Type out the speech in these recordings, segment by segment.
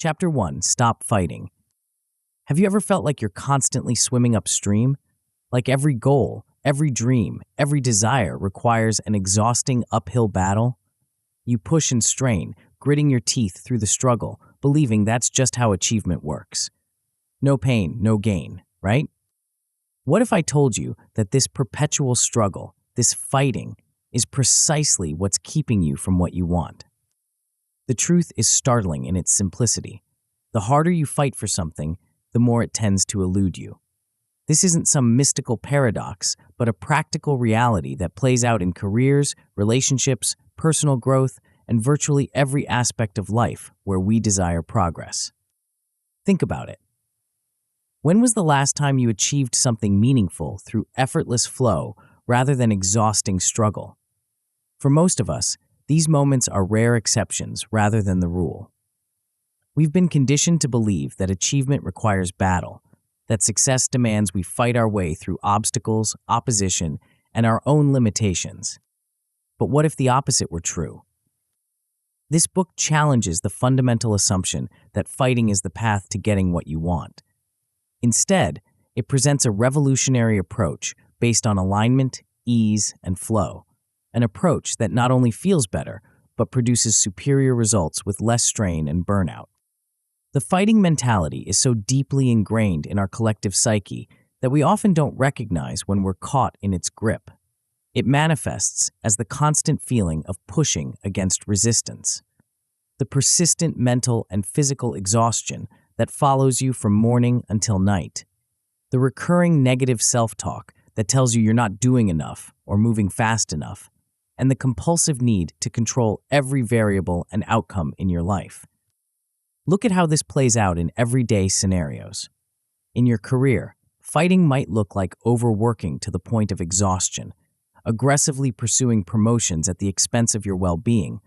Chapter 1, Stop Fighting. Have you ever felt like you're constantly swimming upstream? Like every goal, every dream, every desire requires an exhausting uphill battle? You push and strain, gritting your teeth through the struggle, believing that's just how achievement works. No pain, no gain, right? What if I told you that this perpetual struggle, this fighting, is precisely what's keeping you from what you want? The truth is startling in its simplicity. The harder you fight for something, the more it tends to elude you. This isn't some mystical paradox, but a practical reality that plays out in careers, relationships, personal growth, and virtually every aspect of life where we desire progress. Think about it. When was the last time you achieved something meaningful through effortless flow rather than exhausting struggle? For most of us, these moments are rare exceptions rather than the rule. We've been conditioned to believe that achievement requires battle, that success demands we fight our way through obstacles, opposition, and our own limitations. But what if the opposite were true? This book challenges the fundamental assumption that fighting is the path to getting what you want. Instead, it presents a revolutionary approach based on alignment, ease, and flow. An approach that not only feels better, but produces superior results with less strain and burnout. The fighting mentality is so deeply ingrained in our collective psyche that we often don't recognize when we're caught in its grip. It manifests as the constant feeling of pushing against resistance, the persistent mental and physical exhaustion that follows you from morning until night, the recurring negative self-talk that tells you you're not doing enough or moving fast enough, and the compulsive need to control every variable and outcome in your life. Look at how this plays out in everyday scenarios. In your career, fighting might look like overworking to the point of exhaustion, aggressively pursuing promotions at the expense of your well-being,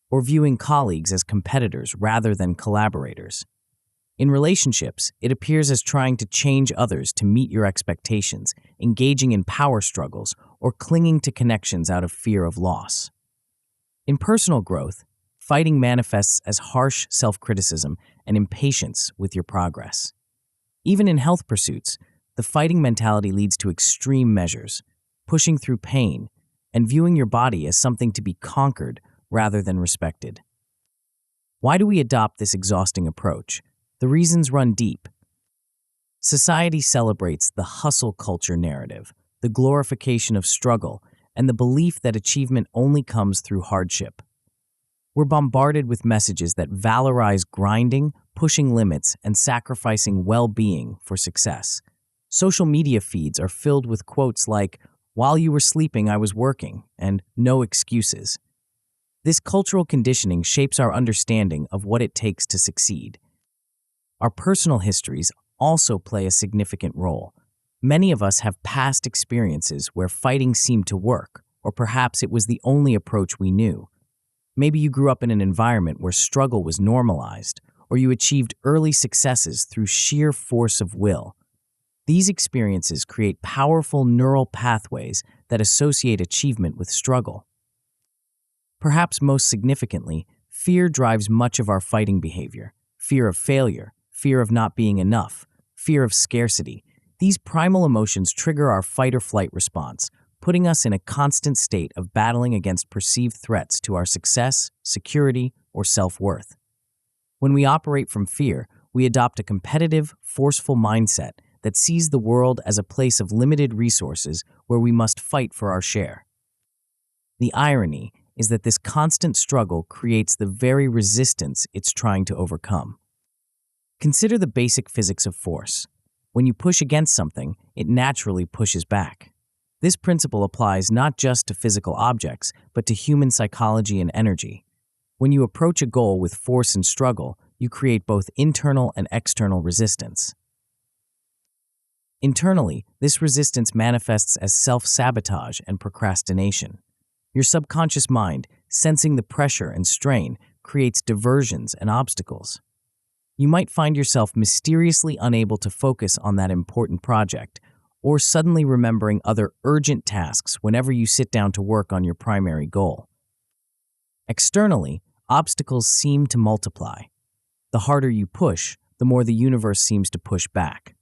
or viewing colleagues as competitors rather than collaborators. In relationships, it appears as trying to change others to meet your expectations, engaging in power struggles, or clinging to connections out of fear of loss. In personal growth, fighting manifests as harsh self-criticism and impatience with your progress. Even in health pursuits, the fighting mentality leads to extreme measures, pushing through pain, and viewing your body as something to be conquered rather than respected. Why do we adopt this exhausting approach? The reasons run deep. Society celebrates the hustle culture narrative, the glorification of struggle, and the belief that achievement only comes through hardship. We're bombarded with messages that valorize grinding, pushing limits, and sacrificing well-being for success. Social media feeds are filled with quotes like, "While you were sleeping, I was working," and "no excuses." This cultural conditioning shapes our understanding of what it takes to succeed. Our personal histories also play a significant role. Many of us have past experiences where fighting seemed to work, or perhaps it was the only approach we knew. Maybe you grew up in an environment where struggle was normalized, or you achieved early successes through sheer force of will. These experiences create powerful neural pathways that associate achievement with struggle. Perhaps most significantly, fear drives much of our fighting behavior. Fear of failure, fear of not being enough, fear of scarcity. These primal emotions trigger our fight-or-flight response, putting us in a constant state of battling against perceived threats to our success, security, or self-worth. When we operate from fear, we adopt a competitive, forceful mindset that sees the world as a place of limited resources where we must fight for our share. The irony is that this constant struggle creates the very resistance it's trying to overcome. Consider the basic physics of force. When you push against something, it naturally pushes back. This principle applies not just to physical objects, but to human psychology and energy. When you approach a goal with force and struggle, you create both internal and external resistance. Internally, this resistance manifests as self-sabotage and procrastination. Your subconscious mind, sensing the pressure and strain, creates diversions and obstacles. You might find yourself mysteriously unable to focus on that important project, or suddenly remembering other urgent tasks whenever you sit down to work on your primary goal. Externally, obstacles seem to multiply. The harder you push, the more the universe seems to push back.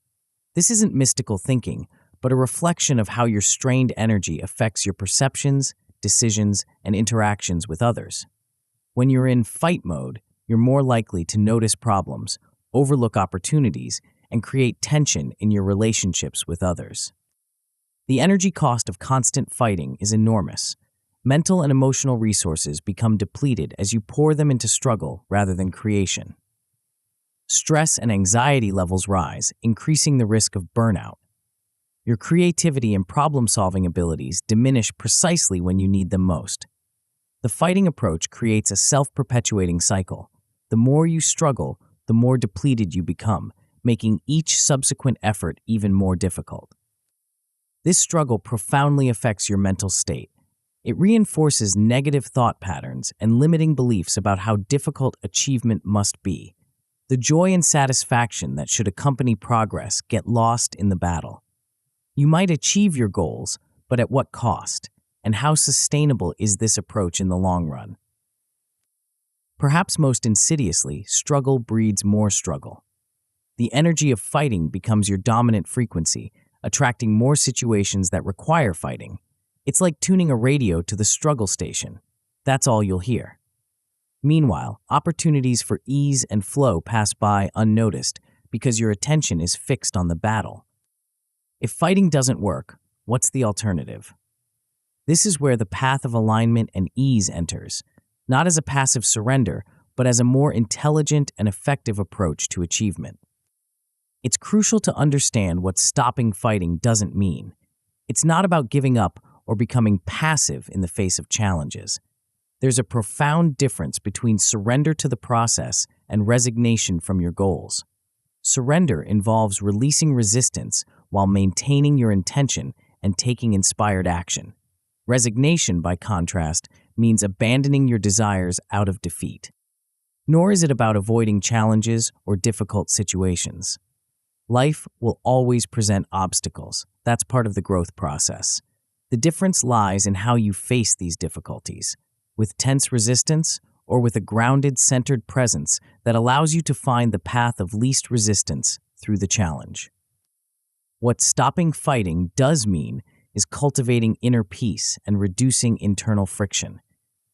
This isn't mystical thinking, but a reflection of how your strained energy affects your perceptions, decisions, and interactions with others. When you're in fight mode, you're more likely to notice problems, overlook opportunities, and create tension in your relationships with others. The energy cost of constant fighting is enormous. Mental and emotional resources become depleted as you pour them into struggle rather than creation. Stress and anxiety levels rise, increasing the risk of burnout. Your creativity and problem-solving abilities diminish precisely when you need them most. The fighting approach creates a self-perpetuating cycle. The more you struggle, the more depleted you become, making each subsequent effort even more difficult. This struggle profoundly affects your mental state. It reinforces negative thought patterns and limiting beliefs about how difficult achievement must be. The joy and satisfaction that should accompany progress get lost in the battle. You might achieve your goals, but at what cost? And how sustainable is this approach in the long run? Perhaps most insidiously, struggle breeds more struggle. The energy of fighting becomes your dominant frequency, attracting more situations that require fighting. It's like tuning a radio to the struggle station. That's all you'll hear. Meanwhile, opportunities for ease and flow pass by unnoticed because your attention is fixed on the battle. If fighting doesn't work, what's the alternative? This is where the path of alignment and ease enters, not as a passive surrender, but as a more intelligent and effective approach to achievement. It's crucial to understand what stopping fighting doesn't mean. It's not about giving up or becoming passive in the face of challenges. There's a profound difference between surrender to the process and resignation from your goals. Surrender involves releasing resistance while maintaining your intention and taking inspired action. Resignation, by contrast, means abandoning your desires out of defeat. Nor is it about avoiding challenges or difficult situations. Life will always present obstacles. That's part of the growth process. The difference lies in how you face these difficulties, with tense resistance or with a grounded, centered presence that allows you to find the path of least resistance through the challenge. What stopping fighting does mean is cultivating inner peace and reducing internal friction.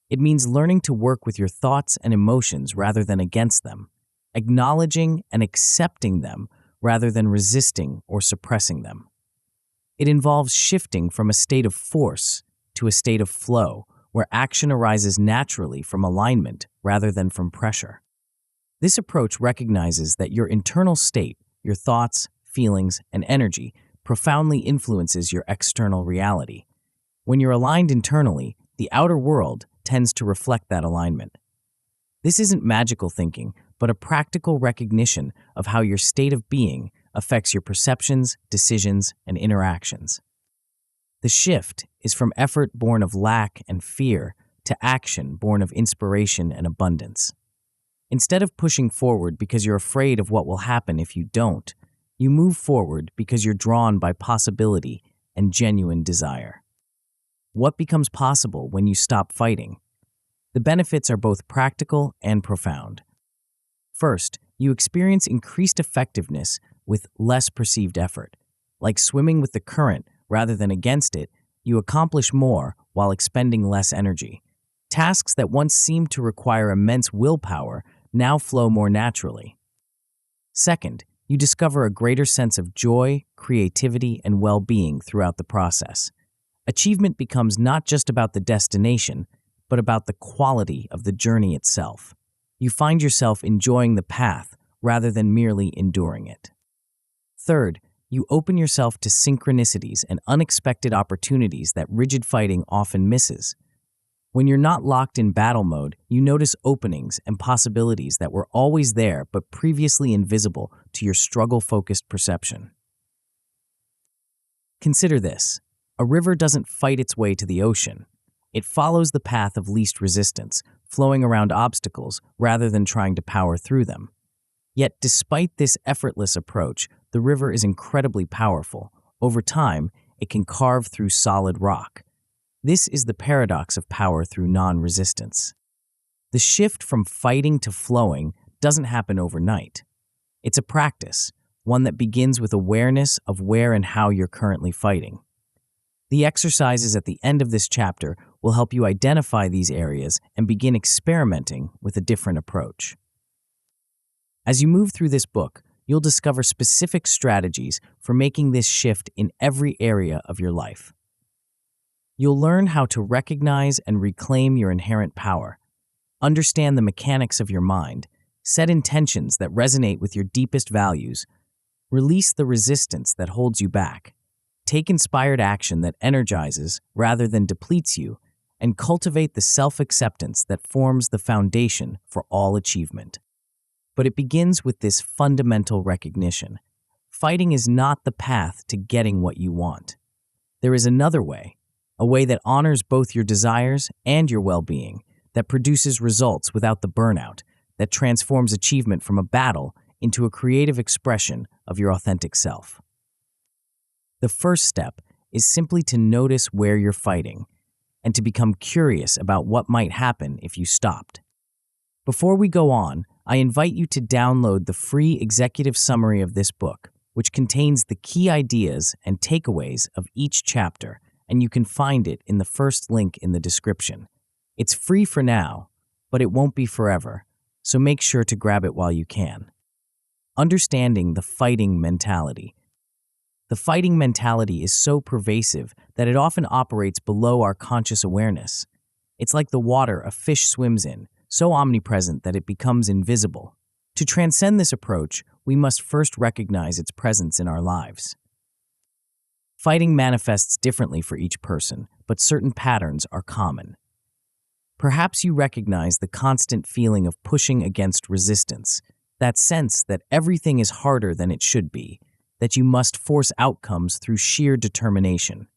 It means learning to work with your thoughts and emotions rather than against them, acknowledging and accepting them rather than resisting or suppressing them. It involves shifting from a state of force to a state of flow, where action arises naturally from alignment rather than from pressure. This approach recognizes that your internal state, your thoughts, feelings, and energy profoundly influences your external reality. When you're aligned internally, the outer world tends to reflect that alignment. This isn't magical thinking, but a practical recognition of how your state of being affects your perceptions, decisions, and interactions. The shift is from effort born of lack and fear to action born of inspiration and abundance. Instead of pushing forward because you're afraid of what will happen if you don't, you move forward because you're drawn by possibility and genuine desire. What becomes possible when you stop fighting? The benefits are both practical and profound. First, you experience increased effectiveness with less perceived effort. Like swimming with the current rather than against it, you accomplish more while expending less energy. Tasks that once seemed to require immense willpower now flow more naturally. Second, you discover a greater sense of joy, creativity, and well-being throughout the process. Achievement becomes not just about the destination, but about the quality of the journey itself. You find yourself enjoying the path rather than merely enduring it. Third, you open yourself to synchronicities and unexpected opportunities that rigid fighting often misses. When you're not locked in battle mode, you notice openings and possibilities that were always there but previously invisible to your struggle-focused perception. Consider this. A river doesn't fight its way to the ocean. It follows the path of least resistance, flowing around obstacles rather than trying to power through them. Yet, despite this effortless approach, the river is incredibly powerful. Over time, it can carve through solid rock. This is the paradox of power through non-resistance. The shift from fighting to flowing doesn't happen overnight. It's a practice, one that begins with awareness of where and how you're currently fighting. The exercises at the end of this chapter will help you identify these areas and begin experimenting with a different approach. As you move through this book, you'll discover specific strategies for making this shift in every area of your life. You'll learn how to recognize and reclaim your inherent power, understand the mechanics of your mind, set intentions that resonate with your deepest values, release the resistance that holds you back, take inspired action that energizes rather than depletes you, and cultivate the self-acceptance that forms the foundation for all achievement. But it begins with this fundamental recognition. Fighting is not the path to getting what you want. There is another way, a way that honors both your desires and your well-being, that produces results without the burnout, that transforms achievement from a battle into a creative expression of your authentic self. The first step is simply to notice where you're fighting and to become curious about what might happen if you stopped. Before we go on, I invite you to download the free executive summary of this book, which contains the key ideas and takeaways of each chapter, and you can find it in the first link in the description. It's free for now, but it won't be forever, so make sure to grab it while you can. Understanding the fighting mentality. The fighting mentality is so pervasive that it often operates below our conscious awareness. It's like the water a fish swims in, so omnipresent that it becomes invisible. To transcend this approach, we must first recognize its presence in our lives. Fighting manifests differently for each person, but certain patterns are common. Perhaps you recognize the constant feeling of pushing against resistance, that sense that everything is harder than it should be, that you must force outcomes through sheer determination.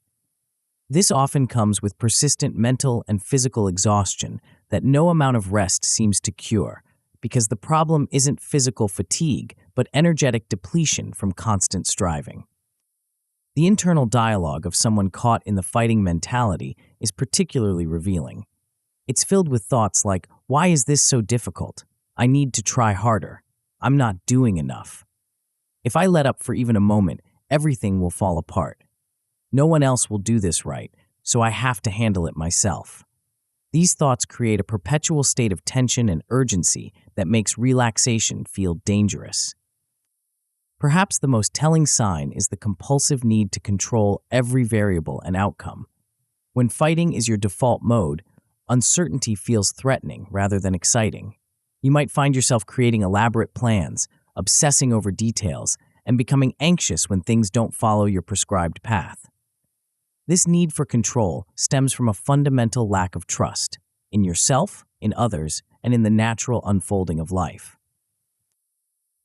This often comes with persistent mental and physical exhaustion that no amount of rest seems to cure, because the problem isn't physical fatigue, but energetic depletion from constant striving. The internal dialogue of someone caught in the fighting mentality is particularly revealing. It's filled with thoughts like, "Why is this so difficult? I need to try harder. I'm not doing enough. If I let up for even a moment, everything will fall apart. No one else will do this right, so I have to handle it myself." These thoughts create a perpetual state of tension and urgency that makes relaxation feel dangerous. Perhaps the most telling sign is the compulsive need to control every variable and outcome. When fighting is your default mode, uncertainty feels threatening rather than exciting. You might find yourself creating elaborate plans, obsessing over details, and becoming anxious when things don't follow your prescribed path. This need for control stems from a fundamental lack of trust in yourself, in others, and in the natural unfolding of life.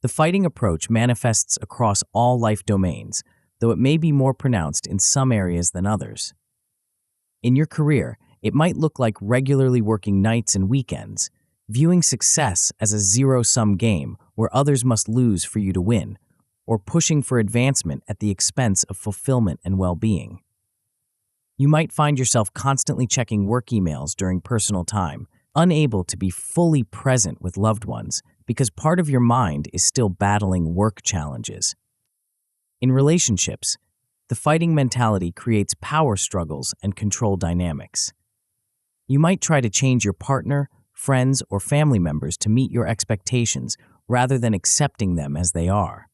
The fighting approach manifests across all life domains, though it may be more pronounced in some areas than others. In your career, it might look like regularly working nights and weekends, viewing success as a zero-sum game where others must lose for you to win, or pushing for advancement at the expense of fulfillment and well-being. You might find yourself constantly checking work emails during personal time, unable to be fully present with loved ones because part of your mind is still battling work challenges. In relationships, the fighting mentality creates power struggles and control dynamics. You might try to change your partner, friends, or family members to meet your expectations rather than accepting them as they are.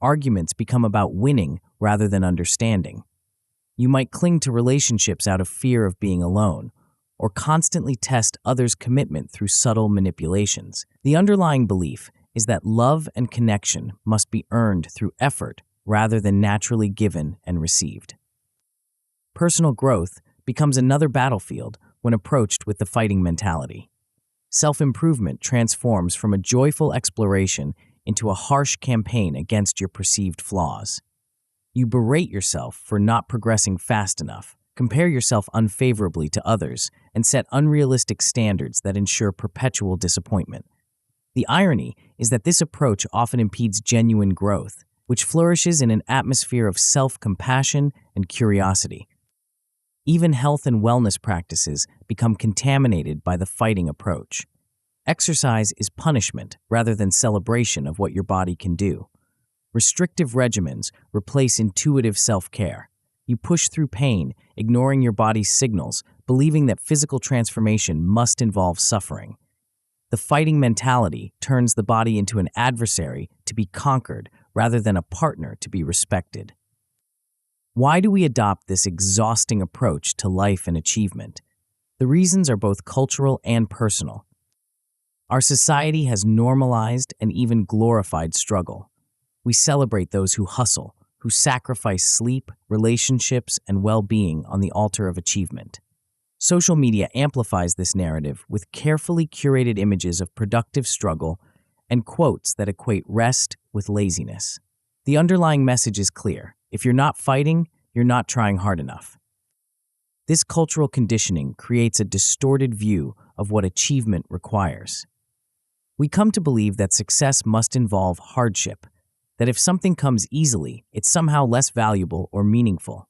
Arguments become about winning rather than understanding. You might cling to relationships out of fear of being alone, or constantly test others' commitment through subtle manipulations. The underlying belief is that love and connection must be earned through effort rather than naturally given and received. Personal growth becomes another battlefield when approached with the fighting mentality. Self-improvement transforms from a joyful exploration into a harsh campaign against your perceived flaws. You berate yourself for not progressing fast enough, compare yourself unfavorably to others, and set unrealistic standards that ensure perpetual disappointment. The irony is that this approach often impedes genuine growth, which flourishes in an atmosphere of self-compassion and curiosity. Even health and wellness practices become contaminated by the fighting approach. Exercise is punishment rather than celebration of what your body can do. Restrictive regimens replace intuitive self-care. You push through pain, ignoring your body's signals, believing that physical transformation must involve suffering. The fighting mentality turns the body into an adversary to be conquered rather than a partner to be respected. Why do we adopt this exhausting approach to life and achievement? The reasons are both cultural and personal. Our society has normalized and even glorified struggle. We celebrate those who hustle, who sacrifice sleep, relationships, and well-being on the altar of achievement. Social media amplifies this narrative with carefully curated images of productive struggle and quotes that equate rest with laziness. The underlying message is clear. If you're not fighting, you're not trying hard enough. This cultural conditioning creates a distorted view of what achievement requires. We come to believe that success must involve hardship, that if something comes easily, it's somehow less valuable or meaningful.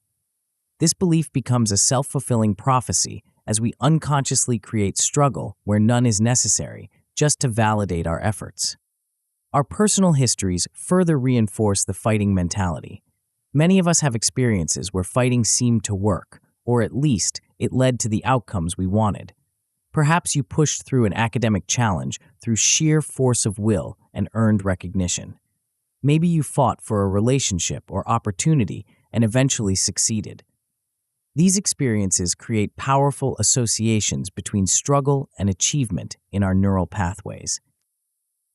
This belief becomes a self-fulfilling prophecy as we unconsciously create struggle where none is necessary, just to validate our efforts. Our personal histories further reinforce the fighting mentality. Many of us have experiences where fighting seemed to work, or at least it led to the outcomes we wanted. Perhaps you pushed through an academic challenge through sheer force of will and earned recognition. Maybe you fought for a relationship or opportunity and eventually succeeded. These experiences create powerful associations between struggle and achievement in our neural pathways.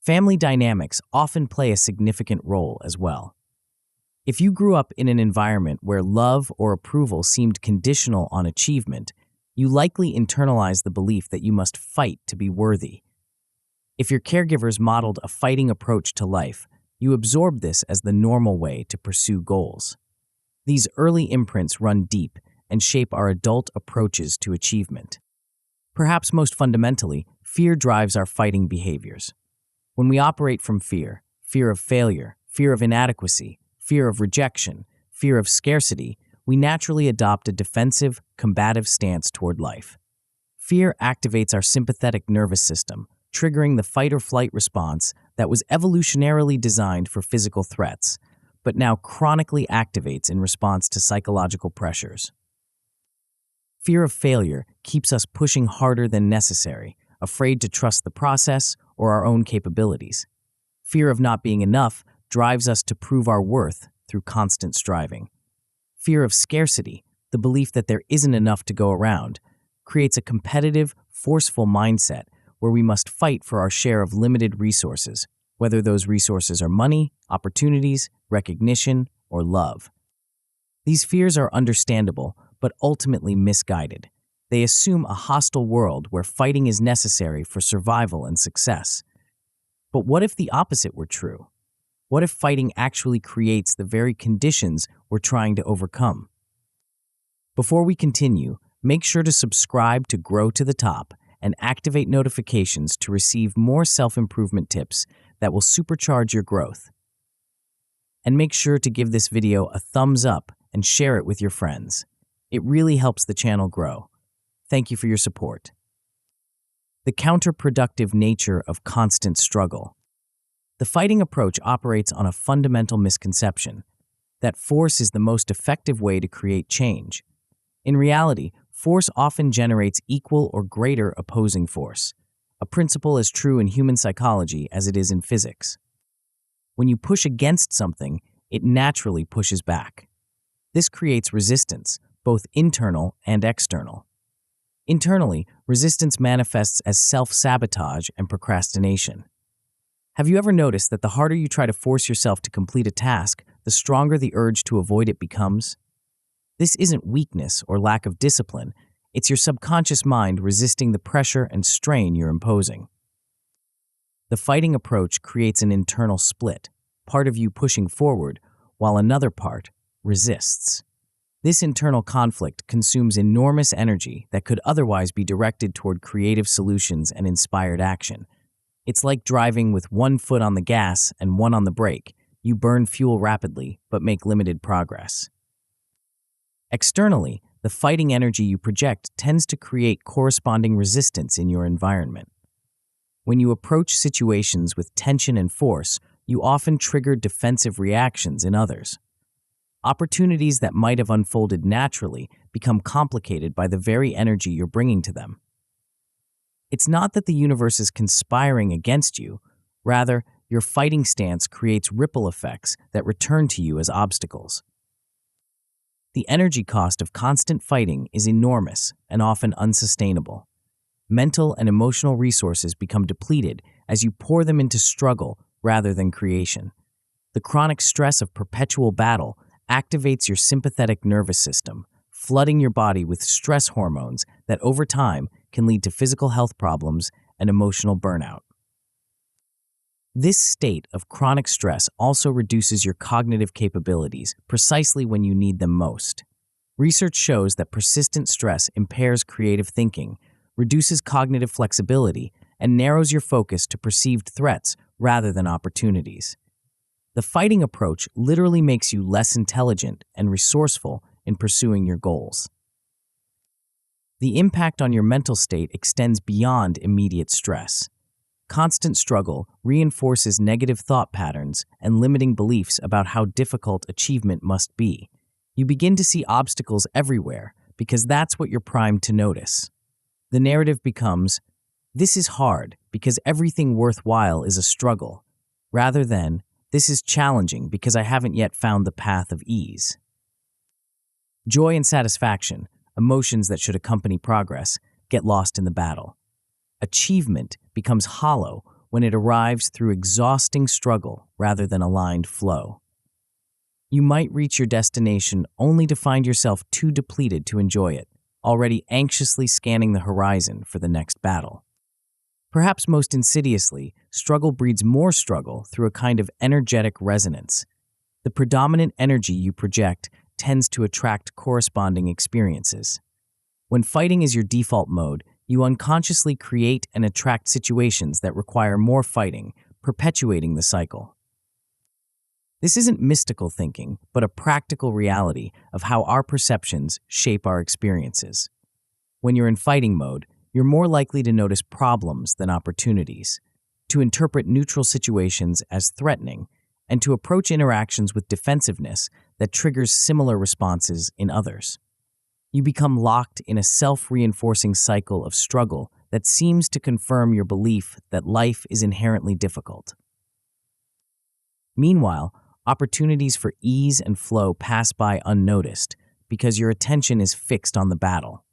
Family dynamics often play a significant role as well. If you grew up in an environment where love or approval seemed conditional on achievement, you likely internalize the belief that you must fight to be worthy. If your caregivers modeled a fighting approach to life, you absorb this as the normal way to pursue goals. These early imprints run deep and shape our adult approaches to achievement. Perhaps most fundamentally, fear drives our fighting behaviors. When we operate from fear, fear of failure, fear of inadequacy, fear of rejection, fear of scarcity, we naturally adopt a defensive, combative stance toward life. Fear activates our sympathetic nervous system, triggering the fight-or-flight response that was evolutionarily designed for physical threats, but now chronically activates in response to psychological pressures. Fear of failure keeps us pushing harder than necessary, afraid to trust the process or our own capabilities. Fear of not being enough drives us to prove our worth through constant striving. Fear of scarcity, the belief that there isn't enough to go around, creates a competitive, forceful mindset where we must fight for our share of limited resources, whether those resources are money, opportunities, recognition, or love. These fears are understandable, but ultimately misguided. They assume a hostile world where fighting is necessary for survival and success. But what if the opposite were true? What if fighting actually creates the very conditions we're trying to overcome? Before we continue, make sure to subscribe to Grow to the Top and activate notifications to receive more self-improvement tips that will supercharge your growth. And make sure to give this video a thumbs up and share it with your friends. It really helps the channel grow. Thank you for your support. The counterproductive nature of constant struggle. The fighting approach operates on a fundamental misconception that force is the most effective way to create change. In reality, force often generates equal or greater opposing force, a principle as true in human psychology as it is in physics. When you push against something, it naturally pushes back. This creates resistance, both internal and external. Internally, resistance manifests as self-sabotage and procrastination. Have you ever noticed that the harder you try to force yourself to complete a task, the stronger the urge to avoid it becomes? This isn't weakness or lack of discipline. It's your subconscious mind resisting the pressure and strain you're imposing. The fighting approach creates an internal split, part of you pushing forward, while another part resists. This internal conflict consumes enormous energy that could otherwise be directed toward creative solutions and inspired action. It's like driving with one foot on the gas and one on the brake. You burn fuel rapidly, but make limited progress. Externally, the fighting energy you project tends to create corresponding resistance in your environment. When you approach situations with tension and force, you often trigger defensive reactions in others. Opportunities that might have unfolded naturally become complicated by the very energy you're bringing to them. It's not that the universe is conspiring against you, rather, your fighting stance creates ripple effects that return to you as obstacles. The energy cost of constant fighting is enormous and often unsustainable. Mental and emotional resources become depleted as you pour them into struggle rather than creation. The chronic stress of perpetual battle activates your sympathetic nervous system, flooding your body with stress hormones that over time can lead to physical health problems and emotional burnout. This state of chronic stress also reduces your cognitive capabilities precisely when you need them most. Research shows that persistent stress impairs creative thinking, reduces cognitive flexibility, and narrows your focus to perceived threats rather than opportunities. The fighting approach literally makes you less intelligent and resourceful in pursuing your goals. The impact on your mental state extends beyond immediate stress. Constant struggle reinforces negative thought patterns and limiting beliefs about how difficult achievement must be. You begin to see obstacles everywhere because that's what you're primed to notice. The narrative becomes, "This is hard because everything worthwhile is a struggle," rather than, "This is challenging because I haven't yet found the path of ease." Joy and satisfaction, emotions that should accompany progress, get lost in the battle. Achievement becomes hollow when it arrives through exhausting struggle rather than aligned flow. You might reach your destination only to find yourself too depleted to enjoy it, already anxiously scanning the horizon for the next battle. Perhaps most insidiously, struggle breeds more struggle through a kind of energetic resonance. The predominant energy you project tends to attract corresponding experiences. When fighting is your default mode, you unconsciously create and attract situations that require more fighting, perpetuating the cycle. This isn't mystical thinking, but a practical reality of how our perceptions shape our experiences. When you're in fighting mode, you're more likely to notice problems than opportunities, to interpret neutral situations as threatening, and to approach interactions with defensiveness that triggers similar responses in others. You become locked in a self-reinforcing cycle of struggle that seems to confirm your belief that life is inherently difficult. Meanwhile, opportunities for ease and flow pass by unnoticed because your attention is fixed on the battle.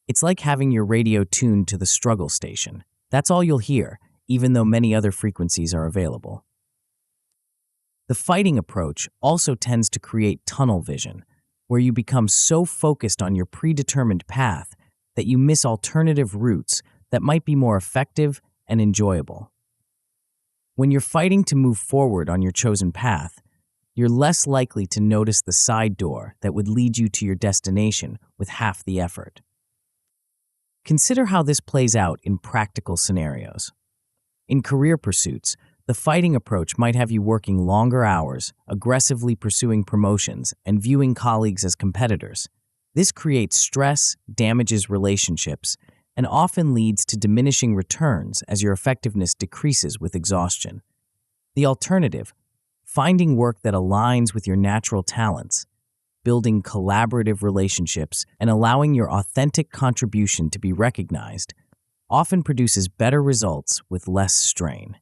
It's like having your radio tuned to the struggle station. That's all you'll hear, even though many other frequencies are available. The fighting approach also tends to create tunnel vision, where you become so focused on your predetermined path that you miss alternative routes that might be more effective and enjoyable. When you're fighting to move forward on your chosen path, you're less likely to notice the side door that would lead you to your destination with half the effort. Consider how this plays out in practical scenarios. In career pursuits, the fighting approach might have you working longer hours, aggressively pursuing promotions, and viewing colleagues as competitors. This creates stress, damages relationships, and often leads to diminishing returns as your effectiveness decreases with exhaustion. The alternative, finding work that aligns with your natural talents, building collaborative relationships, and allowing your authentic contribution to be recognized, often produces better results with less strain.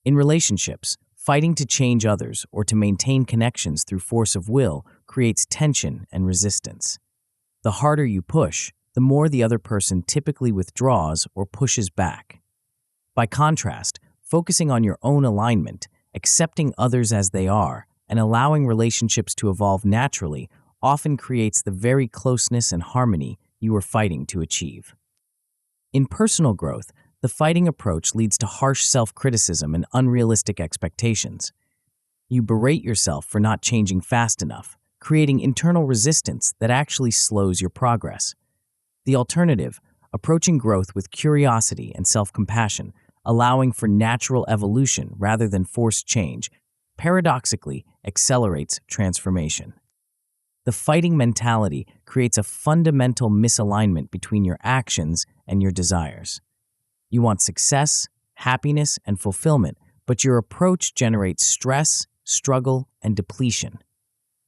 In relationships, fighting to change others or to maintain connections through force of will creates tension and resistance. The harder you push, the more the other person typically withdraws or pushes back. By contrast, focusing on your own alignment, accepting others as they are, and allowing relationships to evolve naturally often creates the very closeness and harmony you are fighting to achieve. In personal growth, the fighting approach leads to harsh self-criticism and unrealistic expectations. You berate yourself for not changing fast enough, creating internal resistance that actually slows your progress. The alternative, approaching growth with curiosity and self-compassion, allowing for natural evolution rather than forced change, paradoxically accelerates transformation. The fighting mentality creates a fundamental misalignment between your actions and your desires. You want success, happiness, and fulfillment, but your approach generates stress, struggle, and depletion.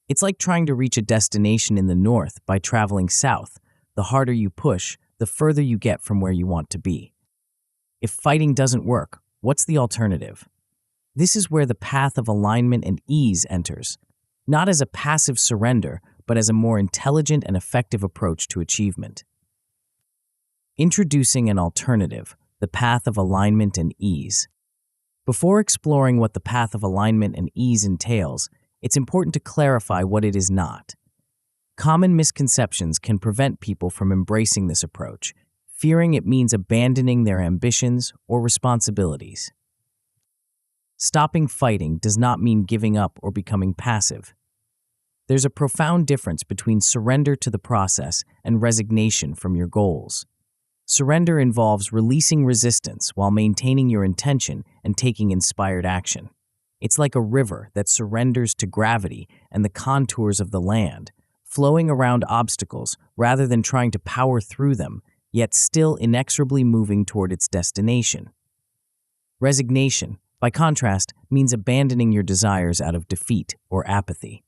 It's like trying to reach a destination in the north by traveling south. The harder you push, the further you get from where you want to be. If fighting doesn't work, what's the alternative? This is where the path of alignment and ease enters, not as a passive surrender, but as a more intelligent and effective approach to achievement. Introducing an alternative, the path of alignment and ease. Before exploring what the path of alignment and ease entails, it's important to clarify what it is not. Common misconceptions can prevent people from embracing this approach, fearing it means abandoning their ambitions or responsibilities. Stopping fighting does not mean giving up or becoming passive. There's a profound difference between surrender to the process and resignation from your goals. Surrender involves releasing resistance while maintaining your intention and taking inspired action. It's like a river that surrenders to gravity and the contours of the land, flowing around obstacles rather than trying to power through them, yet still inexorably moving toward its destination. Resignation, by contrast, means abandoning your desires out of defeat or apathy.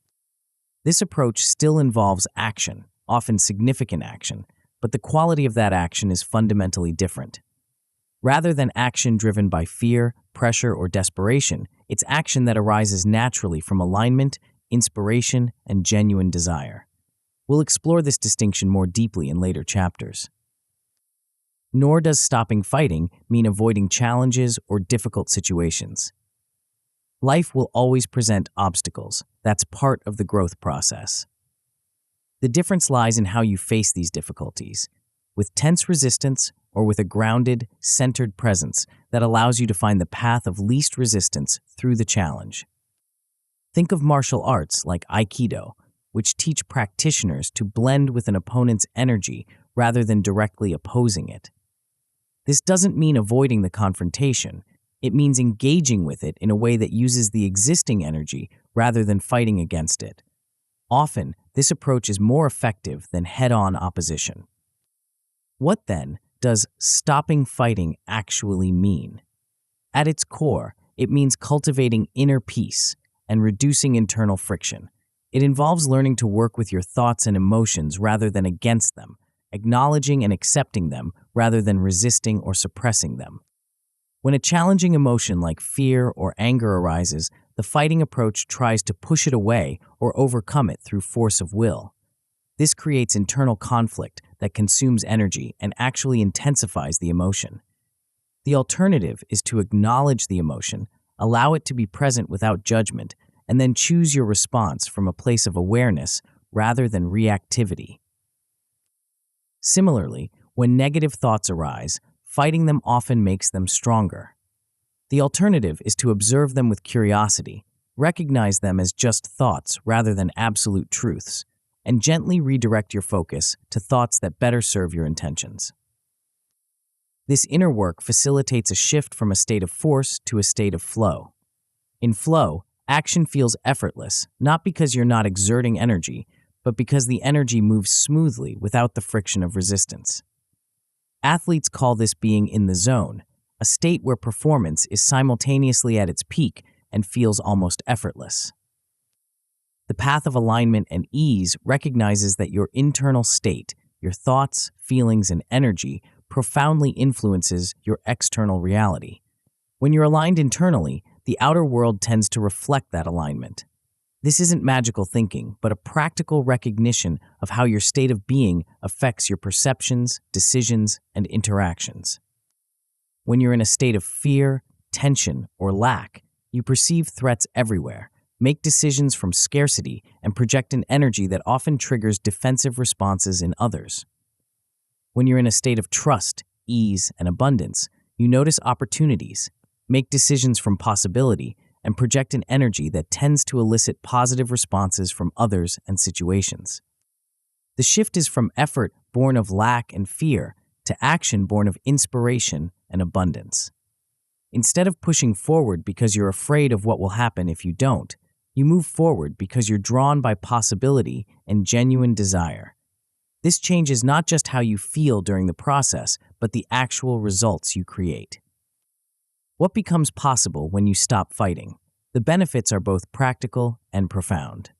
This approach still involves action, often significant action, but the quality of that action is fundamentally different. Rather than action driven by fear, pressure, or desperation, it's action that arises naturally from alignment, inspiration, and genuine desire. We'll explore this distinction more deeply in later chapters. Nor does stopping fighting mean avoiding challenges or difficult situations. Life will always present obstacles. That's part of the growth process. The difference lies in how you face these difficulties, with tense resistance or with a grounded, centered presence that allows you to find the path of least resistance through the challenge. Think of martial arts like Aikido, which teach practitioners to blend with an opponent's energy rather than directly opposing it. This doesn't mean avoiding the confrontation. It means engaging with it in a way that uses the existing energy rather than fighting against it. Often, this approach is more effective than head-on opposition. What, then, does stopping fighting actually mean? At its core, it means cultivating inner peace and reducing internal friction. It involves learning to work with your thoughts and emotions rather than against them, acknowledging and accepting them rather than resisting or suppressing them. When a challenging emotion like fear or anger arises, the fighting approach tries to push it away or overcome it through force of will. This creates internal conflict that consumes energy and actually intensifies the emotion. The alternative is to acknowledge the emotion, allow it to be present without judgment, and then choose your response from a place of awareness rather than reactivity. Similarly, when negative thoughts arise, fighting them often makes them stronger. The alternative is to observe them with curiosity, recognize them as just thoughts rather than absolute truths, and gently redirect your focus to thoughts that better serve your intentions. This inner work facilitates a shift from a state of force to a state of flow. In flow, action feels effortless, not because you're not exerting energy, but because the energy moves smoothly without the friction of resistance. Athletes call this being in the zone, a state where performance is simultaneously at its peak and feels almost effortless. The path of alignment and ease recognizes that your internal state, your thoughts, feelings, and energy profoundly influences your external reality. When you're aligned internally, the outer world tends to reflect that alignment. This isn't magical thinking, but a practical recognition of how your state of being affects your perceptions, decisions, and interactions. When you're in a state of fear, tension, or lack, you perceive threats everywhere, make decisions from scarcity, and project an energy that often triggers defensive responses in others. When you're in a state of trust, ease, and abundance, you notice opportunities, make decisions from possibility, and project an energy that tends to elicit positive responses from others and situations. The shift is from effort born of lack and fear to action born of inspiration and abundance. Instead of pushing forward because you're afraid of what will happen if you don't, you move forward because you're drawn by possibility and genuine desire. This changes not just how you feel during the process, but the actual results you create. What becomes possible when you stop fighting? The benefits are both practical and profound.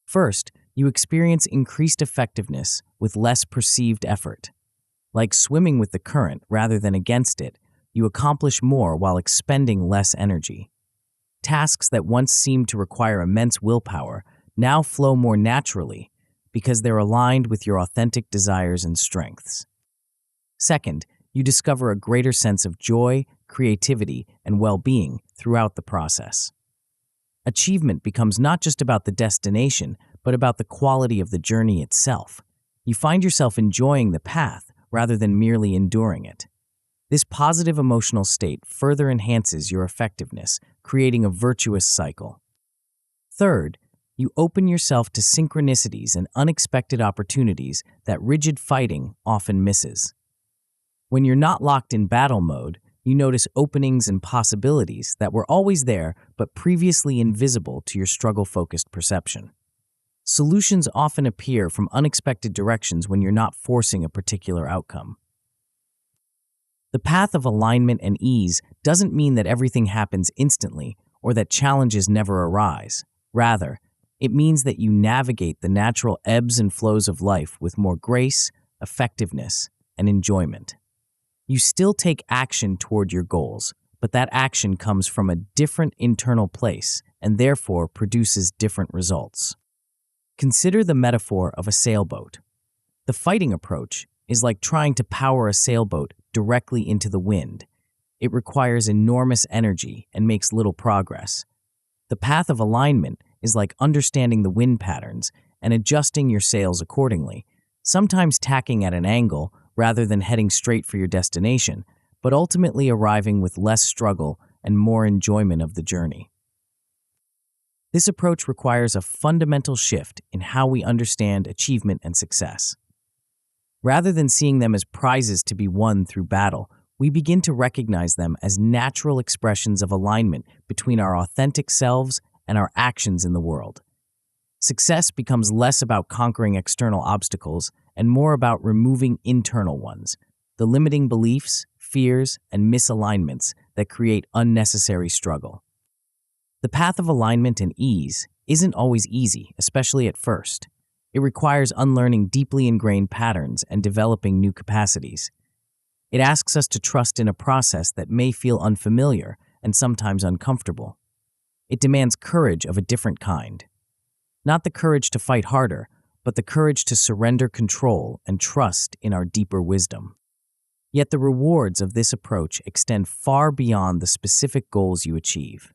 First, you experience increased effectiveness with less perceived effort. Like swimming with the current rather than against it, you accomplish more while expending less energy. Tasks that once seemed to require immense willpower now flow more naturally because they're aligned with your authentic desires and strengths. Second, you discover a greater sense of joy, creativity, and well-being throughout the process. Achievement becomes not just about the destination, but about the quality of the journey itself. You find yourself enjoying the path rather than merely enduring it. This positive emotional state further enhances your effectiveness, creating a virtuous cycle. Third, you open yourself to synchronicities and unexpected opportunities that rigid fighting often misses. When you're not locked in battle mode, you notice openings and possibilities that were always there but previously invisible to your struggle-focused perception. Solutions often appear from unexpected directions when you're not forcing a particular outcome. The path of alignment and ease doesn't mean that everything happens instantly or that challenges never arise. Rather, it means that you navigate the natural ebbs and flows of life with more grace, effectiveness, and enjoyment. You still take action toward your goals, but that action comes from a different internal place and therefore produces different results. Consider the metaphor of a sailboat. The fighting approach is like trying to power a sailboat directly into the wind. It requires enormous energy and makes little progress. The path of alignment is like understanding the wind patterns and adjusting your sails accordingly, sometimes tacking at an angle rather than heading straight for your destination, but ultimately arriving with less struggle and more enjoyment of the journey. This approach requires a fundamental shift in how we understand achievement and success. Rather than seeing them as prizes to be won through battle, we begin to recognize them as natural expressions of alignment between our authentic selves and our actions in the world. Success becomes less about conquering external obstacles and more about removing internal ones, the limiting beliefs, fears, and misalignments that create unnecessary struggle. The path of alignment and ease isn't always easy, especially at first. It requires unlearning deeply ingrained patterns and developing new capacities. It asks us to trust in a process that may feel unfamiliar and sometimes uncomfortable. It demands courage of a different kind. Not the courage to fight harder, but the courage to surrender control and trust in our deeper wisdom. Yet the rewards of this approach extend far beyond the specific goals you achieve.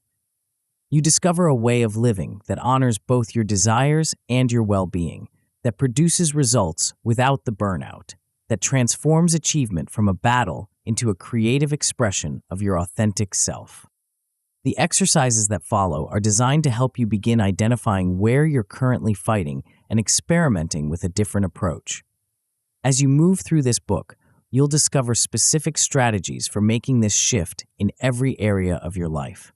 You discover a way of living that honors both your desires and your well-being, that produces results without the burnout, that transforms achievement from a battle into a creative expression of your authentic self. The exercises that follow are designed to help you begin identifying where you're currently fighting and experimenting with a different approach. As you move through this book, you'll discover specific strategies for making this shift in every area of your life.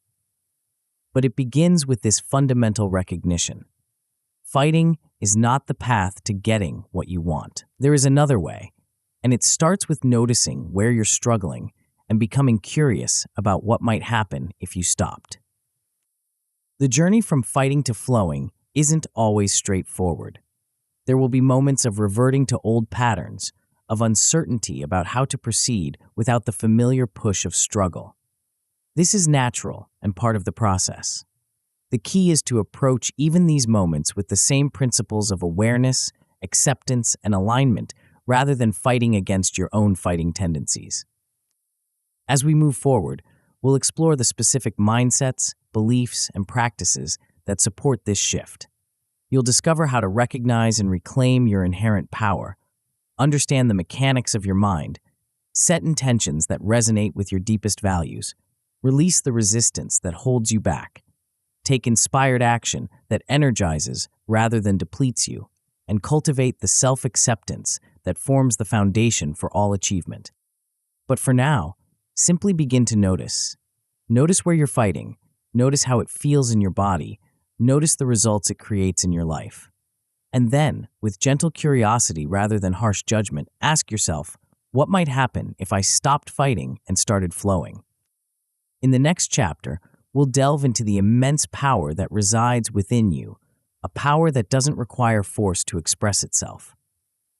But it begins with this fundamental recognition. Fighting is not the path to getting what you want. There is another way, and it starts with noticing where you're struggling and becoming curious about what might happen if you stopped. The journey from fighting to flowing isn't always straightforward. There will be moments of reverting to old patterns, of uncertainty about how to proceed without the familiar push of struggle. This is natural and part of the process. The key is to approach even these moments with the same principles of awareness, acceptance, and alignment rather than fighting against your own fighting tendencies. As we move forward, we'll explore the specific mindsets, beliefs, and practices that support this shift. You'll discover how to recognize and reclaim your inherent power, understand the mechanics of your mind, set intentions that resonate with your deepest values, release the resistance that holds you back, take inspired action that energizes rather than depletes you, and cultivate the self-acceptance that forms the foundation for all achievement. But for now, simply begin to notice. Notice where you're fighting. Notice how it feels in your body. Notice the results it creates in your life. And then, with gentle curiosity rather than harsh judgment, ask yourself, what might happen if I stopped fighting and started flowing? In the next chapter, we'll delve into the immense power that resides within you, a power that doesn't require force to express itself.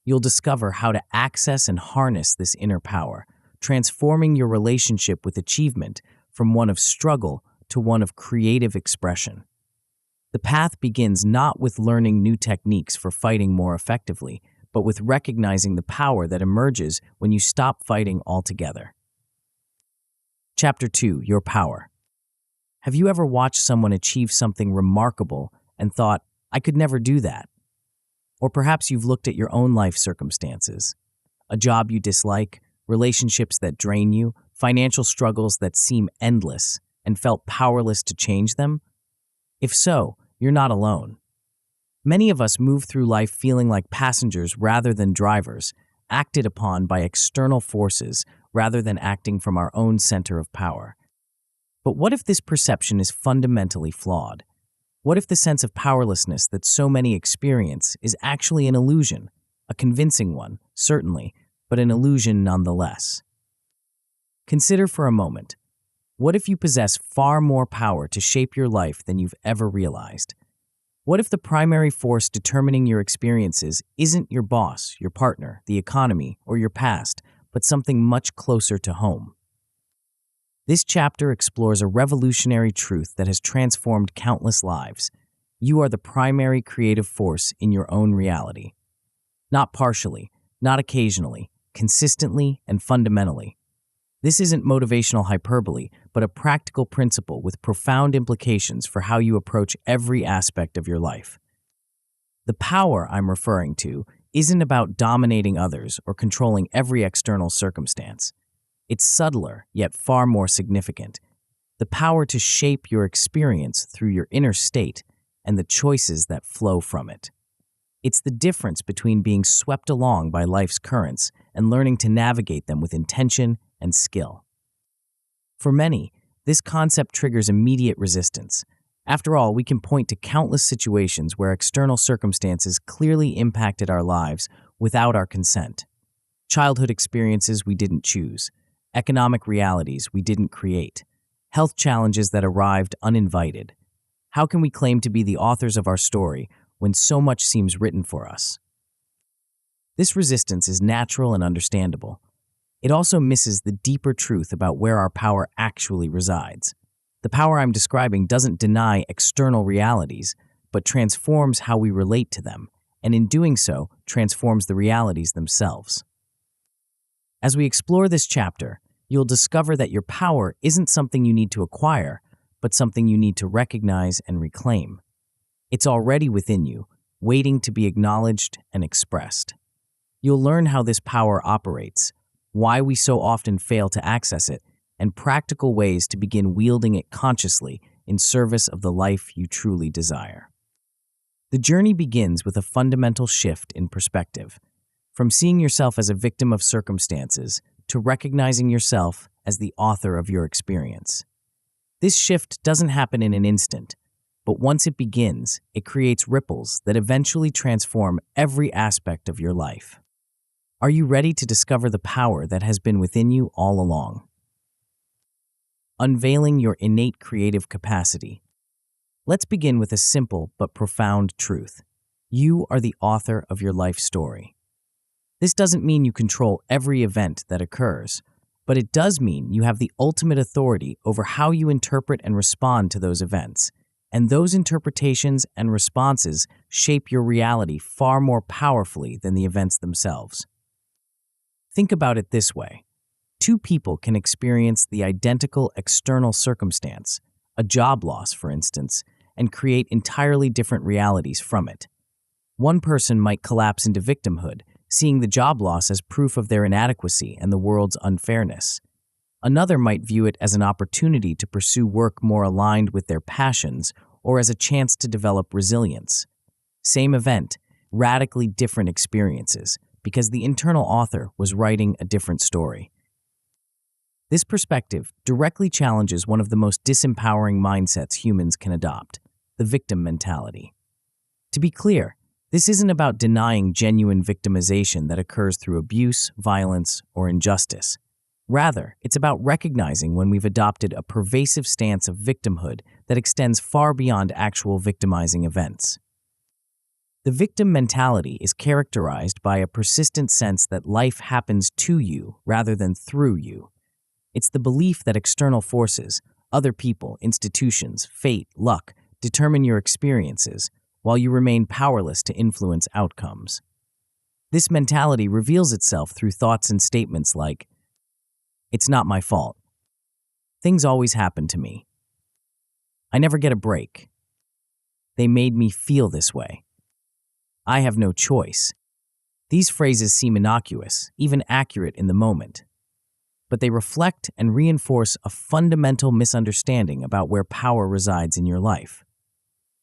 You'll discover how to access and harness this inner power, transforming your relationship with achievement from one of struggle to one of creative expression. The path begins not with learning new techniques for fighting more effectively, but with recognizing the power that emerges when you stop fighting altogether. Chapter 2: Your Power. Have you ever watched someone achieve something remarkable and thought, I could never do that? Or perhaps you've looked at your own life circumstances, a job you dislike, relationships that drain you, financial struggles that seem endless, and felt powerless to change them? If so, you're not alone. Many of us move through life feeling like passengers rather than drivers, acted upon by external forces rather than acting from our own center of power. But what if this perception is fundamentally flawed? What if the sense of powerlessness that so many experience is actually an illusion? A convincing one, certainly, but an illusion nonetheless. Consider for a moment, what if you possess far more power to shape your life than you've ever realized? What if the primary force determining your experiences isn't your boss, your partner, the economy, or your past, but something much closer to home? This chapter explores a revolutionary truth that has transformed countless lives. You are the primary creative force in your own reality. Not partially, not occasionally, consistently and fundamentally. This isn't motivational hyperbole, but a practical principle with profound implications for how you approach every aspect of your life. The power I'm referring to isn't about dominating others or controlling every external circumstance. It's subtler, yet far more significant. The power to shape your experience through your inner state and the choices that flow from it. It's the difference between being swept along by life's currents and learning to navigate them with intention and skill. For many, this concept triggers immediate resistance. After all, we can point to countless situations where external circumstances clearly impacted our lives without our consent. Childhood experiences we didn't choose, economic realities we didn't create, health challenges that arrived uninvited. How can we claim to be the authors of our story when so much seems written for us? This resistance is natural and understandable. It also misses the deeper truth about where our power actually resides. The power I'm describing doesn't deny external realities, but transforms how we relate to them, and in doing so, transforms the realities themselves. As we explore this chapter, you'll discover that your power isn't something you need to acquire, but something you need to recognize and reclaim. It's already within you, waiting to be acknowledged and expressed. You'll learn how this power operates, why we so often fail to access it, and practical ways to begin wielding it consciously in service of the life you truly desire. The journey begins with a fundamental shift in perspective, from seeing yourself as a victim of circumstances to recognizing yourself as the author of your experience. This shift doesn't happen in an instant, but once it begins, it creates ripples that eventually transform every aspect of your life. Are you ready to discover the power that has been within you all along? Unveiling your innate creative capacity. Let's begin with a simple but profound truth. You are the author of your life story. This doesn't mean you control every event that occurs, but it does mean you have the ultimate authority over how you interpret and respond to those events, and those interpretations and responses shape your reality far more powerfully than the events themselves. Think about it this way. Two people can experience the identical external circumstance, a job loss, for instance, and create entirely different realities from it. One person might collapse into victimhood, seeing the job loss as proof of their inadequacy and the world's unfairness. Another might view it as an opportunity to pursue work more aligned with their passions or as a chance to develop resilience. Same event, radically different experiences, because the internal author was writing a different story. This perspective directly challenges one of the most disempowering mindsets humans can adopt, the victim mentality. To be clear, This isn't about denying genuine victimization that occurs through abuse, violence, or injustice. Rather, it's about recognizing when we've adopted a pervasive stance of victimhood that extends far beyond actual victimizing events. The victim mentality is characterized by a persistent sense that life happens to you rather than through you. It's the belief that external forces, other people, institutions, fate, luck, determine your experiences, while you remain powerless to influence outcomes. This mentality reveals itself through thoughts and statements like, "It's not my fault. Things always happen to me. I never get a break. They made me feel this way. I have no choice." These phrases seem innocuous, even accurate in the moment, but they reflect and reinforce a fundamental misunderstanding about where power resides in your life.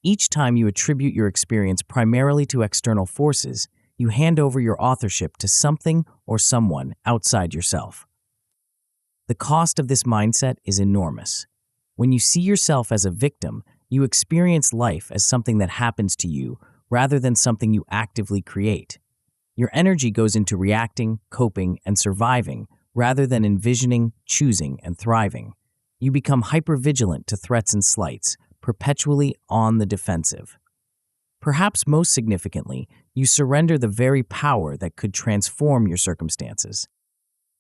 Each time you attribute your experience primarily to external forces, you hand over your authorship to something or someone outside yourself. The cost of this mindset is enormous. When you see yourself as a victim, you experience life as something that happens to you rather than something you actively create. Your energy goes into reacting, coping, and surviving rather than envisioning, choosing, and thriving. You become hypervigilant to threats and slights, perpetually on the defensive. Perhaps most significantly, you surrender the very power that could transform your circumstances.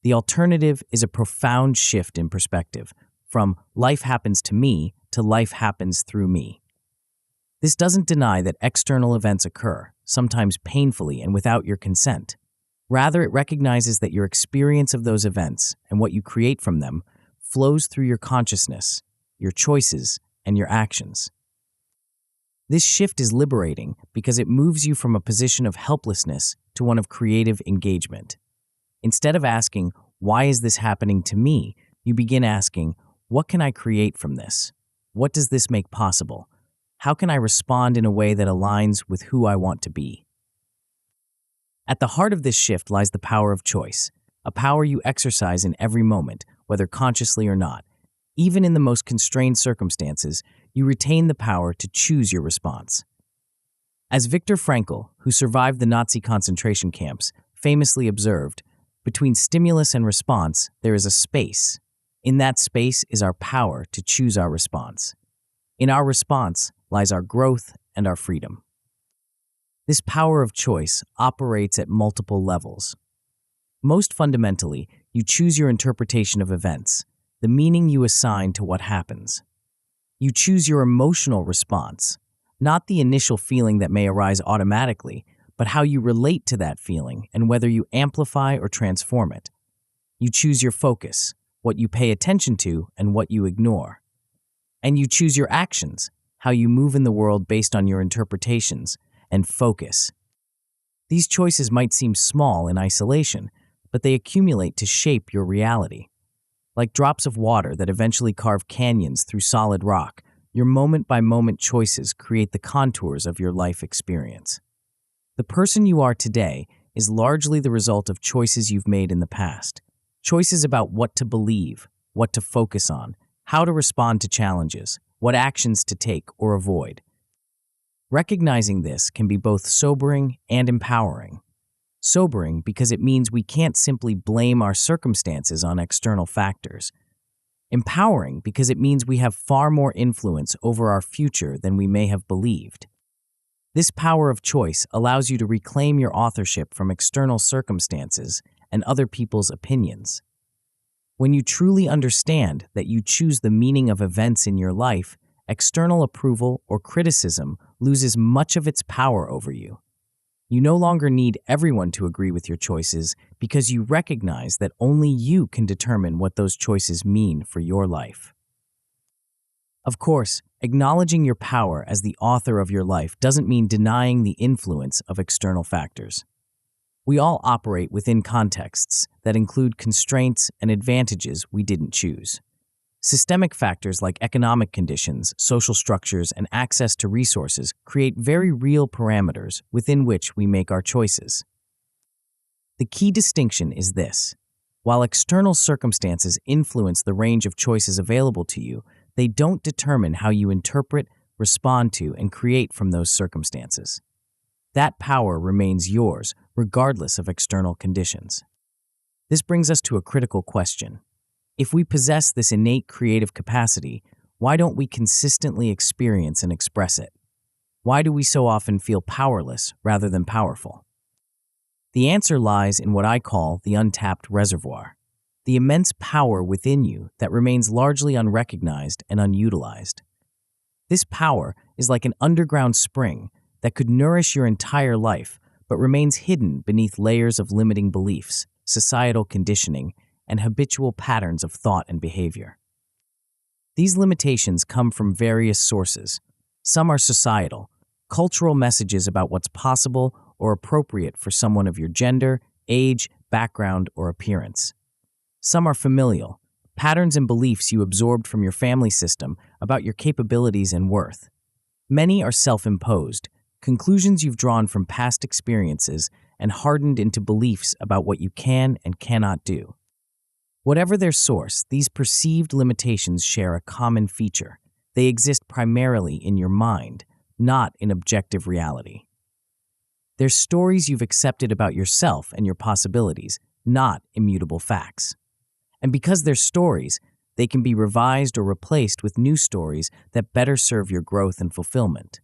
The alternative is a profound shift in perspective, from "life happens to me" to "life happens through me." This doesn't deny that external events occur, sometimes painfully and without your consent. Rather, it recognizes that your experience of those events and what you create from them flows through your consciousness, your choices, and your actions. This shift is liberating because it moves you from a position of helplessness to one of creative engagement. Instead of asking, "Why is this happening to me?" you begin asking, "What can I create from this? What does this make possible? How can I respond in a way that aligns with who I want to be?" At the heart of this shift lies the power of choice, a power you exercise in every moment, whether consciously or not. Even in the most constrained circumstances, you retain the power to choose your response. As Viktor Frankl, who survived the Nazi concentration camps, famously observed, "Between stimulus and response, there is a space. In that space is our power to choose our response. In our response lies our growth and our freedom." This power of choice operates at multiple levels. Most fundamentally, you choose your interpretation of events, the meaning you assign to what happens. You choose your emotional response, not the initial feeling that may arise automatically, but how you relate to that feeling and whether you amplify or transform it. You choose your focus, what you pay attention to and what you ignore. And you choose your actions, how you move in the world based on your interpretations and focus. These choices might seem small in isolation, but they accumulate to shape your reality. Like drops of water that eventually carve canyons through solid rock, your moment-by-moment choices create the contours of your life experience. The person you are today is largely the result of choices you've made in the past. Choices about what to believe, what to focus on, how to respond to challenges, what actions to take or avoid. Recognizing this can be both sobering and empowering. Sobering because it means we can't simply blame our circumstances on external factors. Empowering because it means we have far more influence over our future than we may have believed. This power of choice allows you to reclaim your authorship from external circumstances and other people's opinions. When you truly understand that you choose the meaning of events in your life, external approval or criticism loses much of its power over you. You no longer need everyone to agree with your choices because you recognize that only you can determine what those choices mean for your life. Of course, acknowledging your power as the author of your life doesn't mean denying the influence of external factors. We all operate within contexts that include constraints and advantages we didn't choose. Systemic factors like economic conditions, social structures, and access to resources create very real parameters within which we make our choices. The key distinction is this: while external circumstances influence the range of choices available to you, they don't determine how you interpret, respond to, and create from those circumstances. That power remains yours, regardless of external conditions. This brings us to a critical question. If we possess this innate creative capacity, why don't we consistently experience and express it? Why do we so often feel powerless rather than powerful? The answer lies in what I call the untapped reservoir, the immense power within you that remains largely unrecognized and unutilized. This power is like an underground spring that could nourish your entire life but remains hidden beneath layers of limiting beliefs, societal conditioning, and habitual patterns of thought and behavior. These limitations come from various sources. Some are societal, cultural messages about what's possible or appropriate for someone of your gender, age, background, or appearance. Some are familial, patterns and beliefs you absorbed from your family system about your capabilities and worth. Many are self-imposed, conclusions you've drawn from past experiences and hardened into beliefs about what you can and cannot do. Whatever their source, these perceived limitations share a common feature. They exist primarily in your mind, not in objective reality. They're stories you've accepted about yourself and your possibilities, not immutable facts. And because they're stories, they can be revised or replaced with new stories that better serve your growth and fulfillment.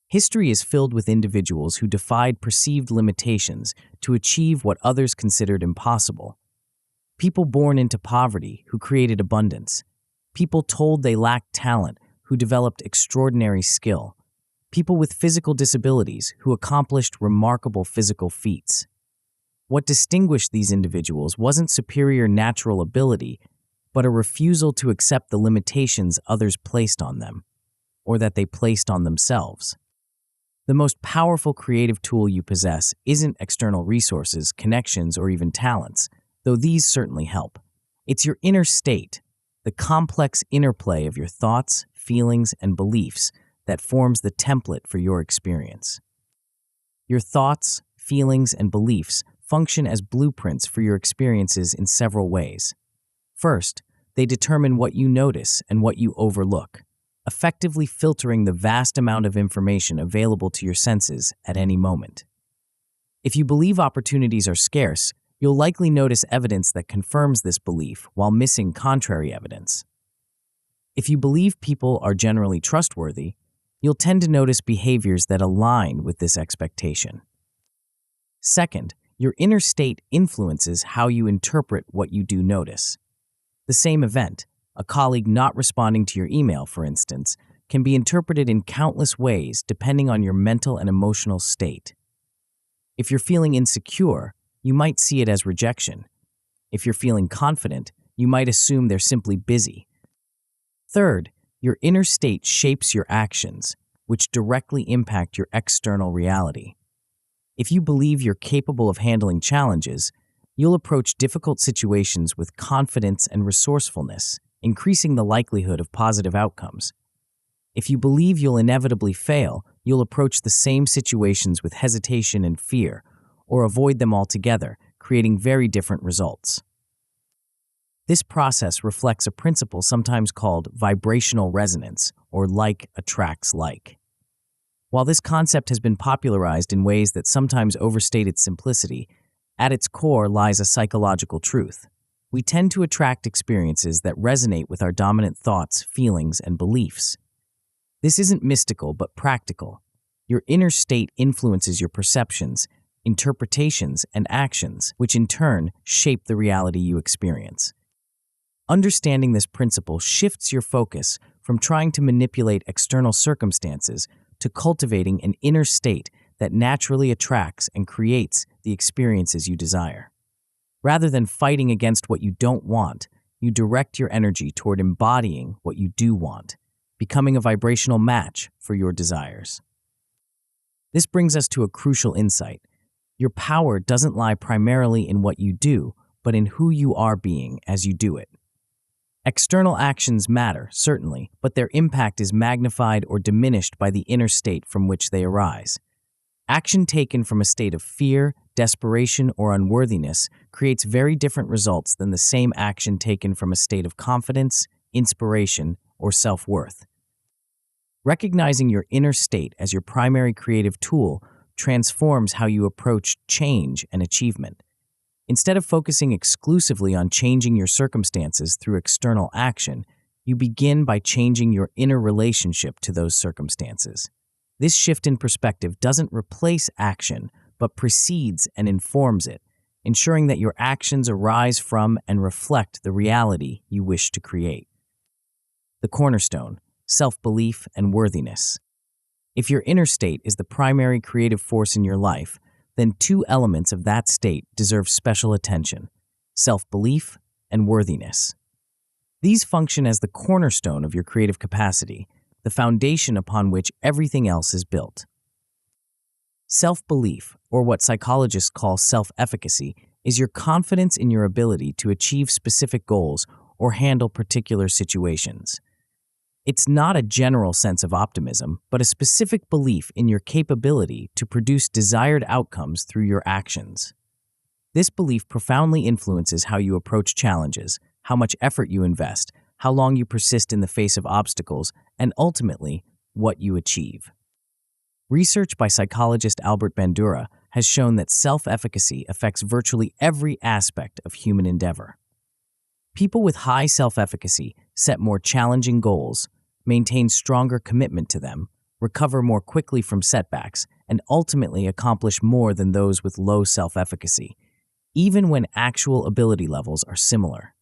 History is filled with individuals who defied perceived limitations to achieve what others considered impossible. People born into poverty who created abundance. People told they lacked talent who developed extraordinary skill. People with physical disabilities who accomplished remarkable physical feats. What distinguished these individuals wasn't superior natural ability, but a refusal to accept the limitations others placed on them, or that they placed on themselves. The most powerful creative tool you possess isn't external resources, connections, or even talents, though these certainly help. It's your inner state, the complex interplay of your thoughts, feelings, and beliefs that forms the template for your experience. Your thoughts, feelings, and beliefs function as blueprints for your experiences in several ways. First, they determine what you notice and what you overlook, effectively filtering the vast amount of information available to your senses at any moment. If you believe opportunities are scarce, you'll likely notice evidence that confirms this belief while missing contrary evidence. If you believe people are generally trustworthy, you'll tend to notice behaviors that align with this expectation. Second, your inner state influences how you interpret what you do notice. The same event, a colleague not responding to your email, for instance, can be interpreted in countless ways depending on your mental and emotional state. If you're feeling insecure, you might see it as rejection. If you're feeling confident, you might assume they're simply busy. Third, your inner state shapes your actions, which directly impact your external reality. If you believe you're capable of handling challenges, you'll approach difficult situations with confidence and resourcefulness, increasing the likelihood of positive outcomes. If you believe you'll inevitably fail, you'll approach the same situations with hesitation and fear, or avoid them altogether, creating very different results. This process reflects a principle sometimes called vibrational resonance, or like attracts like. While this concept has been popularized in ways that sometimes overstate its simplicity, at its core lies a psychological truth. We tend to attract experiences that resonate with our dominant thoughts, feelings, and beliefs. This isn't mystical but practical. Your inner state influences your perceptions, interpretations, and actions, which in turn shape the reality you experience. Understanding this principle shifts your focus from trying to manipulate external circumstances to cultivating an inner state that naturally attracts and creates the experiences you desire. Rather than fighting against what you don't want, you direct your energy toward embodying what you do want, becoming a vibrational match for your desires. This brings us to a crucial insight. Your power doesn't lie primarily in what you do, but in who you are being as you do it. External actions matter, certainly, but their impact is magnified or diminished by the inner state from which they arise. Action taken from a state of fear, desperation, or unworthiness creates very different results than the same action taken from a state of confidence, inspiration, or self-worth. Recognizing your inner state as your primary creative tool transforms how you approach change and achievement. Instead of focusing exclusively on changing your circumstances through external action, you begin by changing your inner relationship to those circumstances. This shift in perspective doesn't replace action, but precedes and informs it, ensuring that your actions arise from and reflect the reality you wish to create. The cornerstone: self-belief and worthiness. If your inner state is the primary creative force in your life, then two elements of that state deserve special attention: self-belief and worthiness. These function as the cornerstone of your creative capacity, the foundation upon which everything else is built. Self-belief, or what psychologists call self-efficacy, is your confidence in your ability to achieve specific goals or handle particular situations. It's not a general sense of optimism, but a specific belief in your capability to produce desired outcomes through your actions. This belief profoundly influences how you approach challenges, how much effort you invest, how long you persist in the face of obstacles, and ultimately, what you achieve. Research by psychologist Albert Bandura has shown that self-efficacy affects virtually every aspect of human endeavor. People with high self-efficacy set more challenging goals, maintain stronger commitment to them, recover more quickly from setbacks, and ultimately accomplish more than those with low self-efficacy, even when actual ability levels are similar.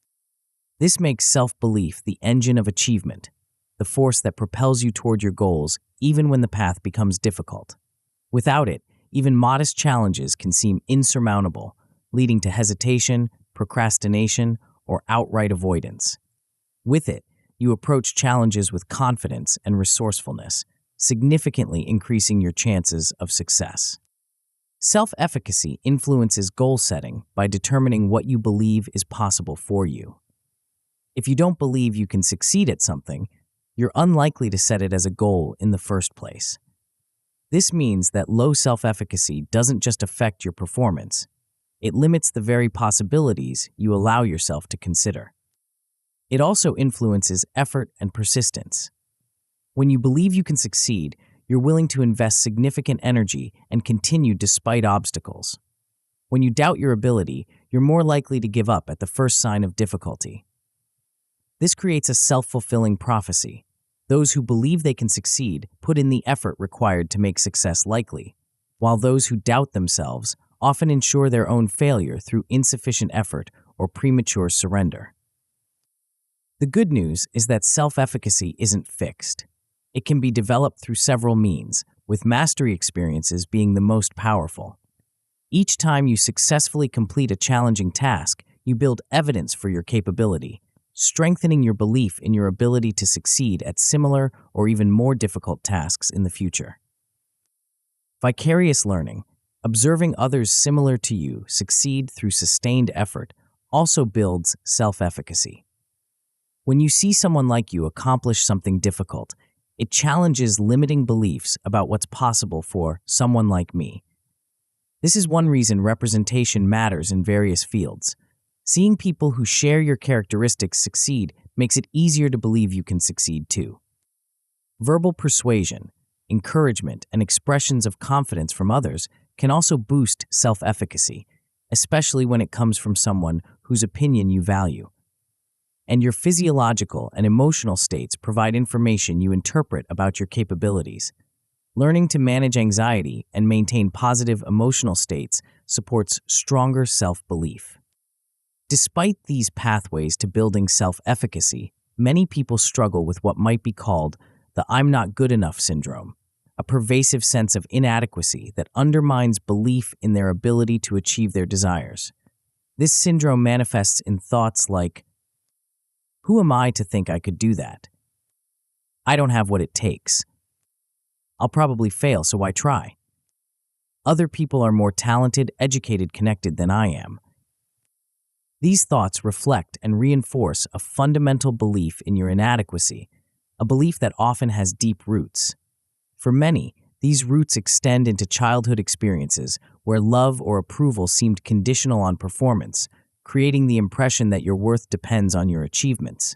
This makes self-belief the engine of achievement, the force that propels you toward your goals even when the path becomes difficult. Without it, even modest challenges can seem insurmountable, leading to hesitation, procrastination, or outright avoidance. With it, you approach challenges with confidence and resourcefulness, significantly increasing your chances of success. Self-efficacy influences goal setting by determining what you believe is possible for you. If you don't believe you can succeed at something, you're unlikely to set it as a goal in the first place. This means that low self-efficacy doesn't just affect your performance, it limits the very possibilities you allow yourself to consider. It also influences effort and persistence. When you believe you can succeed, you're willing to invest significant energy and continue despite obstacles. When you doubt your ability, you're more likely to give up at the first sign of difficulty. This creates a self-fulfilling prophecy. Those who believe they can succeed put in the effort required to make success likely, while those who doubt themselves often ensure their own failure through insufficient effort or premature surrender. The good news is that self-efficacy isn't fixed. It can be developed through several means, with mastery experiences being the most powerful. Each time you successfully complete a challenging task, you build evidence for your capability, strengthening your belief in your ability to succeed at similar or even more difficult tasks in the future. Vicarious learning, observing others similar to you succeed through sustained effort, also builds self-efficacy. When you see someone like you accomplish something difficult, it challenges limiting beliefs about what's possible for someone like me. This is one reason representation matters in various fields. Seeing people who share your characteristics succeed makes it easier to believe you can succeed too. Verbal persuasion, encouragement, and expressions of confidence from others can also boost self-efficacy, especially when it comes from someone whose opinion you value. And your physiological and emotional states provide information you interpret about your capabilities. Learning to manage anxiety and maintain positive emotional states supports stronger self-belief. Despite these pathways to building self-efficacy, many people struggle with what might be called the "I'm not good enough" syndrome, a pervasive sense of inadequacy that undermines belief in their ability to achieve their desires. This syndrome manifests in thoughts like, "Who am I to think I could do that? I don't have what it takes. I'll probably fail, so why try? Other people are more talented, educated, connected than I am." These thoughts reflect and reinforce a fundamental belief in your inadequacy, a belief that often has deep roots. For many, these roots extend into childhood experiences where love or approval seemed conditional on performance, creating the impression that your worth depends on your achievements.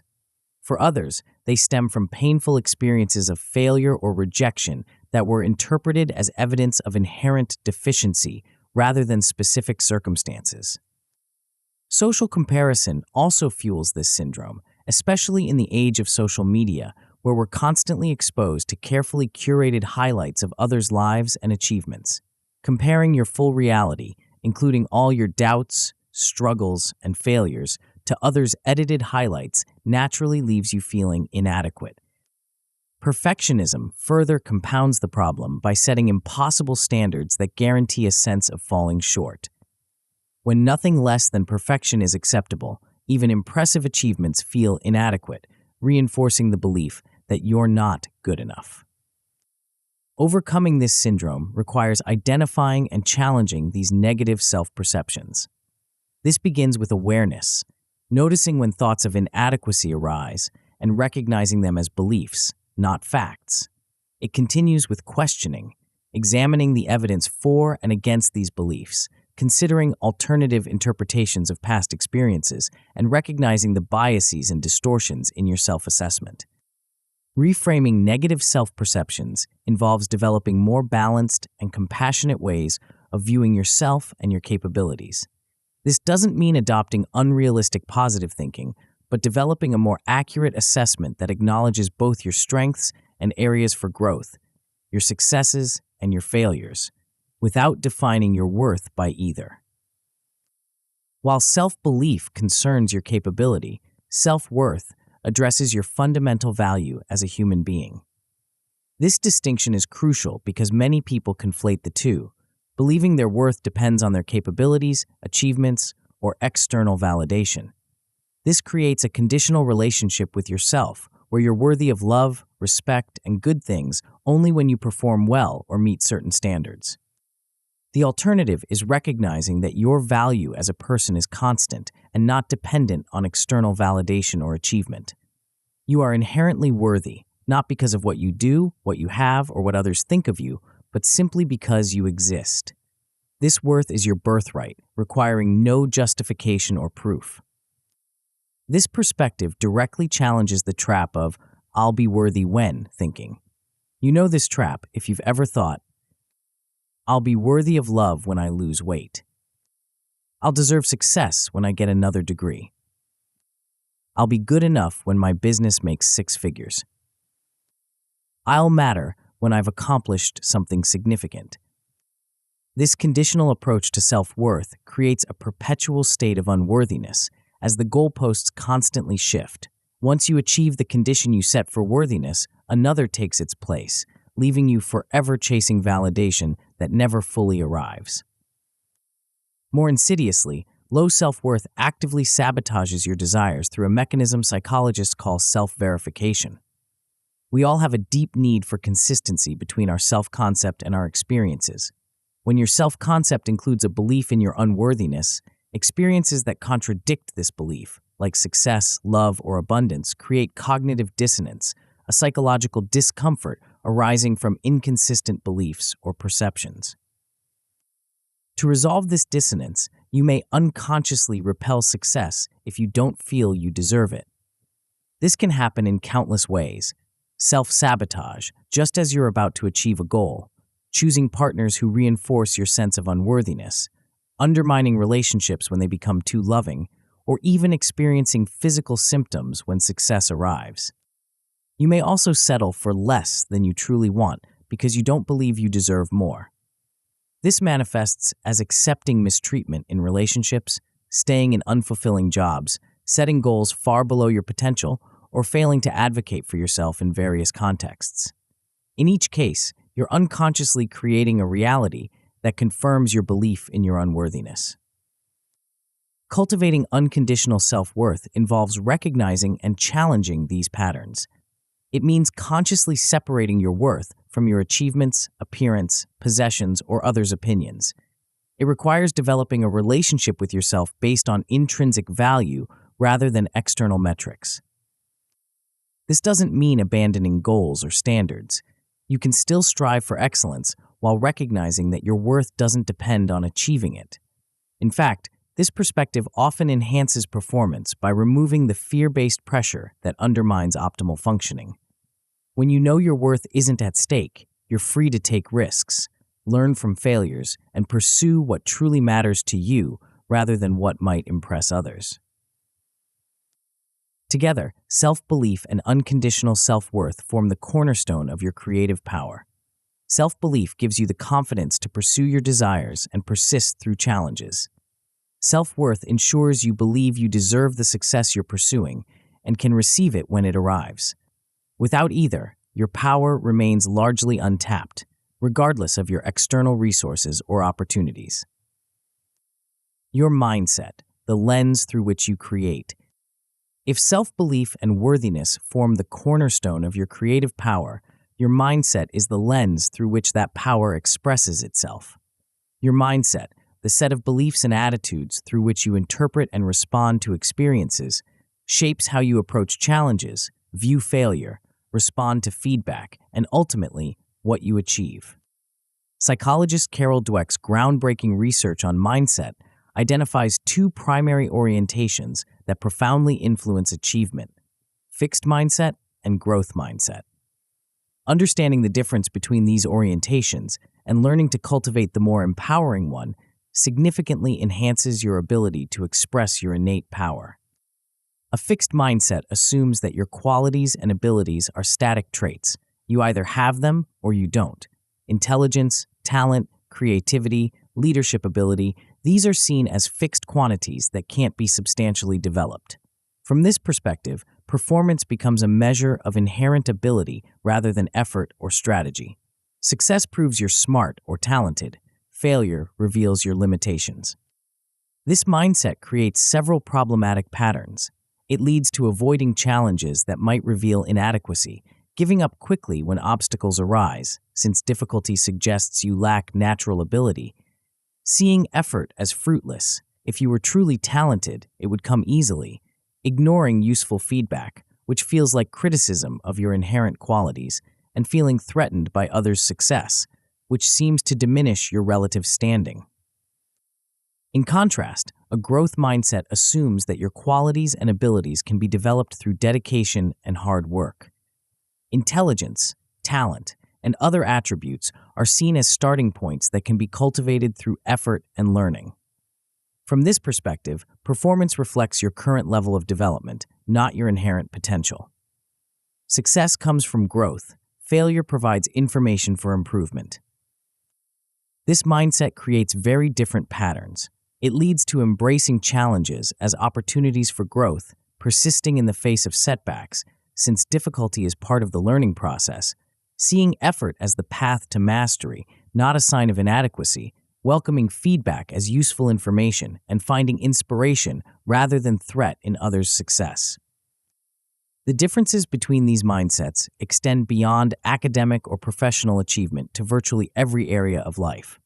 For others, they stem from painful experiences of failure or rejection that were interpreted as evidence of inherent deficiency rather than specific circumstances. Social comparison also fuels this syndrome, especially in the age of social media, where we're constantly exposed to carefully curated highlights of others' lives and achievements. Comparing your full reality, including all your doubts, struggles, and failures, to others' edited highlights naturally leaves you feeling inadequate. Perfectionism further compounds the problem by setting impossible standards that guarantee a sense of falling short. When nothing less than perfection is acceptable, even impressive achievements feel inadequate, reinforcing the belief that you're not good enough. Overcoming this syndrome requires identifying and challenging these negative self-perceptions. This begins with awareness, noticing when thoughts of inadequacy arise and recognizing them as beliefs, not facts. It continues with questioning, examining the evidence for and against these beliefs, considering alternative interpretations of past experiences, and recognizing the biases and distortions in your self-assessment. Reframing negative self-perceptions involves developing more balanced and compassionate ways of viewing yourself and your capabilities. This doesn't mean adopting unrealistic positive thinking, but developing a more accurate assessment that acknowledges both your strengths and areas for growth, your successes and your failures, without defining your worth by either. While self-belief concerns your capability, self-worth addresses your fundamental value as a human being. This distinction is crucial because many people conflate the two, believing their worth depends on their capabilities, achievements, or external validation. This creates a conditional relationship with yourself, where you're worthy of love, respect, and good things only when you perform well or meet certain standards. The alternative is recognizing that your value as a person is constant and not dependent on external validation or achievement. You are inherently worthy, not because of what you do, what you have, or what others think of you, but simply because you exist. This worth is your birthright, requiring no justification or proof. This perspective directly challenges the trap of "I'll be worthy when" thinking. You know this trap if you've ever thought, "I'll be worthy of love when I lose weight. I'll deserve success when I get another degree. I'll be good enough when my business makes 6 figures. I'll matter when I've accomplished something significant." This conditional approach to self-worth creates a perpetual state of unworthiness as the goalposts constantly shift. Once you achieve the condition you set for worthiness, another takes its place, leaving you forever chasing validation that never fully arrives. More insidiously, low self-worth actively sabotages your desires through a mechanism psychologists call self-verification. We all have a deep need for consistency between our self-concept and our experiences. When your self-concept includes a belief in your unworthiness, experiences that contradict this belief, like success, love, or abundance, create cognitive dissonance, a psychological discomfort arising from inconsistent beliefs or perceptions. To resolve this dissonance, you may unconsciously repel success if you don't feel you deserve it. This can happen in countless ways. Self-sabotage, just as you're about to achieve a goal, choosing partners who reinforce your sense of unworthiness, undermining relationships when they become too loving, or even experiencing physical symptoms when success arrives. You may also settle for less than you truly want because you don't believe you deserve more. This manifests as accepting mistreatment in relationships, staying in unfulfilling jobs, setting goals far below your potential, or failing to advocate for yourself in various contexts. In each case, you're unconsciously creating a reality that confirms your belief in your unworthiness. Cultivating unconditional self-worth involves recognizing and challenging these patterns. It means consciously separating your worth from your achievements, appearance, possessions, or others' opinions. It requires developing a relationship with yourself based on intrinsic value rather than external metrics. This doesn't mean abandoning goals or standards. You can still strive for excellence while recognizing that your worth doesn't depend on achieving it. In fact, this perspective often enhances performance by removing the fear-based pressure that undermines optimal functioning. When you know your worth isn't at stake, you're free to take risks, learn from failures, and pursue what truly matters to you rather than what might impress others. Together, self-belief and unconditional self-worth form the cornerstone of your creative power. Self-belief gives you the confidence to pursue your desires and persist through challenges. Self-worth ensures you believe you deserve the success you're pursuing and can receive it when it arrives. Without either, your power remains largely untapped, regardless of your external resources or opportunities. Your mindset, the lens through which you create. If self-belief and worthiness form the cornerstone of your creative power, your mindset is the lens through which that power expresses itself. Your mindset, the set of beliefs and attitudes through which you interpret and respond to experiences, shapes how you approach challenges, view failure, respond to feedback, and ultimately, what you achieve. Psychologist Carol Dweck's groundbreaking research on mindset identifies two primary orientations that profoundly influence achievement: fixed mindset and growth mindset. Understanding the difference between these orientations and learning to cultivate the more empowering one significantly enhances your ability to express your innate power. A fixed mindset assumes that your qualities and abilities are static traits. You either have them or you don't. Intelligence, talent, creativity, leadership ability, these are seen as fixed quantities that can't be substantially developed. From this perspective, performance becomes a measure of inherent ability rather than effort or strategy. Success proves you're smart or talented. Failure reveals your limitations. This mindset creates several problematic patterns. It leads to avoiding challenges that might reveal inadequacy, giving up quickly when obstacles arise, since difficulty suggests you lack natural ability. Seeing effort as fruitless. If you were truly talented, it would come easily. Ignoring useful feedback, which feels like criticism of your inherent qualities, and feeling threatened by others' success, which seems to diminish your relative standing. In contrast, a growth mindset assumes that your qualities and abilities can be developed through dedication and hard work. Intelligence, talent, and other attributes are seen as starting points that can be cultivated through effort and learning. From this perspective, performance reflects your current level of development, not your inherent potential. Success comes from growth. Failure provides information for improvement. This mindset creates very different patterns. It leads to embracing challenges as opportunities for growth, persisting in the face of setbacks, since difficulty is part of the learning process, seeing effort as the path to mastery, not a sign of inadequacy, welcoming feedback as useful information, and finding inspiration rather than threat in others' success. The differences between these mindsets extend beyond academic or professional achievement to virtually every area of life.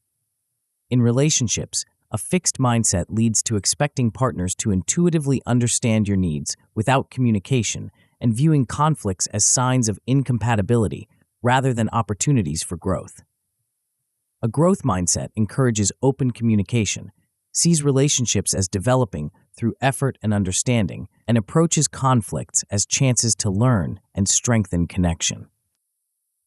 In relationships, a fixed mindset leads to expecting partners to intuitively understand your needs without communication and viewing conflicts as signs of incompatibility rather than opportunities for growth. A growth mindset encourages open communication, sees relationships as developing through effort and understanding, and approaches conflicts as chances to learn and strengthen connection.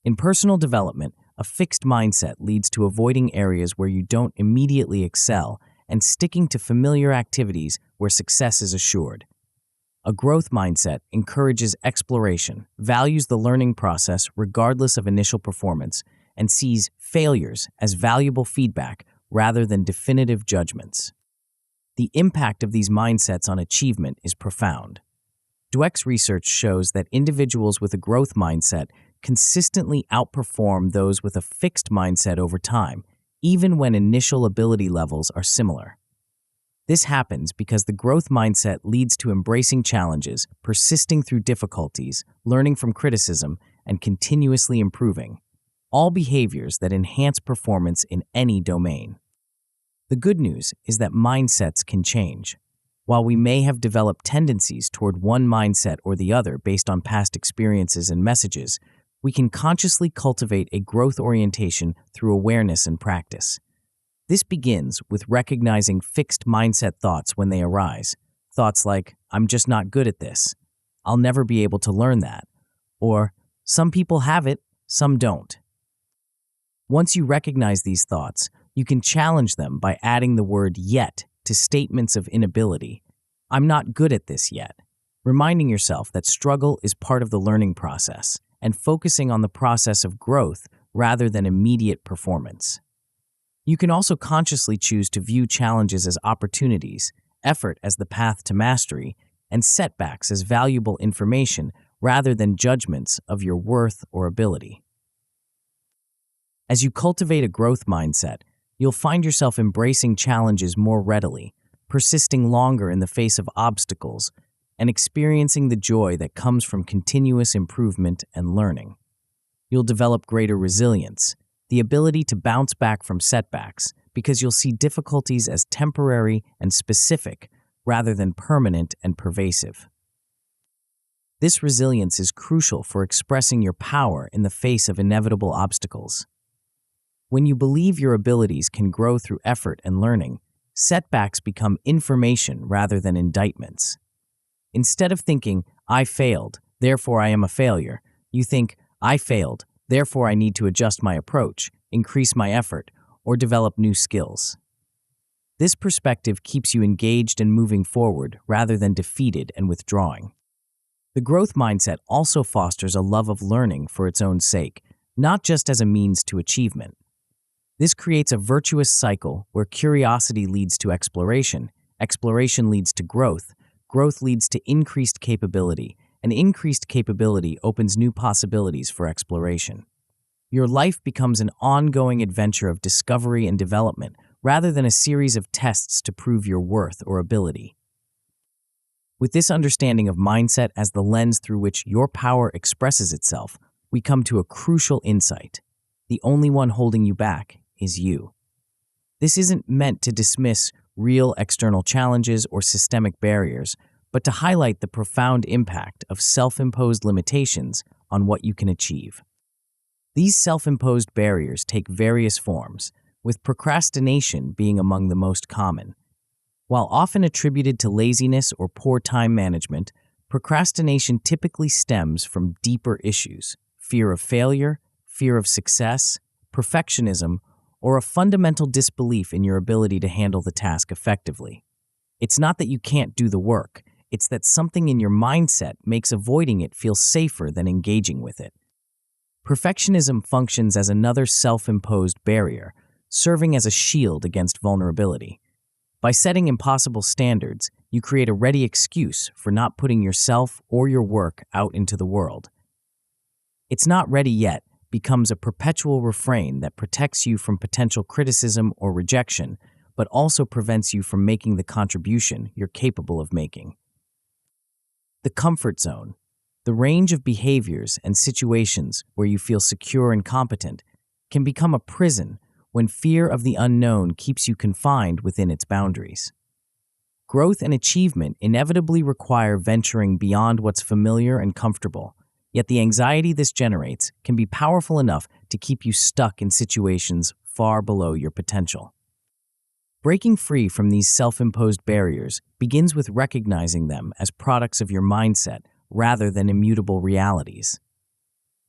In personal development, a fixed mindset leads to avoiding areas where you don't immediately excel and sticking to familiar activities where success is assured. A growth mindset encourages exploration, values the learning process regardless of initial performance, and sees failures as valuable feedback rather than definitive judgments. The impact of these mindsets on achievement is profound. Dweck's research shows that individuals with a growth mindset consistently outperform those with a fixed mindset over time, even when initial ability levels are similar. This happens because the growth mindset leads to embracing challenges, persisting through difficulties, learning from criticism, and continuously improving, all behaviors that enhance performance in any domain. The good news is that mindsets can change. While we may have developed tendencies toward one mindset or the other based on past experiences and messages, we can consciously cultivate a growth orientation through awareness and practice. This begins with recognizing fixed mindset thoughts when they arise. Thoughts like, "I'm just not good at this," "I'll never be able to learn that," or "some people have it, some don't." Once you recognize these thoughts, you can challenge them by adding the word yet to statements of inability. I'm not good at this yet. Reminding yourself that struggle is part of the learning process and focusing on the process of growth rather than immediate performance. You can also consciously choose to view challenges as opportunities, effort as the path to mastery, and setbacks as valuable information rather than judgments of your worth or ability. As you cultivate a growth mindset, you'll find yourself embracing challenges more readily, persisting longer in the face of obstacles, and experiencing the joy that comes from continuous improvement and learning. You'll develop greater resilience, the ability to bounce back from setbacks, because you'll see difficulties as temporary and specific rather than permanent and pervasive. This resilience is crucial for expressing your power in the face of inevitable obstacles. When you believe your abilities can grow through effort and learning, setbacks become information rather than indictments. Instead of thinking, I failed, therefore I am a failure, you think, I failed, therefore I need to adjust my approach, increase my effort, or develop new skills. This perspective keeps you engaged and moving forward rather than defeated and withdrawing. The growth mindset also fosters a love of learning for its own sake, not just as a means to achievement. This creates a virtuous cycle where curiosity leads to exploration, exploration leads to growth, growth leads to increased capability, and increased capability opens new possibilities for exploration. Your life becomes an ongoing adventure of discovery and development rather than a series of tests to prove your worth or ability. With this understanding of mindset as the lens through which your power expresses itself, we come to a crucial insight. The only one holding you back is you. This isn't meant to dismiss real external challenges or systemic barriers, but to highlight the profound impact of self-imposed limitations on what you can achieve. These self-imposed barriers take various forms, with procrastination being among the most common. While often attributed to laziness or poor time management, procrastination typically stems from deeper issues: fear of failure, fear of success, perfectionism, or a fundamental disbelief in your ability to handle the task effectively. It's not that you can't do the work, it's that something in your mindset makes avoiding it feel safer than engaging with it. Perfectionism functions as another self-imposed barrier, serving as a shield against vulnerability. By setting impossible standards, you create a ready excuse for not putting yourself or your work out into the world. "It's not ready yet" becomes a perpetual refrain that protects you from potential criticism or rejection, but also prevents you from making the contribution you're capable of making. The comfort zone, the range of behaviors and situations where you feel secure and competent, can become a prison when fear of the unknown keeps you confined within its boundaries. Growth and achievement inevitably require venturing beyond what's familiar and comfortable, yet the anxiety this generates can be powerful enough to keep you stuck in situations far below your potential. Breaking free from these self-imposed barriers begins with recognizing them as products of your mindset rather than immutable realities.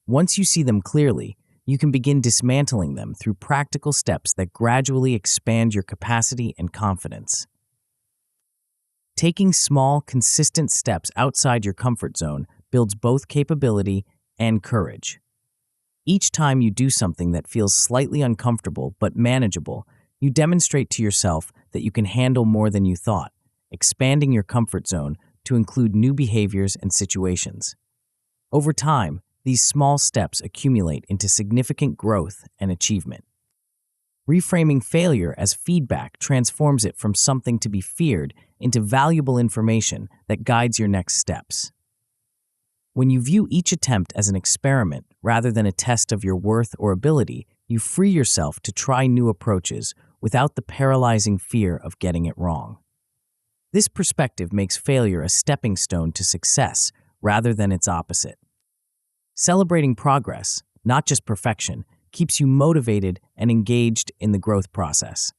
Once you see them clearly, you can begin dismantling them through practical steps that gradually expand your capacity and confidence. Taking small, consistent steps outside your comfort zone builds both capability and courage. Each time you do something that feels slightly uncomfortable but manageable, you demonstrate to yourself that you can handle more than you thought, expanding your comfort zone to include new behaviors and situations. Over time, these small steps accumulate into significant growth and achievement. Reframing failure as feedback transforms it from something to be feared into valuable information that guides your next steps. When you view each attempt as an experiment rather than a test of your worth or ability, you free yourself to try new approaches without the paralyzing fear of getting it wrong. This perspective makes failure a stepping stone to success rather than its opposite. Celebrating progress, not just perfection, keeps you motivated and engaged in the growth process.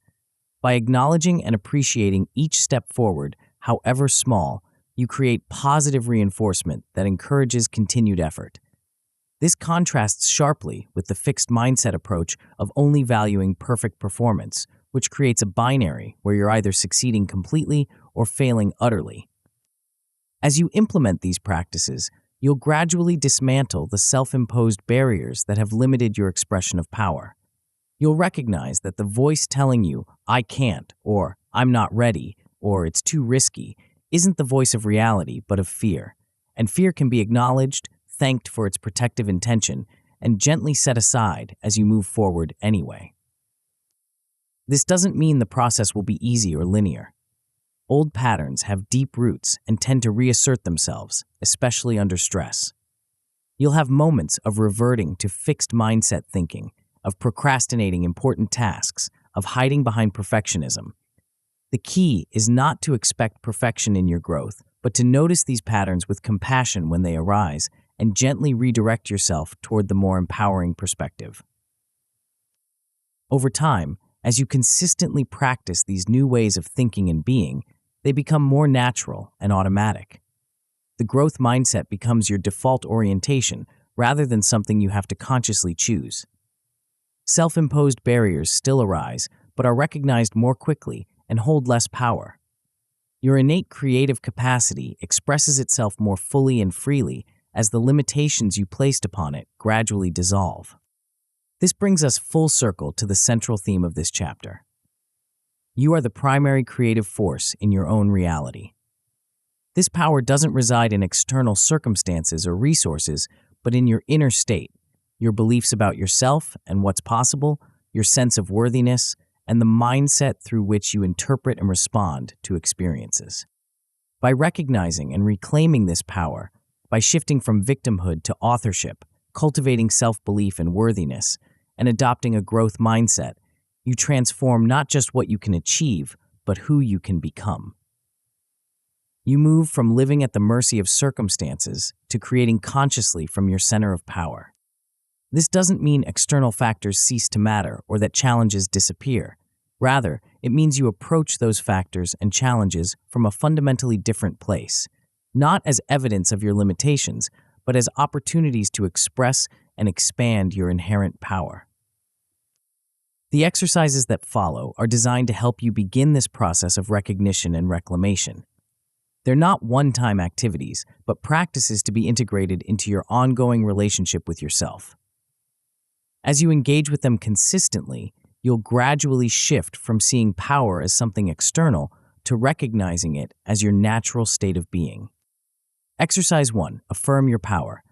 By acknowledging and appreciating each step forward, however small, you create positive reinforcement that encourages continued effort. This contrasts sharply with the fixed mindset approach of only valuing perfect performance, which creates a binary where you're either succeeding completely or failing utterly. As you implement these practices, you'll gradually dismantle the self-imposed barriers that have limited your expression of power. You'll recognize that the voice telling you, "I can't," or "I'm not ready," or "it's too risky," isn't the voice of reality, but of fear. And fear can be acknowledged, thanked for its protective intention, and gently set aside as you move forward anyway. This doesn't mean the process will be easy or linear. Old patterns have deep roots and tend to reassert themselves, especially under stress. You'll have moments of reverting to fixed mindset thinking, of procrastinating important tasks, of hiding behind perfectionism. The key is not to expect perfection in your growth, but to notice these patterns with compassion when they arise and gently redirect yourself toward the more empowering perspective. Over time, as you consistently practice these new ways of thinking and being, they become more natural and automatic. The growth mindset becomes your default orientation rather than something you have to consciously choose. Self-imposed barriers still arise, but are recognized more quickly and hold less power. Your innate creative capacity expresses itself more fully and freely as the limitations you placed upon it gradually dissolve. This brings us full circle to the central theme of this chapter. You are the primary creative force in your own reality. This power doesn't reside in external circumstances or resources, but in your inner state, your beliefs about yourself and what's possible, your sense of worthiness, and the mindset through which you interpret and respond to experiences. By recognizing and reclaiming this power, by shifting from victimhood to authorship, cultivating self-belief and worthiness, and adopting a growth mindset, you transform not just what you can achieve, but who you can become. You move from living at the mercy of circumstances to creating consciously from your center of power. This doesn't mean external factors cease to matter or that challenges disappear. Rather, it means you approach those factors and challenges from a fundamentally different place, not as evidence of your limitations, but as opportunities to express and expand your inherent power. The exercises that follow are designed to help you begin this process of recognition and reclamation. They're not one-time activities, but practices to be integrated into your ongoing relationship with yourself. As you engage with them consistently, you'll gradually shift from seeing power as something external to recognizing it as your natural state of being. Exercise 1. Affirm your power.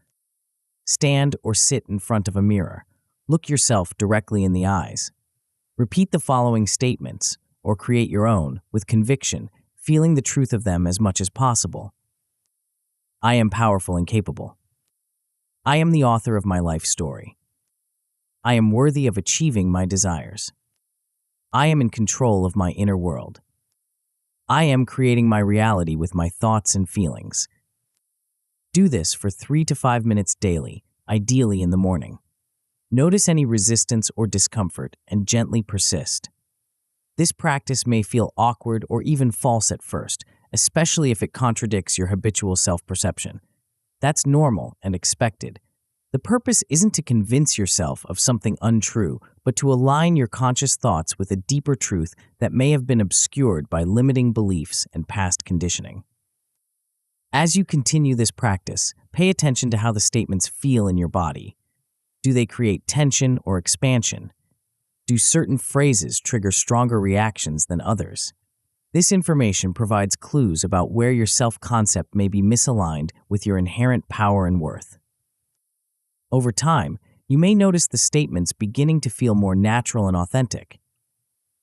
Stand or sit in front of a mirror. Look yourself directly in the eyes. Repeat the following statements, or create your own, with conviction, feeling the truth of them as much as possible. I am powerful and capable. I am the author of my life story. I am worthy of achieving my desires. I am in control of my inner world. I am creating my reality with my thoughts and feelings. Do this for 3 to 5 minutes daily, ideally in the morning. Notice any resistance or discomfort and gently persist. This practice may feel awkward or even false at first, especially if it contradicts your habitual self-perception. That's normal and expected. The purpose isn't to convince yourself of something untrue, but to align your conscious thoughts with a deeper truth that may have been obscured by limiting beliefs and past conditioning. As you continue this practice, pay attention to how the statements feel in your body. Do they create tension or expansion? Do certain phrases trigger stronger reactions than others? This information provides clues about where your self-concept may be misaligned with your inherent power and worth. Over time, you may notice the statements beginning to feel more natural and authentic.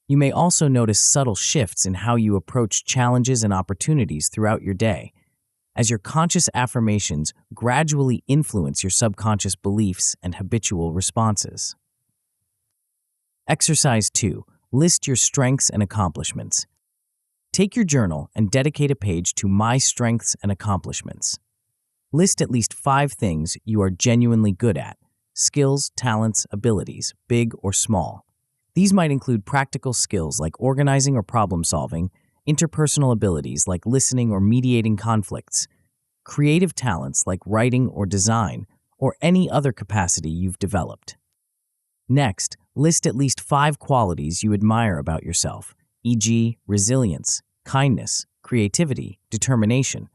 You may also notice subtle shifts in how you approach challenges and opportunities throughout your day, as your conscious affirmations gradually influence your subconscious beliefs and habitual responses. Exercise 2. List your strengths and accomplishments. Take your journal and dedicate a page to My Strengths and Accomplishments. List at least 5 things you are genuinely good at: skills, talents, abilities, big or small. These might include practical skills like organizing or problem solving, interpersonal abilities like listening or mediating conflicts, creative talents like writing or design, or any other capacity you've developed. Next, list at least 5 qualities you admire about yourself, e.g., resilience, kindness, creativity, determination.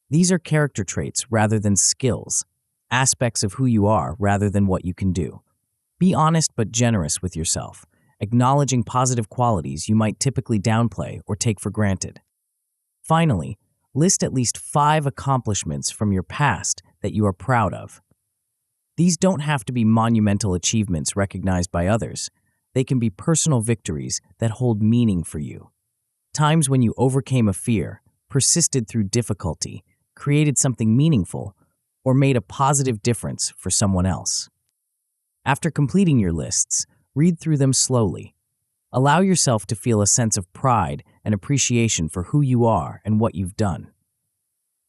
These are character traits rather than skills, aspects of who you are rather than what you can do. Be honest but generous with yourself, acknowledging positive qualities you might typically downplay or take for granted. Finally, list at least 5 accomplishments from your past that you are proud of. These don't have to be monumental achievements recognized by others. They can be personal victories that hold meaning for you. Times when you overcame a fear, persisted through difficulty, created something meaningful, or made a positive difference for someone else. After completing your lists, read through them slowly. Allow yourself to feel a sense of pride and appreciation for who you are and what you've done.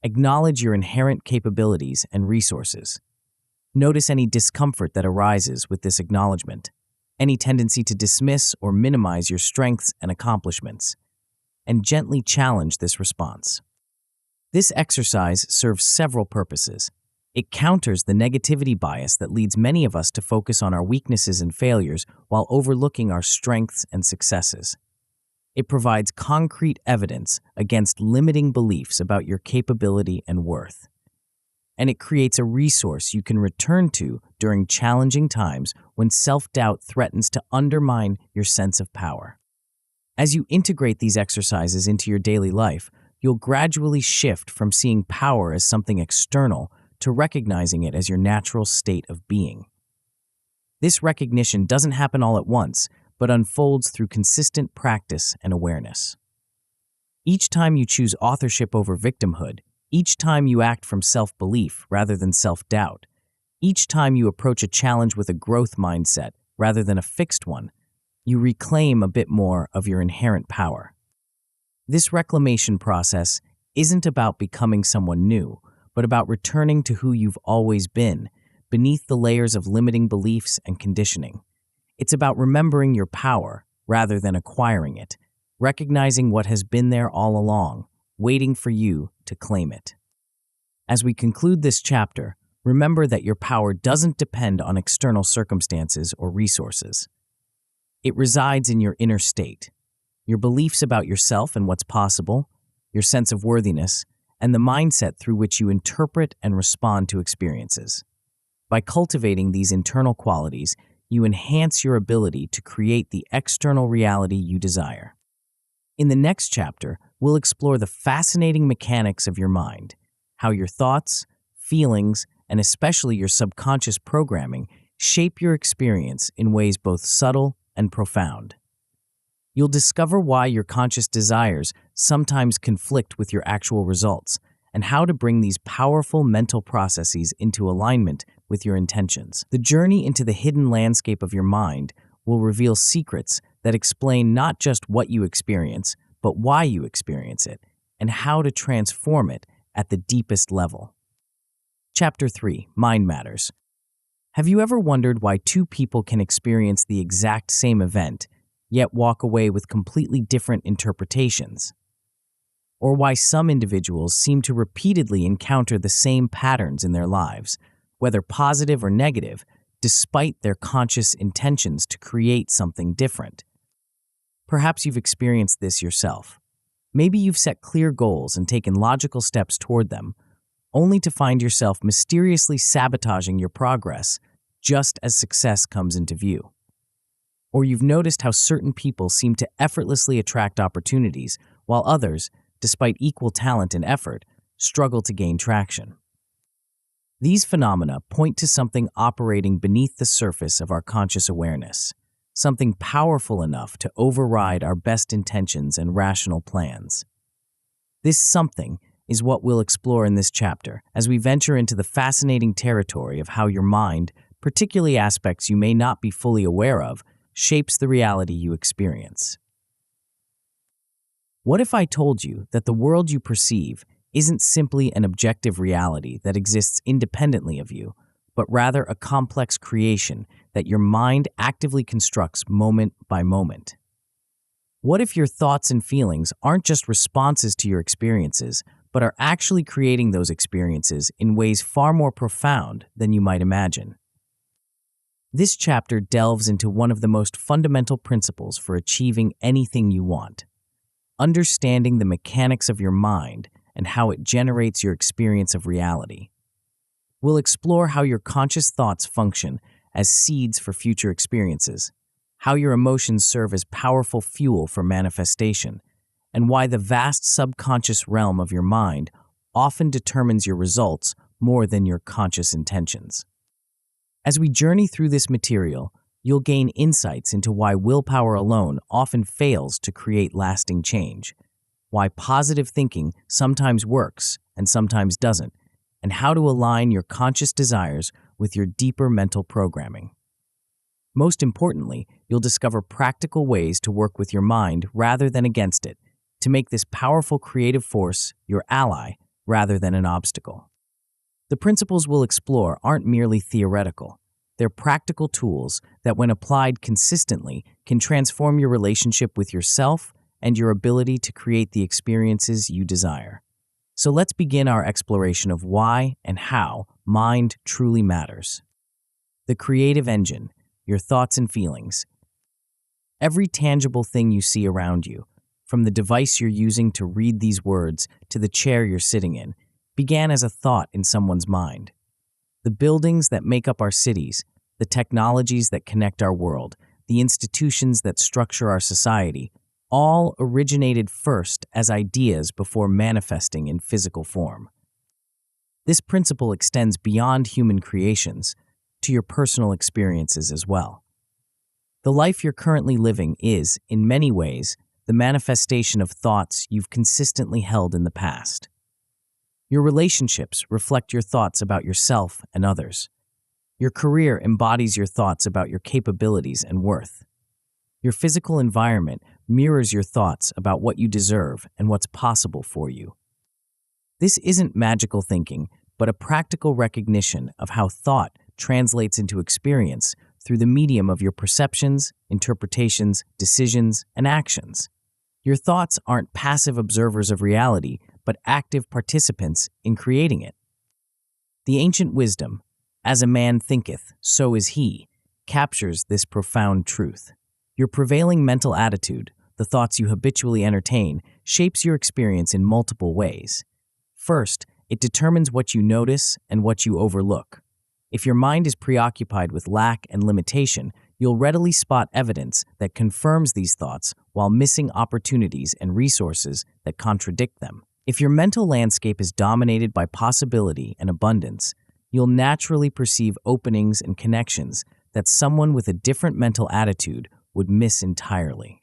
Acknowledge your inherent capabilities and resources. Notice any discomfort that arises with this acknowledgement, any tendency to dismiss or minimize your strengths and accomplishments, and gently challenge this response. This exercise serves several purposes. It counters the negativity bias that leads many of us to focus on our weaknesses and failures while overlooking our strengths and successes. It provides concrete evidence against limiting beliefs about your capability and worth. And it creates a resource you can return to during challenging times when self-doubt threatens to undermine your sense of power. As you integrate these exercises into your daily life, you'll gradually shift from seeing power as something external to recognizing it as your natural state of being. This recognition doesn't happen all at once, but unfolds through consistent practice and awareness. Each time you choose authorship over victimhood, each time you act from self-belief rather than self-doubt, each time you approach a challenge with a growth mindset rather than a fixed one, you reclaim a bit more of your inherent power. This reclamation process isn't about becoming someone new, but about returning to who you've always been, beneath the layers of limiting beliefs and conditioning. It's about remembering your power rather than acquiring it, recognizing what has been there all along, waiting for you to claim it. As we conclude this chapter, remember that your power doesn't depend on external circumstances or resources. It resides in your inner state, your beliefs about yourself and what's possible, your sense of worthiness, and the mindset through which you interpret and respond to experiences. By cultivating these internal qualities, you enhance your ability to create the external reality you desire. In the next chapter, we'll explore the fascinating mechanics of your mind, how your thoughts, feelings, and especially your subconscious programming shape your experience in ways both subtle and profound. You'll discover why your conscious desires sometimes conflict with your actual results, and how to bring these powerful mental processes into alignment with your intentions. The journey into the hidden landscape of your mind will reveal secrets that explain not just what you experience, but why you experience it, and how to transform it at the deepest level. Chapter 3: Mind Matters. Have you ever wondered why 2 people can experience the exact same event, yet walk away with completely different interpretations? Or why some individuals seem to repeatedly encounter the same patterns in their lives, whether positive or negative, despite their conscious intentions to create something different? Perhaps you've experienced this yourself. Maybe you've set clear goals and taken logical steps toward them, only to find yourself mysteriously sabotaging your progress just as success comes into view. Or you've noticed how certain people seem to effortlessly attract opportunities, while others, despite equal talent and effort, struggle to gain traction. These phenomena point to something operating beneath the surface of our conscious awareness, something powerful enough to override our best intentions and rational plans. This something is what we'll explore in this chapter as we venture into the fascinating territory of how your mind, particularly aspects you may not be fully aware of, shapes the reality you experience. What if I told you that the world you perceive isn't simply an objective reality that exists independently of you, but rather a complex creation that your mind actively constructs moment by moment? What if your thoughts and feelings aren't just responses to your experiences, but are actually creating those experiences in ways far more profound than you might imagine. This chapter delves into one of the most fundamental principles for achieving anything you want: understanding the mechanics of your mind and how it generates your experience of reality. We'll explore how your conscious thoughts function as seeds for future experiences, how your emotions serve as powerful fuel for manifestation, and why the vast subconscious realm of your mind often determines your results more than your conscious intentions. As we journey through this material, you'll gain insights into why willpower alone often fails to create lasting change, why positive thinking sometimes works and sometimes doesn't, and how to align your conscious desires with your deeper mental programming. Most importantly, you'll discover practical ways to work with your mind rather than against it, to make this powerful creative force your ally rather than an obstacle. The principles we'll explore aren't merely theoretical. They're practical tools that, when applied consistently, can transform your relationship with yourself and your ability to create the experiences you desire. So let's begin our exploration of why and how mind truly matters. The creative engine, your thoughts and feelings. Every tangible thing you see around you, from the device you're using to read these words to the chair you're sitting in, began as a thought in someone's mind. The buildings that make up our cities, the technologies that connect our world, the institutions that structure our society, all originated first as ideas before manifesting in physical form. This principle extends beyond human creations to your personal experiences as well. The life you're currently living is, in many ways, the manifestation of thoughts you've consistently held in the past. Your relationships reflect your thoughts about yourself and others. Your career embodies your thoughts about your capabilities and worth. Your physical environment mirrors your thoughts about what you deserve and what's possible for you. This isn't magical thinking, but a practical recognition of how thought translates into experience through the medium of your perceptions, interpretations, decisions, and actions. Your thoughts aren't passive observers of reality, but active participants in creating it. The ancient wisdom, "As a man thinketh, so is he," captures this profound truth. Your prevailing mental attitude, the thoughts you habitually entertain, shapes your experience in multiple ways. First, it determines what you notice and what you overlook. If your mind is preoccupied with lack and limitation, you'll readily spot evidence that confirms these thoughts while missing opportunities and resources that contradict them. If your mental landscape is dominated by possibility and abundance, you'll naturally perceive openings and connections that someone with a different mental attitude would miss entirely.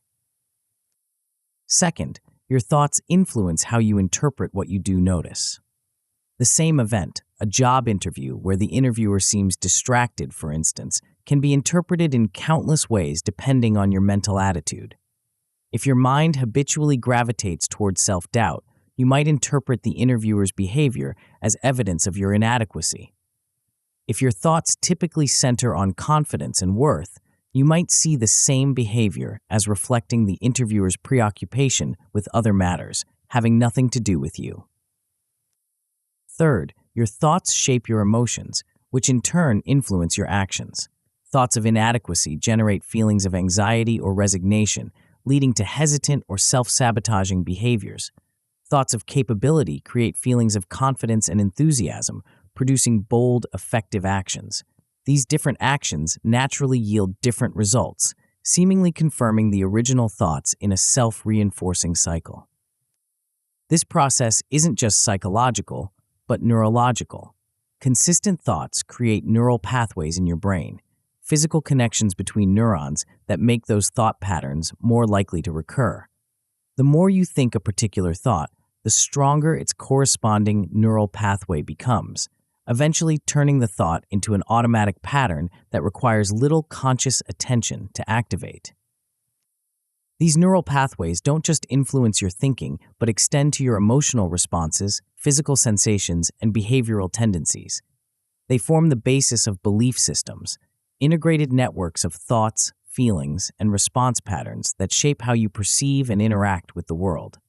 Second, your thoughts influence how you interpret what you do notice. The same event, a job interview where the interviewer seems distracted, for instance, can be interpreted in countless ways depending on your mental attitude. If your mind habitually gravitates towards self-doubt, you might interpret the interviewer's behavior as evidence of your inadequacy. If your thoughts typically center on confidence and worth, you might see the same behavior as reflecting the interviewer's preoccupation with other matters, having nothing to do with you. Third, your thoughts shape your emotions, which in turn influence your actions. Thoughts of inadequacy generate feelings of anxiety or resignation, leading to hesitant or self-sabotaging behaviors. Thoughts of capability create feelings of confidence and enthusiasm, producing bold, effective actions. These different actions naturally yield different results, seemingly confirming the original thoughts in a self-reinforcing cycle. This process isn't just psychological, but neurological. Consistent thoughts create neural pathways in your brain, physical connections between neurons that make those thought patterns more likely to recur. The more you think a particular thought, the stronger its corresponding neural pathway becomes, eventually turning the thought into an automatic pattern that requires little conscious attention to activate. These neural pathways don't just influence your thinking, but extend to your emotional responses, physical sensations, and behavioral tendencies. They form the basis of belief systems, integrated networks of thoughts, feelings, and response patterns that shape how you perceive and interact with the world.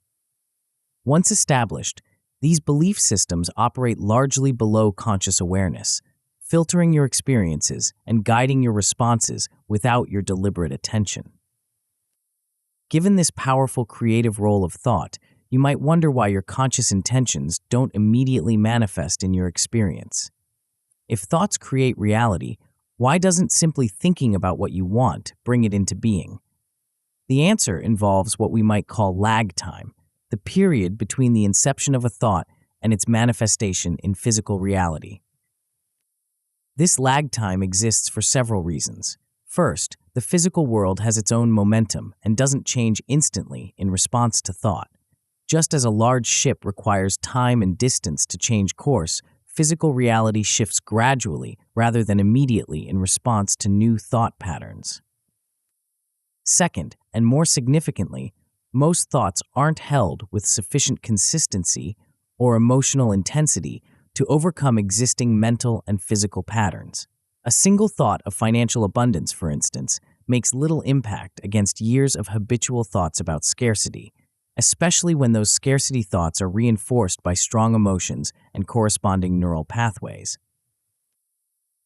Once established, These belief systems operate largely below conscious awareness, filtering your experiences and guiding your responses without your deliberate attention. Given this powerful creative role of thought, you might wonder why your conscious intentions don't immediately manifest in your experience. If thoughts create reality, why doesn't simply thinking about what you want bring it into being? The answer involves what we might call lag time, the period between the inception of a thought and its manifestation in physical reality. This lag time exists for several reasons. First, the physical world has its own momentum and doesn't change instantly in response to thought. Just as a large ship requires time and distance to change course, physical reality shifts gradually rather than immediately in response to new thought patterns. Second, and more significantly, most thoughts aren't held with sufficient consistency or emotional intensity to overcome existing mental and physical patterns. A single thought of financial abundance, for instance, makes little impact against years of habitual thoughts about scarcity, especially when those scarcity thoughts are reinforced by strong emotions and corresponding neural pathways.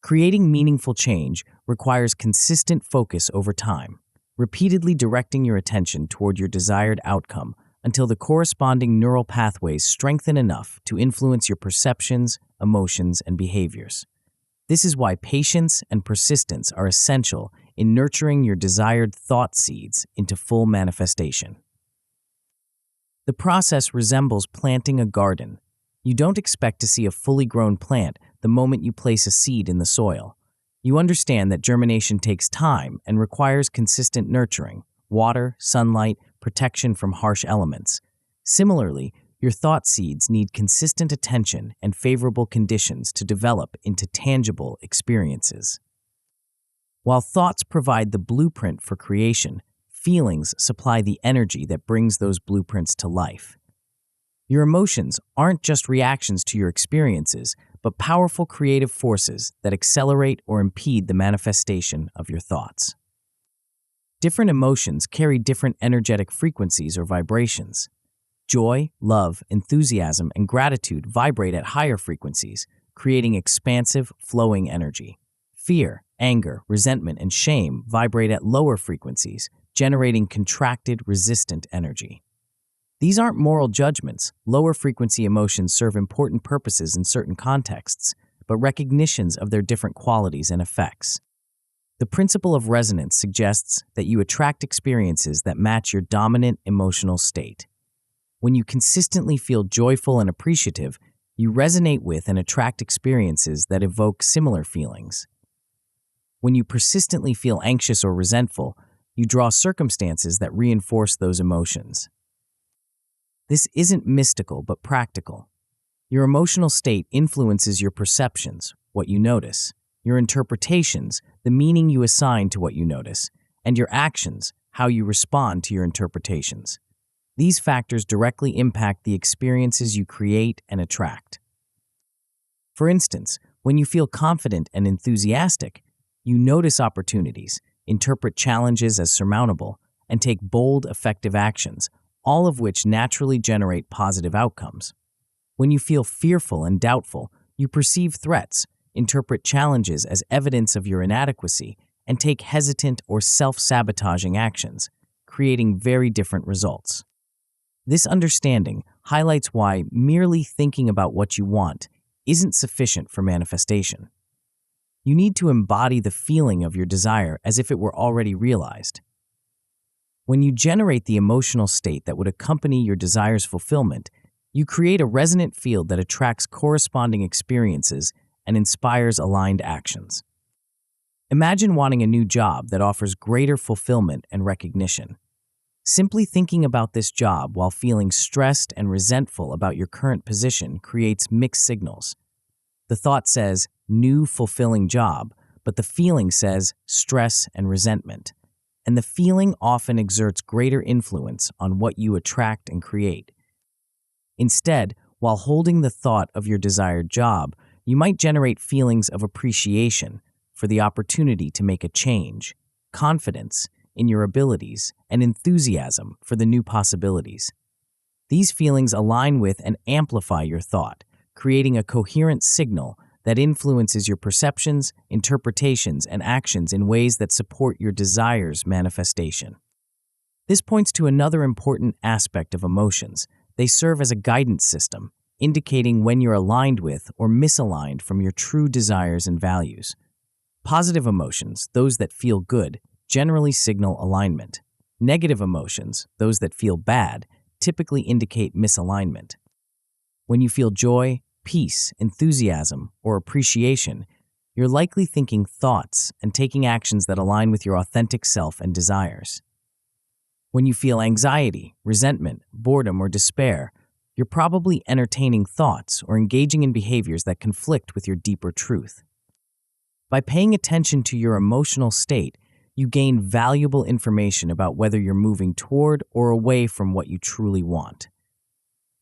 Creating meaningful change requires consistent focus over time, repeatedly directing your attention toward your desired outcome until the corresponding neural pathways strengthen enough to influence your perceptions, emotions, and behaviors. This is why patience and persistence are essential in nurturing your desired thought seeds into full manifestation. The process resembles planting a garden. You don't expect to see a fully grown plant the moment you place a seed in the soil. You understand that germination takes time and requires consistent nurturing, water, sunlight, protection from harsh elements. Similarly, your thought seeds need consistent attention and favorable conditions to develop into tangible experiences. While thoughts provide the blueprint for creation, feelings supply the energy that brings those blueprints to life. Your emotions aren't just reactions to your experiences, but powerful creative forces that accelerate or impede the manifestation of your thoughts. Different emotions carry different energetic frequencies or vibrations. Joy, love, enthusiasm, and gratitude vibrate at higher frequencies, creating expansive, flowing energy. Fear, anger, resentment, and shame vibrate at lower frequencies, generating contracted, resistant energy. These aren't moral judgments. Lower frequency emotions serve important purposes in certain contexts, but recognitions of their different qualities and effects. The principle of resonance suggests that you attract experiences that match your dominant emotional state. When you consistently feel joyful and appreciative, you resonate with and attract experiences that evoke similar feelings. When you persistently feel anxious or resentful, you draw circumstances that reinforce those emotions. This isn't mystical but practical. Your emotional state influences your perceptions, what you notice, your interpretations, the meaning you assign to what you notice, and your actions, how you respond to your interpretations. These factors directly impact the experiences you create and attract. For instance, when you feel confident and enthusiastic, you notice opportunities, interpret challenges as surmountable, and take bold, effective actions, all of which naturally generate positive outcomes. When you feel fearful and doubtful, you perceive threats, interpret challenges as evidence of your inadequacy, and take hesitant or self-sabotaging actions, creating very different results. This understanding highlights why merely thinking about what you want isn't sufficient for manifestation. You need to embody the feeling of your desire as if it were already realized. When you generate the emotional state that would accompany your desire's fulfillment, you create a resonant field that attracts corresponding experiences and inspires aligned actions. Imagine wanting a new job that offers greater fulfillment and recognition. Simply thinking about this job while feeling stressed and resentful about your current position creates mixed signals. The thought says, new fulfilling job, but the feeling says stress and resentment. And the feeling often exerts greater influence on what you attract and create. Instead, while holding the thought of your desired job, you might generate feelings of appreciation for the opportunity to make a change, confidence in your abilities, and enthusiasm for the new possibilities. These feelings align with and amplify your thought, creating a coherent signal that influences your perceptions, interpretations, and actions in ways that support your desires' manifestation. This points to another important aspect of emotions. They serve as a guidance system, indicating when you're aligned with or misaligned from your true desires and values. Positive emotions, those that feel good, generally signal alignment. Negative emotions, those that feel bad, typically indicate misalignment. When you feel joy, peace, enthusiasm, or appreciation, you're likely thinking thoughts and taking actions that align with your authentic self and desires. When you feel anxiety, resentment, boredom, or despair, you're probably entertaining thoughts or engaging in behaviors that conflict with your deeper truth. By paying attention to your emotional state, you gain valuable information about whether you're moving toward or away from what you truly want.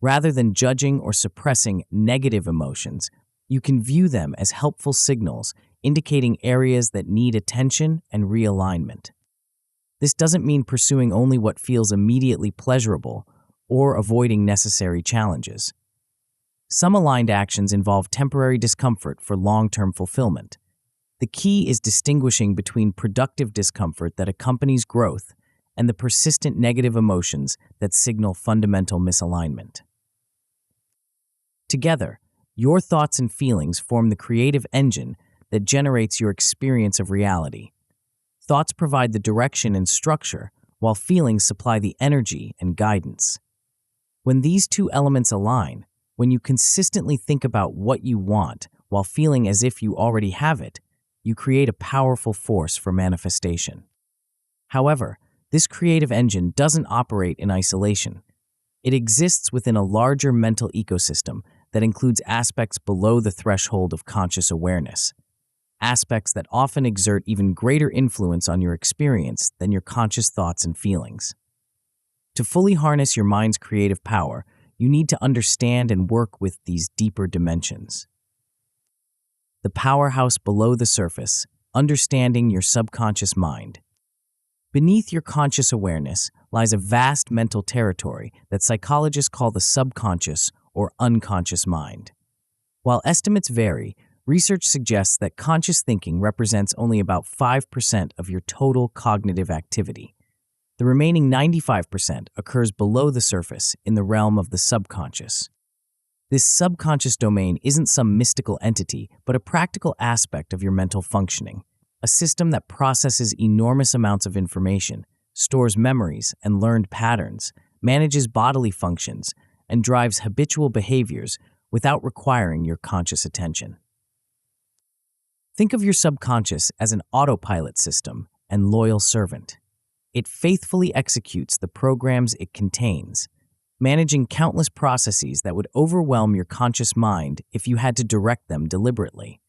Rather than judging or suppressing negative emotions, you can view them as helpful signals indicating areas that need attention and realignment. This doesn't mean pursuing only what feels immediately pleasurable or avoiding necessary challenges. Some aligned actions involve temporary discomfort for long-term fulfillment. The key is distinguishing between productive discomfort that accompanies growth and the persistent negative emotions that signal fundamental misalignment. Together, your thoughts and feelings form the creative engine that generates your experience of reality. Thoughts provide the direction and structure, while feelings supply the energy and guidance. When these two elements align, when you consistently think about what you want while feeling as if you already have it, you create a powerful force for manifestation. However, this creative engine doesn't operate in isolation. It exists within a larger mental ecosystem that includes aspects below the threshold of conscious awareness, aspects that often exert even greater influence on your experience than your conscious thoughts and feelings. To fully harness your mind's creative power, you need to understand and work with these deeper dimensions. The powerhouse below the surface, understanding your subconscious mind. Beneath your conscious awareness lies a vast mental territory that psychologists call the subconscious or unconscious mind. While estimates vary, research suggests that conscious thinking represents only about 5% of your total cognitive activity. The remaining 95% occurs below the surface in the realm of the subconscious. This subconscious domain isn't some mystical entity, but a practical aspect of your mental functioning, a system that processes enormous amounts of information, stores memories and learned patterns, manages bodily functions, and drives habitual behaviors without requiring your conscious attention. Think of your subconscious as an autopilot system and loyal servant. It faithfully executes the programs it contains, managing countless processes that would overwhelm your conscious mind if you had to direct them deliberately.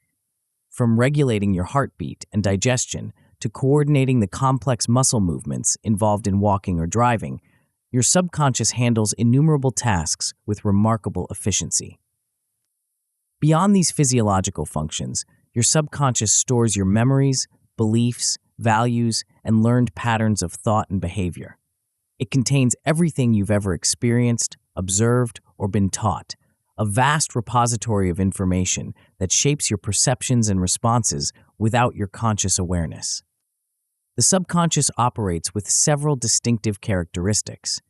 From regulating your heartbeat and digestion to coordinating the complex muscle movements involved in walking or driving, your subconscious handles innumerable tasks with remarkable efficiency. Beyond these physiological functions, your subconscious stores your memories, beliefs, values, and learned patterns of thought and behavior. It contains everything you've ever experienced, observed, or been taught, a vast repository of information that shapes your perceptions and responses without your conscious awareness. The subconscious operates with several distinctive characteristics.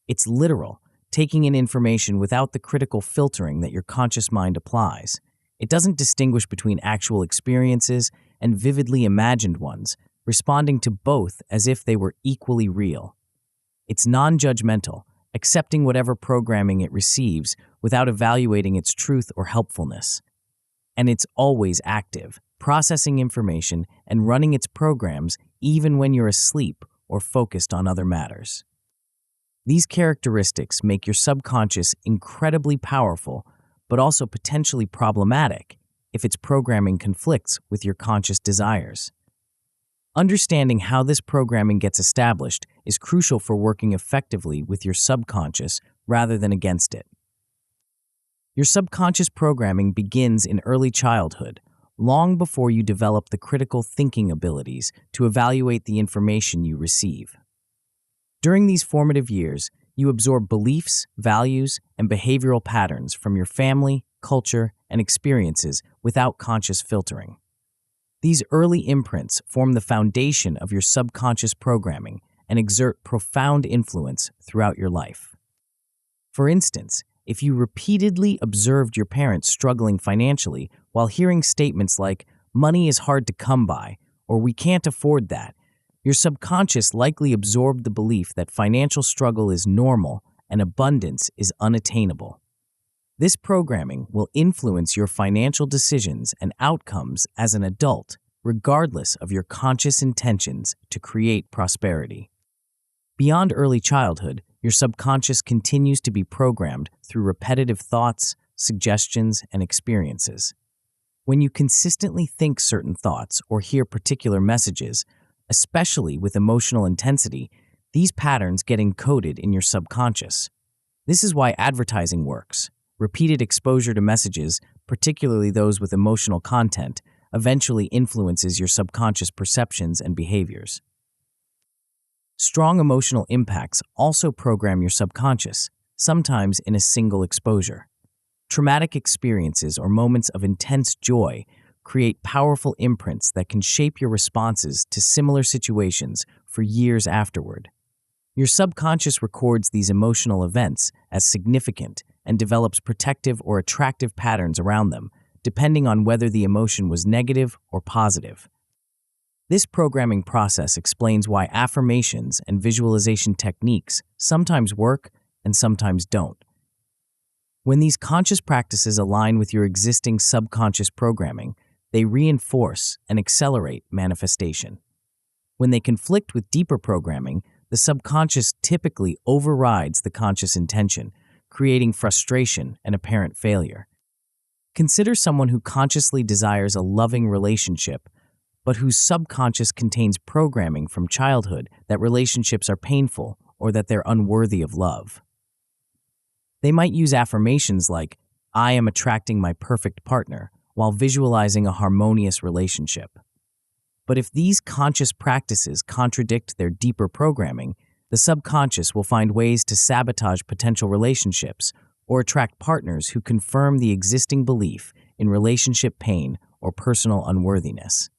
It's literal, taking in information without the critical filtering that your conscious mind applies. It doesn't distinguish between actual experiences and vividly imagined ones, responding to both as if they were equally real. It's non-judgmental, accepting whatever programming it receives without evaluating its truth or helpfulness. And it's always active, processing information and running its programs even when you're asleep or focused on other matters. These characteristics make your subconscious incredibly powerful, but also potentially problematic if its programming conflicts with your conscious desires. Understanding how this programming gets established is crucial for working effectively with your subconscious rather than against it. Your subconscious programming begins in early childhood, long before you develop the critical thinking abilities to evaluate the information you receive. During these formative years, you absorb beliefs, values, and behavioral patterns from your family, culture, and experiences without conscious filtering. These early imprints form the foundation of your subconscious programming and exert profound influence throughout your life. For instance, if you repeatedly observed your parents struggling financially while hearing statements like, "Money is hard to come by," or "We can't afford that," your subconscious likely absorbed the belief that financial struggle is normal and abundance is unattainable. This programming will influence your financial decisions and outcomes as an adult, regardless of your conscious intentions to create prosperity. Beyond early childhood, your subconscious continues to be programmed through repetitive thoughts, suggestions, and experiences. When you consistently think certain thoughts or hear particular messages, especially with emotional intensity, these patterns get encoded in your subconscious. This is why advertising works. Repeated exposure to messages, particularly those with emotional content, eventually influences your subconscious perceptions and behaviors. Strong emotional impacts also program your subconscious, sometimes in a single exposure. Traumatic experiences or moments of intense joy create powerful imprints that can shape your responses to similar situations for years afterward. Your subconscious records these emotional events as significant and develops protective or attractive patterns around them, depending on whether the emotion was negative or positive. This programming process explains why affirmations and visualization techniques sometimes work and sometimes don't. When these conscious practices align with your existing subconscious programming, they reinforce and accelerate manifestation. When they conflict with deeper programming, the subconscious typically overrides the conscious intention, creating frustration and apparent failure. Consider someone who consciously desires a loving relationship, but whose subconscious contains programming from childhood that relationships are painful or that they're unworthy of love. They might use affirmations like, "I am attracting my perfect partner," while visualizing a harmonious relationship. But if these conscious practices contradict their deeper programming, the subconscious will find ways to sabotage potential relationships or attract partners who confirm the existing belief in relationship pain or personal unworthiness.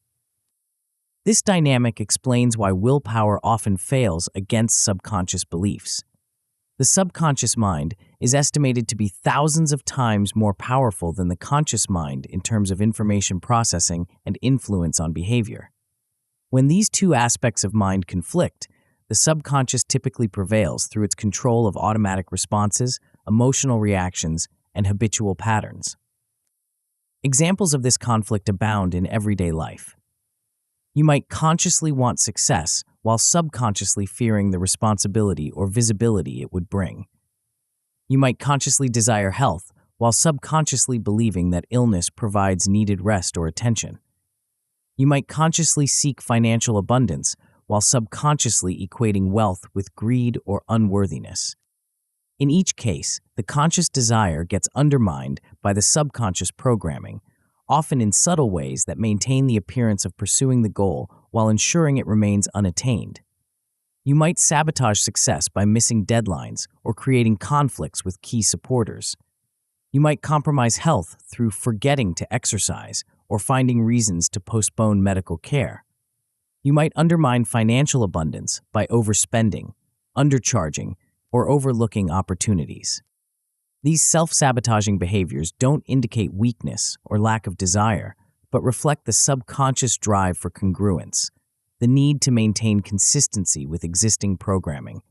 This dynamic explains why willpower often fails against subconscious beliefs. The subconscious mind is estimated to be thousands of times more powerful than the conscious mind in terms of information processing and influence on behavior. When these two aspects of mind conflict, the subconscious typically prevails through its control of automatic responses, emotional reactions, and habitual patterns. Examples of this conflict abound in everyday life. You might consciously want success while subconsciously fearing the responsibility or visibility it would bring. You might consciously desire health while subconsciously believing that illness provides needed rest or attention. You might consciously seek financial abundance while subconsciously equating wealth with greed or unworthiness. In each case, the conscious desire gets undermined by the subconscious programming, often in subtle ways that maintain the appearance of pursuing the goal while ensuring it remains unattained. You might sabotage success by missing deadlines or creating conflicts with key supporters. You might compromise health through forgetting to exercise or finding reasons to postpone medical care. You might undermine financial abundance by overspending, undercharging, or overlooking opportunities. These self-sabotaging behaviors don't indicate weakness or lack of desire, but reflect the subconscious drive for congruence, the need to maintain consistency with existing programming.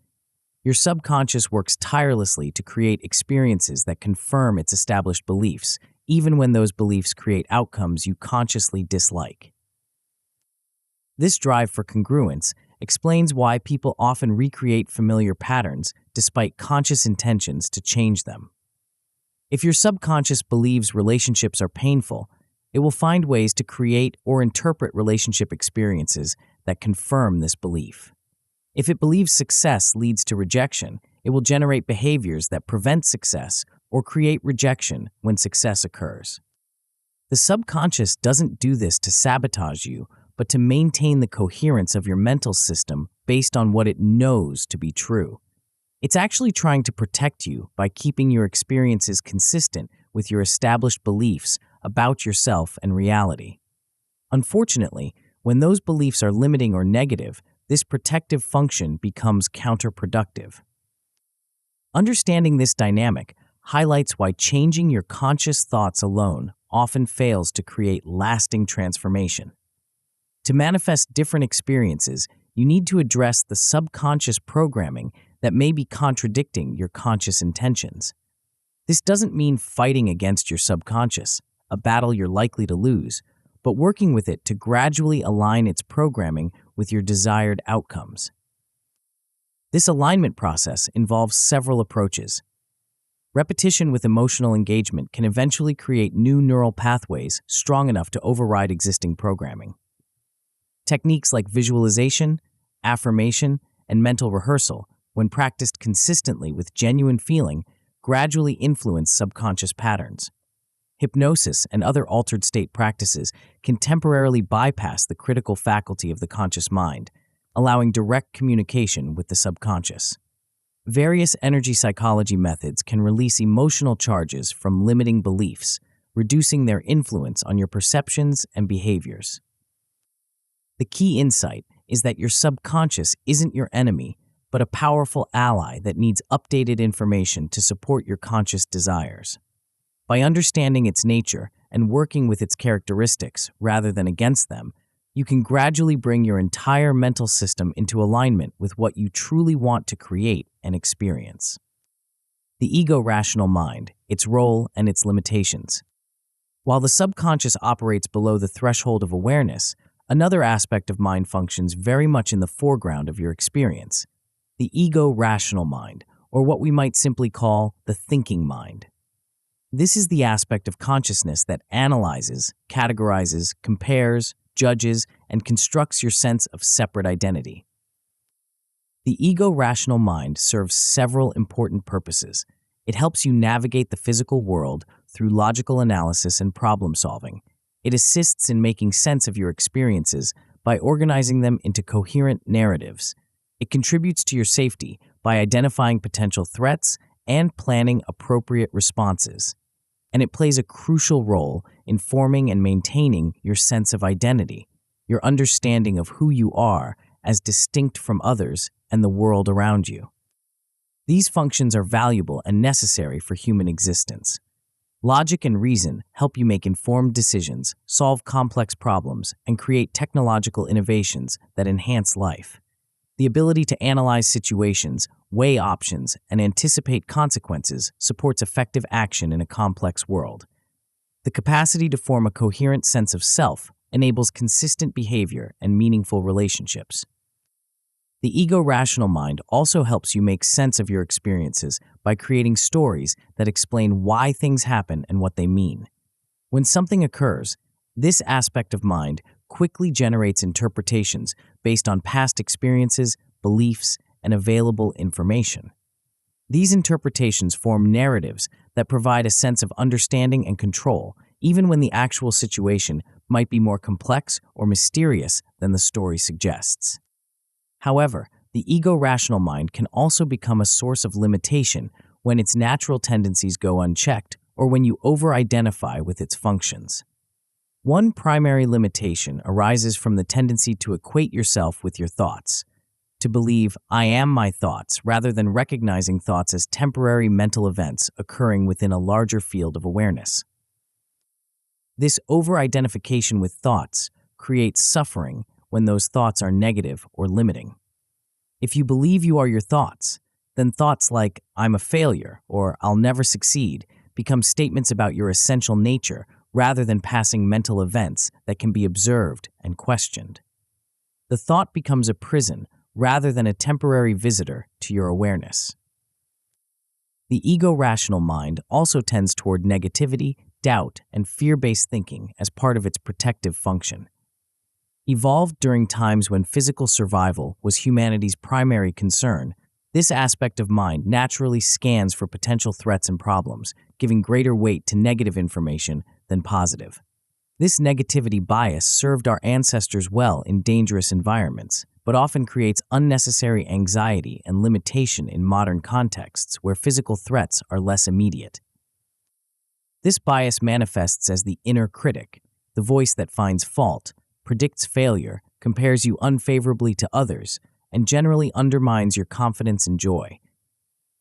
Your subconscious works tirelessly to create experiences that confirm its established beliefs, even when those beliefs create outcomes you consciously dislike. This drive for congruence explains why people often recreate familiar patterns despite conscious intentions to change them. If your subconscious believes relationships are painful, it will find ways to create or interpret relationship experiences that confirm this belief. If it believes success leads to rejection, it will generate behaviors that prevent success or create rejection when success occurs. The subconscious doesn't do this to sabotage you, but to maintain the coherence of your mental system based on what it knows to be true. It's actually trying to protect you by keeping your experiences consistent with your established beliefs about yourself and reality. Unfortunately, when those beliefs are limiting or negative, this protective function becomes counterproductive. Understanding this dynamic highlights why changing your conscious thoughts alone often fails to create lasting transformation. To manifest different experiences, you need to address the subconscious programming that may be contradicting your conscious intentions. This doesn't mean fighting against your subconscious, a battle you're likely to lose, but working with it to gradually align its programming with your desired outcomes. This alignment process involves several approaches. Repetition with emotional engagement can eventually create new neural pathways strong enough to override existing programming. Techniques like visualization, affirmation, and mental rehearsal, when practiced consistently with genuine feeling, gradually influence subconscious patterns. Hypnosis and other altered state practices can temporarily bypass the critical faculty of the conscious mind, allowing direct communication with the subconscious. Various energy psychology methods can release emotional charges from limiting beliefs, reducing their influence on your perceptions and behaviors. The key insight is that your subconscious isn't your enemy, but a powerful ally that needs updated information to support your conscious desires. By understanding its nature and working with its characteristics rather than against them, you can gradually bring your entire mental system into alignment with what you truly want to create and experience. The ego-rational mind, its role and its limitations. While the subconscious operates below the threshold of awareness, another aspect of mind functions very much in the foreground of your experience: the ego-rational mind, or what we might simply call the thinking mind. This is the aspect of consciousness that analyzes, categorizes, compares, judges, and constructs your sense of separate identity. The ego-rational mind serves several important purposes. It helps you navigate the physical world through logical analysis and problem solving. It assists in making sense of your experiences by organizing them into coherent narratives. It contributes to your safety by identifying potential threats and planning appropriate responses. And it plays a crucial role in forming and maintaining your sense of identity, your understanding of who you are as distinct from others and the world around you. These functions are valuable and necessary for human existence. Logic and reason help you make informed decisions, solve complex problems, and create technological innovations that enhance life. The ability to analyze situations, weigh options, and anticipate consequences supports effective action in a complex world. The capacity to form a coherent sense of self enables consistent behavior and meaningful relationships. The ego-rational mind also helps you make sense of your experiences by creating stories that explain why things happen and what they mean. When something occurs, this aspect of mind quickly generates interpretations based on past experiences, beliefs, and available information. These interpretations form narratives that provide a sense of understanding and control, even when the actual situation might be more complex or mysterious than the story suggests. However, the ego-rational mind can also become a source of limitation when its natural tendencies go unchecked or when you over-identify with its functions. One primary limitation arises from the tendency to equate yourself with your thoughts, to believe "I am my thoughts" rather than recognizing thoughts as temporary mental events occurring within a larger field of awareness. This over-identification with thoughts creates suffering when those thoughts are negative or limiting. If you believe you are your thoughts, then thoughts like "I'm a failure" or "I'll never succeed" become statements about your essential nature rather than passing mental events that can be observed and questioned. The thought becomes a prison rather than a temporary visitor to your awareness. The ego-rational mind also tends toward negativity, doubt, and fear-based thinking as part of its protective function. Evolved during times when physical survival was humanity's primary concern, this aspect of mind naturally scans for potential threats and problems, giving greater weight to negative information than positive. This negativity bias served our ancestors well in dangerous environments, but often creates unnecessary anxiety and limitation in modern contexts where physical threats are less immediate. This bias manifests as the inner critic, the voice that finds fault, predicts failure, compares you unfavorably to others, and generally undermines your confidence and joy.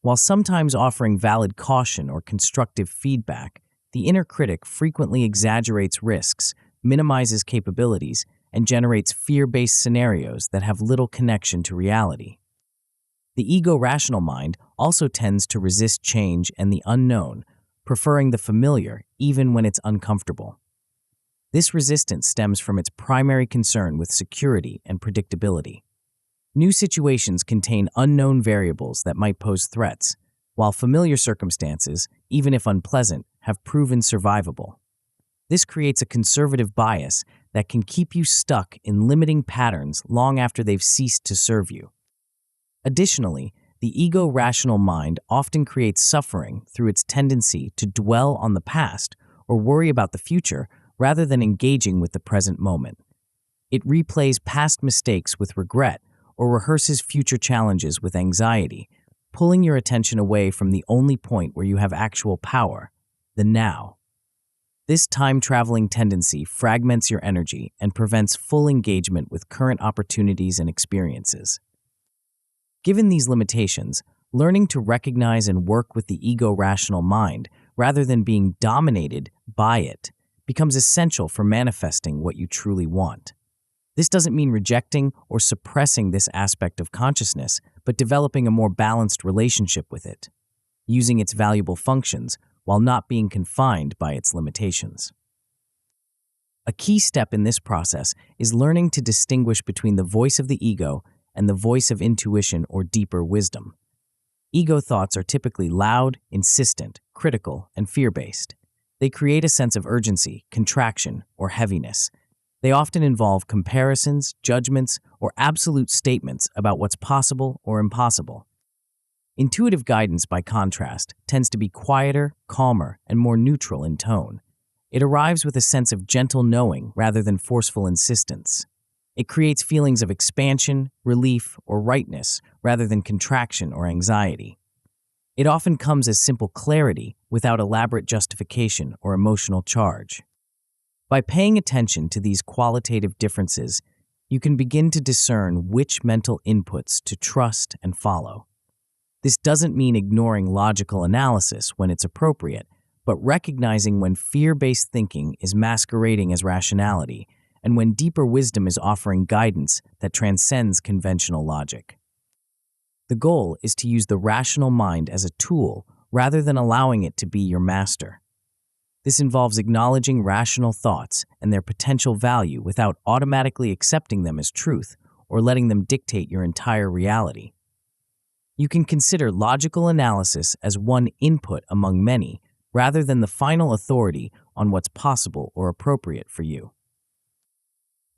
While sometimes offering valid caution or constructive feedback, the inner critic frequently exaggerates risks, minimizes capabilities, and generates fear-based scenarios that have little connection to reality. The ego-rational mind also tends to resist change and the unknown, preferring the familiar even when it's uncomfortable. This resistance stems from its primary concern with security and predictability. New situations contain unknown variables that might pose threats, while familiar circumstances, even if unpleasant, have proven survivable. This creates a conservative bias that can keep you stuck in limiting patterns long after they've ceased to serve you. Additionally, the ego-rational mind often creates suffering through its tendency to dwell on the past or worry about the future rather than engaging with the present moment. It replays past mistakes with regret or rehearses future challenges with anxiety, pulling your attention away from the only point where you have actual power, the now. This time-traveling tendency fragments your energy and prevents full engagement with current opportunities and experiences. Given these limitations, learning to recognize and work with the ego-rational mind rather than being dominated by it becomes essential for manifesting what you truly want. This doesn't mean rejecting or suppressing this aspect of consciousness, but developing a more balanced relationship with it, using its valuable functions while not being confined by its limitations. A key step in this process is learning to distinguish between the voice of the ego and the voice of intuition or deeper wisdom. Ego thoughts are typically loud, insistent, critical, and fear-based. They create a sense of urgency, contraction, or heaviness. They often involve comparisons, judgments, or absolute statements about what's possible or impossible. Intuitive guidance, by contrast, tends to be quieter, calmer, and more neutral in tone. It arrives with a sense of gentle knowing rather than forceful insistence. It creates feelings of expansion, relief, or rightness rather than contraction or anxiety. It often comes as simple clarity without elaborate justification or emotional charge. By paying attention to these qualitative differences, you can begin to discern which mental inputs to trust and follow. This doesn't mean ignoring logical analysis when it's appropriate, but recognizing when fear-based thinking is masquerading as rationality and when deeper wisdom is offering guidance that transcends conventional logic. The goal is to use the rational mind as a tool rather than allowing it to be your master. This involves acknowledging rational thoughts and their potential value without automatically accepting them as truth or letting them dictate your entire reality. You can consider logical analysis as one input among many, rather than the final authority on what's possible or appropriate for you.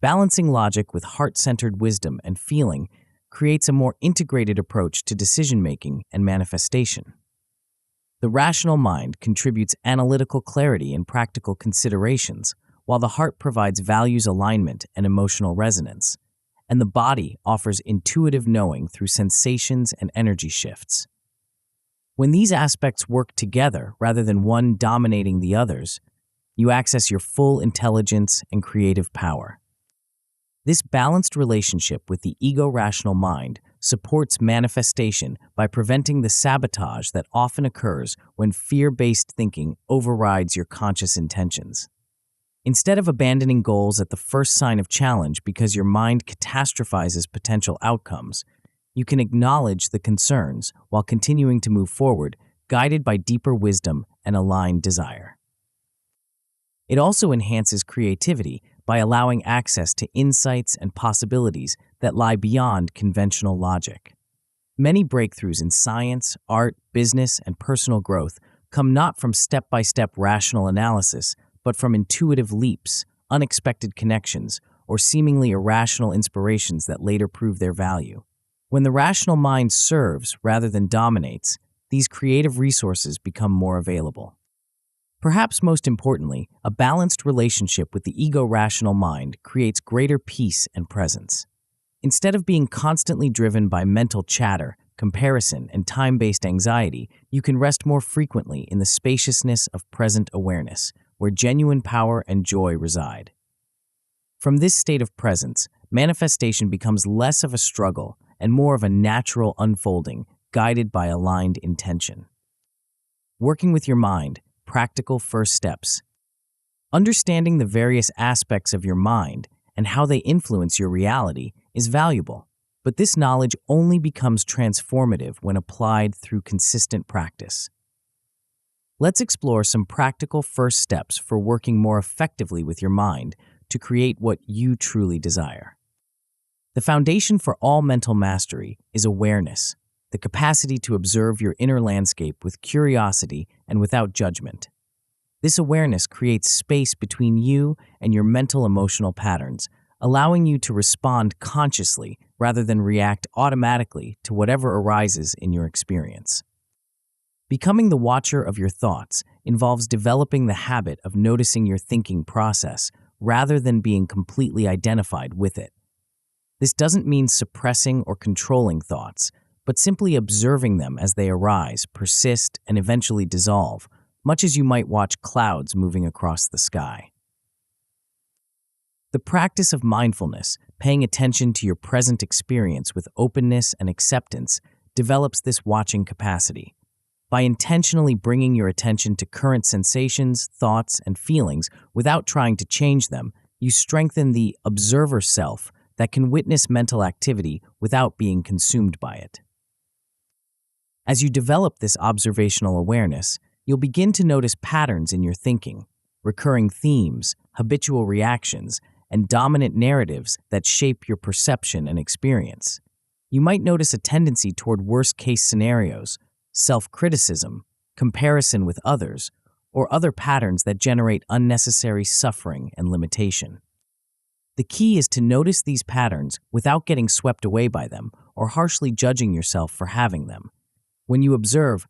Balancing logic with heart-centered wisdom and feeling creates a more integrated approach to decision-making and manifestation. The rational mind contributes analytical clarity and practical considerations, while the heart provides values alignment and emotional resonance, and the body offers intuitive knowing through sensations and energy shifts. When these aspects work together rather than one dominating the others, you access your full intelligence and creative power. This balanced relationship with the ego-rational mind supports manifestation by preventing the sabotage that often occurs when fear-based thinking overrides your conscious intentions. Instead of abandoning goals at the first sign of challenge because your mind catastrophizes potential outcomes, you can acknowledge the concerns while continuing to move forward, guided by deeper wisdom and aligned desire. It also enhances creativity by allowing access to insights and possibilities that lie beyond conventional logic. Many breakthroughs in science, art, business, and personal growth come not from step-by-step rational analysis, but from intuitive leaps, unexpected connections, or seemingly irrational inspirations that later prove their value. When the rational mind serves rather than dominates, these creative resources become more available. Perhaps most importantly, a balanced relationship with the ego-rational mind creates greater peace and presence. Instead of being constantly driven by mental chatter, comparison, and time-based anxiety, you can rest more frequently in the spaciousness of present awareness, where genuine power and joy reside. From this state of presence, manifestation becomes less of a struggle and more of a natural unfolding, guided by aligned intention. Working with your mind, practical first steps. Understanding the various aspects of your mind and how they influence your reality is valuable, but this knowledge only becomes transformative when applied through consistent practice. Let's explore some practical first steps for working more effectively with your mind to create what you truly desire. The foundation for all mental mastery is awareness, the capacity to observe your inner landscape with curiosity and without judgment. This awareness creates space between you and your mental emotional patterns, allowing you to respond consciously rather than react automatically to whatever arises in your experience. Becoming the watcher of your thoughts involves developing the habit of noticing your thinking process rather than being completely identified with it. This doesn't mean suppressing or controlling thoughts, but simply observing them as they arise, persist, and eventually dissolve, much as you might watch clouds moving across the sky. The practice of mindfulness, paying attention to your present experience with openness and acceptance, develops this watching capacity. By intentionally bringing your attention to current sensations, thoughts, and feelings without trying to change them, you strengthen the observer self that can witness mental activity without being consumed by it. As you develop this observational awareness, you'll begin to notice patterns in your thinking, recurring themes, habitual reactions, and dominant narratives that shape your perception and experience. You might notice a tendency toward worst-case scenarios, self-criticism, comparison with others, or other patterns that generate unnecessary suffering and limitation. The key is to notice these patterns without getting swept away by them or harshly judging yourself for having them. When you observe,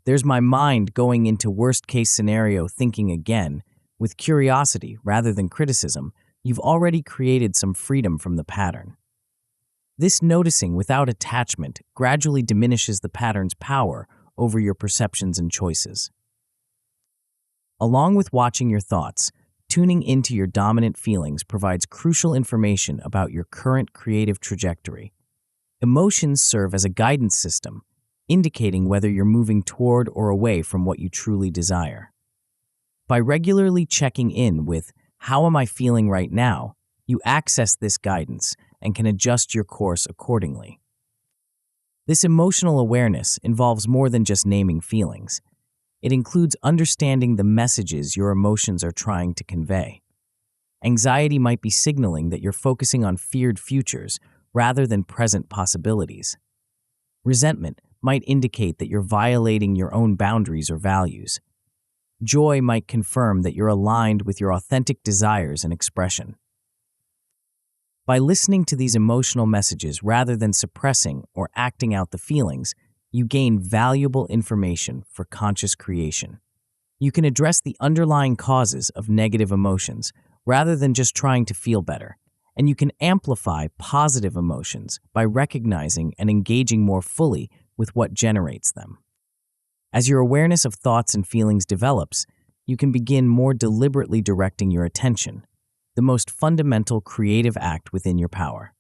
there's my mind going into worst-case scenario thinking again, with curiosity rather than criticism, you've already created some freedom from the pattern. This noticing without attachment gradually diminishes the pattern's power over your perceptions and choices. Along with watching your thoughts, tuning into your dominant feelings provides crucial information about your current creative trajectory. Emotions serve as a guidance system, indicating whether you're moving toward or away from what you truly desire. By regularly checking in with, "How am I feeling right now?" you access this guidance and can adjust your course accordingly. This emotional awareness involves more than just naming feelings. It includes understanding the messages your emotions are trying to convey. Anxiety might be signaling that you're focusing on feared futures rather than present possibilities. Resentment might indicate that you're violating your own boundaries or values. Joy might confirm that you're aligned with your authentic desires and expression. By listening to these emotional messages rather than suppressing or acting out the feelings, you gain valuable information for conscious creation. You can address the underlying causes of negative emotions rather than just trying to feel better, and you can amplify positive emotions by recognizing and engaging more fully with what generates them. As your awareness of thoughts and feelings develops, you can begin more deliberately directing your attention, the most fundamental creative act within your power.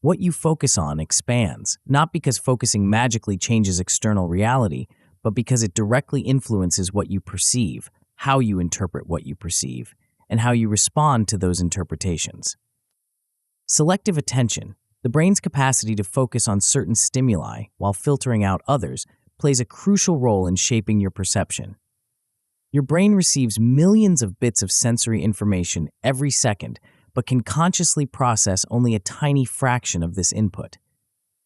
What you focus on expands, not because focusing magically changes external reality, but because it directly influences what you perceive, how you interpret what you perceive, and how you respond to those interpretations. Selective attention, the brain's capacity to focus on certain stimuli while filtering out others, plays a crucial role in shaping your perception. Your brain receives millions of bits of sensory information every second, but can consciously process only a tiny fraction of this input.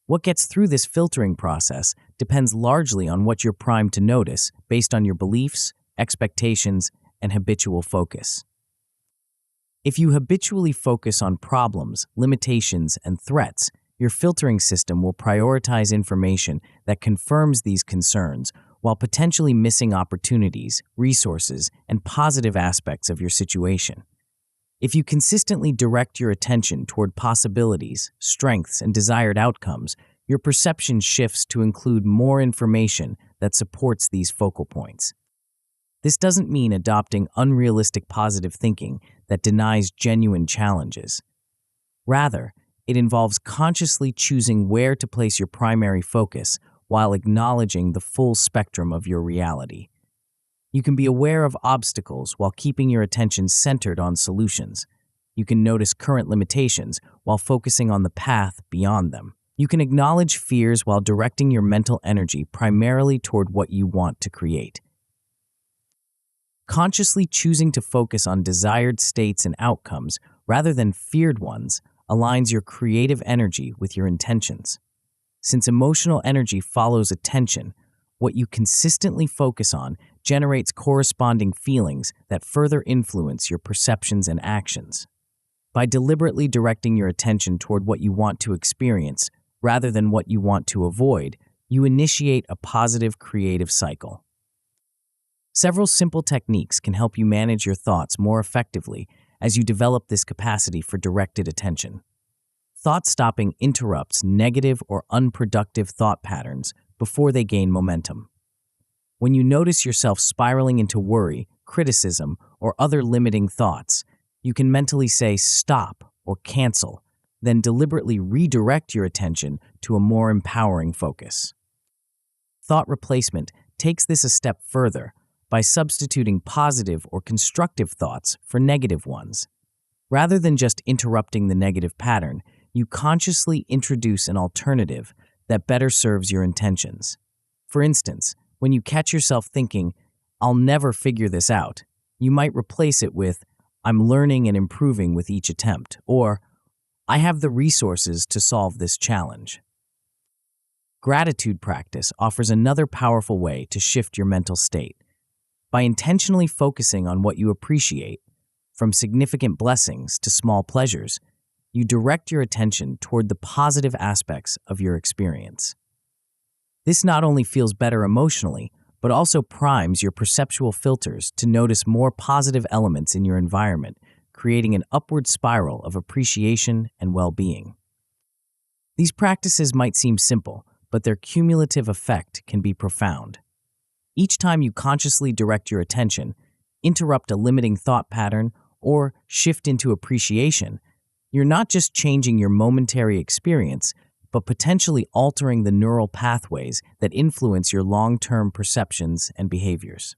What gets through this filtering process depends largely on what you're primed to notice based on your beliefs, expectations, and habitual focus. If you habitually focus on problems, limitations, and threats, your filtering system will prioritize information that confirms these concerns while potentially missing opportunities, resources, and positive aspects of your situation. If you consistently direct your attention toward possibilities, strengths, and desired outcomes, your perception shifts to include more information that supports these focal points. This doesn't mean adopting unrealistic positive thinking that denies genuine challenges. Rather, it involves consciously choosing where to place your primary focus while acknowledging the full spectrum of your reality. You can be aware of obstacles while keeping your attention centered on solutions. You can notice current limitations while focusing on the path beyond them. You can acknowledge fears while directing your mental energy primarily toward what you want to create. Consciously choosing to focus on desired states and outcomes rather than feared ones aligns your creative energy with your intentions. Since emotional energy follows attention, what you consistently focus on generates corresponding feelings that further influence your perceptions and actions. By deliberately directing your attention toward what you want to experience rather than what you want to avoid, you initiate a positive creative cycle. Several simple techniques can help you manage your thoughts more effectively as you develop this capacity for directed attention. Thought stopping interrupts negative or unproductive thought patterns before they gain momentum. When you notice yourself spiraling into worry, criticism, or other limiting thoughts, you can mentally say stop or cancel, then deliberately redirect your attention to a more empowering focus. Thought replacement takes this a step further by substituting positive or constructive thoughts for negative ones. Rather than just interrupting the negative pattern, you consciously introduce an alternative that better serves your intentions. For instance, when you catch yourself thinking, "I'll never figure this out," you might replace it with, "I'm learning and improving with each attempt," or "I have the resources to solve this challenge." Gratitude practice offers another powerful way to shift your mental state. By intentionally focusing on what you appreciate, from significant blessings to small pleasures, you direct your attention toward the positive aspects of your experience. This not only feels better emotionally, but also primes your perceptual filters to notice more positive elements in your environment, creating an upward spiral of appreciation and well-being. These practices might seem simple, but their cumulative effect can be profound. Each time you consciously direct your attention, interrupt a limiting thought pattern, or shift into appreciation, you're not just changing your momentary experience, but potentially altering the neural pathways that influence your long-term perceptions and behaviors.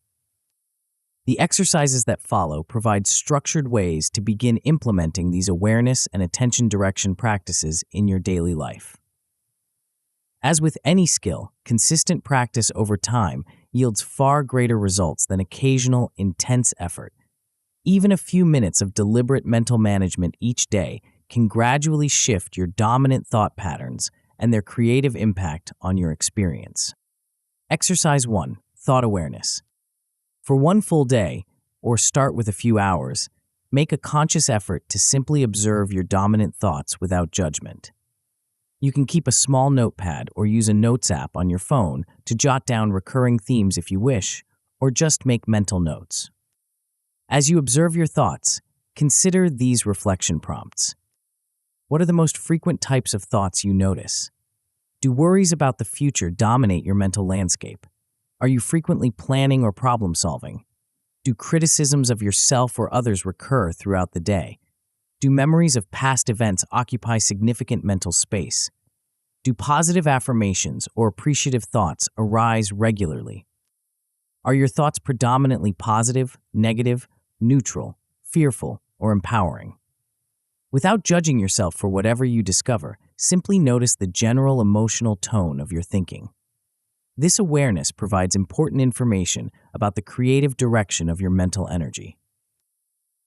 The exercises that follow provide structured ways to begin implementing these awareness and attention direction practices in your daily life. As with any skill, consistent practice over time yields far greater results than occasional, intense effort. Even a few minutes of deliberate mental management each day can gradually shift your dominant thought patterns and their creative impact on your experience. Exercise 1. Thought awareness. For one full day, or start with a few hours, make a conscious effort to simply observe your dominant thoughts without judgment. You can keep a small notepad or use a notes app on your phone to jot down recurring themes if you wish, or just make mental notes. As you observe your thoughts, consider these reflection prompts. What are the most frequent types of thoughts you notice? Do worries about the future dominate your mental landscape? Are you frequently planning or problem solving? Do criticisms of yourself or others recur throughout the day? Do memories of past events occupy significant mental space? Do positive affirmations or appreciative thoughts arise regularly? Are your thoughts predominantly positive, negative, neutral, fearful, or empowering? Without judging yourself for whatever you discover, simply notice the general emotional tone of your thinking. This awareness provides important information about the creative direction of your mental energy.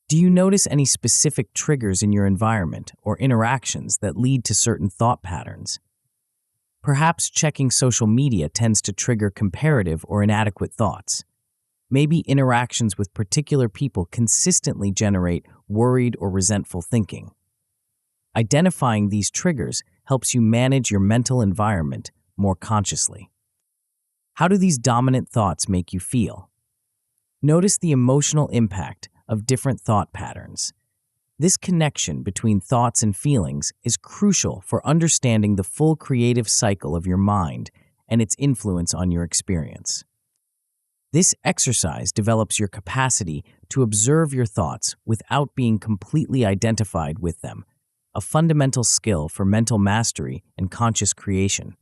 Do you notice any specific triggers in your environment or interactions that lead to certain thought patterns? Perhaps checking social media tends to trigger comparative or inadequate thoughts. Maybe interactions with particular people consistently generate worried or resentful thinking. Identifying these triggers helps you manage your mental environment more consciously. How do these dominant thoughts make you feel? Notice the emotional impact of different thought patterns. This connection between thoughts and feelings is crucial for understanding the full creative cycle of your mind and its influence on your experience. This exercise develops your capacity to observe your thoughts without being completely identified with them, a fundamental skill for mental mastery and conscious creation.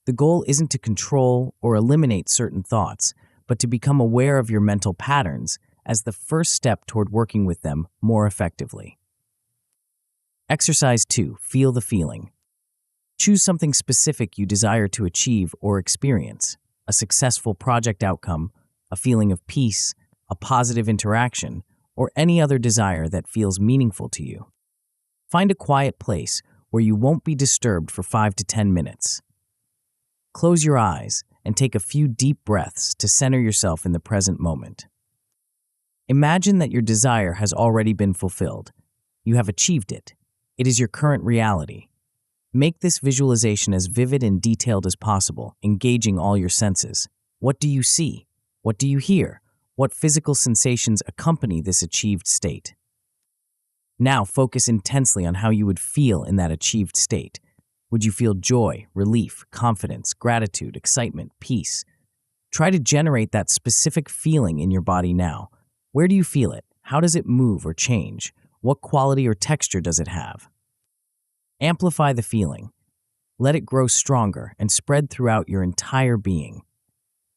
The goal isn't to control or eliminate certain thoughts, but to become aware of your mental patterns as the first step toward working with them more effectively. Exercise 2. Feel the feeling. Choose something specific you desire to achieve or experience: a successful project outcome, a feeling of peace, a positive interaction, or any other desire that feels meaningful to you. Find a quiet place where you won't be disturbed for 5 to 10 minutes. Close your eyes and take a few deep breaths to center yourself in the present moment. Imagine that your desire has already been fulfilled. You have achieved it. It is your current reality. Make this visualization as vivid and detailed as possible, engaging all your senses. What do you see? What do you hear? What physical sensations accompany this achieved state? Now focus intensely on how you would feel in that achieved state. Would you feel joy, relief, confidence, gratitude, excitement, peace? Try to generate that specific feeling in your body now. Where do you feel it? How does it move or change? What quality or texture does it have? Amplify the feeling. Let it grow stronger and spread throughout your entire being.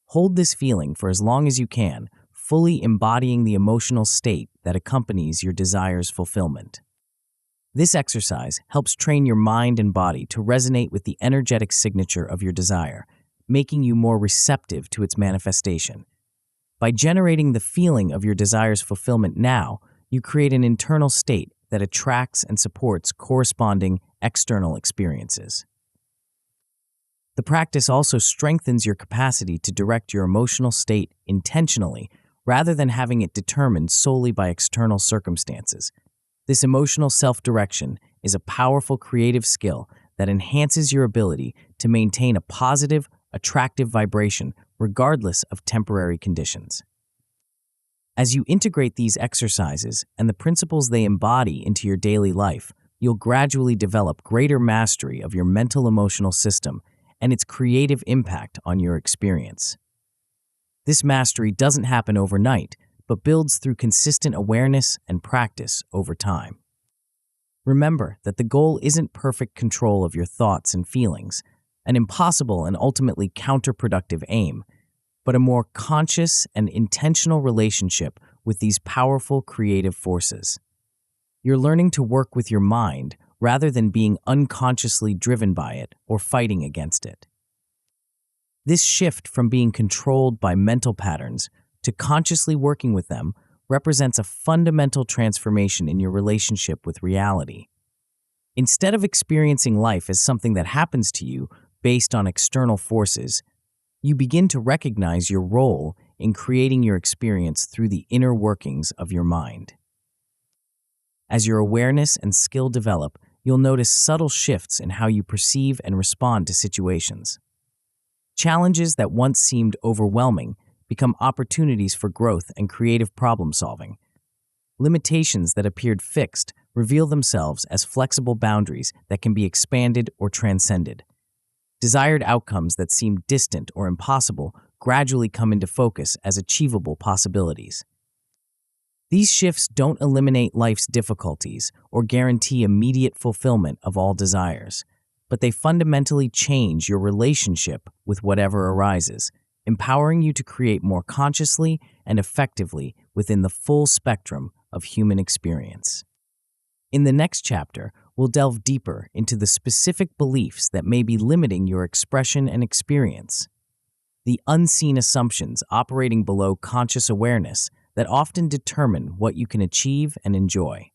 Hold this feeling for as long as you can, fully embodying the emotional state that accompanies your desire's fulfillment. This exercise helps train your mind and body to resonate with the energetic signature of your desire, making you more receptive to its manifestation. By generating the feeling of your desire's fulfillment now, you create an internal state that attracts and supports corresponding external experiences. The practice also strengthens your capacity to direct your emotional state intentionally rather than having it determined solely by external circumstances. This emotional self-direction is a powerful creative skill that enhances your ability to maintain a positive, attractive vibration regardless of temporary conditions. As you integrate these exercises and the principles they embody into your daily life, you'll gradually develop greater mastery of your mental-emotional system and its creative impact on your experience. This mastery doesn't happen overnight, but builds through consistent awareness and practice over time. Remember that the goal isn't perfect control of your thoughts and feelings, an impossible and ultimately counterproductive aim, but a more conscious and intentional relationship with these powerful creative forces. You're learning to work with your mind rather than being unconsciously driven by it or fighting against it. This shift from being controlled by mental patterns to consciously working with them represents a fundamental transformation in your relationship with reality. Instead of experiencing life as something that happens to you based on external forces, you begin to recognize your role in creating your experience through the inner workings of your mind. As your awareness and skill develop, you'll notice subtle shifts in how you perceive and respond to situations. Challenges that once seemed overwhelming become opportunities for growth and creative problem-solving. Limitations that appeared fixed reveal themselves as flexible boundaries that can be expanded or transcended. Desired outcomes that seemed distant or impossible gradually come into focus as achievable possibilities. These shifts don't eliminate life's difficulties or guarantee immediate fulfillment of all desires, but they fundamentally change your relationship with whatever arises, empowering you to create more consciously and effectively within the full spectrum of human experience. In the next chapter, we'll delve deeper into the specific beliefs that may be limiting your expression and experience, the unseen assumptions operating below conscious awareness that often determine what you can achieve and enjoy.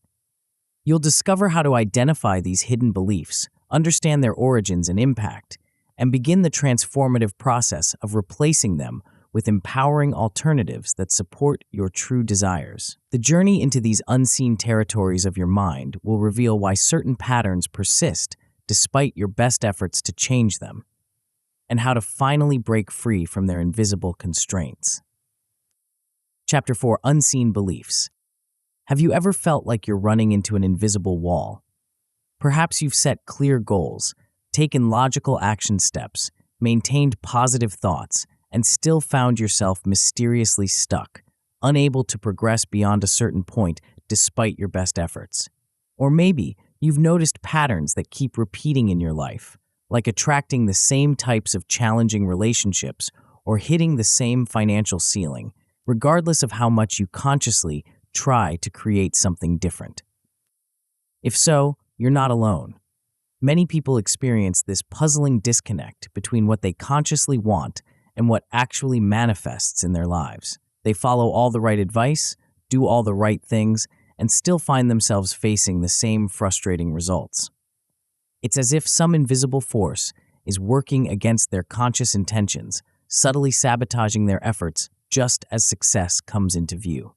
You'll discover how to identify these hidden beliefs, understand their origins and impact, and begin the transformative process of replacing them with empowering alternatives that support your true desires. The journey into these unseen territories of your mind will reveal why certain patterns persist despite your best efforts to change them, and how to finally break free from their invisible constraints. Chapter 4: Unseen Beliefs. Have you ever felt like you're running into an invisible wall? Perhaps you've set clear goals, taken logical action steps, maintained positive thoughts, and still found yourself mysteriously stuck, unable to progress beyond a certain point despite your best efforts. Or maybe you've noticed patterns that keep repeating in your life, like attracting the same types of challenging relationships or hitting the same financial ceiling, regardless of how much you consciously try to create something different. If so, you're not alone. Many people experience this puzzling disconnect between what they consciously want and what actually manifests in their lives. They follow all the right advice, do all the right things, and still find themselves facing the same frustrating results. It's as if some invisible force is working against their conscious intentions, subtly sabotaging their efforts just as success comes into view.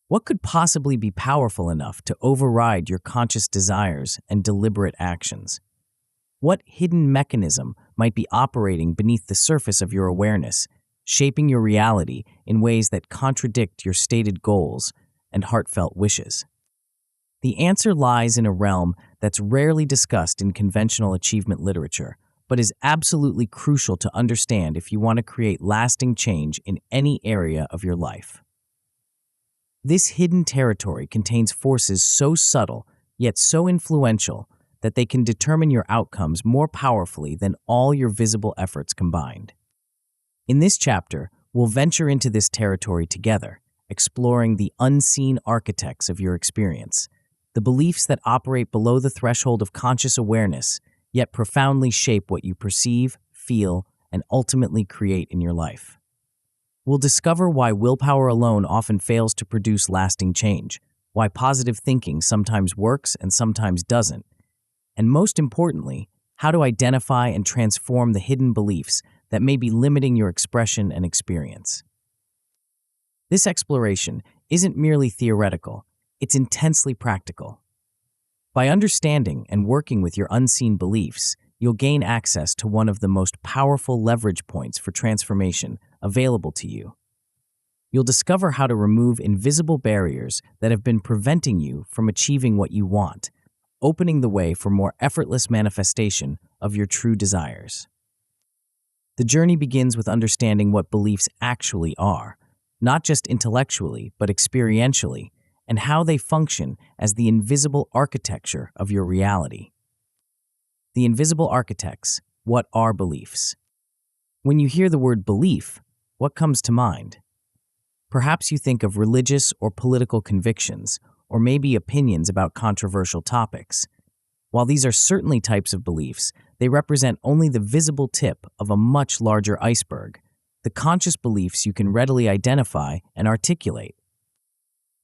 What could possibly be powerful enough to override your conscious desires and deliberate actions? What hidden mechanism might be operating beneath the surface of your awareness, shaping your reality in ways that contradict your stated goals and heartfelt wishes? The answer lies in a realm that's rarely discussed in conventional achievement literature, but is absolutely crucial to understand if you want to create lasting change in any area of your life. This hidden territory contains forces so subtle, yet so influential, that they can determine your outcomes more powerfully than all your visible efforts combined. In this chapter, we'll venture into this territory together, exploring the unseen architects of your experience, the beliefs that operate below the threshold of conscious awareness, yet profoundly shape what you perceive, feel, and ultimately create in your life. We'll discover why willpower alone often fails to produce lasting change, why positive thinking sometimes works and sometimes doesn't, and most importantly, how to identify and transform the hidden beliefs that may be limiting your expression and experience. This exploration isn't merely theoretical, it's intensely practical. By understanding and working with your unseen beliefs, you'll gain access to one of the most powerful leverage points for transformation available to you. You'll discover how to remove invisible barriers that have been preventing you from achieving what you want, opening the way for more effortless manifestation of your true desires. The journey begins with understanding what beliefs actually are, not just intellectually, but experientially, and how they function as the invisible architecture of your reality. The invisible architects. What are beliefs? When you hear the word belief, what comes to mind? Perhaps you think of religious or political convictions, or maybe opinions about controversial topics. While these are certainly types of beliefs, they represent only the visible tip of a much larger iceberg, the conscious beliefs you can readily identify and articulate.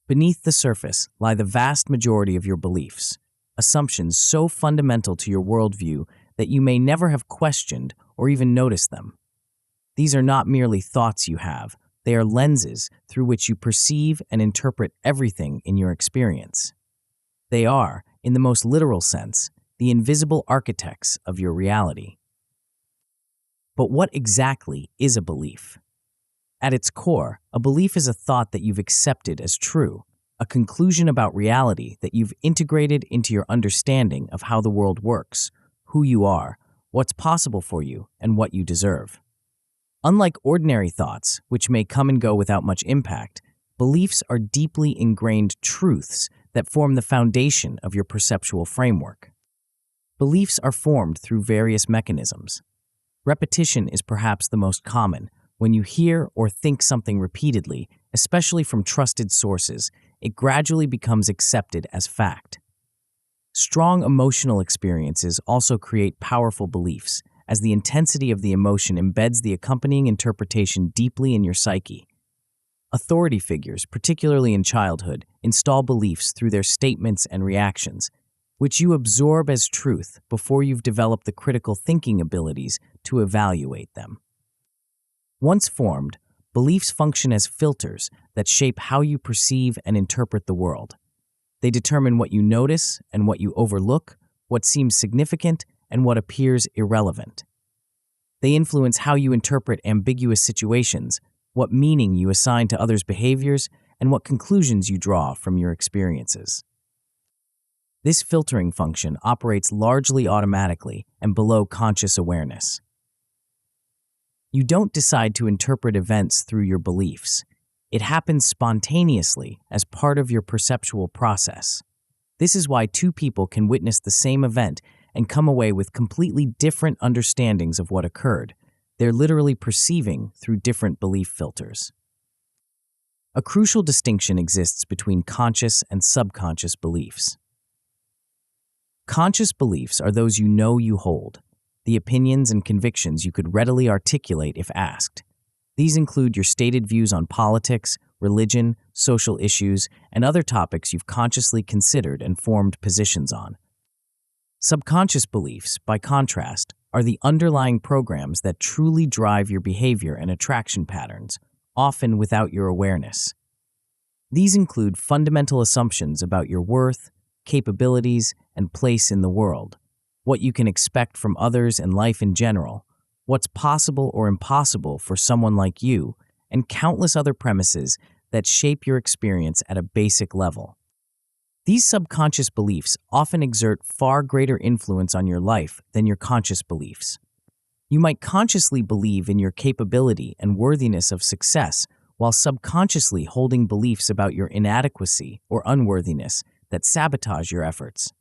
Beneath the surface lie the vast majority of your beliefs, assumptions so fundamental to your worldview that you may never have questioned or even noticed them. These are not merely thoughts you have, they are lenses through which you perceive and interpret everything in your experience. They are, in the most literal sense, the invisible architects of your reality. But what exactly is a belief? At its core, a belief is a thought that you've accepted as true, a conclusion about reality that you've integrated into your understanding of how the world works, who you are, what's possible for you, and what you deserve. Unlike ordinary thoughts, which may come and go without much impact, beliefs are deeply ingrained truths that form the foundation of your perceptual framework. Beliefs are formed through various mechanisms. Repetition is perhaps the most common. When you hear or think something repeatedly, especially from trusted sources, it gradually becomes accepted as fact. Strong emotional experiences also create powerful beliefs, as the intensity of the emotion embeds the accompanying interpretation deeply in your psyche. Authority figures, particularly in childhood, install beliefs through their statements and reactions, which you absorb as truth before you've developed the critical thinking abilities to evaluate them. Once formed, beliefs function as filters that shape how you perceive and interpret the world. They determine what you notice and what you overlook, what seems significant and what appears irrelevant. They influence how you interpret ambiguous situations, what meaning you assign to others' behaviors, and what conclusions you draw from your experiences. This filtering function operates largely automatically and below conscious awareness. You don't decide to interpret events through your beliefs. It happens spontaneously as part of your perceptual process. This is why two people can witness the same event and come away with completely different understandings of what occurred. They're literally perceiving through different belief filters. A crucial distinction exists between conscious and subconscious beliefs. Conscious beliefs are those you know you hold, the opinions and convictions you could readily articulate if asked. These include your stated views on politics, religion, social issues, and other topics you've consciously considered and formed positions on. Subconscious beliefs, by contrast, are the underlying programs that truly drive your behavior and attraction patterns, often without your awareness. These include fundamental assumptions about your worth, capabilities, and place in the world, what you can expect from others and life in general, what's possible or impossible for someone like you, and countless other premises that shape your experience at a basic level. These subconscious beliefs often exert far greater influence on your life than your conscious beliefs. You might consciously believe in your capability and worthiness of success while subconsciously holding beliefs about your inadequacy or unworthiness that sabotage your efforts.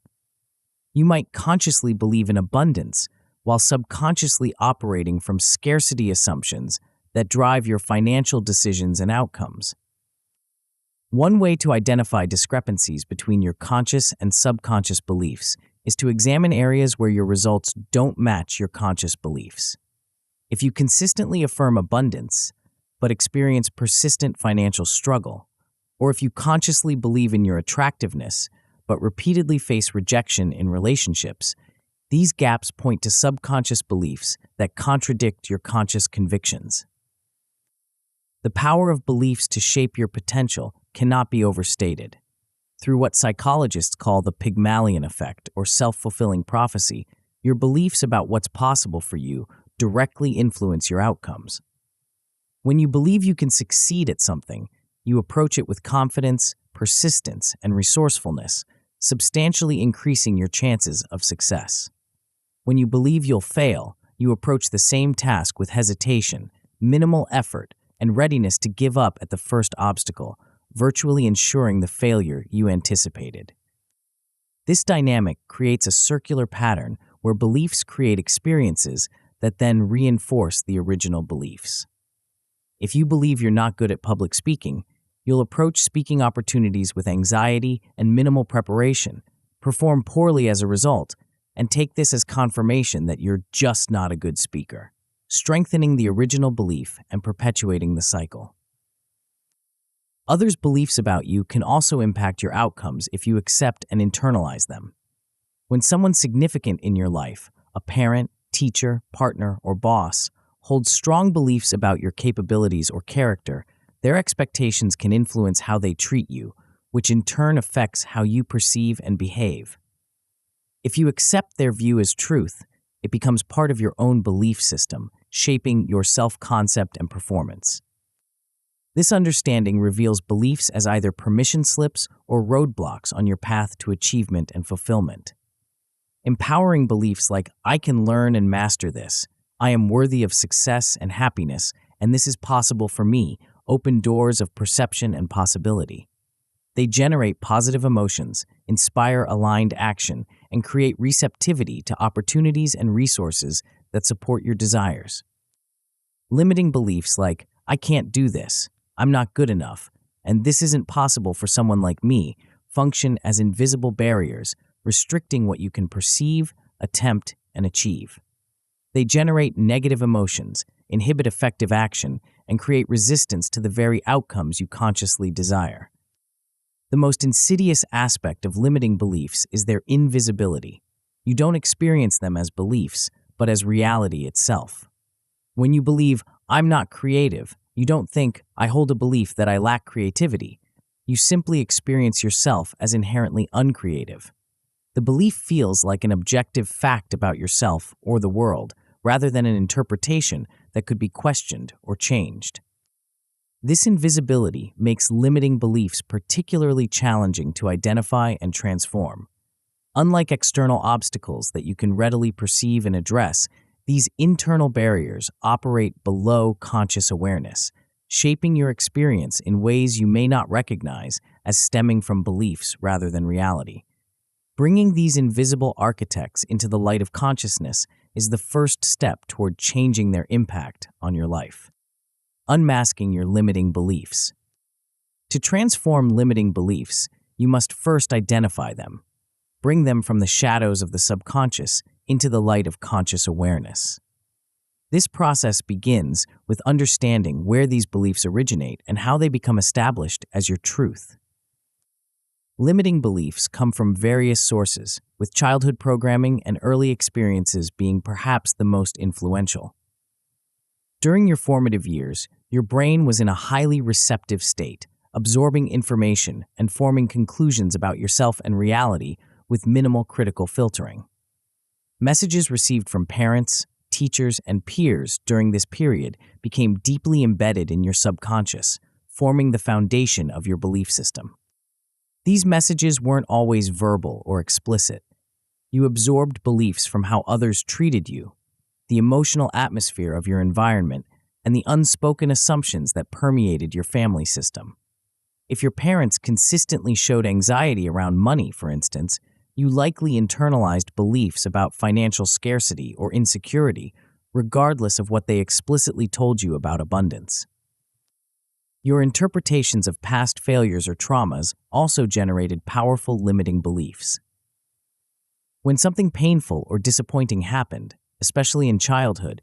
You might consciously believe in abundance while subconsciously operating from scarcity assumptions that drive your financial decisions and outcomes. One way to identify discrepancies between your conscious and subconscious beliefs is to examine areas where your results don't match your conscious beliefs. If you consistently affirm abundance, but experience persistent financial struggle, or if you consciously believe in your attractiveness, but repeatedly face rejection in relationships, these gaps point to subconscious beliefs that contradict your conscious convictions. The power of beliefs to shape your potential cannot be overstated. Through what psychologists call the Pygmalion effect or self-fulfilling prophecy, your beliefs about what's possible for you directly influence your outcomes. When you believe you can succeed at something, you approach it with confidence, persistence, and resourcefulness, substantially increasing your chances of success. When you believe you'll fail, you approach the same task with hesitation, minimal effort, and readiness to give up at the first obstacle, virtually ensuring the failure you anticipated. This dynamic creates a circular pattern where beliefs create experiences that then reinforce the original beliefs. If you believe you're not good at public speaking, you'll approach speaking opportunities with anxiety and minimal preparation, perform poorly as a result, and take this as confirmation that you're just not a good speaker, strengthening the original belief and perpetuating the cycle. Others' beliefs about you can also impact your outcomes if you accept and internalize them. When someone significant in your life, a parent, teacher, partner, or boss, holds strong beliefs about your capabilities or character, their expectations can influence how they treat you, which in turn affects how you perceive and behave. If you accept their view as truth, it becomes part of your own belief system, shaping your self-concept and performance. This understanding reveals beliefs as either permission slips or roadblocks on your path to achievement and fulfillment. Empowering beliefs like, "I can learn and master this," "I am worthy of success and happiness, and this is possible for me," open doors of perception and possibility. They generate positive emotions, inspire aligned action, and create receptivity to opportunities and resources that support your desires. Limiting beliefs like, "I can't do this," "I'm not good enough," and "this isn't possible for someone like me," function as invisible barriers, restricting what you can perceive, attempt, and achieve. They generate negative emotions, inhibit effective action, and create resistance to the very outcomes you consciously desire. The most insidious aspect of limiting beliefs is their invisibility. You don't experience them as beliefs, but as reality itself. When you believe, "I'm not creative," you don't think, "I hold a belief that I lack creativity." You simply experience yourself as inherently uncreative. The belief feels like an objective fact about yourself or the world, rather than an interpretation that could be questioned or changed. This invisibility makes limiting beliefs particularly challenging to identify and transform. Unlike external obstacles that you can readily perceive and address, these internal barriers operate below conscious awareness, shaping your experience in ways you may not recognize as stemming from beliefs rather than reality. Bringing these invisible architects into the light of consciousness is the first step toward changing their impact on your life. Unmasking your limiting beliefs. To transform limiting beliefs, you must first identify them. Bring them from the shadows of the subconscious into the light of conscious awareness. This process begins with understanding where these beliefs originate and how they become established as your truth. Limiting beliefs come from various sources, with childhood programming and early experiences being perhaps the most influential. During your formative years, your brain was in a highly receptive state, absorbing information and forming conclusions about yourself and reality with minimal critical filtering. Messages received from parents, teachers, and peers during this period became deeply embedded in your subconscious, forming the foundation of your belief system. These messages weren't always verbal or explicit. You absorbed beliefs from how others treated you, the emotional atmosphere of your environment, and the unspoken assumptions that permeated your family system. If your parents consistently showed anxiety around money, for instance, you likely internalized beliefs about financial scarcity or insecurity, regardless of what they explicitly told you about abundance. Your interpretations of past failures or traumas also generated powerful limiting beliefs. When something painful or disappointing happened, especially in childhood,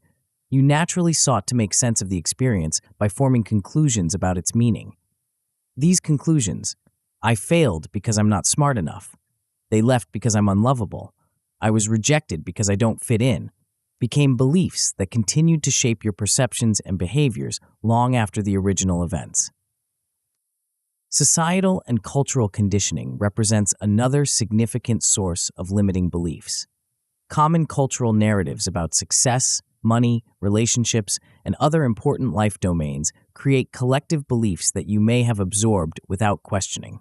you naturally sought to make sense of the experience by forming conclusions about its meaning. These conclusions, I failed because I'm not smart enough, they left because I'm unlovable, I was rejected because I don't fit in, became beliefs that continued to shape your perceptions and behaviors long after the original events. Societal and cultural conditioning represents another significant source of limiting beliefs. Common cultural narratives about success, money, relationships, and other important life domains create collective beliefs that you may have absorbed without questioning.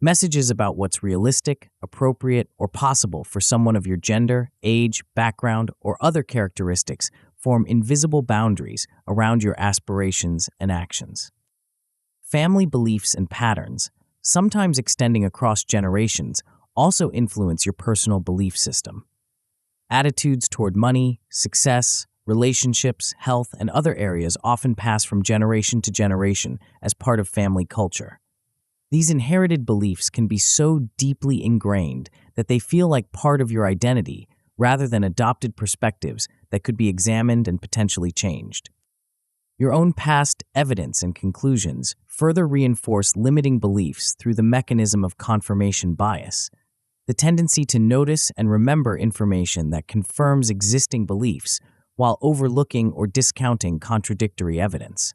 Messages about what's realistic, appropriate, or possible for someone of your gender, age, background, or other characteristics form invisible boundaries around your aspirations and actions. Family beliefs and patterns, sometimes extending across generations, also influence your personal belief system. Attitudes toward money, success, relationships, health, and other areas often pass from generation to generation as part of family culture. These inherited beliefs can be so deeply ingrained that they feel like part of your identity rather than adopted perspectives that could be examined and potentially changed. Your own past evidence and conclusions further reinforce limiting beliefs through the mechanism of confirmation bias, the tendency to notice and remember information that confirms existing beliefs while overlooking or discounting contradictory evidence.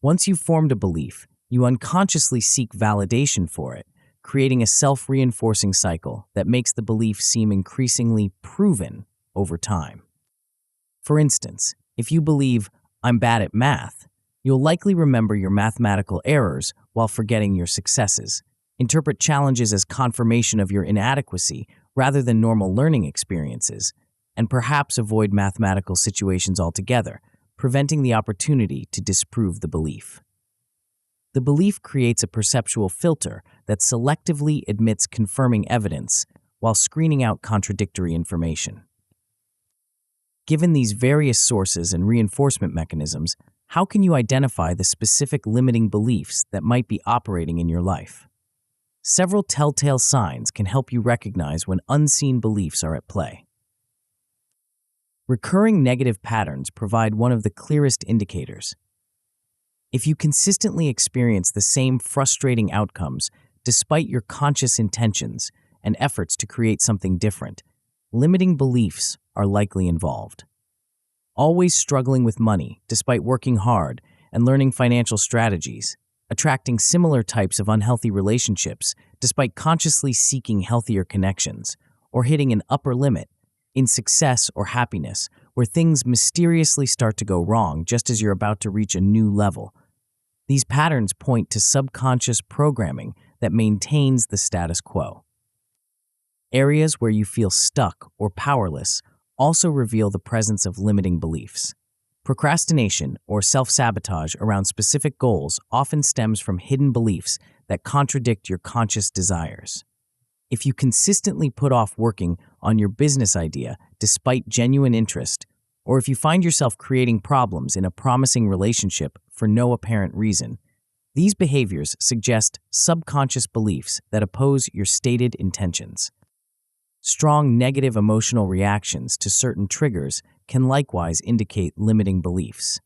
Once you've formed a belief, you unconsciously seek validation for it, creating a self-reinforcing cycle that makes the belief seem increasingly proven over time. For instance, if you believe, I'm bad at math, you'll likely remember your mathematical errors while forgetting your successes, interpret challenges as confirmation of your inadequacy rather than normal learning experiences, and perhaps avoid mathematical situations altogether, preventing the opportunity to disprove the belief. The belief creates a perceptual filter that selectively admits confirming evidence while screening out contradictory information. Given these various sources and reinforcement mechanisms, how can you identify the specific limiting beliefs that might be operating in your life? Several telltale signs can help you recognize when unseen beliefs are at play. Recurring negative patterns provide one of the clearest indicators. If you consistently experience the same frustrating outcomes despite your conscious intentions and efforts to create something different, limiting beliefs are likely involved. Always struggling with money despite working hard and learning financial strategies, attracting similar types of unhealthy relationships despite consciously seeking healthier connections, or hitting an upper limit in success or happiness where things mysteriously start to go wrong just as you're about to reach a new level. These patterns point to subconscious programming that maintains the status quo. Areas where you feel stuck or powerless also reveal the presence of limiting beliefs. Procrastination or self-sabotage around specific goals often stems from hidden beliefs that contradict your conscious desires. If you consistently put off working on your business idea despite genuine interest, or if you find yourself creating problems in a promising relationship for no apparent reason, these behaviors suggest subconscious beliefs that oppose your stated intentions. Strong negative emotional reactions to certain triggers can likewise indicate limiting beliefs.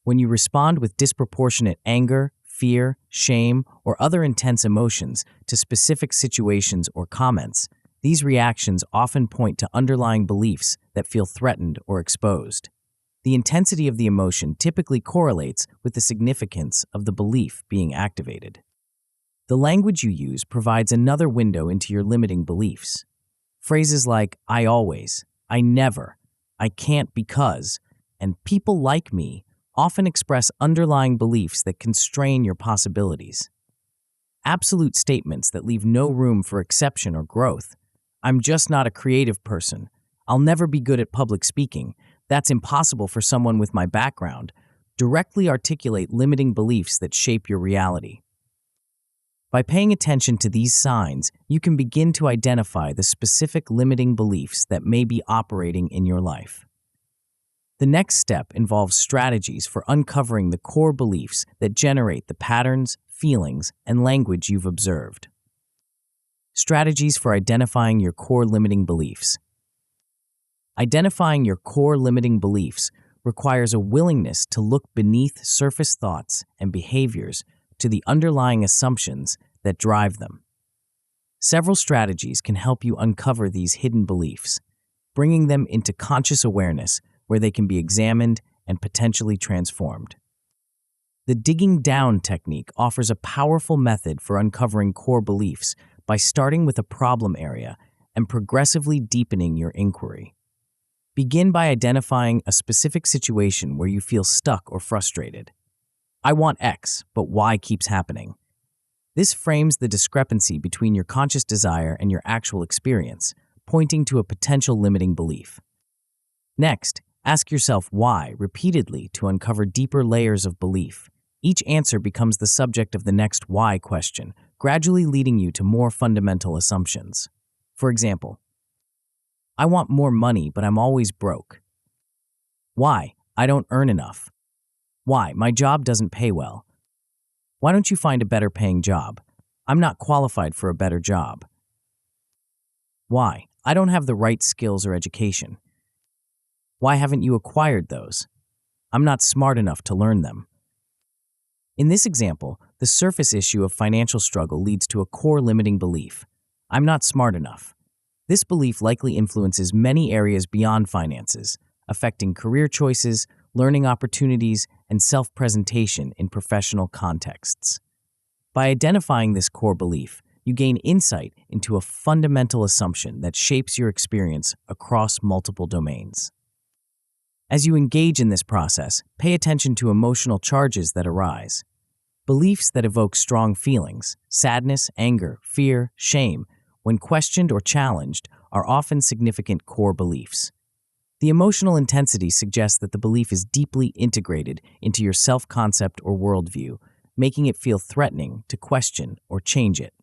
When you respond with disproportionate anger, fear, shame, or other intense emotions to specific situations or comments, these reactions often point to underlying beliefs that feel threatened or exposed. The intensity of the emotion typically correlates with the significance of the belief being activated. The language you use provides another window into your limiting beliefs. Phrases like "I always," "I never," "I can't because," and "people like me" often express underlying beliefs that constrain your possibilities. Absolute statements that leave no room for exception or growth. "I'm just not a creative person," "I'll never be good at public speaking," "That's impossible for someone with my background," directly articulate limiting beliefs that shape your reality. By paying attention to these signs, you can begin to identify the specific limiting beliefs that may be operating in your life. The next step involves strategies for uncovering the core beliefs that generate the patterns, feelings, and language you've observed. Strategies for identifying your core limiting beliefs. Identifying your core limiting beliefs requires a willingness to look beneath surface thoughts and behaviors to the underlying assumptions that drive them. Several strategies can help you uncover these hidden beliefs, bringing them into conscious awareness where they can be examined and potentially transformed. The digging down technique offers a powerful method for uncovering core beliefs by starting with a problem area and progressively deepening your inquiry. Begin by identifying a specific situation where you feel stuck or frustrated. "I want X, but Y keeps happening." This frames the discrepancy between your conscious desire and your actual experience, pointing to a potential limiting belief. Next, ask yourself why repeatedly to uncover deeper layers of belief. Each answer becomes the subject of the next why question, gradually leading you to more fundamental assumptions. For example, "I want more money, but I'm always broke." "Why? I don't earn enough." "Why? My job doesn't pay well." "Why don't you find a better paying job?" "I'm not qualified for a better job." "Why? I don't have the right skills or education." "Why haven't you acquired those?" "I'm not smart enough to learn them." In this example, the surface issue of financial struggle leads to a core limiting belief: "I'm not smart enough." This belief likely influences many areas beyond finances, affecting career choices, learning opportunities, and self-presentation in professional contexts. By identifying this core belief, you gain insight into a fundamental assumption that shapes your experience across multiple domains. As you engage in this process, pay attention to emotional charges that arise. Beliefs that evoke strong feelings, sadness, anger, fear, shame, when questioned or challenged, are often significant core beliefs. The emotional intensity suggests that the belief is deeply integrated into your self-concept or worldview, making it feel threatening to question or change it.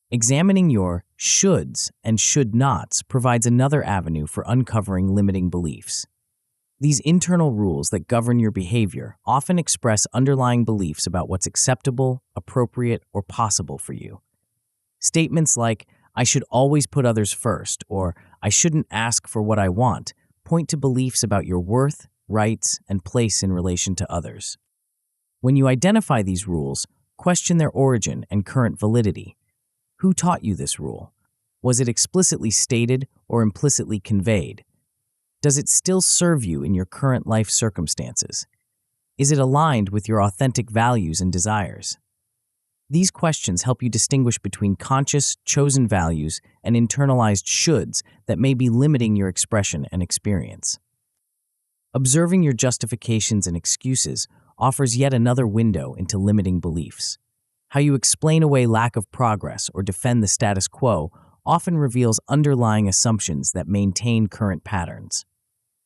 Examining your shoulds and should nots provides another avenue for uncovering limiting beliefs. These internal rules that govern your behavior often express underlying beliefs about what's acceptable, appropriate, or possible for you. Statements like, "I should always put others first," or "I shouldn't ask for what I want," point to beliefs about your worth, rights, and place in relation to others. When you identify these rules, question their origin and current validity. Who taught you this rule? Was it explicitly stated or implicitly conveyed? Does it still serve you in your current life circumstances? Is it aligned with your authentic values and desires? These questions help you distinguish between conscious, chosen values and internalized shoulds that may be limiting your expression and experience. Observing your justifications and excuses offers yet another window into limiting beliefs. How you explain away lack of progress or defend the status quo often reveals underlying assumptions that maintain current patterns.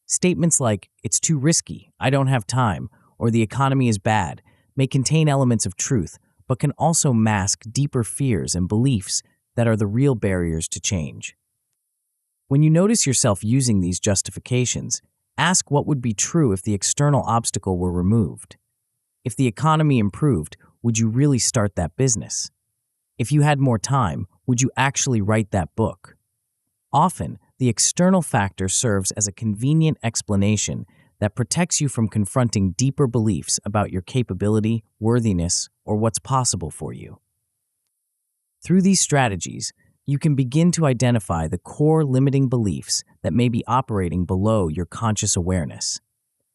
Statements like, "It's too risky, I don't have time," or "the economy is bad," may contain elements of truth, but can also mask deeper fears and beliefs that are the real barriers to change. When you notice yourself using these justifications, ask what would be true if the external obstacle were removed. If the economy improved, would you really start that business? If you had more time, would you actually write that book? Often, the external factor serves as a convenient explanation that protects you from confronting deeper beliefs about your capability, worthiness, or what's possible for you. Through these strategies, you can begin to identify the core limiting beliefs that may be operating below your conscious awareness.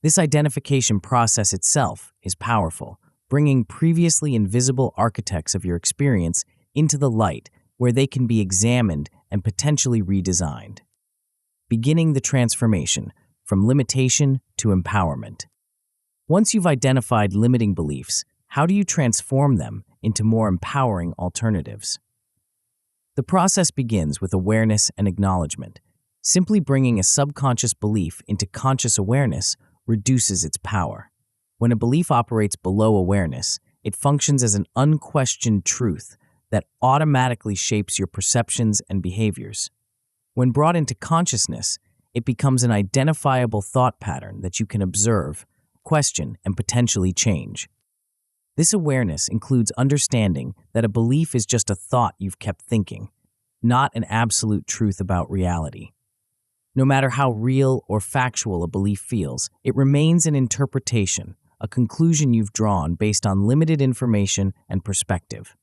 This identification process itself is powerful, bringing previously invisible architects of your experience into the light where they can be examined and potentially redesigned. Beginning the transformation from limitation to empowerment. Once you've identified limiting beliefs, how do you transform them into more empowering alternatives? The process begins with awareness and acknowledgement. Simply bringing a subconscious belief into conscious awareness reduces its power. When a belief operates below awareness, it functions as an unquestioned truth that automatically shapes your perceptions and behaviors. When brought into consciousness, it becomes an identifiable thought pattern that you can observe, question, and potentially change. This awareness includes understanding that a belief is just a thought you've kept thinking, not an absolute truth about reality. No matter how real or factual a belief feels, it remains an interpretation, a conclusion you've drawn based on limited information and perspective.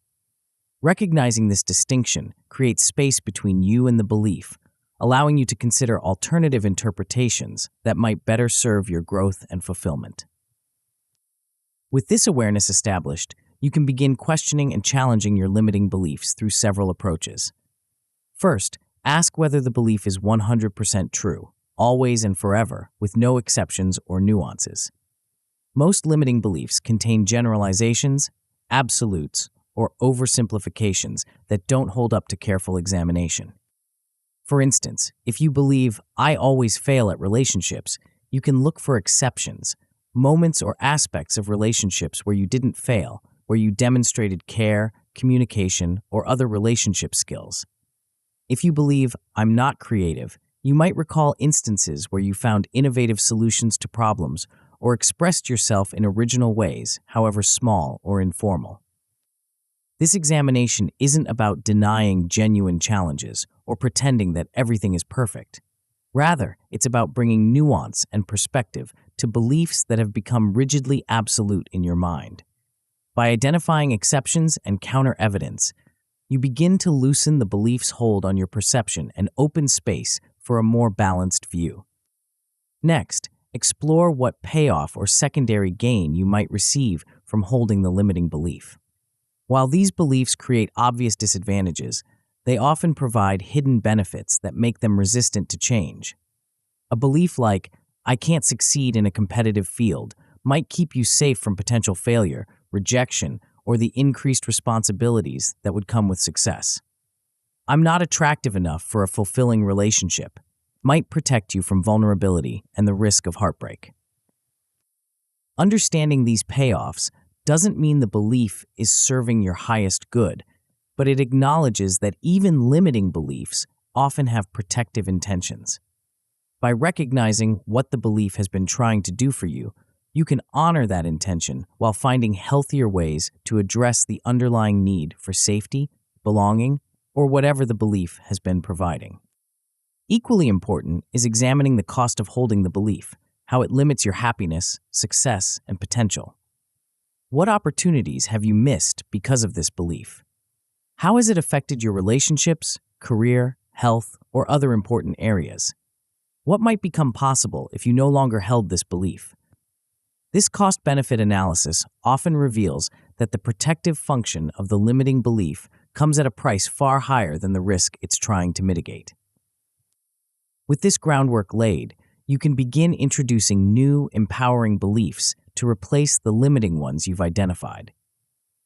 Recognizing this distinction creates space between you and the belief, allowing you to consider alternative interpretations that might better serve your growth and fulfillment. With this awareness established, you can begin questioning and challenging your limiting beliefs through several approaches. First, ask whether the belief is 100% true, always and forever, with no exceptions or nuances. Most limiting beliefs contain generalizations, absolutes, or oversimplifications that don't hold up to careful examination. For instance, if you believe, "I always fail at relationships," you can look for exceptions, moments or aspects of relationships where you didn't fail, where you demonstrated care, communication, or other relationship skills. If you believe, "I'm not creative," you might recall instances where you found innovative solutions to problems or expressed yourself in original ways, however small or informal. This examination isn't about denying genuine challenges or pretending that everything is perfect. Rather, it's about bringing nuance and perspective to beliefs that have become rigidly absolute in your mind. By identifying exceptions and counter-evidence, you begin to loosen the belief's hold on your perception and open space for a more balanced view. Next, explore what payoff or secondary gain you might receive from holding the limiting belief. While these beliefs create obvious disadvantages, they often provide hidden benefits that make them resistant to change. A belief like, "I can't succeed in a competitive field," might keep you safe from potential failure, rejection, or the increased responsibilities that would come with success. "I'm not attractive enough for a fulfilling relationship," might protect you from vulnerability and the risk of heartbreak. Understanding these payoffs doesn't mean the belief is serving your highest good, but it acknowledges that even limiting beliefs often have protective intentions. By recognizing what the belief has been trying to do for you, you can honor that intention while finding healthier ways to address the underlying need for safety, belonging, or whatever the belief has been providing. Equally important is examining the cost of holding the belief, how it limits your happiness, success, and potential. What opportunities have you missed because of this belief? How has it affected your relationships, career, health, or other important areas? What might become possible if you no longer held this belief? This cost-benefit analysis often reveals that the protective function of the limiting belief comes at a price far higher than the risk it's trying to mitigate. With this groundwork laid, you can begin introducing new, empowering beliefs to replace the limiting ones you've identified.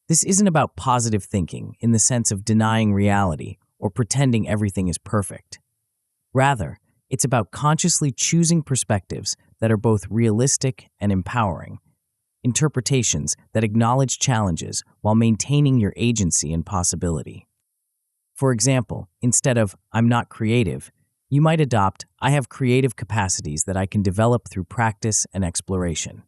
This isn't about positive thinking in the sense of denying reality or pretending everything is perfect. Rather, it's about consciously choosing perspectives that are both realistic and empowering, interpretations that acknowledge challenges while maintaining your agency and possibility. For example, instead of "I'm not creative," you might adopt "I have creative capacities that I can develop through practice and exploration."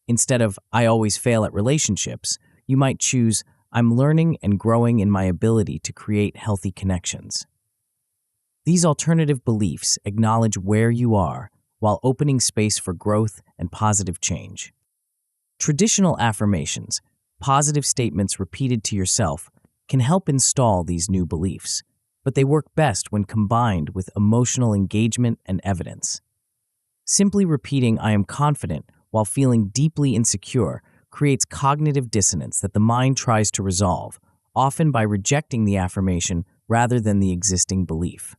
Instead of "I always fail at relationships," you might choose "I'm learning and growing in my ability to create healthy connections." These alternative beliefs acknowledge where you are while opening space for growth and positive change. Traditional affirmations, positive statements repeated to yourself, can help install these new beliefs, but they work best when combined with emotional engagement and evidence. Simply repeating "I am confident" while feeling deeply insecure creates cognitive dissonance that the mind tries to resolve, often by rejecting the affirmation rather than the existing belief.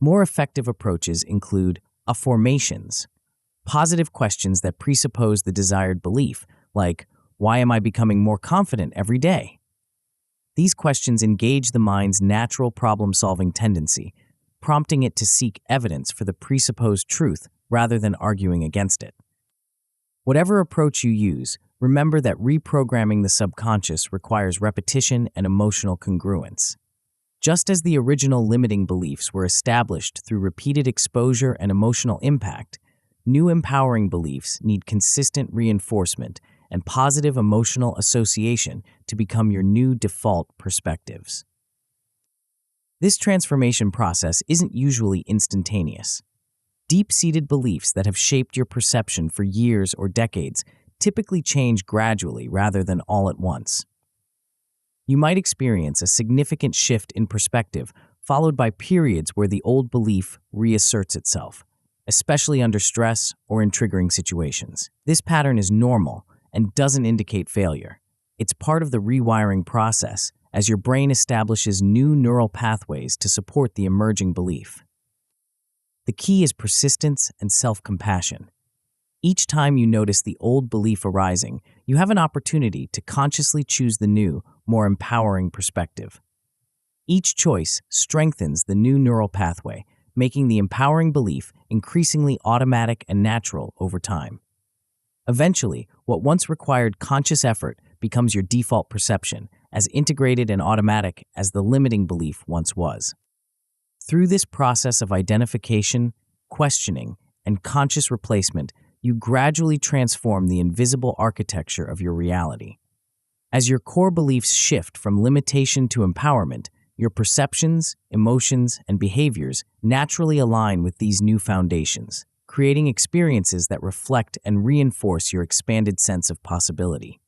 More effective approaches include affirmations, positive questions that presuppose the desired belief, like "Why am I becoming more confident every day?" These questions engage the mind's natural problem-solving tendency, prompting it to seek evidence for the presupposed truth rather than arguing against it. Whatever approach you use, remember that reprogramming the subconscious requires repetition and emotional congruence. Just as the original limiting beliefs were established through repeated exposure and emotional impact, new empowering beliefs need consistent reinforcement and positive emotional association to become your new default perspectives. This transformation process isn't usually instantaneous. Deep-seated beliefs that have shaped your perception for years or decades typically change gradually rather than all at once. You might experience a significant shift in perspective, followed by periods where the old belief reasserts itself, especially under stress or in triggering situations. This pattern is normal and doesn't indicate failure. It's part of the rewiring process as your brain establishes new neural pathways to support the emerging belief. The key is persistence and self-compassion. Each time you notice the old belief arising, you have an opportunity to consciously choose the new, more empowering perspective. Each choice strengthens the new neural pathway, making the empowering belief increasingly automatic and natural over time. Eventually, what once required conscious effort becomes your default perception, as integrated and automatic as the limiting belief once was. Through this process of identification, questioning, and conscious replacement, you gradually transform the invisible architecture of your reality. As your core beliefs shift from limitation to empowerment, your perceptions, emotions, and behaviors naturally align with these new foundations, creating experiences that reflect and reinforce your expanded sense of possibility.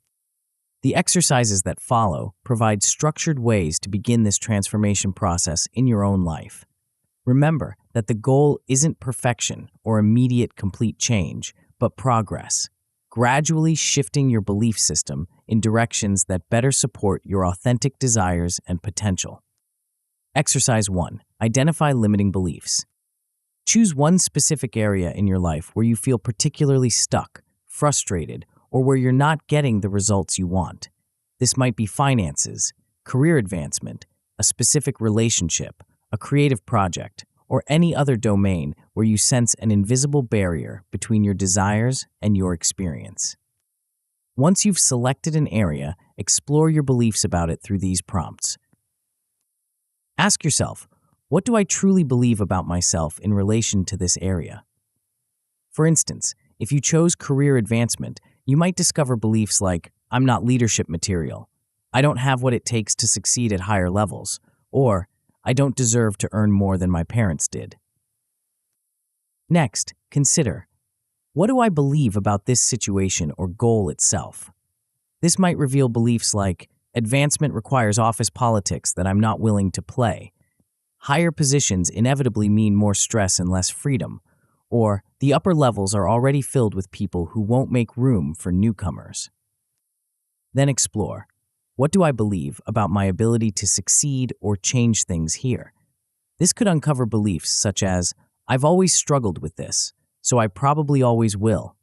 The exercises that follow provide structured ways to begin this transformation process in your own life. Remember that the goal isn't perfection or immediate complete change, but progress, gradually shifting your belief system in directions that better support your authentic desires and potential. Exercise 1. Identify limiting beliefs. Choose one specific area in your life where you feel particularly stuck, frustrated, or where you're not getting the results you want. This might be finances, career advancement, a specific relationship, a creative project, or any other domain where you sense an invisible barrier between your desires and your experience. Once you've selected an area, explore your beliefs about it through these prompts. Ask yourself, what do I truly believe about myself in relation to this area? For instance, if you chose career advancement, you might discover beliefs like, "I'm not leadership material," "I don't have what it takes to succeed at higher levels," or "I don't deserve to earn more than my parents did." Next, consider, what do I believe about this situation or goal itself? This might reveal beliefs like, advancement requires office politics that I'm not willing to play, higher positions inevitably mean more stress and less freedom, or the upper levels are already filled with people who won't make room for newcomers. Then explore, what do I believe about my ability to succeed or change things here? This could uncover beliefs such as, I've always struggled with this, so I probably always will,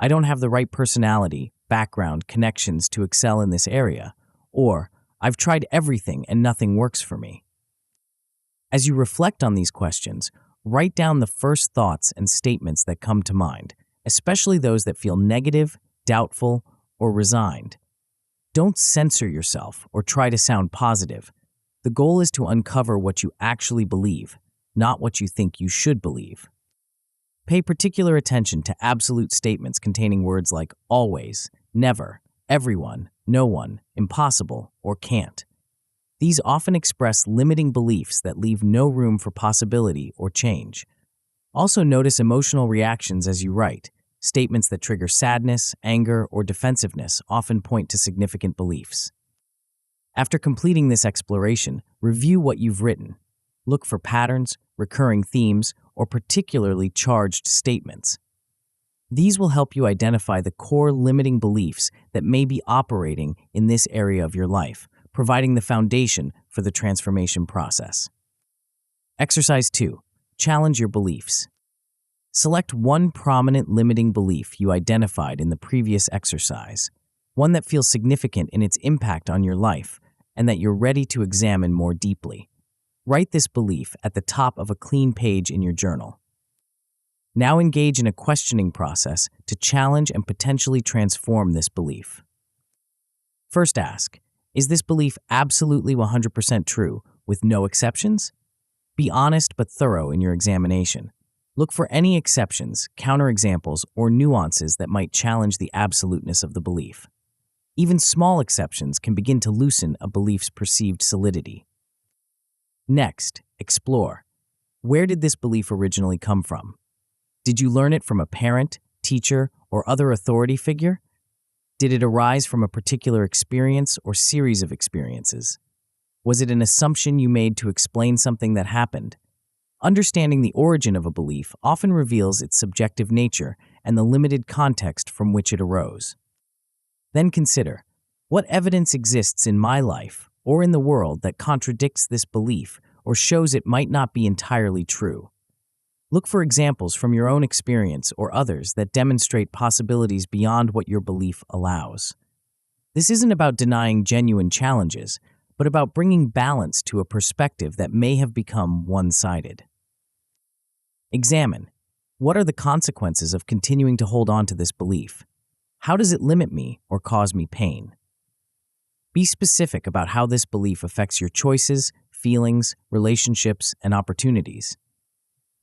I don't have the right personality, background, connections to excel in this area, or I've tried everything and nothing works for me. As you reflect on these questions, write down the first thoughts and statements that come to mind, especially those that feel negative, doubtful, or resigned. Don't censor yourself or try to sound positive. The goal is to uncover what you actually believe, not what you think you should believe. Pay particular attention to absolute statements containing words like always, never, everyone, no one, impossible, or can't. These often express limiting beliefs that leave no room for possibility or change. Also notice emotional reactions as you write. Statements that trigger sadness, anger, or defensiveness often point to significant beliefs. After completing this exploration, review what you've written. Look for patterns, recurring themes, or particularly charged statements. These will help you identify the core limiting beliefs that may be operating in this area of your life, providing the foundation for the transformation process. Exercise 2. Challenge your beliefs. Select one prominent limiting belief you identified in the previous exercise, one that feels significant in its impact on your life and that you're ready to examine more deeply. Write this belief at the top of a clean page in your journal. Now engage in a questioning process to challenge and potentially transform this belief. First ask, is this belief absolutely 100% true, with no exceptions? Be honest but thorough in your examination. Look for any exceptions, counterexamples, or nuances that might challenge the absoluteness of the belief. Even small exceptions can begin to loosen a belief's perceived solidity. Next, explore. Where did this belief originally come from? Did you learn it from a parent, teacher, or other authority figure? Did it arise from a particular experience or series of experiences? Was it an assumption you made to explain something that happened? Understanding the origin of a belief often reveals its subjective nature and the limited context from which it arose. Then consider, what evidence exists in my life or in the world that contradicts this belief or shows it might not be entirely true? Look for examples from your own experience or others that demonstrate possibilities beyond what your belief allows. This isn't about denying genuine challenges, but about bringing balance to a perspective that may have become one-sided. Examine, what are the consequences of continuing to hold on to this belief? How does it limit me or cause me pain? Be specific about how this belief affects your choices, feelings, relationships, and opportunities.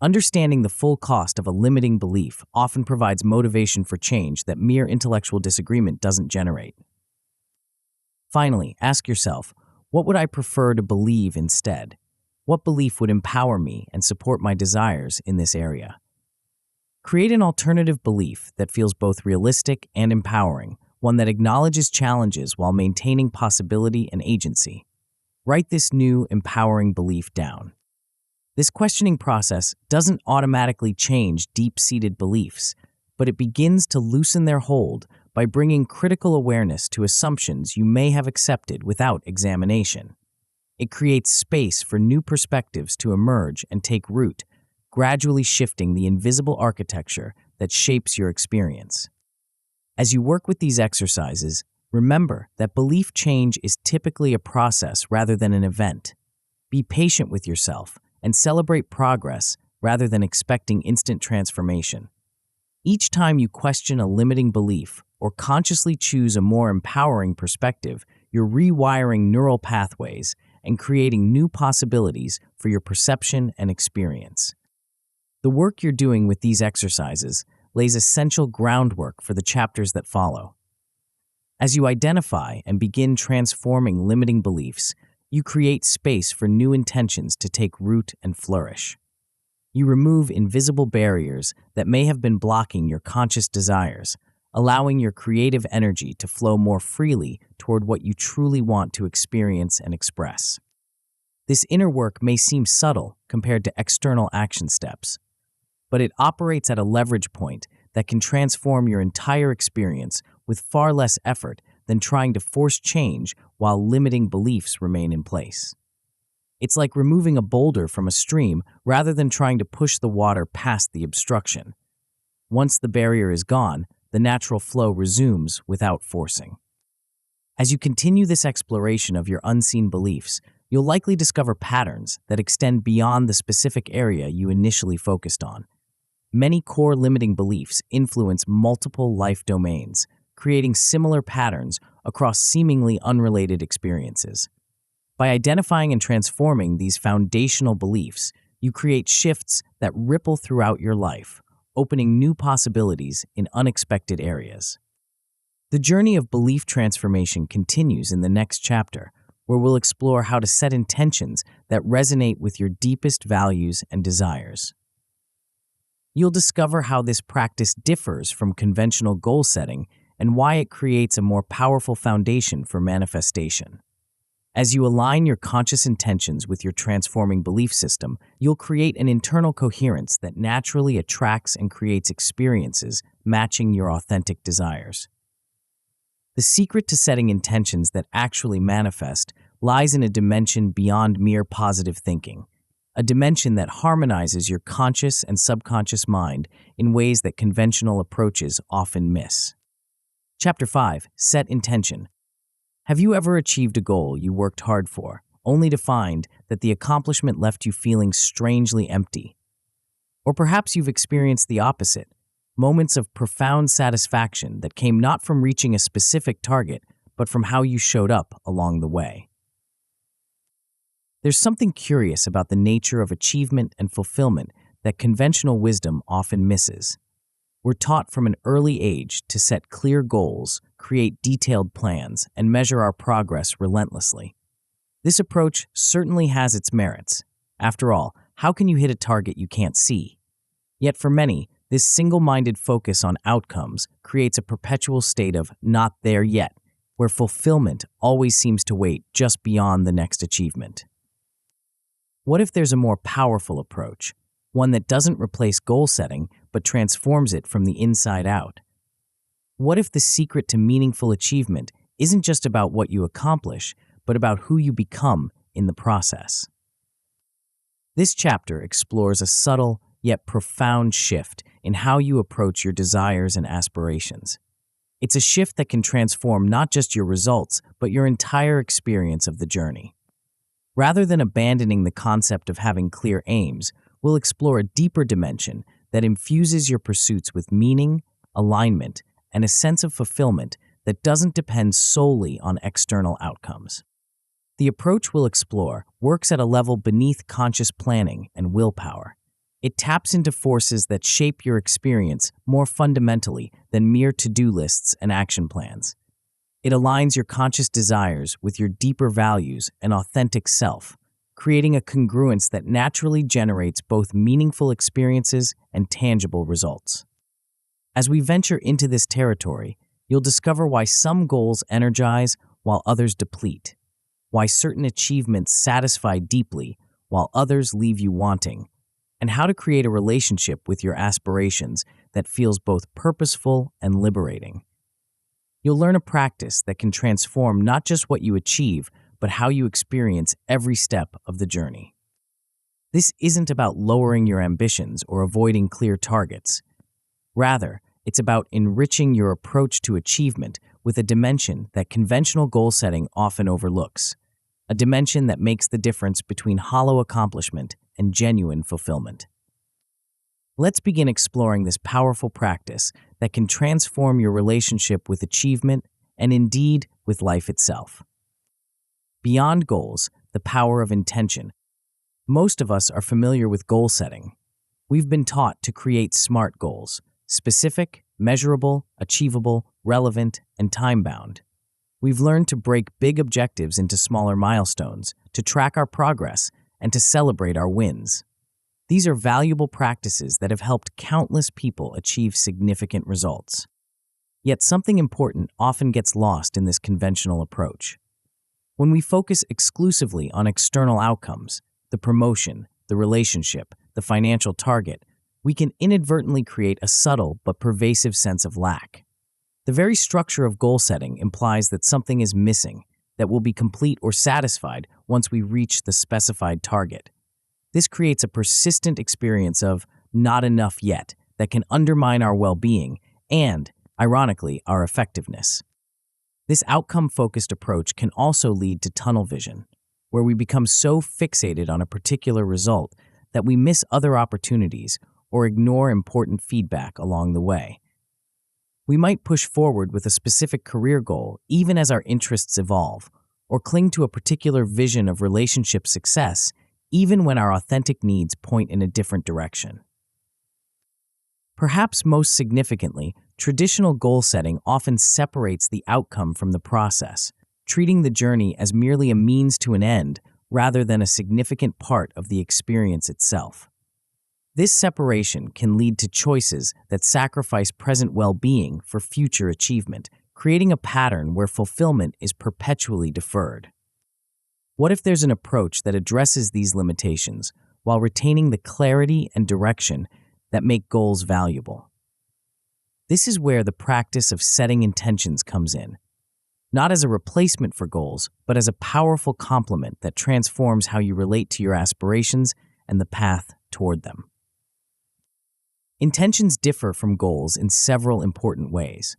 Understanding the full cost of a limiting belief often provides motivation for change that mere intellectual disagreement doesn't generate. Finally, ask yourself, what would I prefer to believe instead? What belief would empower me and support my desires in this area? Create an alternative belief that feels both realistic and empowering, one that acknowledges challenges while maintaining possibility and agency. Write this new, empowering belief down. This questioning process doesn't automatically change deep-seated beliefs, but it begins to loosen their hold by bringing critical awareness to assumptions you may have accepted without examination. It creates space for new perspectives to emerge and take root, gradually shifting the invisible architecture that shapes your experience. As you work with these exercises, remember that belief change is typically a process rather than an event. Be patient with yourself and celebrate progress rather than expecting instant transformation. Each time you question a limiting belief or consciously choose a more empowering perspective, you're rewiring neural pathways and creating new possibilities for your perception and experience. The work you're doing with these exercises lays essential groundwork for the chapters that follow. As you identify and begin transforming limiting beliefs, you create space for new intentions to take root and flourish. You remove invisible barriers that may have been blocking your conscious desires, allowing your creative energy to flow more freely toward what you truly want to experience and express. This inner work may seem subtle compared to external action steps, but it operates at a leverage point that can transform your entire experience with far less effort than trying to force change while limiting beliefs remain in place. It's like removing a boulder from a stream rather than trying to push the water past the obstruction. Once the barrier is gone, the natural flow resumes without forcing. As you continue this exploration of your unseen beliefs, you'll likely discover patterns that extend beyond the specific area you initially focused on. Many core limiting beliefs influence multiple life domains, creating similar patterns across seemingly unrelated experiences. By identifying and transforming these foundational beliefs, you create shifts that ripple throughout your life, opening new possibilities in unexpected areas. The journey of belief transformation continues in the next chapter, where we'll explore how to set intentions that resonate with your deepest values and desires. You'll discover how this practice differs from conventional goal setting and why it creates a more powerful foundation for manifestation. As you align your conscious intentions with your transforming belief system, you'll create an internal coherence that naturally attracts and creates experiences matching your authentic desires. The secret to setting intentions that actually manifest lies in a dimension beyond mere positive thinking, a dimension that harmonizes your conscious and subconscious mind in ways that conventional approaches often miss. Chapter 5. Set Intention. Have you ever achieved a goal you worked hard for, only to find that the accomplishment left you feeling strangely empty? Or perhaps you've experienced the opposite, moments of profound satisfaction that came not from reaching a specific target, but from how you showed up along the way. There's something curious about the nature of achievement and fulfillment that conventional wisdom often misses. We're taught from an early age to set clear goals, create detailed plans, and measure our progress relentlessly. This approach certainly has its merits. After all, how can you hit a target you can't see? Yet for many, this single-minded focus on outcomes creates a perpetual state of not there yet, where fulfillment always seems to wait just beyond the next achievement. What if there's a more powerful approach, one that doesn't replace goal setting but transforms it from the inside out? What if the secret to meaningful achievement isn't just about what you accomplish, but about who you become in the process? This chapter explores a subtle yet profound shift in how you approach your desires and aspirations. It's a shift that can transform not just your results, but your entire experience of the journey. Rather than abandoning the concept of having clear aims, we'll explore a deeper dimension that infuses your pursuits with meaning, alignment, and a sense of fulfillment that doesn't depend solely on external outcomes. The approach we'll explore works at a level beneath conscious planning and willpower. It taps into forces that shape your experience more fundamentally than mere to-do lists and action plans. It aligns your conscious desires with your deeper values and authentic self, creating a congruence that naturally generates both meaningful experiences and tangible results. As we venture into this territory, you'll discover why some goals energize while others deplete, why certain achievements satisfy deeply while others leave you wanting, and how to create a relationship with your aspirations that feels both purposeful and liberating. You'll learn a practice that can transform not just what you achieve, but how you experience every step of the journey. This isn't about lowering your ambitions or avoiding clear targets. Rather, it's about enriching your approach to achievement with a dimension that conventional goal setting often overlooks, a dimension that makes the difference between hollow accomplishment and genuine fulfillment. Let's begin exploring this powerful practice that can transform your relationship with achievement and indeed with life itself. Beyond goals, the power of intention. Most of us are familiar with goal setting. We've been taught to create SMART goals: specific, measurable, achievable, relevant, and time-bound. We've learned to break big objectives into smaller milestones, to track our progress, and to celebrate our wins. These are valuable practices that have helped countless people achieve significant results. Yet something important often gets lost in this conventional approach. When we focus exclusively on external outcomes, the promotion, the relationship, the financial target, we can inadvertently create a subtle but pervasive sense of lack. The very structure of goal setting implies that something is missing, that will be complete or satisfied once we reach the specified target. This creates a persistent experience of not enough yet that can undermine our well-being and, ironically, our effectiveness. This outcome-focused approach can also lead to tunnel vision, where we become so fixated on a particular result that we miss other opportunities or ignore important feedback along the way. We might push forward with a specific career goal even as our interests evolve, or cling to a particular vision of relationship success even when our authentic needs point in a different direction. Perhaps most significantly, traditional goal setting often separates the outcome from the process, treating the journey as merely a means to an end rather than a significant part of the experience itself. This separation can lead to choices that sacrifice present well-being for future achievement, creating a pattern where fulfillment is perpetually deferred. What if there's an approach that addresses these limitations while retaining the clarity and direction that make goals valuable? This is where the practice of setting intentions comes in, not as a replacement for goals, but as a powerful complement that transforms how you relate to your aspirations and the path toward them. Intentions differ from goals in several important ways.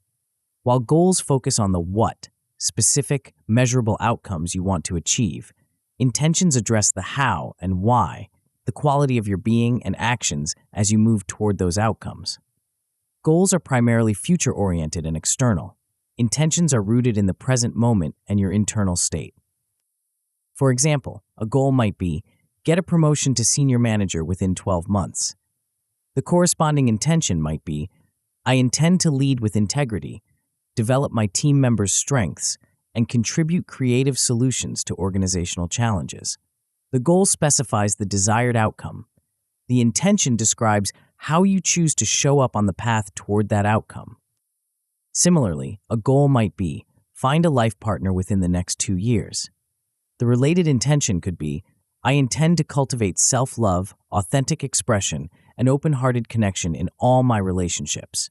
While goals focus on the what, specific, measurable outcomes you want to achieve, intentions address the how and why, the quality of your being and actions as you move toward those outcomes. Goals are primarily future-oriented and external. Intentions are rooted in the present moment and your internal state. For example, a goal might be, get a promotion to senior manager within 12 months. The corresponding intention might be, I intend to lead with integrity, develop my team members' strengths, and contribute creative solutions to organizational challenges. The goal specifies the desired outcome. The intention describes how you choose to show up on the path toward that outcome. Similarly, a goal might be, find a life partner within the next 2 years. The related intention could be, I intend to cultivate self-love, authentic expression, and open-hearted connection in all my relationships.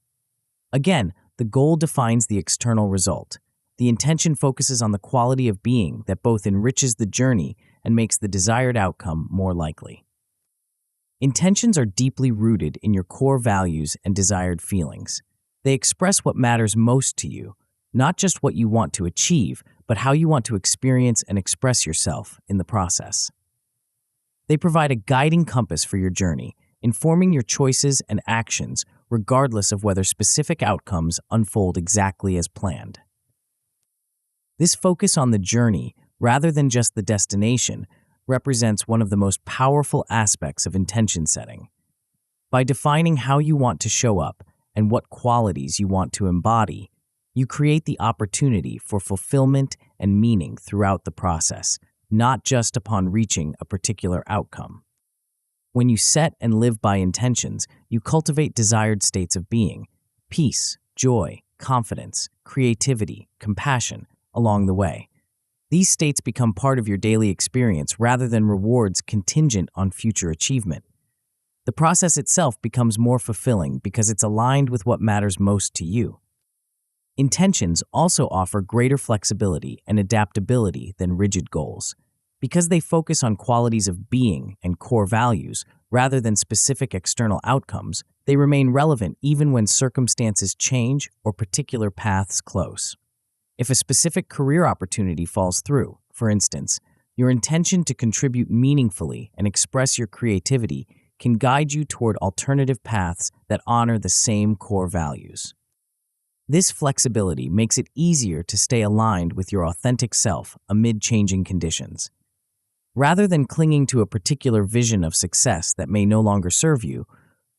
Again, the goal defines the external result. The intention focuses on the quality of being that both enriches the journey and makes the desired outcome more likely. Intentions are deeply rooted in your core values and desired feelings. They express what matters most to you, not just what you want to achieve, but how you want to experience and express yourself in the process. They provide a guiding compass for your journey, informing your choices and actions regardless of whether specific outcomes unfold exactly as planned. This focus on the journey, rather than just the destination, represents one of the most powerful aspects of intention setting. By defining how you want to show up and what qualities you want to embody, you create the opportunity for fulfillment and meaning throughout the process, not just upon reaching a particular outcome. When you set and live by intentions, you cultivate desired states of being, peace, joy, confidence, creativity, compassion, along the way. These states become part of your daily experience rather than rewards contingent on future achievement. The process itself becomes more fulfilling because it's aligned with what matters most to you. Intentions also offer greater flexibility and adaptability than rigid goals. Because they focus on qualities of being and core values rather than specific external outcomes, they remain relevant even when circumstances change or particular paths close. If a specific career opportunity falls through, for instance, your intention to contribute meaningfully and express your creativity can guide you toward alternative paths that honor the same core values. This flexibility makes it easier to stay aligned with your authentic self amid changing conditions. Rather than clinging to a particular vision of success that may no longer serve you,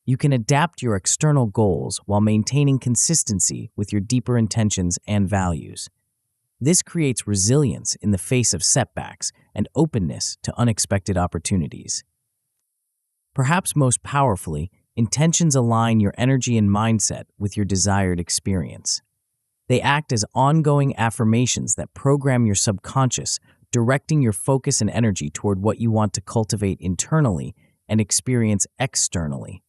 you can adapt your external goals while maintaining consistency with your deeper intentions and values. This creates resilience in the face of setbacks and openness to unexpected opportunities. Perhaps most powerfully, intentions align your energy and mindset with your desired experience. They act as ongoing affirmations that program your subconscious, directing your focus and energy toward what you want to cultivate internally and experience externally.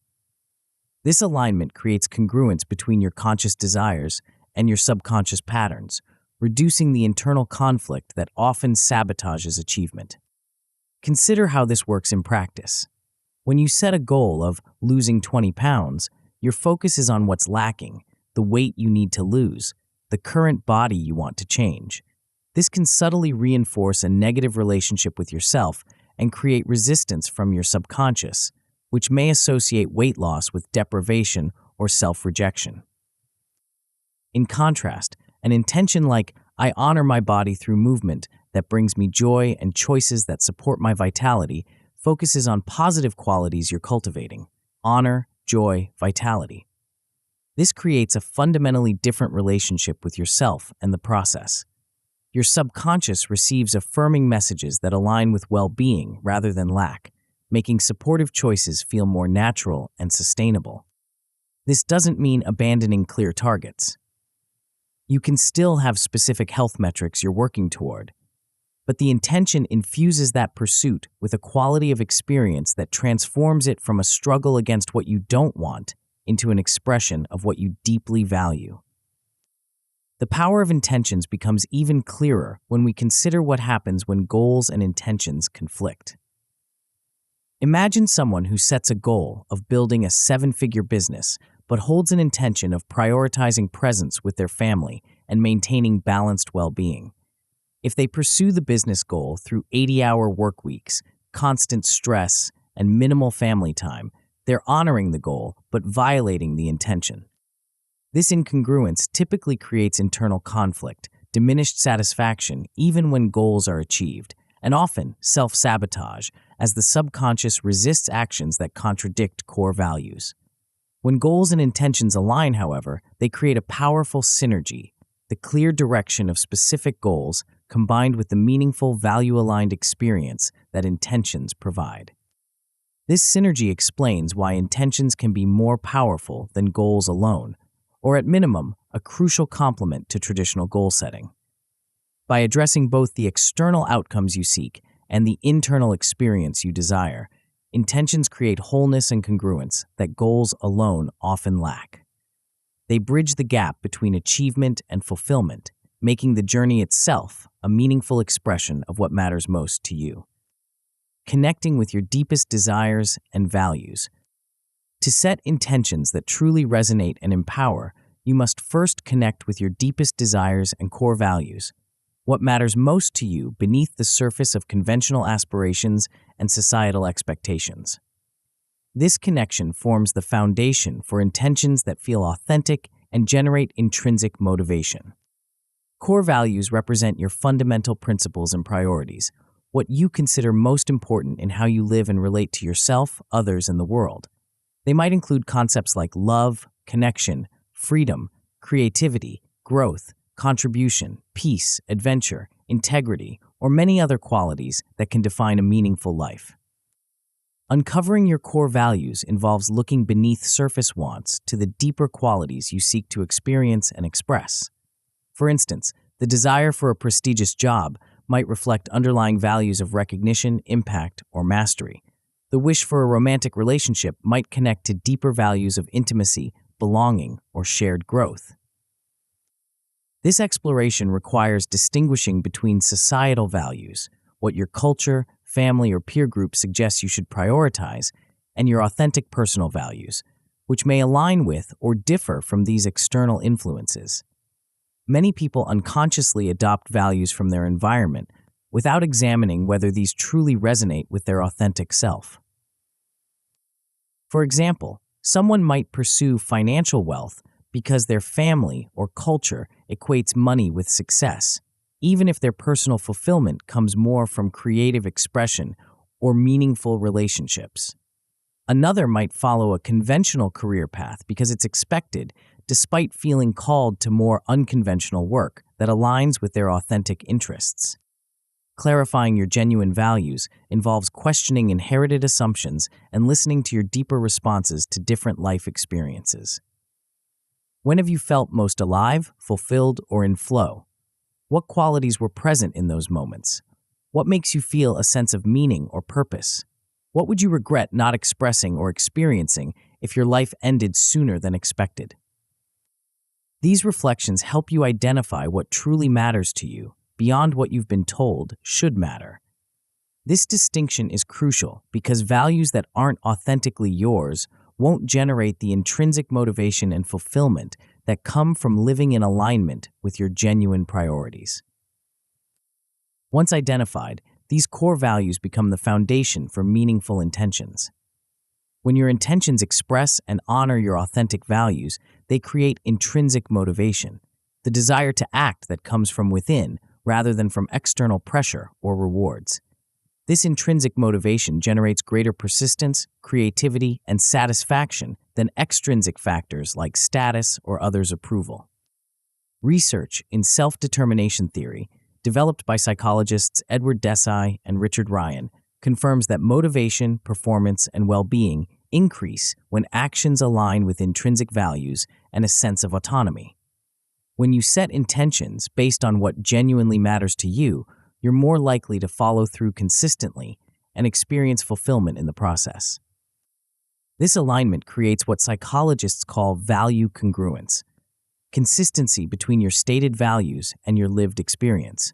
This alignment creates congruence between your conscious desires and your subconscious patterns, reducing the internal conflict that often sabotages achievement. Consider how this works in practice. When you set a goal of losing 20 pounds, your focus is on what's lacking, the weight you need to lose, the current body you want to change. This can subtly reinforce a negative relationship with yourself and create resistance from your subconscious, which may associate weight loss with deprivation or self-rejection. In contrast, an intention like, "I honor my body through movement that brings me joy and choices that support my vitality," focuses on positive qualities you're cultivating: honor, joy, vitality. This creates a fundamentally different relationship with yourself and the process. Your subconscious receives affirming messages that align with well-being rather than lack, making supportive choices feel more natural and sustainable. This doesn't mean abandoning clear targets. You can still have specific health metrics you're working toward, but the intention infuses that pursuit with a quality of experience that transforms it from a struggle against what you don't want into an expression of what you deeply value. The power of intentions becomes even clearer when we consider what happens when goals and intentions conflict. Imagine someone who sets a goal of building a 7-figure business, but holds an intention of prioritizing presence with their family and maintaining balanced well-being. If they pursue the business goal through 80-hour work weeks, constant stress, and minimal family time, they're honoring the goal but violating the intention. This incongruence typically creates internal conflict, diminished satisfaction even when goals are achieved, and often self-sabotage as the subconscious resists actions that contradict core values. When goals and intentions align, however, they create a powerful synergy, the clear direction of specific goals combined with the meaningful, value-aligned experience that intentions provide. This synergy explains why intentions can be more powerful than goals alone, or at minimum, a crucial complement to traditional goal setting. By addressing both the external outcomes you seek and the internal experience you desire, intentions create wholeness and congruence that goals alone often lack. They bridge the gap between achievement and fulfillment, making the journey itself a meaningful expression of what matters most to you. Connecting with your deepest desires and values. To set intentions that truly resonate and empower, you must first connect with your deepest desires and core values, what matters most to you beneath the surface of conventional aspirations and societal expectations. This connection forms the foundation for intentions that feel authentic and generate intrinsic motivation. Core values represent your fundamental principles and priorities, what you consider most important in how you live and relate to yourself, others, and the world. They might include concepts like love, connection, freedom, creativity, growth, contribution, peace, adventure, integrity, or many other qualities that can define a meaningful life. Uncovering your core values involves looking beneath surface wants to the deeper qualities you seek to experience and express. For instance, the desire for a prestigious job might reflect underlying values of recognition, impact, or mastery. The wish for a romantic relationship might connect to deeper values of intimacy, belonging, or shared growth. This exploration requires distinguishing between societal values, what your culture, family, or peer group suggests you should prioritize, and your authentic personal values, which may align with or differ from these external influences. Many people unconsciously adopt values from their environment without examining whether these truly resonate with their authentic self. For example, someone might pursue financial wealth because their family or culture equates money with success, even if their personal fulfillment comes more from creative expression or meaningful relationships. Another might follow a conventional career path because it's expected, despite feeling called to more unconventional work that aligns with their authentic interests. Clarifying your genuine values involves questioning inherited assumptions and listening to your deeper responses to different life experiences. When have you felt most alive, fulfilled, or in flow? What qualities were present in those moments? What makes you feel a sense of meaning or purpose? What would you regret not expressing or experiencing if your life ended sooner than expected? These reflections help you identify what truly matters to you, beyond what you've been told should matter. This distinction is crucial because values that aren't authentically yours won't generate the intrinsic motivation and fulfillment that come from living in alignment with your genuine priorities. Once identified, these core values become the foundation for meaningful intentions. When your intentions express and honor your authentic values, they create intrinsic motivation, the desire to act that comes from within rather than from external pressure or rewards. This intrinsic motivation generates greater persistence, creativity, and satisfaction than extrinsic factors like status or others' approval. Research in self-determination theory, developed by psychologists Edward Desai and Richard Ryan, confirms that motivation, performance, and well-being increase when actions align with intrinsic values and a sense of autonomy. When you set intentions based on what genuinely matters to you, you're more likely to follow through consistently and experience fulfillment in the process. This alignment creates what psychologists call value congruence, consistency between your stated values and your lived experience.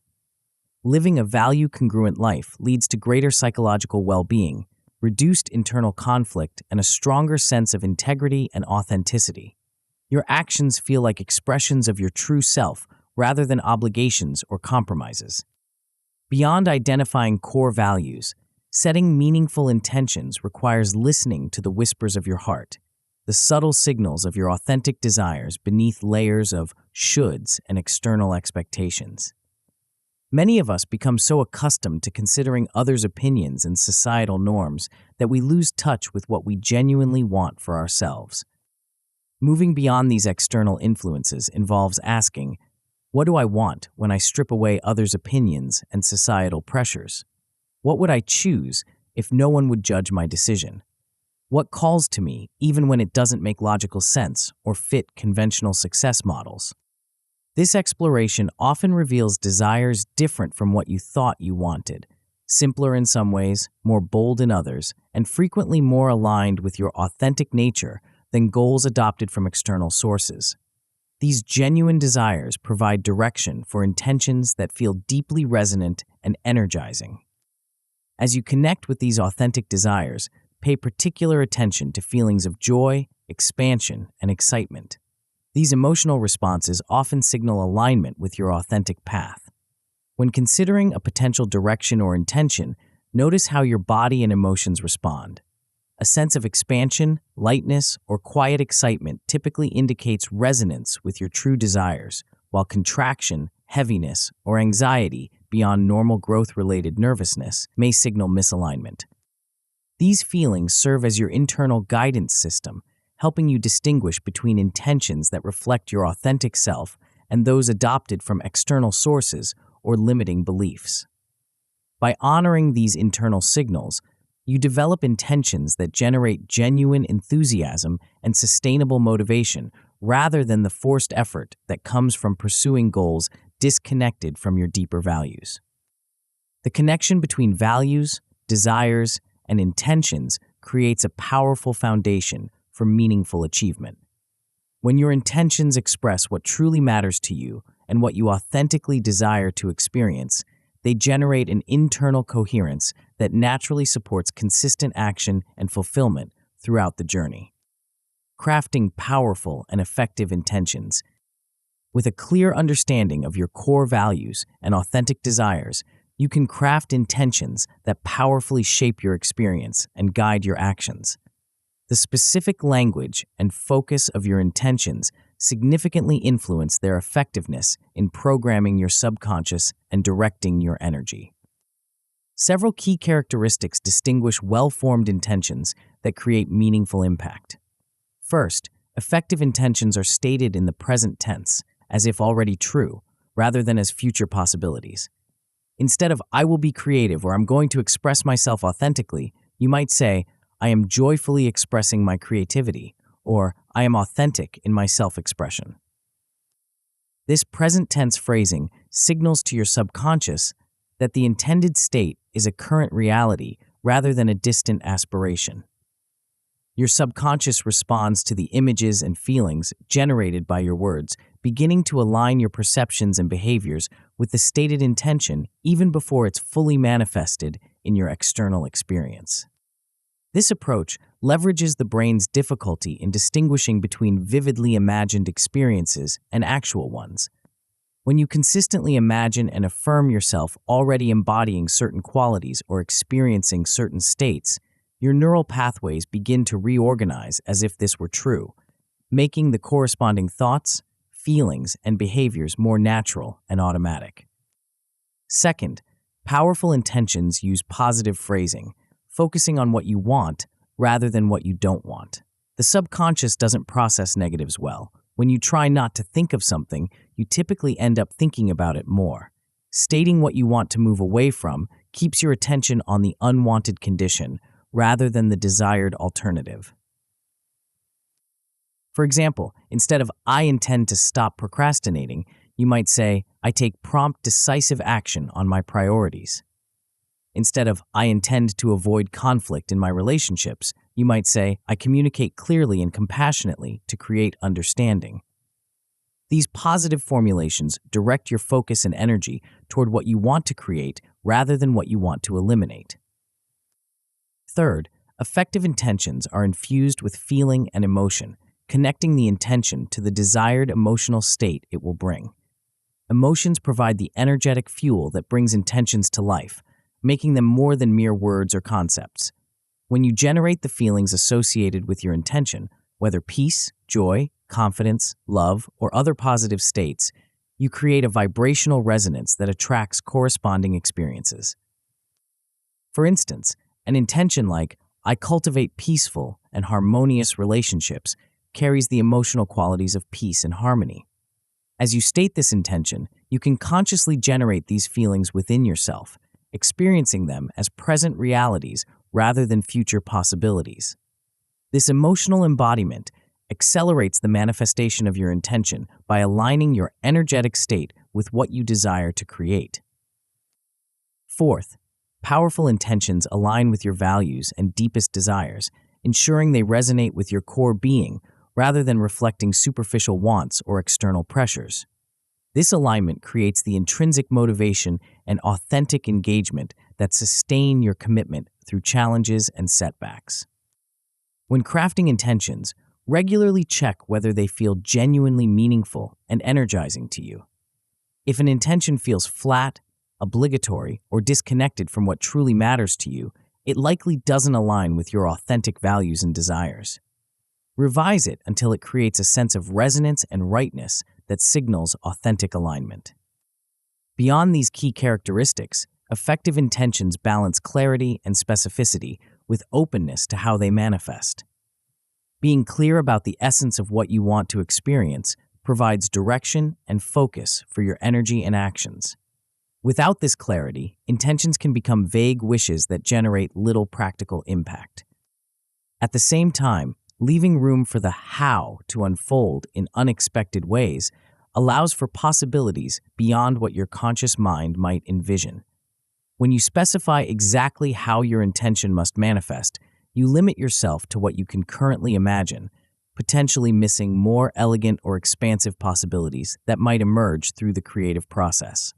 Living a value-congruent life leads to greater psychological well-being, reduced internal conflict, and a stronger sense of integrity and authenticity. Your actions feel like expressions of your true self rather than obligations or compromises. Beyond identifying core values, setting meaningful intentions requires listening to the whispers of your heart, the subtle signals of your authentic desires beneath layers of shoulds and external expectations. Many of us become so accustomed to considering others' opinions and societal norms that we lose touch with what we genuinely want for ourselves. Moving beyond these external influences involves asking, what do I want when I strip away others' opinions and societal pressures? What would I choose if no one would judge my decision? What calls to me even when it doesn't make logical sense or fit conventional success models? This exploration often reveals desires different from what you thought you wanted, simpler in some ways, more bold in others, and frequently more aligned with your authentic nature than goals adopted from external sources. These genuine desires provide direction for intentions that feel deeply resonant and energizing. As you connect with these authentic desires, pay particular attention to feelings of joy, expansion, and excitement. These emotional responses often signal alignment with your authentic path. When considering a potential direction or intention, notice how your body and emotions respond. A sense of expansion, lightness, or quiet excitement typically indicates resonance with your true desires, while contraction, heaviness, or anxiety beyond normal growth-related nervousness may signal misalignment. These feelings serve as your internal guidance system, helping you distinguish between intentions that reflect your authentic self and those adopted from external sources or limiting beliefs. By honoring these internal signals, you develop intentions that generate genuine enthusiasm and sustainable motivation rather than the forced effort that comes from pursuing goals disconnected from your deeper values. The connection between values, desires, and intentions creates a powerful foundation for meaningful achievement. When your intentions express what truly matters to you and what you authentically desire to experience, they generate an internal coherence that naturally supports consistent action and fulfillment throughout the journey. Crafting powerful and effective intentions. With a clear understanding of your core values and authentic desires, you can craft intentions that powerfully shape your experience and guide your actions. The specific language and focus of your intentions significantly influence their effectiveness in programming your subconscious and directing your energy. Several key characteristics distinguish well-formed intentions that create meaningful impact. First, effective intentions are stated in the present tense, as if already true, rather than as future possibilities. Instead of "I will be creative" or "I'm going to express myself authentically," you might say, "I am joyfully expressing my creativity," or "I am authentic in my self-expression." This present tense phrasing signals to your subconscious that the intended state is a current reality rather than a distant aspiration. Your subconscious responds to the images and feelings generated by your words, beginning to align your perceptions and behaviors with the stated intention even before it's fully manifested in your external experience. This approach leverages the brain's difficulty in distinguishing between vividly imagined experiences and actual ones. When you consistently imagine and affirm yourself already embodying certain qualities or experiencing certain states, your neural pathways begin to reorganize as if this were true, making the corresponding thoughts, feelings, and behaviors more natural and automatic. Second, powerful intentions use positive phrasing, focusing on what you want rather than what you don't want. The subconscious doesn't process negatives well. When you try not to think of something, you typically end up thinking about it more. Stating what you want to move away from keeps your attention on the unwanted condition rather than the desired alternative. For example, instead of "I intend to stop procrastinating," you might say, "I take prompt, decisive action on my priorities." Instead of "I intend to avoid conflict in my relationships," you might say, "I communicate clearly and compassionately to create understanding." These positive formulations direct your focus and energy toward what you want to create rather than what you want to eliminate. Third, effective intentions are infused with feeling and emotion, connecting the intention to the desired emotional state it will bring. Emotions provide the energetic fuel that brings intentions to life, making them more than mere words or concepts. When you generate the feelings associated with your intention, whether peace, joy, confidence, love, or other positive states, you create a vibrational resonance that attracts corresponding experiences. For instance, an intention like "I cultivate peaceful and harmonious relationships" carries the emotional qualities of peace and harmony. As you state this intention, you can consciously generate these feelings within yourself, experiencing them as present realities rather than future possibilities. This emotional embodiment accelerates the manifestation of your intention by aligning your energetic state with what you desire to create. Fourth, powerful intentions align with your values and deepest desires, ensuring they resonate with your core being rather than reflecting superficial wants or external pressures. This alignment creates the intrinsic motivation and authentic engagement that sustain your commitment through challenges and setbacks. When crafting intentions, regularly check whether they feel genuinely meaningful and energizing to you. If an intention feels flat, obligatory, or disconnected from what truly matters to you, it likely doesn't align with your authentic values and desires. Revise it until it creates a sense of resonance and rightness that signals authentic alignment. Beyond these key characteristics, effective intentions balance clarity and specificity with openness to how they manifest. Being clear about the essence of what you want to experience provides direction and focus for your energy and actions. Without this clarity, intentions can become vague wishes that generate little practical impact. At the same time, leaving room for the how to unfold in unexpected ways allows for possibilities beyond what your conscious mind might envision. When you specify exactly how your intention must manifest, you limit yourself to what you can currently imagine, potentially missing more elegant or expansive possibilities that might emerge through the creative process.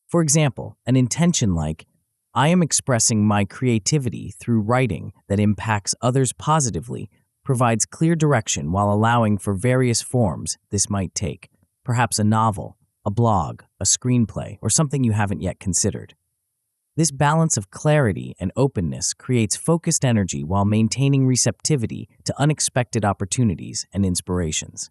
For example, an intention like, "I am expressing my creativity through writing that impacts others positively," provides clear direction while allowing for various forms this might take, perhaps a novel, a blog, a screenplay, or something you haven't yet considered. This balance of clarity and openness creates focused energy while maintaining receptivity to unexpected opportunities and inspirations.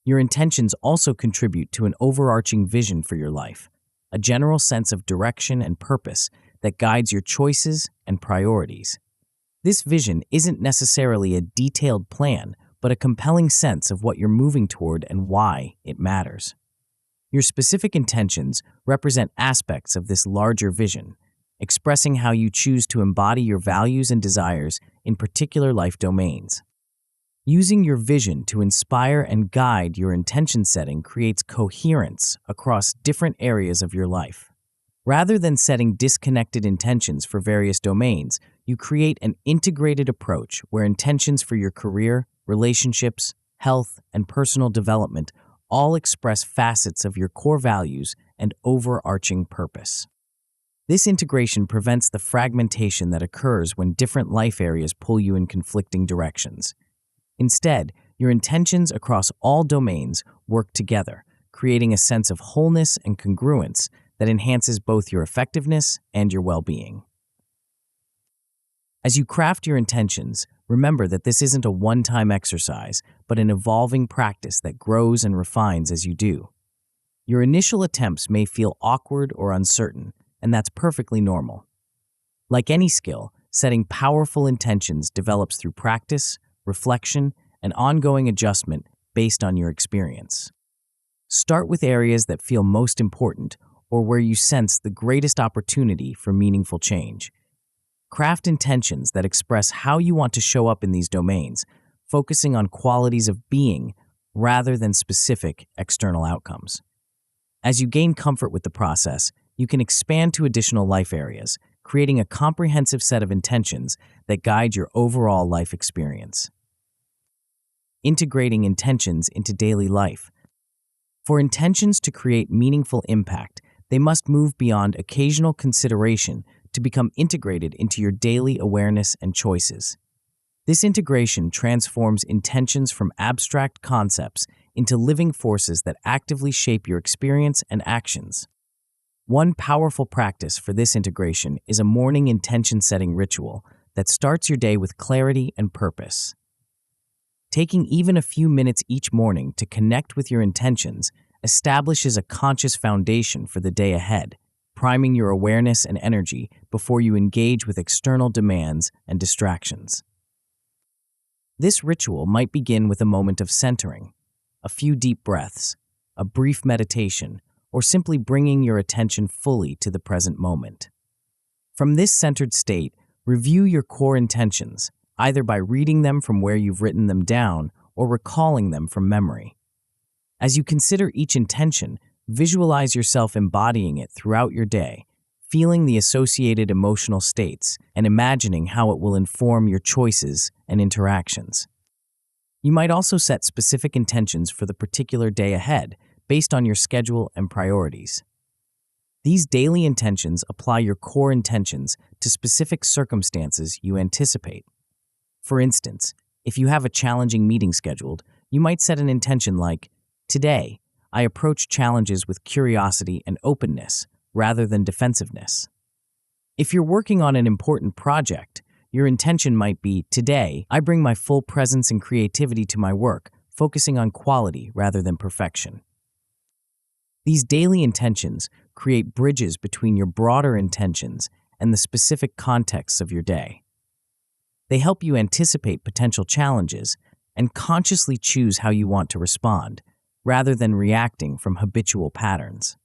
Your intentions also contribute to an overarching vision for your life, a general sense of direction and purpose that guides your choices and priorities. This vision isn't necessarily a detailed plan, but a compelling sense of what you're moving toward and why it matters. Your specific intentions represent aspects of this larger vision, expressing how you choose to embody your values and desires in particular life domains. Using your vision to inspire and guide your intention setting creates coherence across different areas of your life. Rather than setting disconnected intentions for various domains, you create an integrated approach where intentions for your career, relationships, health, and personal development all express facets of your core values and overarching purpose. This integration prevents the fragmentation that occurs when different life areas pull you in conflicting directions. Instead, your intentions across all domains work together, creating a sense of wholeness and congruence that enhances both your effectiveness and your well-being. As you craft your intentions, remember that this isn't a one-time exercise, but an evolving practice that grows and refines as you do. Your initial attempts may feel awkward or uncertain, and that's perfectly normal. Like any skill, setting powerful intentions develops through practice, reflection, and ongoing adjustment based on your experience. Start with areas that feel most important or where you sense the greatest opportunity for meaningful change. Craft intentions that express how you want to show up in these domains, focusing on qualities of being rather than specific external outcomes. As you gain comfort with the process, you can expand to additional life areas, creating a comprehensive set of intentions that guide your overall life experience. Integrating intentions into daily life. For intentions to create meaningful impact, they must move beyond occasional consideration to become integrated into your daily awareness and choices. This integration transforms intentions from abstract concepts into living forces that actively shape your experience and actions. One powerful practice for this integration is a morning intention-setting ritual that starts your day with clarity and purpose. Taking even a few minutes each morning to connect with your intentions establishes a conscious foundation for the day ahead, priming your awareness and energy before you engage with external demands and distractions. This ritual might begin with a moment of centering, a few deep breaths, a brief meditation, or simply bringing your attention fully to the present moment. From this centered state, review your core intentions, either by reading them from where you've written them down or recalling them from memory. As you consider each intention, visualize yourself embodying it throughout your day, feeling the associated emotional states and imagining how it will inform your choices and interactions. You might also set specific intentions for the particular day ahead based on your schedule and priorities. These daily intentions apply your core intentions to specific circumstances you anticipate. For instance, if you have a challenging meeting scheduled, you might set an intention like, "Today, I approach challenges with curiosity and openness rather than defensiveness." If you're working on an important project, your intention might be, "Today, I bring my full presence and creativity to my work, focusing on quality rather than perfection." These daily intentions create bridges between your broader intentions and the specific contexts of your day. They help you anticipate potential challenges and consciously choose how you want to respond, rather than reacting from habitual patterns.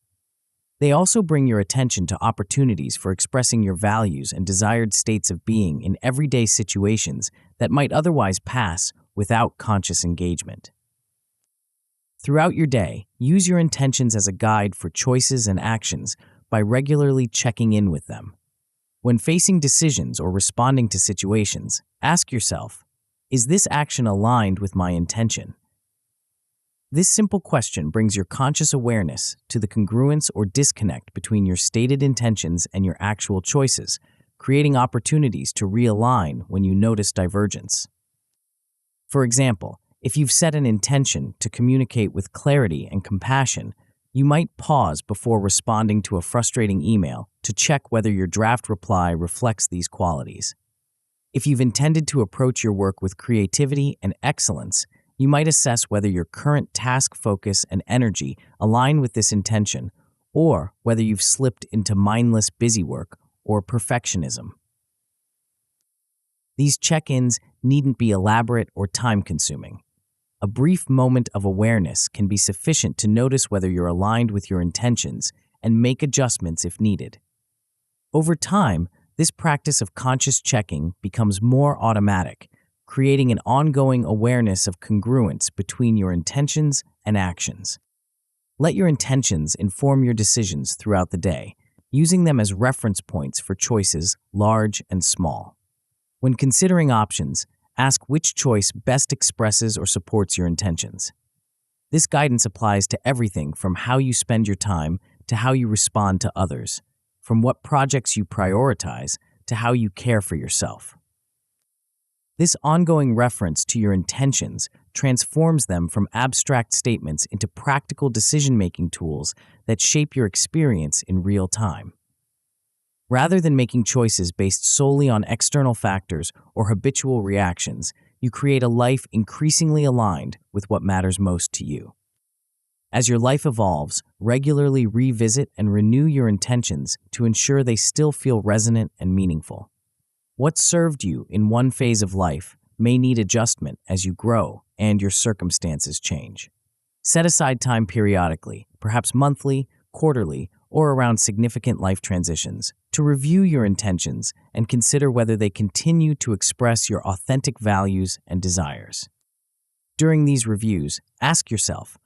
They also bring your attention to opportunities for expressing your values and desired states of being in everyday situations that might otherwise pass without conscious engagement. Throughout your day, use your intentions as a guide for choices and actions by regularly checking in with them. When facing decisions or responding to situations, ask yourself, "Is this action aligned with my intention?" This simple question brings your conscious awareness to the congruence or disconnect between your stated intentions and your actual choices, creating opportunities to realign when you notice divergence. For example, if you've set an intention to communicate with clarity and compassion, you might pause before responding to a frustrating email to check whether your draft reply reflects these qualities. If you've intended to approach your work with creativity and excellence, you might assess whether your current task focus and energy align with this intention, or whether you've slipped into mindless busywork or perfectionism. These check-ins needn't be elaborate or time-consuming. A brief moment of awareness can be sufficient to notice whether you're aligned with your intentions and make adjustments if needed. Over time, this practice of conscious checking becomes more automatic, creating an ongoing awareness of congruence between your intentions and actions. Let your intentions inform your decisions throughout the day, using them as reference points for choices large and small. When considering options, ask which choice best expresses or supports your intentions. This guidance applies to everything from how you spend your time to how you respond to others. from what projects you prioritize to how you care for yourself. This ongoing reference to your intentions transforms them from abstract statements into practical decision-making tools that shape your experience in real time. Rather than making choices based solely on external factors or habitual reactions, you create a life increasingly aligned with what matters most to you. As your life evolves, regularly revisit and renew your intentions to ensure they still feel resonant and meaningful. What served you in one phase of life may need adjustment as you grow and your circumstances change. Set aside time periodically, perhaps monthly, quarterly, or around significant life transitions, to review your intentions and consider whether they continue to express your authentic values and desires. During these reviews, ask yourself,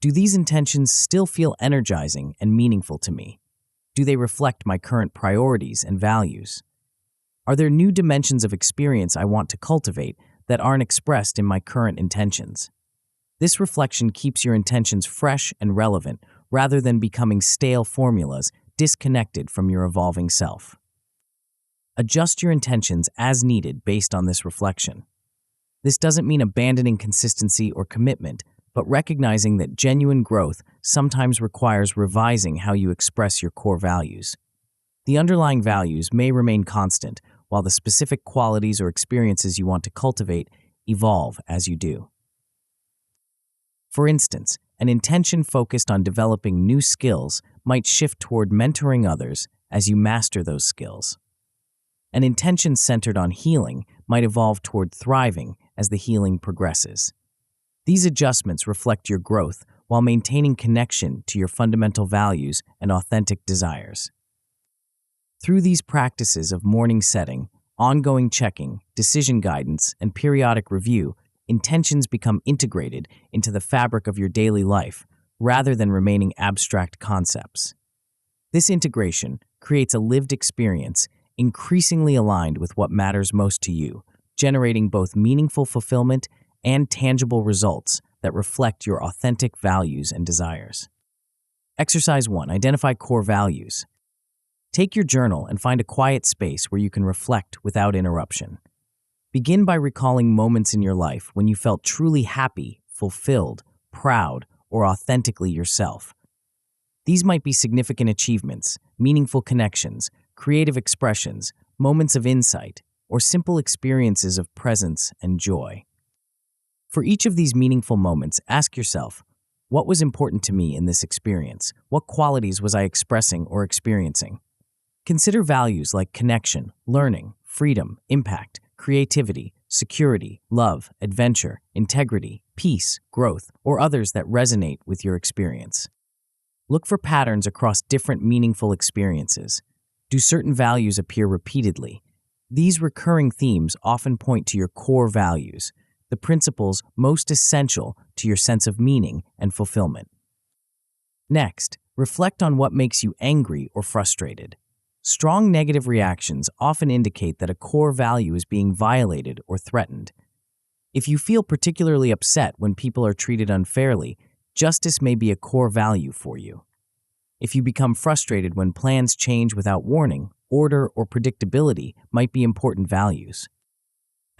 do these intentions still feel energizing and meaningful to me? Do they reflect my current priorities and values? Are there new dimensions of experience I want to cultivate that aren't expressed in my current intentions? This reflection keeps your intentions fresh and relevant rather than becoming stale formulas disconnected from your evolving self. Adjust your intentions as needed based on this reflection. This doesn't mean abandoning consistency or commitment, but recognizing that genuine growth sometimes requires revising how you express your core values. The underlying values may remain constant, while the specific qualities or experiences you want to cultivate evolve as you do. For instance, an intention focused on developing new skills might shift toward mentoring others as you master those skills. An intention centered on healing might evolve toward thriving as the healing progresses. These adjustments reflect your growth while maintaining connection to your fundamental values and authentic desires. Through these practices of morning setting, ongoing checking, decision guidance, and periodic review, intentions become integrated into the fabric of your daily life rather than remaining abstract concepts. This integration creates a lived experience increasingly aligned with what matters most to you, generating both meaningful fulfillment and tangible results that reflect your authentic values and desires. Exercise 1. Identify core values. Take your journal and find a quiet space where you can reflect without interruption. Begin by recalling moments in your life when you felt truly happy, fulfilled, proud, or authentically yourself. These might be significant achievements, meaningful connections, creative expressions, moments of insight, or simple experiences of presence and joy. For each of these meaningful moments, ask yourself, what was important to me in this experience? What qualities was I expressing or experiencing? Consider values like connection, learning, freedom, impact, creativity, security, love, adventure, integrity, peace, growth, or others that resonate with your experience. Look for patterns across different meaningful experiences. Do certain values appear repeatedly? These recurring themes often point to your core values, the principles most essential to your sense of meaning and fulfillment. Next, reflect on what makes you angry or frustrated. Strong negative reactions often indicate that a core value is being violated or threatened. If you feel particularly upset when people are treated unfairly, justice may be a core value for you. If you become frustrated when plans change without warning, order or predictability might be important values.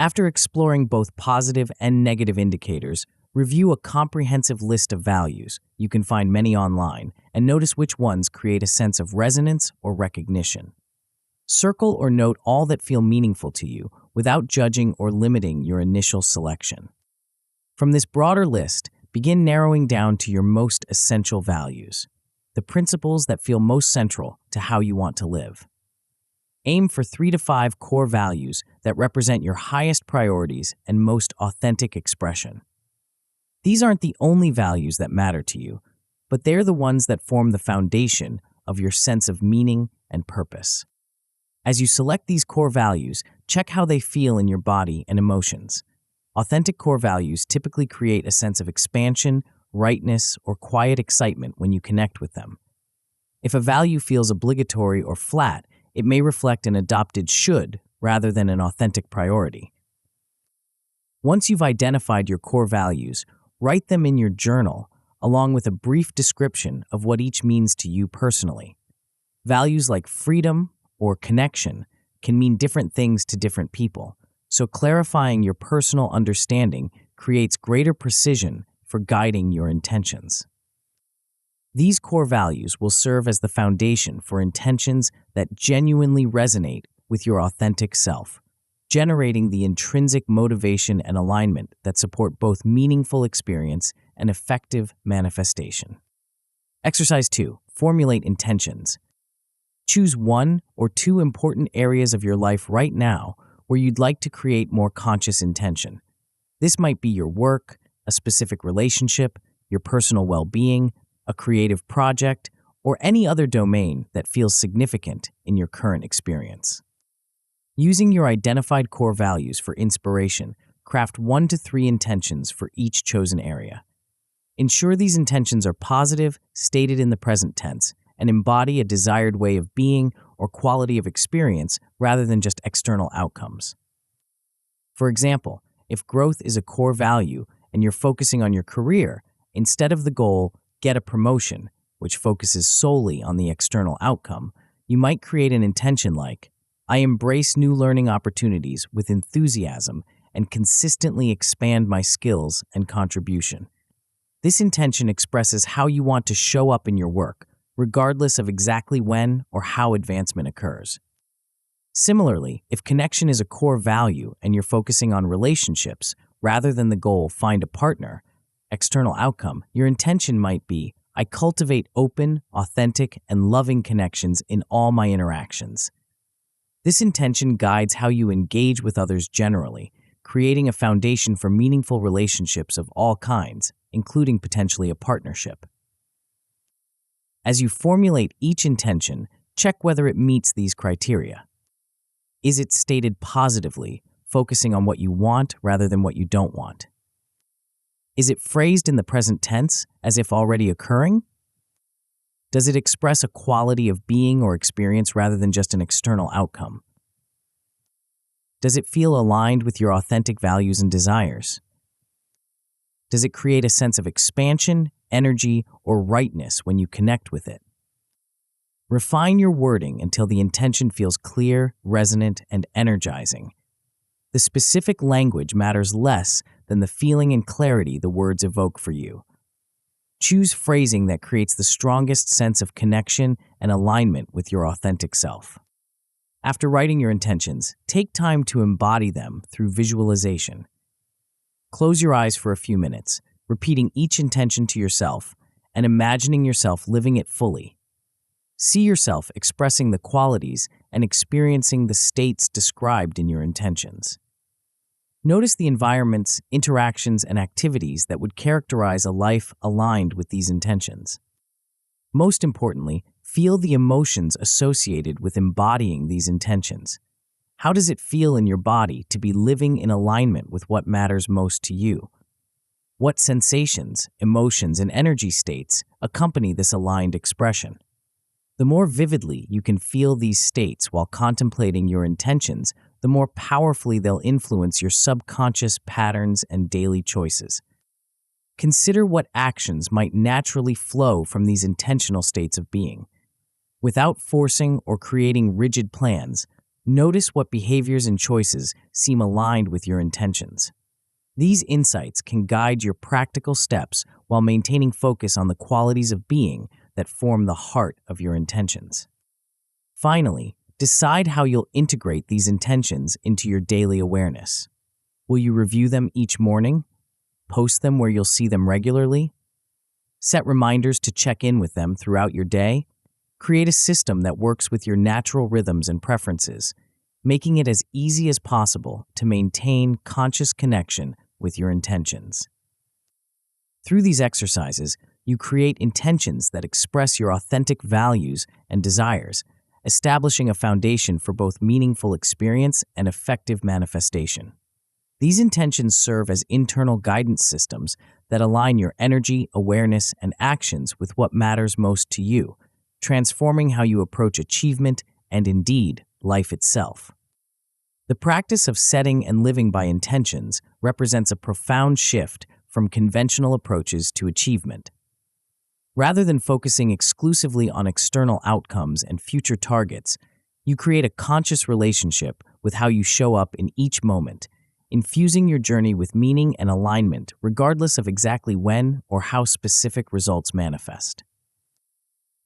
After exploring both positive and negative indicators, review a comprehensive list of values. You can find many online, and notice which ones create a sense of resonance or recognition. Circle or note all that feel meaningful to you without judging or limiting your initial selection. From this broader list, begin narrowing down to your most essential values, the principles that feel most central to how you want to live. Aim for 3 to 5 core values that represent your highest priorities and most authentic expression. These aren't the only values that matter to you, but they're the ones that form the foundation of your sense of meaning and purpose. As you select these core values, check how they feel in your body and emotions. Authentic core values typically create a sense of expansion, rightness, or quiet excitement when you connect with them. If a value feels obligatory or flat, it may reflect an adopted should rather than an authentic priority. Once you've identified your core values, write them in your journal, along with a brief description of what each means to you personally. Values like freedom or connection can mean different things to different people, so clarifying your personal understanding creates greater precision for guiding your intentions. These core values will serve as the foundation for intentions that genuinely resonate with your authentic self, generating the intrinsic motivation and alignment that support both meaningful experience and effective manifestation. Exercise 2. Formulate intentions. Choose one or two important areas of your life right now where you'd like to create more conscious intention. This might be your work, a specific relationship, your personal well-being, a creative project, or any other domain that feels significant in your current experience. Using your identified core values for inspiration, craft 1 to 3 intentions for each chosen area. Ensure these intentions are positive, stated in the present tense, and embody a desired way of being or quality of experience rather than just external outcomes. For example, if growth is a core value and you're focusing on your career, instead of the goal, get a promotion, which focuses solely on the external outcome, you might create an intention like, I embrace new learning opportunities with enthusiasm and consistently expand my skills and contribution. This intention expresses how you want to show up in your work, regardless of exactly when or how advancement occurs. Similarly, if connection is a core value and you're focusing on relationships rather than the goal, find a partner, external outcome, your intention might be, I cultivate open, authentic, and loving connections in all my interactions. This intention guides how you engage with others generally, creating a foundation for meaningful relationships of all kinds, including potentially a partnership. As you formulate each intention, check whether it meets these criteria. Is it stated positively, focusing on what you want rather than what you don't want? Is it phrased in the present tense, as if already occurring? Does it express a quality of being or experience rather than just an external outcome? Does it feel aligned with your authentic values and desires? Does it create a sense of expansion, energy, or rightness when you connect with it? Refine your wording until the intention feels clear, resonant, and energizing. The specific language matters less than the feeling and clarity the words evoke for you. Choose phrasing that creates the strongest sense of connection and alignment with your authentic self. After writing your intentions, take time to embody them through visualization. Close your eyes for a few minutes, repeating each intention to yourself and imagining yourself living it fully. See yourself expressing the qualities and experiencing the states described in your intentions. Notice the environments, interactions, and activities that would characterize a life aligned with these intentions. Most importantly, feel the emotions associated with embodying these intentions. How does it feel in your body to be living in alignment with what matters most to you? What sensations, emotions, and energy states accompany this aligned expression? The more vividly you can feel these states while contemplating your intentions, the more powerfully they'll influence your subconscious patterns and daily choices. Consider what actions might naturally flow from these intentional states of being. Without forcing or creating rigid plans, notice what behaviors and choices seem aligned with your intentions. These insights can guide your practical steps while maintaining focus on the qualities of being that form the heart of your intentions. Finally, decide how you'll integrate these intentions into your daily awareness. Will you review them each morning? Post them where you'll see them regularly? Set reminders to check in with them throughout your day? Create a system that works with your natural rhythms and preferences, making it as easy as possible to maintain conscious connection with your intentions. Through these exercises, you create intentions that express your authentic values and desires, establishing a foundation for both meaningful experience and effective manifestation. These intentions serve as internal guidance systems that align your energy, awareness, and actions with what matters most to you, transforming how you approach achievement and, indeed, life itself. The practice of setting and living by intentions represents a profound shift from conventional approaches to achievement. Rather than focusing exclusively on external outcomes and future targets, you create a conscious relationship with how you show up in each moment, infusing your journey with meaning and alignment regardless of exactly when or how specific results manifest.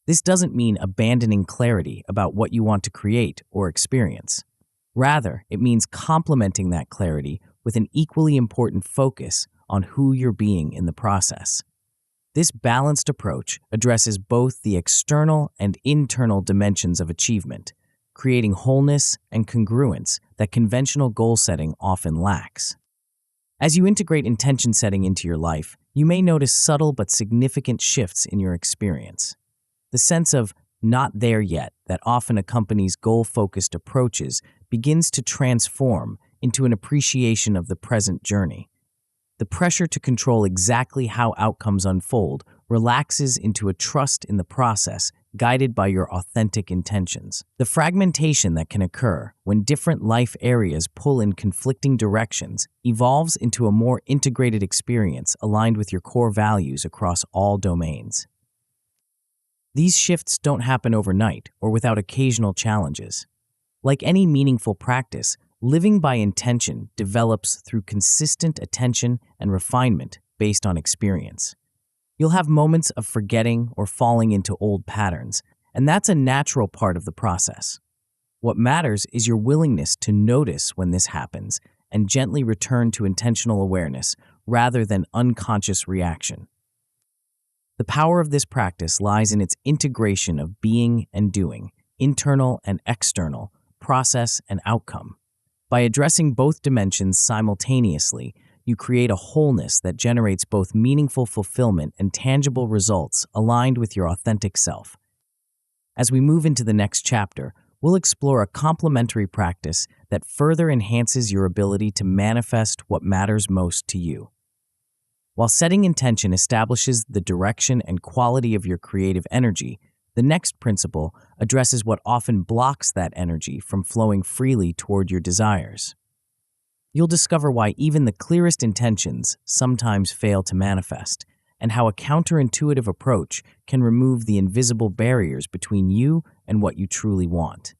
This doesn't mean abandoning clarity about what you want to create or experience. Rather, it means complementing that clarity with an equally important focus on who you're being in the process. This balanced approach addresses both the external and internal dimensions of achievement, creating wholeness and congruence that conventional goal setting often lacks. As you integrate intention setting into your life, you may notice subtle but significant shifts in your experience. The sense of not there yet that often accompanies goal-focused approaches begins to transform into an appreciation of the present journey. The pressure to control exactly how outcomes unfold relaxes into a trust in the process guided by your authentic intentions. The fragmentation that can occur when different life areas pull in conflicting directions evolves into a more integrated experience aligned with your core values across all domains. These shifts don't happen overnight or without occasional challenges. Like any meaningful practice, living by intention develops through consistent attention and refinement based on experience. You'll have moments of forgetting or falling into old patterns, and that's a natural part of the process. What matters is your willingness to notice when this happens and gently return to intentional awareness rather than unconscious reaction. The power of this practice lies in its integration of being and doing, internal and external, process and outcome. By addressing both dimensions simultaneously, you create a wholeness that generates both meaningful fulfillment and tangible results aligned with your authentic self. As we move into the next chapter, we'll explore a complementary practice that further enhances your ability to manifest what matters most to you. While setting intention establishes the direction and quality of your creative energy, the next principle addresses what often blocks that energy from flowing freely toward your desires. You'll discover why even the clearest intentions sometimes fail to manifest, and how a counterintuitive approach can remove the invisible barriers between you and what you truly want.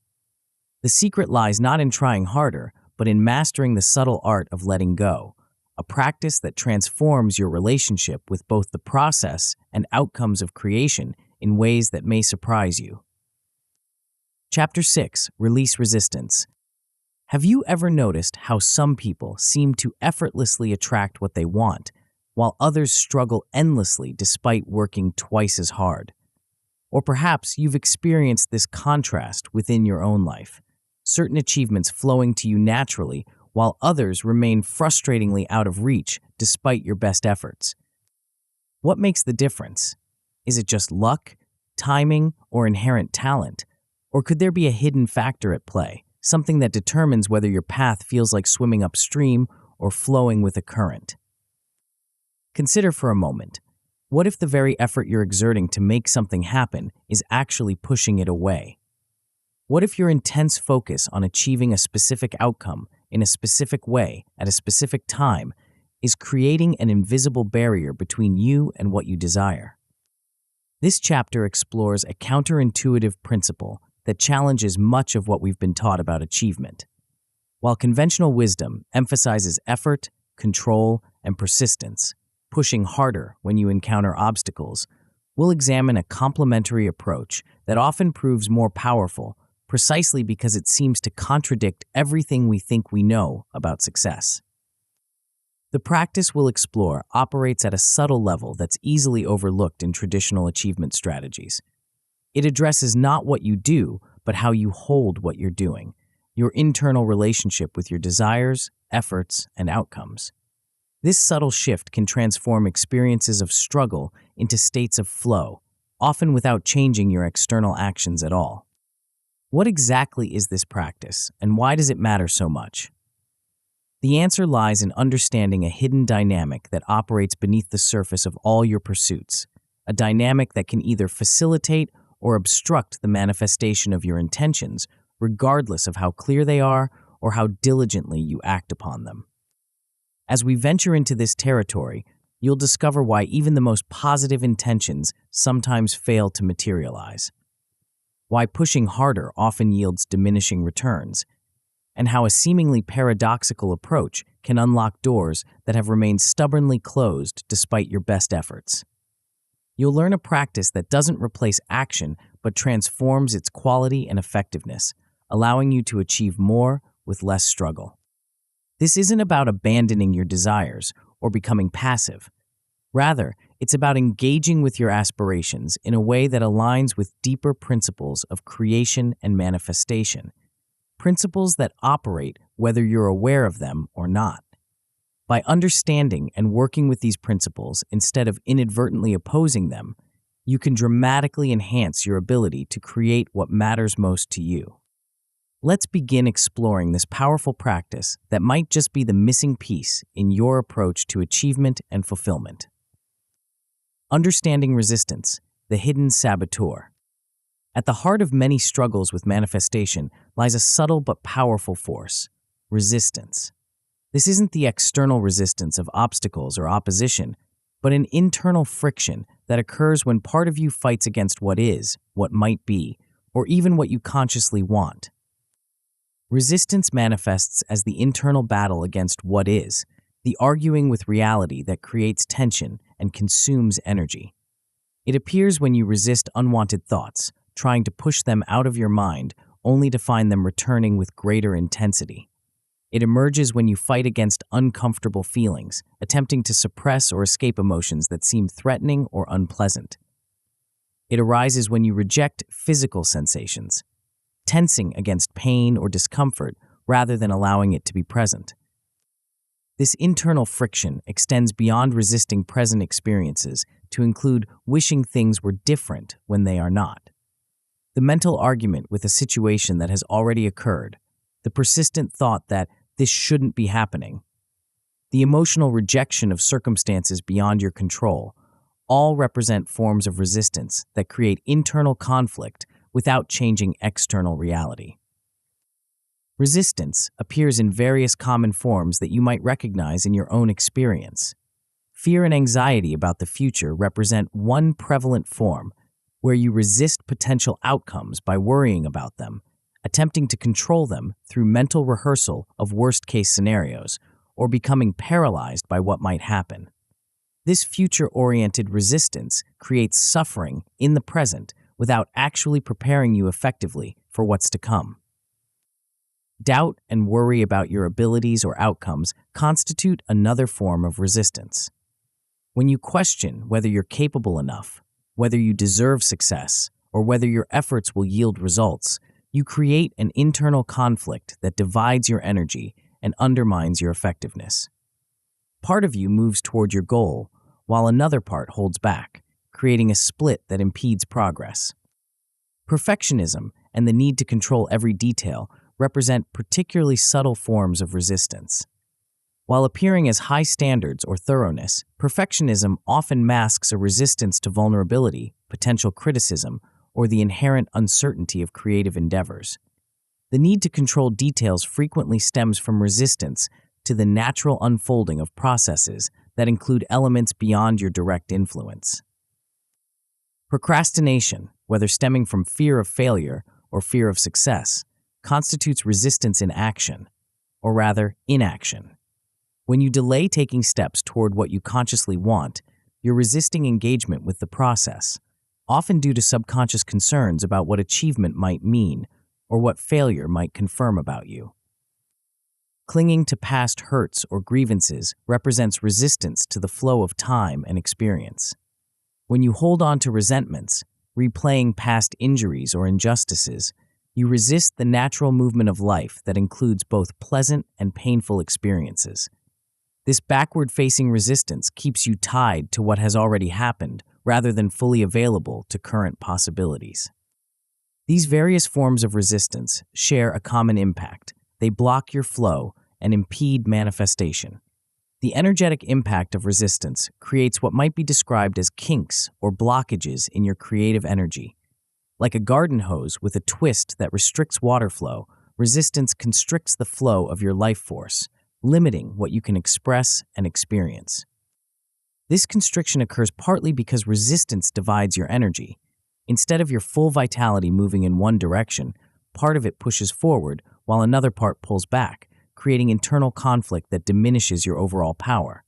The secret lies not in trying harder, but in mastering the subtle art of letting go, a practice that transforms your relationship with both the process and outcomes of creation in ways that may surprise you. Chapter 6: Release Resistance. Have you ever noticed how some people seem to effortlessly attract what they want, while others struggle endlessly despite working twice as hard? Or perhaps you've experienced this contrast within your own life, certain achievements flowing to you naturally, while others remain frustratingly out of reach despite your best efforts. What makes the difference? Is it just luck, timing, or inherent talent? Or could there be a hidden factor at play, something that determines whether your path feels like swimming upstream or flowing with a current? Consider for a moment, what if the very effort you're exerting to make something happen is actually pushing it away? What if your intense focus on achieving a specific outcome in a specific way at a specific time is creating an invisible barrier between you and what you desire? This chapter explores a counterintuitive principle that challenges much of what we've been taught about achievement. While conventional wisdom emphasizes effort, control, and persistence, pushing harder when you encounter obstacles, we'll examine a complementary approach that often proves more powerful precisely because it seems to contradict everything we think we know about success. The practice we'll explore operates at a subtle level that's easily overlooked in traditional achievement strategies. It addresses not what you do, but how you hold what you're doing, your internal relationship with your desires, efforts, and outcomes. This subtle shift can transform experiences of struggle into states of flow, often without changing your external actions at all. What exactly is this practice, and why does it matter so much? The answer lies in understanding a hidden dynamic that operates beneath the surface of all your pursuits, a dynamic that can either facilitate or obstruct the manifestation of your intentions, regardless of how clear they are or how diligently you act upon them. As we venture into this territory, you'll discover why even the most positive intentions sometimes fail to materialize, why pushing harder often yields diminishing returns, and how a seemingly paradoxical approach can unlock doors that have remained stubbornly closed despite your best efforts. You'll learn a practice that doesn't replace action but transforms its quality and effectiveness, allowing you to achieve more with less struggle. This isn't about abandoning your desires or becoming passive. Rather, it's about engaging with your aspirations in a way that aligns with deeper principles of creation and manifestation, principles that operate whether you're aware of them or not. By understanding and working with these principles instead of inadvertently opposing them, you can dramatically enhance your ability to create what matters most to you. Let's begin exploring this powerful practice that might just be the missing piece in your approach to achievement and fulfillment. Understanding resistance, the hidden saboteur. At the heart of many struggles with manifestation lies a subtle but powerful force: resistance. This isn't the external resistance of obstacles or opposition, but an internal friction that occurs when part of you fights against what is, what might be, or even what you consciously want. Resistance manifests as the internal battle against what is, the arguing with reality that creates tension and consumes energy. It appears when you resist unwanted thoughts, trying to push them out of your mind only to find them returning with greater intensity. It emerges when you fight against uncomfortable feelings, attempting to suppress or escape emotions that seem threatening or unpleasant. It arises when you reject physical sensations, tensing against pain or discomfort rather than allowing it to be present. This internal friction extends beyond resisting present experiences to include wishing things were different when they are not. The mental argument with a situation that has already occurred, the persistent thought that this shouldn't be happening, the emotional rejection of circumstances beyond your control, all represent forms of resistance that create internal conflict without changing external reality. Resistance appears in various common forms that you might recognize in your own experience. Fear and anxiety about the future represent one prevalent form, where you resist potential outcomes by worrying about them, attempting to control them through mental rehearsal of worst-case scenarios, or becoming paralyzed by what might happen. This future-oriented resistance creates suffering in the present without actually preparing you effectively for what's to come. Doubt and worry about your abilities or outcomes constitute another form of resistance. When you question whether you're capable enough, whether you deserve success, or whether your efforts will yield results, you create an internal conflict that divides your energy and undermines your effectiveness. Part of you moves toward your goal, while another part holds back, creating a split that impedes progress. Perfectionism and the need to control every detail represent particularly subtle forms of resistance. While appearing as high standards or thoroughness, perfectionism often masks a resistance to vulnerability, potential criticism, or the inherent uncertainty of creative endeavors. The need to control details frequently stems from resistance to the natural unfolding of processes that include elements beyond your direct influence. Procrastination, whether stemming from fear of failure or fear of success, constitutes resistance in action, or rather, inaction. When you delay taking steps toward what you consciously want, you're resisting engagement with the process, often due to subconscious concerns about what achievement might mean or what failure might confirm about you. Clinging to past hurts or grievances represents resistance to the flow of time and experience. When you hold on to resentments, replaying past injuries or injustices, you resist the natural movement of life that includes both pleasant and painful experiences. This backward-facing resistance keeps you tied to what has already happened rather than fully available to current possibilities. These various forms of resistance share a common impact. They block your flow and impede manifestation. The energetic impact of resistance creates what might be described as kinks or blockages in your creative energy. Like a garden hose with a twist that restricts water flow, resistance constricts the flow of your life force, limiting what you can express and experience. This constriction occurs partly because resistance divides your energy. Instead of your full vitality moving in one direction, part of it pushes forward while another part pulls back, creating internal conflict that diminishes your overall power.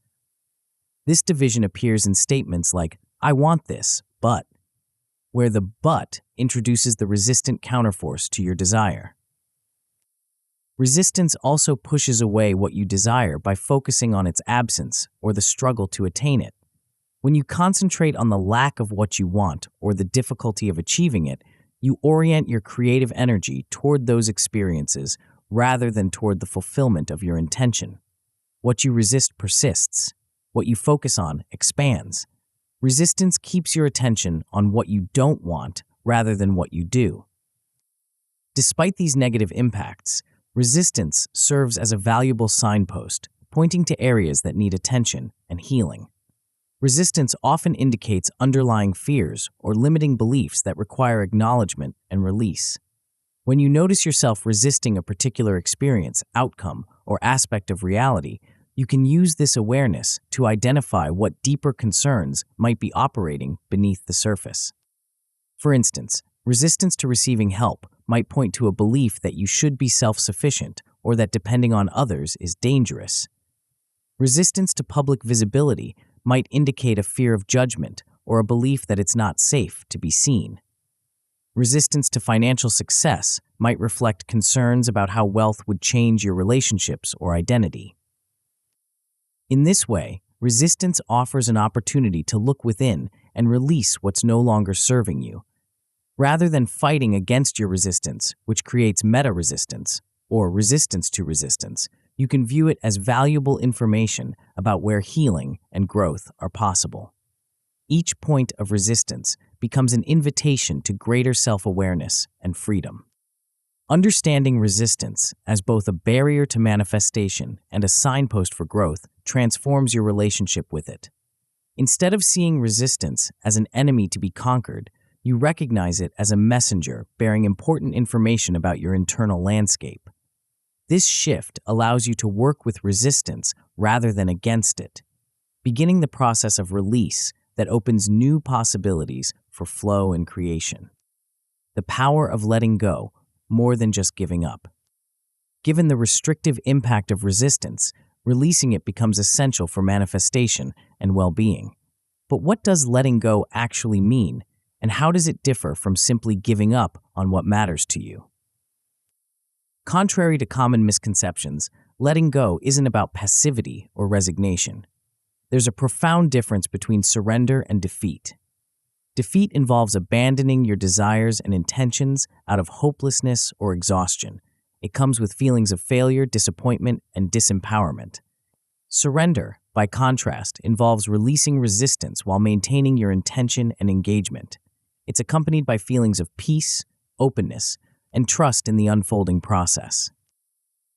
This division appears in statements like, "I want this, but," where the "but" introduces the resistant counterforce to your desire. Resistance also pushes away what you desire by focusing on its absence or the struggle to attain it. When you concentrate on the lack of what you want or the difficulty of achieving it, you orient your creative energy toward those experiences rather than toward the fulfillment of your intention. What you resist persists. What you focus on expands. Resistance keeps your attention on what you don't want rather than what you do. Despite these negative impacts, resistance serves as a valuable signpost, pointing to areas that need attention and healing. Resistance often indicates underlying fears or limiting beliefs that require acknowledgement and release. When you notice yourself resisting a particular experience, outcome, or aspect of reality, you can use this awareness to identify what deeper concerns might be operating beneath the surface. For instance, resistance to receiving help might point to a belief that you should be self-sufficient or that depending on others is dangerous. Resistance to public visibility might indicate a fear of judgment or a belief that it's not safe to be seen. Resistance to financial success might reflect concerns about how wealth would change your relationships or identity. In this way, resistance offers an opportunity to look within and release what's no longer serving you. Rather than fighting against your resistance, which creates meta-resistance, or resistance to resistance, you can view it as valuable information about where healing and growth are possible. Each point of resistance becomes an invitation to greater self-awareness and freedom. Understanding resistance as both a barrier to manifestation and a signpost for growth transforms your relationship with it. Instead of seeing resistance as an enemy to be conquered, you recognize it as a messenger bearing important information about your internal landscape. This shift allows you to work with resistance rather than against it, beginning the process of release that opens new possibilities for flow and creation. The power of letting go, more than just giving up. Given the restrictive impact of resistance, releasing it becomes essential for manifestation and well-being. But what does letting go actually mean, and how does it differ from simply giving up on what matters to you? Contrary to common misconceptions, letting go isn't about passivity or resignation. There's a profound difference between surrender and defeat. Defeat involves abandoning your desires and intentions out of hopelessness or exhaustion. It comes with feelings of failure, disappointment, and disempowerment. Surrender, by contrast, involves releasing resistance while maintaining your intention and engagement. It's accompanied by feelings of peace, openness, and trust in the unfolding process.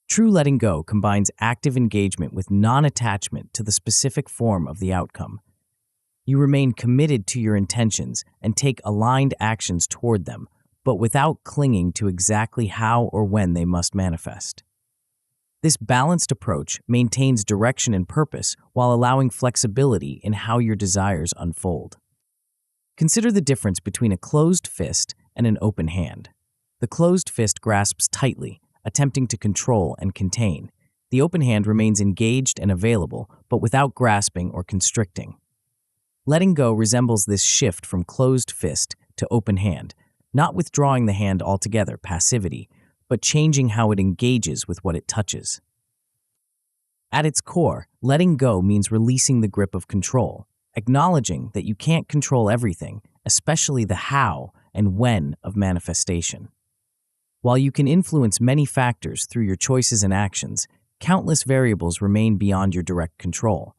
True letting go combines active engagement with non-attachment to the specific form of the outcome. You remain committed to your intentions and take aligned actions toward them, but without clinging to exactly how or when they must manifest. This balanced approach maintains direction and purpose while allowing flexibility in how your desires unfold. Consider the difference between a closed fist and an open hand. The closed fist grasps tightly, attempting to control and contain. The open hand remains engaged and available, but without grasping or constricting. Letting go resembles this shift from closed fist to open hand, not withdrawing the hand altogether, passivity, but changing how it engages with what it touches. At its core, letting go means releasing the grip of control, acknowledging that you can't control everything, especially the how and when of manifestation. While you can influence many factors through your choices and actions, countless variables remain beyond your direct control.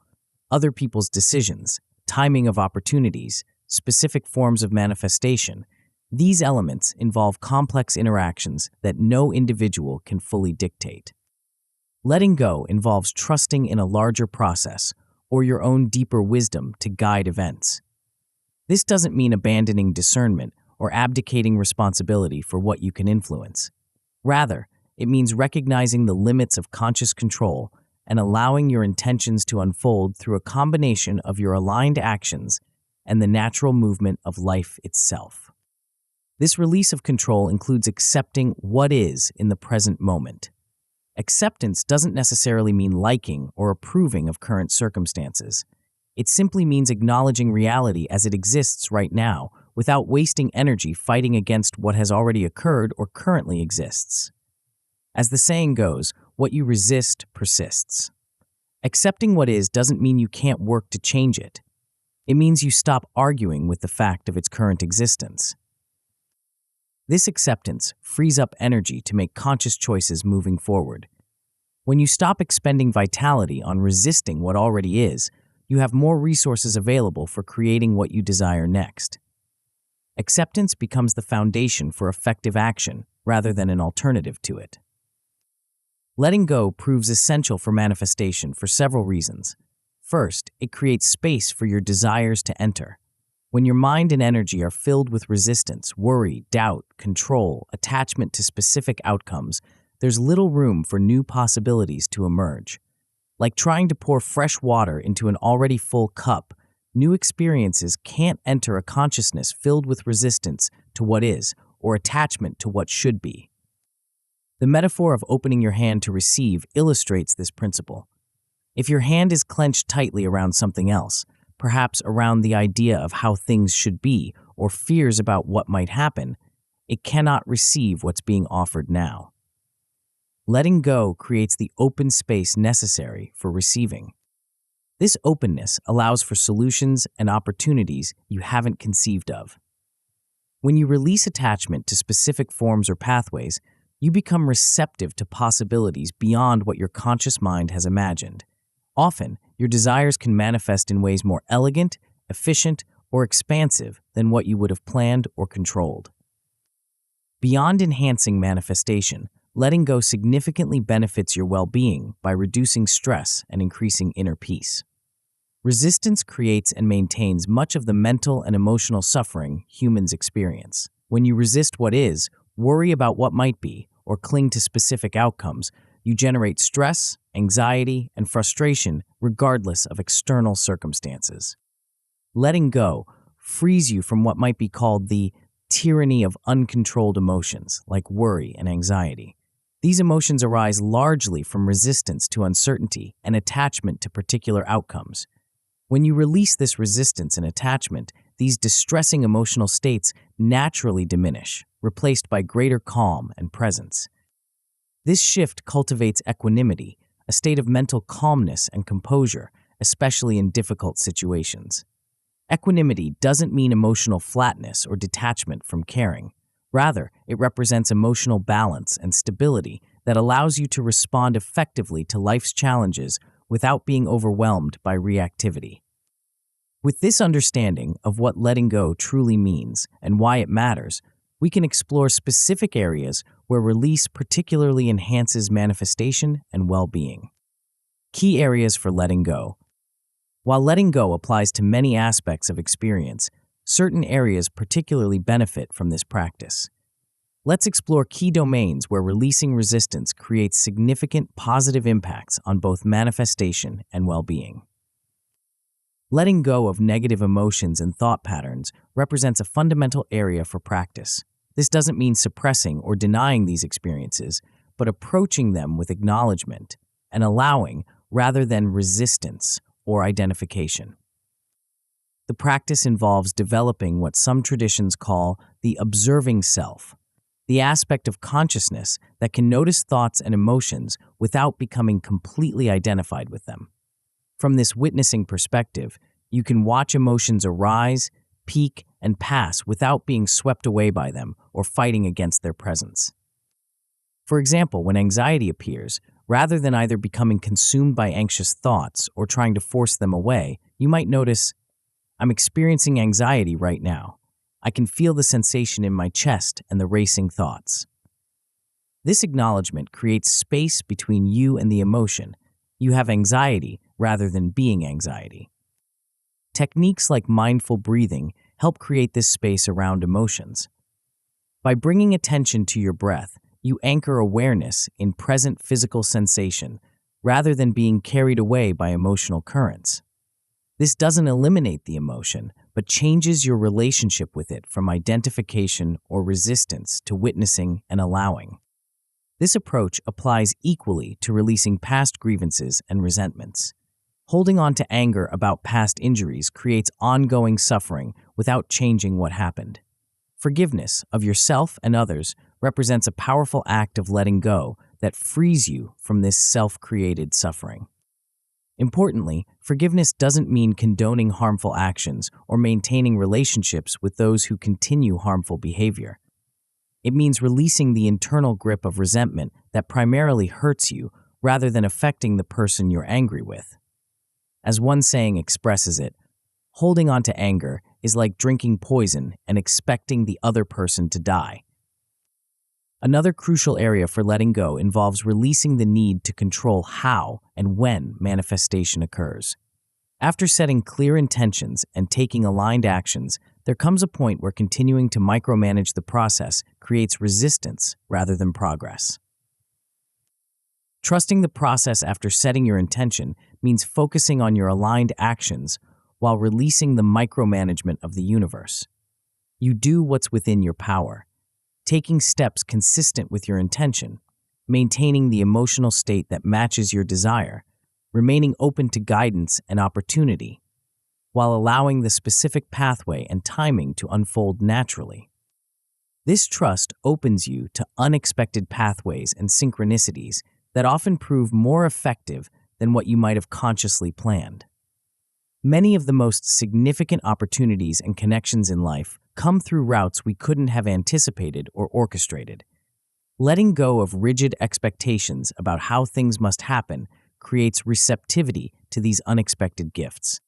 Other people's decisions, timing of opportunities, specific forms of manifestation, these elements involve complex interactions that no individual can fully dictate. Letting go involves trusting in a larger process or your own deeper wisdom to guide events. This doesn't mean abandoning discernment or abdicating responsibility for what you can influence. Rather, it means recognizing the limits of conscious control and allowing your intentions to unfold through a combination of your aligned actions and the natural movement of life itself. This release of control includes accepting what is in the present moment. Acceptance doesn't necessarily mean liking or approving of current circumstances. It simply means acknowledging reality as it exists right now, without wasting energy fighting against what has already occurred or currently exists. As the saying goes, what you resist persists. Accepting what is doesn't mean you can't work to change it. It means you stop arguing with the fact of its current existence. This acceptance frees up energy to make conscious choices moving forward. When you stop expending vitality on resisting what already is, you have more resources available for creating what you desire next. Acceptance becomes the foundation for effective action rather than an alternative to it. Letting go proves essential for manifestation for several reasons. First, it creates space for your desires to enter. When your mind and energy are filled with resistance, worry, doubt, control, attachment to specific outcomes, there's little room for new possibilities to emerge. Like trying to pour fresh water into an already full cup, new experiences can't enter a consciousness filled with resistance to what is or attachment to what should be. The metaphor of opening your hand to receive illustrates this principle. If your hand is clenched tightly around something else, perhaps around the idea of how things should be or fears about what might happen, it cannot receive what's being offered now. Letting go creates the open space necessary for receiving. This openness allows for solutions and opportunities you haven't conceived of. When you release attachment to specific forms or pathways, you become receptive to possibilities beyond what your conscious mind has imagined. Often, your desires can manifest in ways more elegant, efficient, or expansive than what you would have planned or controlled. Beyond enhancing manifestation, letting go significantly benefits your well-being by reducing stress and increasing inner peace. Resistance creates and maintains much of the mental and emotional suffering humans experience. When you resist what is, worry about what might be, or cling to specific outcomes, you generate stress, anxiety, and frustration regardless of external circumstances. Letting go frees you from what might be called the tyranny of uncontrolled emotions, like worry and anxiety. These emotions arise largely from resistance to uncertainty and attachment to particular outcomes. When you release this resistance and attachment, these distressing emotional states naturally diminish, replaced by greater calm and presence. This shift cultivates equanimity, a state of mental calmness and composure, especially in difficult situations. Equanimity doesn't mean emotional flatness or detachment from caring. Rather, it represents emotional balance and stability that allows you to respond effectively to life's challenges without being overwhelmed by reactivity. With this understanding of what letting go truly means and why it matters, we can explore specific areas where release particularly enhances manifestation and well-being. Key areas for letting go. While letting go applies to many aspects of experience, certain areas particularly benefit from this practice. Let's explore key domains where releasing resistance creates significant positive impacts on both manifestation and well-being. Letting go of negative emotions and thought patterns represents a fundamental area for practice. This doesn't mean suppressing or denying these experiences, but approaching them with acknowledgement and allowing rather than resistance or identification. The practice involves developing what some traditions call the observing self, the aspect of consciousness that can notice thoughts and emotions without becoming completely identified with them. From this witnessing perspective, you can watch emotions arise, peak, and pass without being swept away by them or fighting against their presence. For example, when anxiety appears, rather than either becoming consumed by anxious thoughts or trying to force them away, you might notice, "I'm experiencing anxiety right now. I can feel the sensation in my chest and the racing thoughts." This acknowledgement creates space between you and the emotion. You have anxiety rather than being anxiety. Techniques like mindful breathing help create this space around emotions. By bringing attention to your breath, you anchor awareness in present physical sensation, rather than being carried away by emotional currents. This doesn't eliminate the emotion, but changes your relationship with it from identification or resistance to witnessing and allowing. This approach applies equally to releasing past grievances and resentments. Holding on to anger about past injuries creates ongoing suffering without changing what happened. Forgiveness of yourself and others represents a powerful act of letting go that frees you from this self-created suffering. Importantly, forgiveness doesn't mean condoning harmful actions or maintaining relationships with those who continue harmful behavior. It means releasing the internal grip of resentment that primarily hurts you rather than affecting the person you're angry with. As one saying expresses it, holding on to anger is like drinking poison and expecting the other person to die. Another crucial area for letting go involves releasing the need to control how and when manifestation occurs. After setting clear intentions and taking aligned actions, there comes a point where continuing to micromanage the process creates resistance rather than progress. Trusting the process after setting your intention means focusing on your aligned actions while releasing the micromanagement of the universe. You do what's within your power, taking steps consistent with your intention, maintaining the emotional state that matches your desire, remaining open to guidance and opportunity, while allowing the specific pathway and timing to unfold naturally. This trust opens you to unexpected pathways and synchronicities that often prove more effective than what you might have consciously planned. Many of the most significant opportunities and connections in life come through routes we couldn't have anticipated or orchestrated. Letting go of rigid expectations about how things must happen creates receptivity to these unexpected gifts.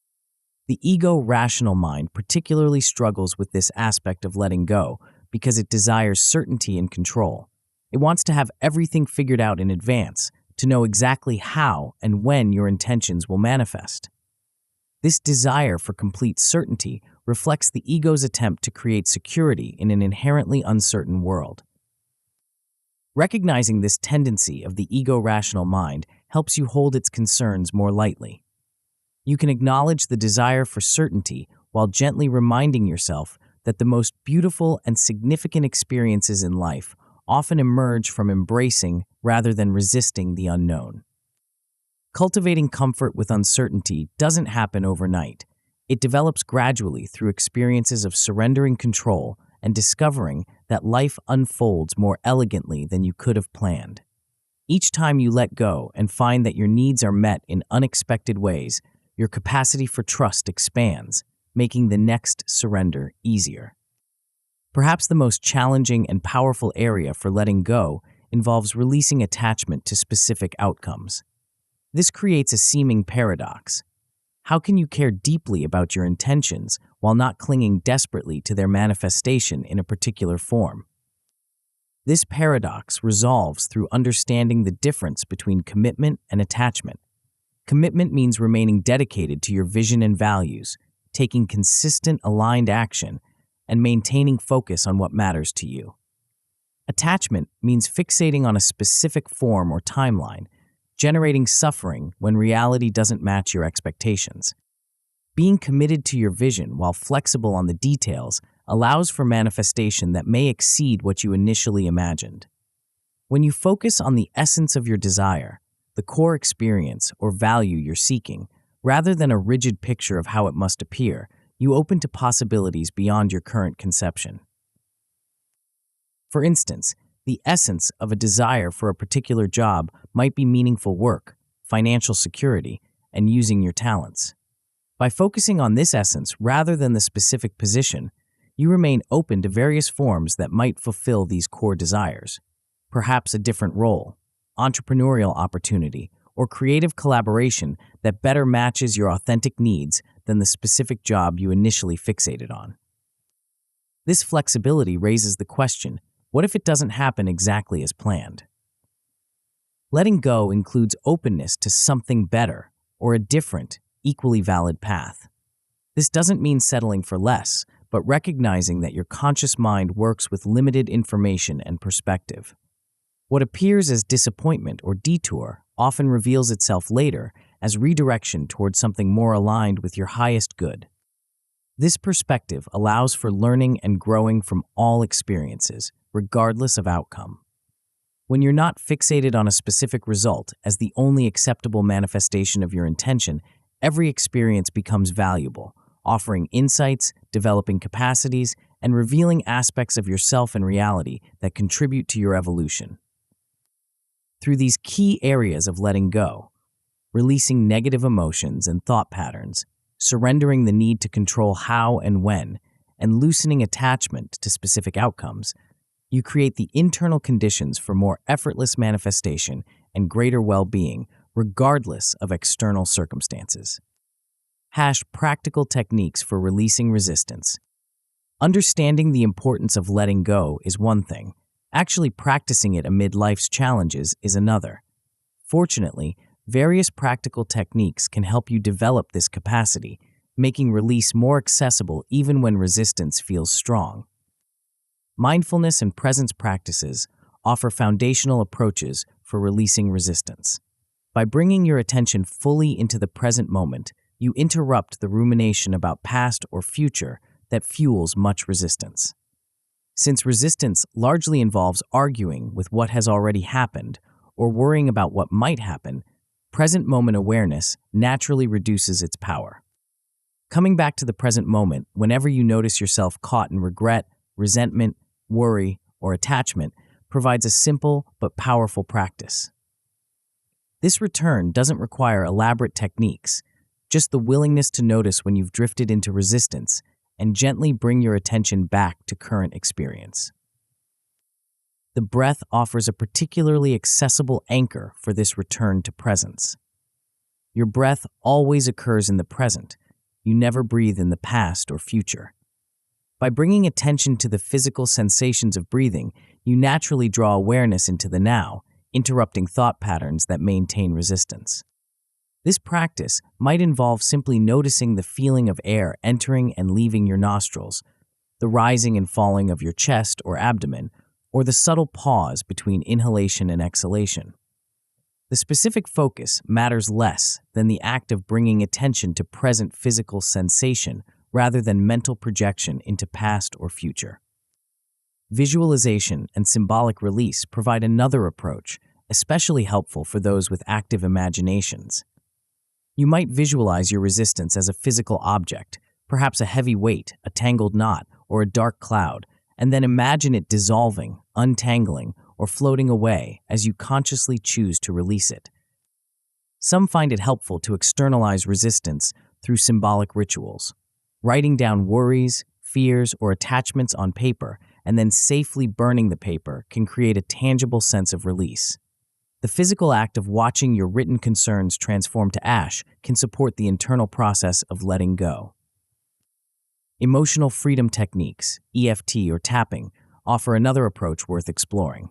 The ego-rational mind particularly struggles with this aspect of letting go because it desires certainty and control. It wants to have everything figured out in advance, to know exactly how and when your intentions will manifest. This desire for complete certainty reflects the ego's attempt to create security in an inherently uncertain world. Recognizing this tendency of the ego-rational mind helps you hold its concerns more lightly. You can acknowledge the desire for certainty while gently reminding yourself that the most beautiful and significant experiences in life often emerge from embracing rather than resisting the unknown. Cultivating comfort with uncertainty doesn't happen overnight. It develops gradually through experiences of surrendering control and discovering that life unfolds more elegantly than you could have planned. Each time you let go and find that your needs are met in unexpected ways, your capacity for trust expands, making the next surrender easier. Perhaps the most challenging and powerful area for letting go involves releasing attachment to specific outcomes. This creates a seeming paradox. How can you care deeply about your intentions while not clinging desperately to their manifestation in a particular form? This paradox resolves through understanding the difference between commitment and attachment. Commitment means remaining dedicated to your vision and values, taking consistent, aligned action, and maintaining focus on what matters to you. Attachment means fixating on a specific form or timeline, generating suffering when reality doesn't match your expectations. Being committed to your vision while flexible on the details allows for manifestation that may exceed what you initially imagined. When you focus on the essence of your desire, the core experience or value you're seeking, rather than a rigid picture of how it must appear, you open to possibilities beyond your current conception. For instance, the essence of a desire for a particular job might be meaningful work, financial security, and using your talents. By focusing on this essence rather than the specific position, you remain open to various forms that might fulfill these core desires. Perhaps a different role, entrepreneurial opportunity, or creative collaboration that better matches your authentic needs than the specific job you initially fixated on. This flexibility raises the question, what if it doesn't happen exactly as planned? Letting go includes openness to something better or a different, equally valid path. This doesn't mean settling for less, but recognizing that your conscious mind works with limited information and perspective. What appears as disappointment or detour often reveals itself later as redirection towards something more aligned with your highest good. This perspective allows for learning and growing from all experiences, regardless of outcome. When you're not fixated on a specific result as the only acceptable manifestation of your intention, every experience becomes valuable, offering insights, developing capacities, and revealing aspects of yourself and reality that contribute to your evolution. Through these key areas of letting go, releasing negative emotions and thought patterns, surrendering the need to control how and when, and loosening attachment to specific outcomes, you create the internal conditions for more effortless manifestation and greater well-being, regardless of external circumstances. Practical techniques for releasing resistance. Understanding the importance of letting go is one thing. Actually practicing it amid life's challenges is another. Fortunately, various practical techniques can help you develop this capacity, making release more accessible even when resistance feels strong. Mindfulness and presence practices offer foundational approaches for releasing resistance. By bringing your attention fully into the present moment, you interrupt the rumination about past or future that fuels much resistance. Since resistance largely involves arguing with what has already happened or worrying about what might happen, present moment awareness naturally reduces its power. Coming back to the present moment whenever you notice yourself caught in regret, resentment, worry, or attachment provides a simple but powerful practice. This return doesn't require elaborate techniques, just the willingness to notice when you've drifted into resistance and gently bring your attention back to current experience. The breath offers a particularly accessible anchor for this return to presence. Your breath always occurs in the present. You never breathe in the past or future. By bringing attention to the physical sensations of breathing, you naturally draw awareness into the now, interrupting thought patterns that maintain resistance. This practice might involve simply noticing the feeling of air entering and leaving your nostrils, the rising and falling of your chest or abdomen, or the subtle pause between inhalation and exhalation. The specific focus matters less than the act of bringing attention to present physical sensation rather than mental projection into past or future. Visualization and symbolic release provide another approach, especially helpful for those with active imaginations. You might visualize your resistance as a physical object, perhaps a heavy weight, a tangled knot, or a dark cloud, and then imagine it dissolving, untangling, or floating away as you consciously choose to release it. Some find it helpful to externalize resistance through symbolic rituals. Writing down worries, fears, or attachments on paper and then safely burning the paper can create a tangible sense of release. The physical act of watching your written concerns transform to ash can support the internal process of letting go. Emotional freedom techniques, EFT or tapping, offer another approach worth exploring.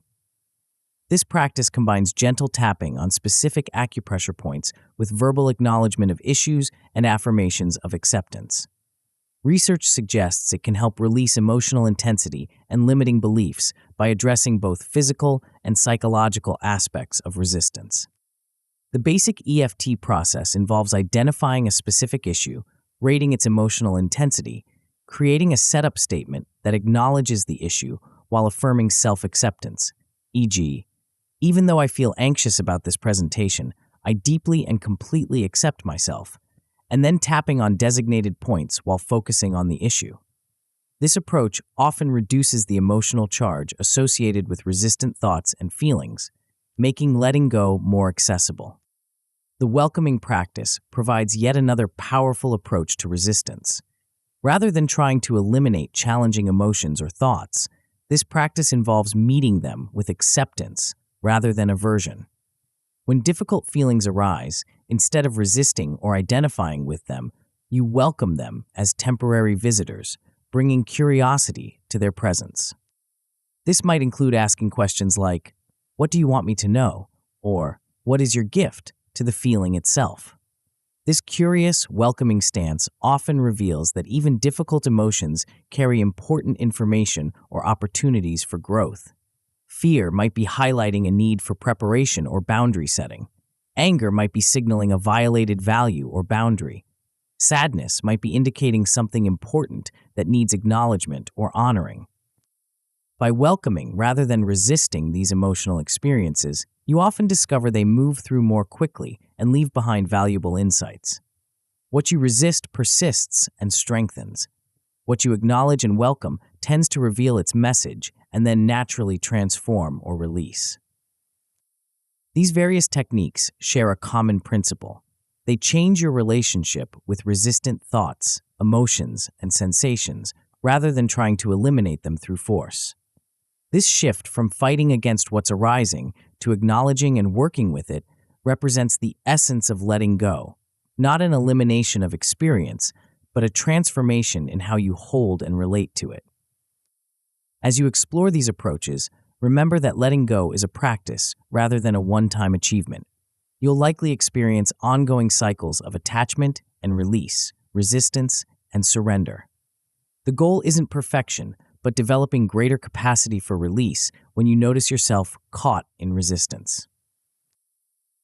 This practice combines gentle tapping on specific acupressure points with verbal acknowledgement of issues and affirmations of acceptance. Research suggests it can help release emotional intensity and limiting beliefs by addressing both physical and psychological aspects of resistance. The basic EFT process involves identifying a specific issue, rating its emotional intensity, creating a setup statement that acknowledges the issue while affirming self-acceptance, e.g., even though I feel anxious about this presentation, I deeply and completely accept myself, and then tapping on designated points while focusing on the issue. This approach often reduces the emotional charge associated with resistant thoughts and feelings, making letting go more accessible. The welcoming practice provides yet another powerful approach to resistance. Rather than trying to eliminate challenging emotions or thoughts, this practice involves meeting them with acceptance rather than aversion. When difficult feelings arise, instead of resisting or identifying with them, you welcome them as temporary visitors, bringing curiosity to their presence. This might include asking questions like, "What do you want me to know?" or "What is your gift?" to the feeling itself. This curious, welcoming stance often reveals that even difficult emotions carry important information or opportunities for growth. Fear might be highlighting a need for preparation or boundary setting. Anger might be signaling a violated value or boundary. Sadness might be indicating something important that needs acknowledgement or honoring. By welcoming rather than resisting these emotional experiences, you often discover they move through more quickly and leave behind valuable insights. What you resist persists and strengthens. What you acknowledge and welcome tends to reveal its message and then naturally transform or release. These various techniques share a common principle. They change your relationship with resistant thoughts, emotions, and sensations rather than trying to eliminate them through force. This shift from fighting against what's arising to acknowledging and working with it represents the essence of letting go, not an elimination of experience, but a transformation in how you hold and relate to it. As you explore these approaches, remember that letting go is a practice rather than a one-time achievement. You'll likely experience ongoing cycles of attachment and release, resistance and surrender. The goal isn't perfection, but developing greater capacity for release when you notice yourself caught in resistance.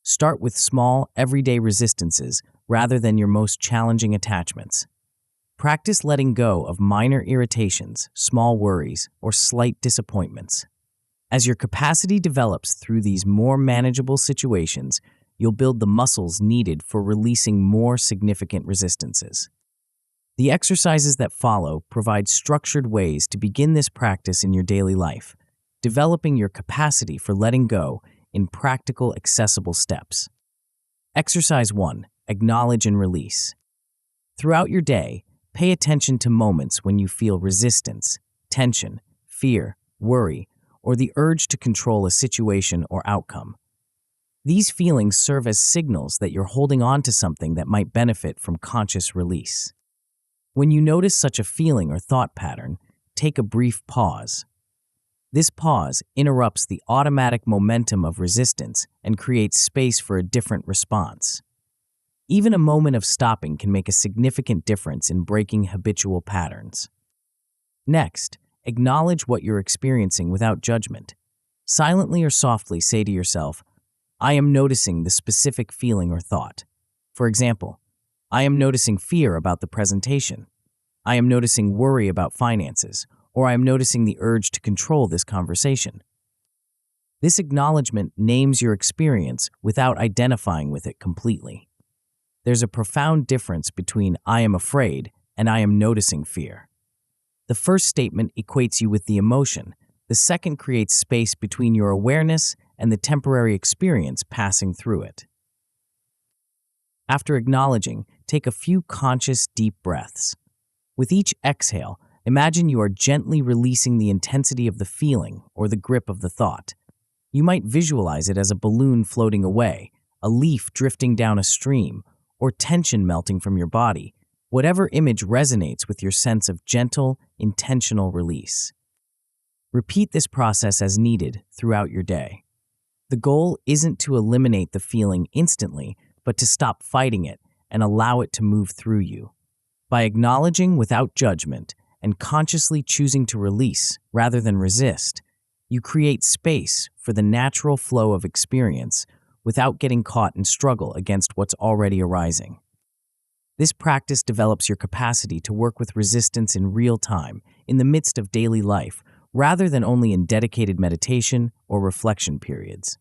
Start with small, everyday resistances rather than your most challenging attachments. Practice letting go of minor irritations, small worries, or slight disappointments. As your capacity develops through these more manageable situations, you'll build the muscles needed for releasing more significant resistances. The exercises that follow provide structured ways to begin this practice in your daily life, developing your capacity for letting go in practical, accessible steps. Exercise 1. Acknowledge and release. Throughout your day, pay attention to moments when you feel resistance, tension, fear, worry, or the urge to control a situation or outcome. These feelings serve as signals that you're holding on to something that might benefit from conscious release. When you notice such a feeling or thought pattern, take a brief pause. This pause interrupts the automatic momentum of resistance and creates space for a different response. Even a moment of stopping can make a significant difference in breaking habitual patterns. Next, acknowledge what you're experiencing without judgment. Silently or softly say to yourself, I am noticing the specific feeling or thought. For example, I am noticing fear about the presentation. I am noticing worry about finances, or I am noticing the urge to control this conversation. This acknowledgement names your experience without identifying with it completely. There's a profound difference between I am afraid and I am noticing fear. The first statement equates you with the emotion. The second creates space between your awareness and the temporary experience passing through it. After acknowledging, take a few conscious, deep breaths. With each exhale, imagine you are gently releasing the intensity of the feeling or the grip of the thought. You might visualize it as a balloon floating away, a leaf drifting down a stream, or tension melting from your body. Whatever image resonates with your sense of gentle, intentional release. Repeat this process as needed throughout your day. The goal isn't to eliminate the feeling instantly, but to stop fighting it and allow it to move through you. By acknowledging without judgment and consciously choosing to release rather than resist, you create space for the natural flow of experience without getting caught in struggle against what's already arising. This practice develops your capacity to work with resistance in real time, in the midst of daily life, rather than only in dedicated meditation or reflection periods.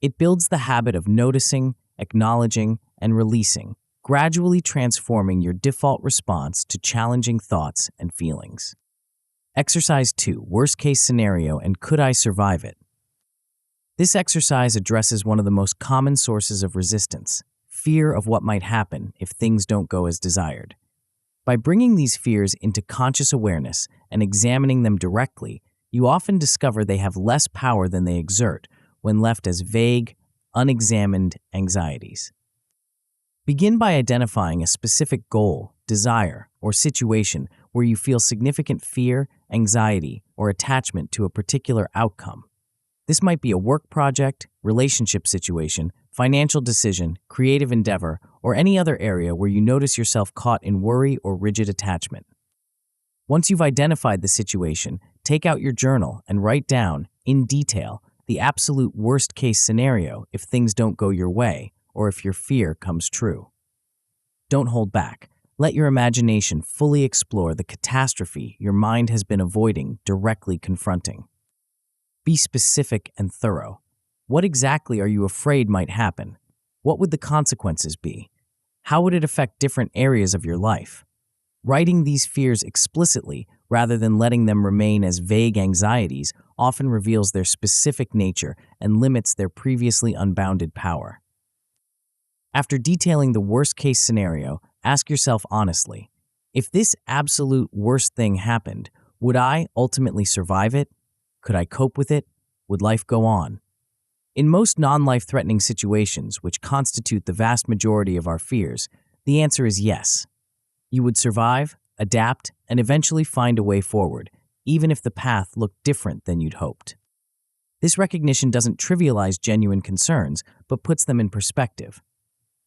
It builds the habit of noticing, acknowledging, and releasing, gradually transforming your default response to challenging thoughts and feelings. Exercise 2, Worst-Case Scenario and Could I Survive It? This exercise addresses one of the most common sources of resistance, fear of what might happen if things don't go as desired. By bringing these fears into conscious awareness and examining them directly, you often discover they have less power than they exert when left as vague, unexamined anxieties. Begin by identifying a specific goal, desire, or situation where you feel significant fear, anxiety, or attachment to a particular outcome. This might be a work project, relationship situation, financial decision, creative endeavor, or any other area where you notice yourself caught in worry or rigid attachment. Once you've identified the situation, take out your journal and write down, in detail, the absolute worst-case scenario if things don't go your way or if your fear comes true. Don't hold back. Let your imagination fully explore the catastrophe your mind has been avoiding directly confronting. Be specific and thorough. What exactly are you afraid might happen? What would the consequences be? How would it affect different areas of your life? Writing these fears explicitly, rather than letting them remain as vague anxieties, often reveals their specific nature and limits their previously unbounded power. After detailing the worst-case scenario, ask yourself honestly, if this absolute worst thing happened, would I ultimately survive it? Could I cope with it? Would life go on? In most non-life-threatening situations, which constitute the vast majority of our fears, the answer is yes. You would survive, adapt, and eventually find a way forward, even if the path looked different than you'd hoped. This recognition doesn't trivialize genuine concerns, but puts them in perspective.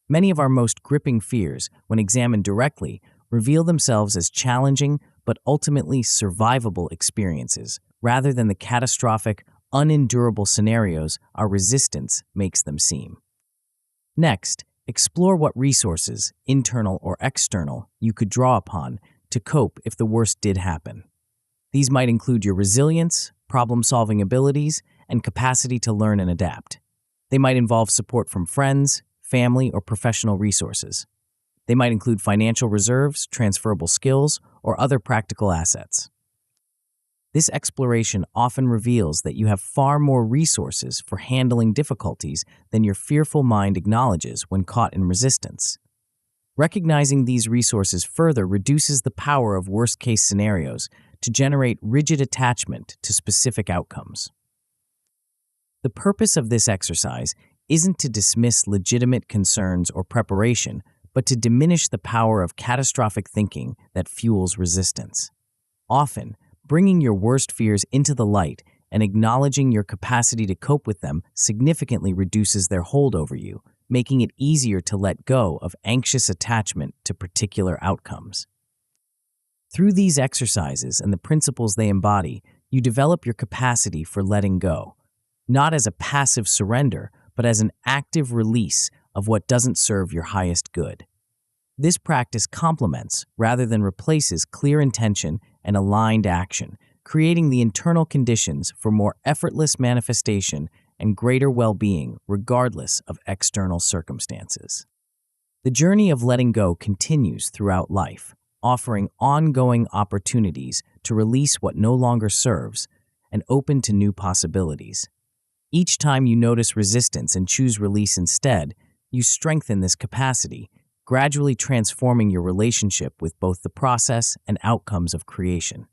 Many of our most gripping fears, when examined directly, reveal themselves as challenging but ultimately survivable experiences, rather than the catastrophic, unendurable scenarios our resistance makes them seem. Next, explore what resources, internal or external, you could draw upon to cope if the worst did happen. These might include your resilience, problem-solving abilities, and capacity to learn and adapt. They might involve support from friends, family, or professional resources. They might include financial reserves, transferable skills, or other practical assets. This exploration often reveals that you have far more resources for handling difficulties than your fearful mind acknowledges when caught in resistance. Recognizing these resources further reduces the power of worst-case scenarios to generate rigid attachment to specific outcomes. The purpose of this exercise isn't to dismiss legitimate concerns or preparation, but to diminish the power of catastrophic thinking that fuels resistance. Often, bringing your worst fears into the light and acknowledging your capacity to cope with them significantly reduces their hold over you, making it easier to let go of anxious attachment to particular outcomes. Through these exercises and the principles they embody, you develop your capacity for letting go, not as a passive surrender, but as an active release of what doesn't serve your highest good. This practice complements, rather than replaces, clear intention and aligned action, creating the internal conditions for more effortless manifestation and greater well-being regardless of external circumstances. The journey of letting go continues throughout life, offering ongoing opportunities to release what no longer serves and open to new possibilities. Each time you notice resistance and choose release instead, you strengthen this capacity, gradually transforming your relationship with both the process and outcomes of creation.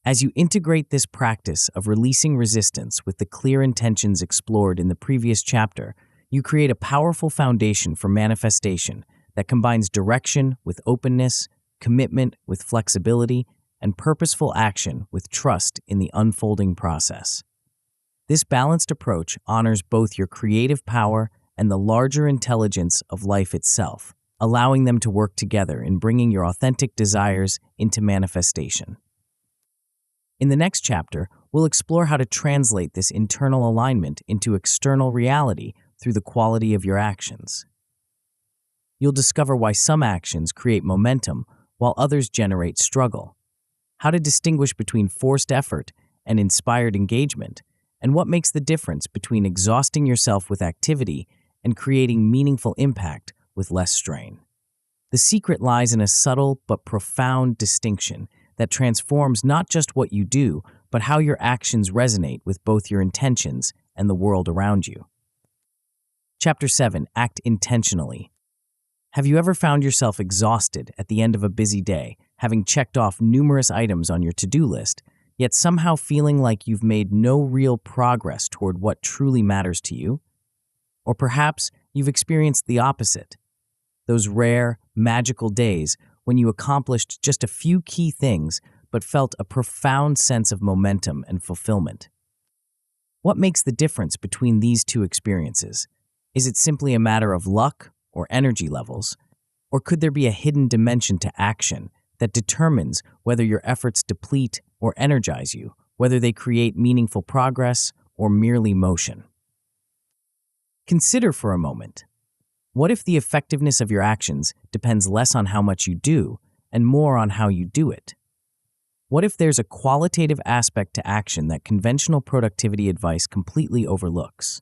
As you integrate this practice of releasing resistance with the clear intentions explored in the previous chapter, you create a powerful foundation for manifestation that combines direction with openness, commitment with flexibility, and purposeful action with trust in the unfolding process. This balanced approach honors both your creative power and the larger intelligence of life itself, allowing them to work together in bringing your authentic desires into manifestation. In the next chapter, we'll explore how to translate this internal alignment into external reality through the quality of your actions. You'll discover why some actions create momentum while others generate struggle, how to distinguish between forced effort and inspired engagement, and what makes the difference between exhausting yourself with activity and creating meaningful impact with less strain. The secret lies in a subtle but profound distinction that transforms not just what you do, but how your actions resonate with both your intentions and the world around you. Chapter 7. Act intentionally. Have you ever found yourself exhausted at the end of a busy day, having checked off numerous items on your to-do list, yet somehow feeling like you've made no real progress toward what truly matters to you? Or perhaps you've experienced the opposite, those rare, magical days when you accomplished just a few key things but felt a profound sense of momentum and fulfillment. What makes the difference between these two experiences? Is it simply a matter of luck or energy levels? Or could there be a hidden dimension to action that determines whether your efforts deplete or energize you, whether they create meaningful progress or merely motion. Consider for a moment. What if the effectiveness of your actions depends less on how much you do and more on how you do it? What if there's a qualitative aspect to action that conventional productivity advice completely overlooks?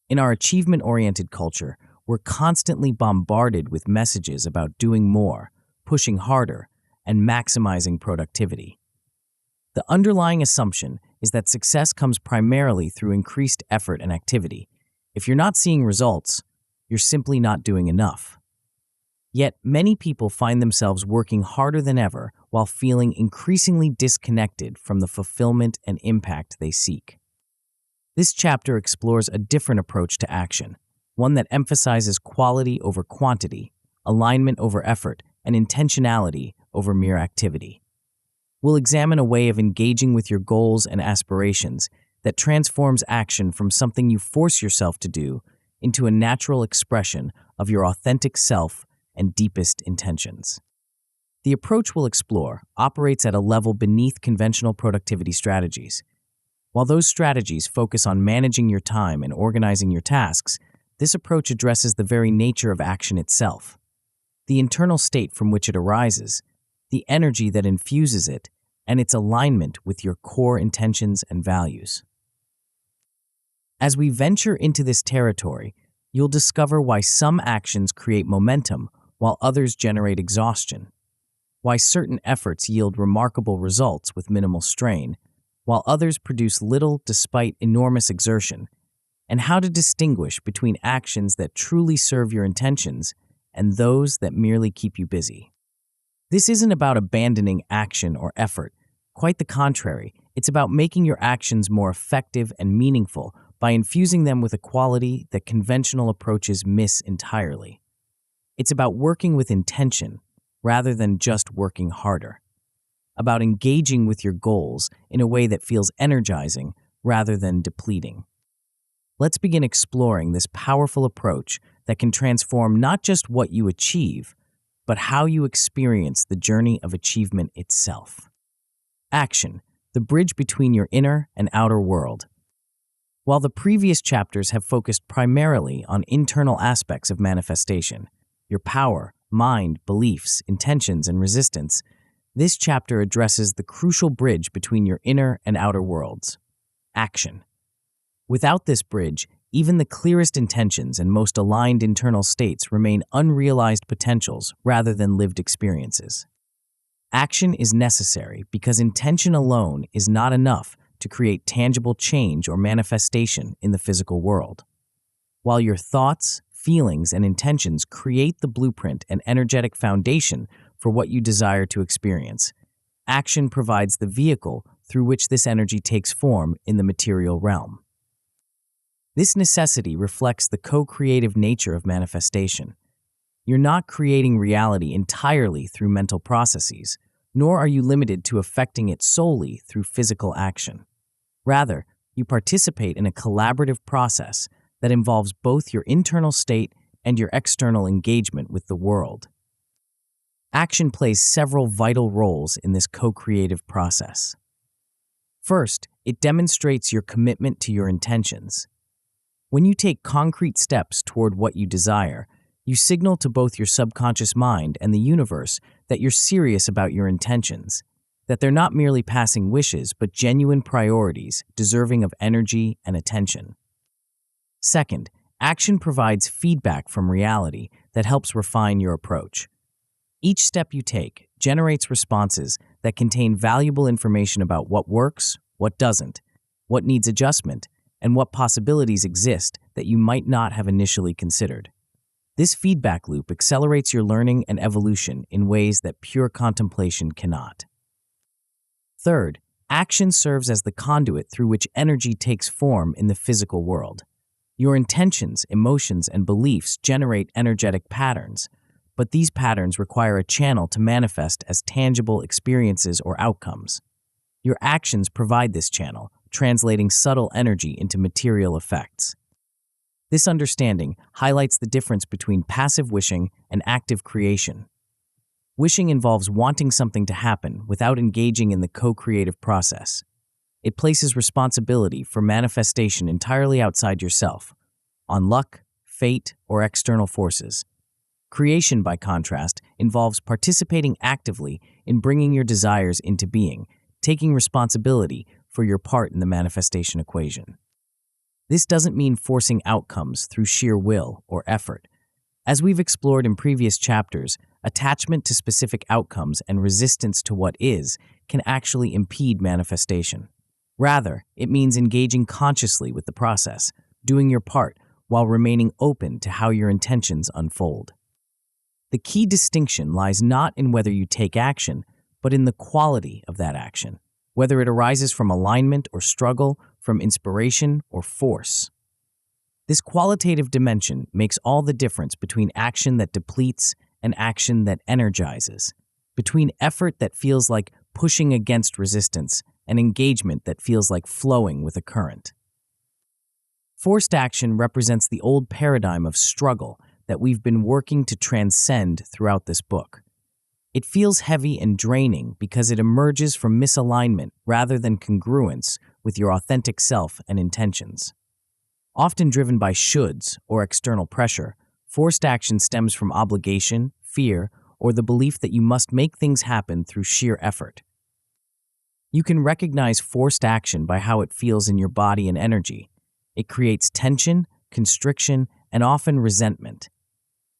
In our achievement-oriented culture, we're constantly bombarded with messages about doing more, pushing harder, and maximizing productivity. The underlying assumption is that success comes primarily through increased effort and activity. If you're not seeing results, you're simply not doing enough. Yet, many people find themselves working harder than ever while feeling increasingly disconnected from the fulfillment and impact they seek. This chapter explores a different approach to action, one that emphasizes quality over quantity, alignment over effort, and intentionality over mere activity. We'll examine a way of engaging with your goals and aspirations that transforms action from something you force yourself to do into a natural expression of your authentic self and deepest intentions. The approach we'll explore operates at a level beneath conventional productivity strategies. While those strategies focus on managing your time and organizing your tasks, this approach addresses the very nature of action itself, the internal state from which it arises, the energy that infuses it, and its alignment with your core intentions and values. As we venture into this territory, you'll discover why some actions create momentum while others generate exhaustion, why certain efforts yield remarkable results with minimal strain, while others produce little despite enormous exertion, and how to distinguish between actions that truly serve your intentions and those that merely keep you busy. This isn't about abandoning action or effort. Quite the contrary, it's about making your actions more effective and meaningful by infusing them with a quality that conventional approaches miss entirely. It's about working with intention rather than just working harder, about engaging with your goals in a way that feels energizing rather than depleting. Let's begin exploring this powerful approach that can transform not just what you achieve, but how you experience the journey of achievement itself. Action, the bridge between your inner and outer world. While the previous chapters have focused primarily on internal aspects of manifestation, your power, mind, beliefs, intentions, and resistance, this chapter addresses the crucial bridge between your inner and outer worlds. Action. Without this bridge, even the clearest intentions and most aligned internal states remain unrealized potentials rather than lived experiences. Action is necessary because intention alone is not enough to create tangible change or manifestation in the physical world. While your thoughts, feelings, and intentions create the blueprint and energetic foundation for what you desire to experience, action provides the vehicle through which this energy takes form in the material realm. This necessity reflects the co-creative nature of manifestation. You're not creating reality entirely through mental processes, nor are you limited to affecting it solely through physical action. Rather, you participate in a collaborative process that involves both your internal state and your external engagement with the world. Action plays several vital roles in this co-creative process. First, it demonstrates your commitment to your intentions. When you take concrete steps toward what you desire, you signal to both your subconscious mind and the universe that you're serious about your intentions, that they're not merely passing wishes but genuine priorities deserving of energy and attention. Second, action provides feedback from reality that helps refine your approach. Each step you take generates responses that contain valuable information about what works, what doesn't, what needs adjustment, and what possibilities exist that you might not have initially considered. This feedback loop accelerates your learning and evolution in ways that pure contemplation cannot. Third, action serves as the conduit through which energy takes form in the physical world. Your intentions, emotions, and beliefs generate energetic patterns, but these patterns require a channel to manifest as tangible experiences or outcomes. Your actions provide this channel, translating subtle energy into material effects. This understanding highlights the difference between passive wishing and active creation. Wishing involves wanting something to happen without engaging in the co-creative process. It places responsibility for manifestation entirely outside yourself, on luck, fate, or external forces. Creation, by contrast, involves participating actively in bringing your desires into being, taking responsibility for your part in the manifestation equation. This doesn't mean forcing outcomes through sheer will or effort. As we've explored in previous chapters, attachment to specific outcomes and resistance to what is can actually impede manifestation. Rather, it means engaging consciously with the process, doing your part, while remaining open to how your intentions unfold. The key distinction lies not in whether you take action, but in the quality of that action, whether it arises from alignment or struggle, from inspiration or force. This qualitative dimension makes all the difference between action that depletes and action that energizes, between effort that feels like pushing against resistance and engagement that feels like flowing with a current. Forced action represents the old paradigm of struggle that we've been working to transcend throughout this book. It feels heavy and draining because it emerges from misalignment rather than congruence with your authentic self and intentions. Often driven by shoulds or external pressure, forced action stems from obligation, fear, or the belief that you must make things happen through sheer effort. You can recognize forced action by how it feels in your body and energy. It creates tension, constriction, and often resentment.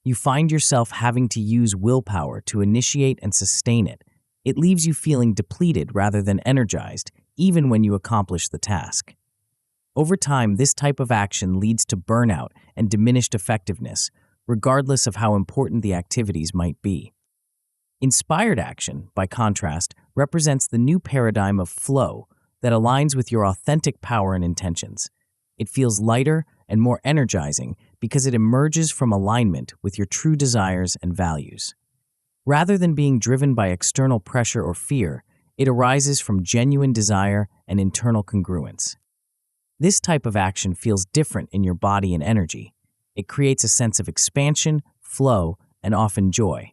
You find yourself having to use willpower to initiate and sustain it. It leaves you feeling depleted rather than energized, even when you accomplish the task. Over time, this type of action leads to burnout and diminished effectiveness, regardless of how important the activities might be. Inspired action, by contrast, represents the new paradigm of flow that aligns with your authentic power and intentions. It feels lighter and more energizing because it emerges from alignment with your true desires and values. Rather than being driven by external pressure or fear, it arises from genuine desire and internal congruence. This type of action feels different in your body and energy. It creates a sense of expansion, flow, and often joy.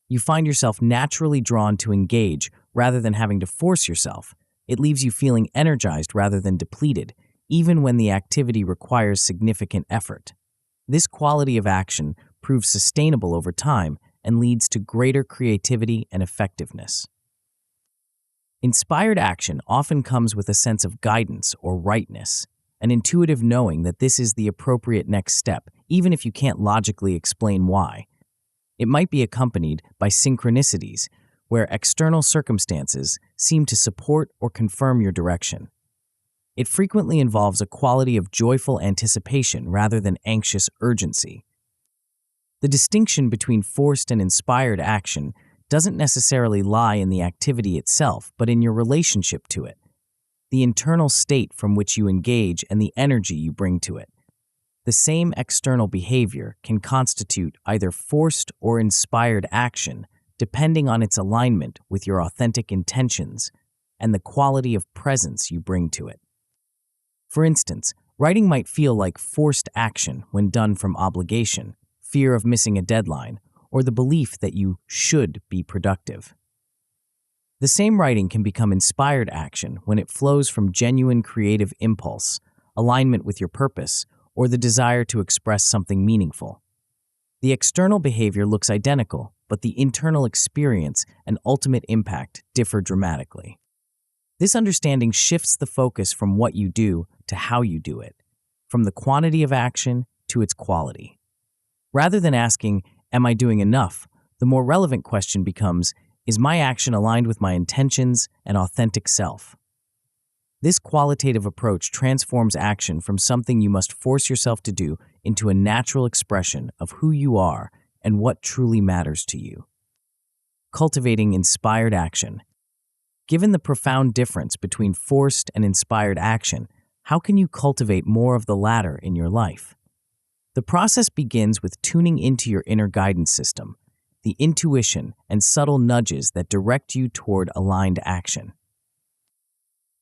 You find yourself naturally drawn to engage rather than having to force yourself. It leaves you feeling energized rather than depleted, even when the activity requires significant effort. This quality of action proves sustainable over time and leads to greater creativity and effectiveness. Inspired action often comes with a sense of guidance or rightness, an intuitive knowing that this is the appropriate next step, even if you can't logically explain why. It might be accompanied by synchronicities, where external circumstances seem to support or confirm your direction. It frequently involves a quality of joyful anticipation rather than anxious urgency. The distinction between forced and inspired action doesn't necessarily lie in the activity itself, but in your relationship to it, the internal state from which you engage and the energy you bring to it. The same external behavior can constitute either forced or inspired action, depending on its alignment with your authentic intentions and the quality of presence you bring to it. For instance, writing might feel like forced action when done from obligation, fear of missing a deadline, or the belief that you should be productive. The same writing can become inspired action when it flows from genuine creative impulse, alignment with your purpose, or the desire to express something meaningful. The external behavior looks identical, but the internal experience and ultimate impact differ dramatically. This understanding shifts the focus from what you do to how you do it, from the quantity of action to its quality. Rather than asking, "Am I doing enough?" the more relevant question becomes, "Is my action aligned with my intentions and authentic self?" This qualitative approach transforms action from something you must force yourself to do into a natural expression of who you are and what truly matters to you. Cultivating inspired action. Given the profound difference between forced and inspired action, how can you cultivate more of the latter in your life? The process begins with tuning into your inner guidance system, the intuition and subtle nudges that direct you toward aligned action.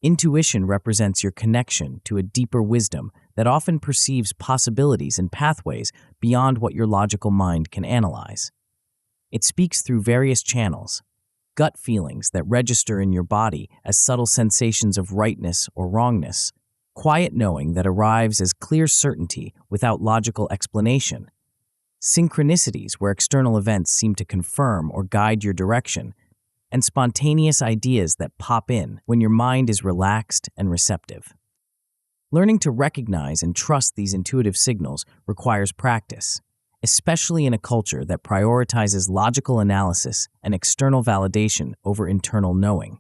Intuition represents your connection to a deeper wisdom that often perceives possibilities and pathways beyond what your logical mind can analyze. It speaks through various channels: gut feelings that register in your body as subtle sensations of rightness or wrongness, quiet knowing that arrives as clear certainty without logical explanation, synchronicities where external events seem to confirm or guide your direction, and spontaneous ideas that pop in when your mind is relaxed and receptive. Learning to recognize and trust these intuitive signals requires practice, especially in a culture that prioritizes logical analysis and external validation over internal knowing.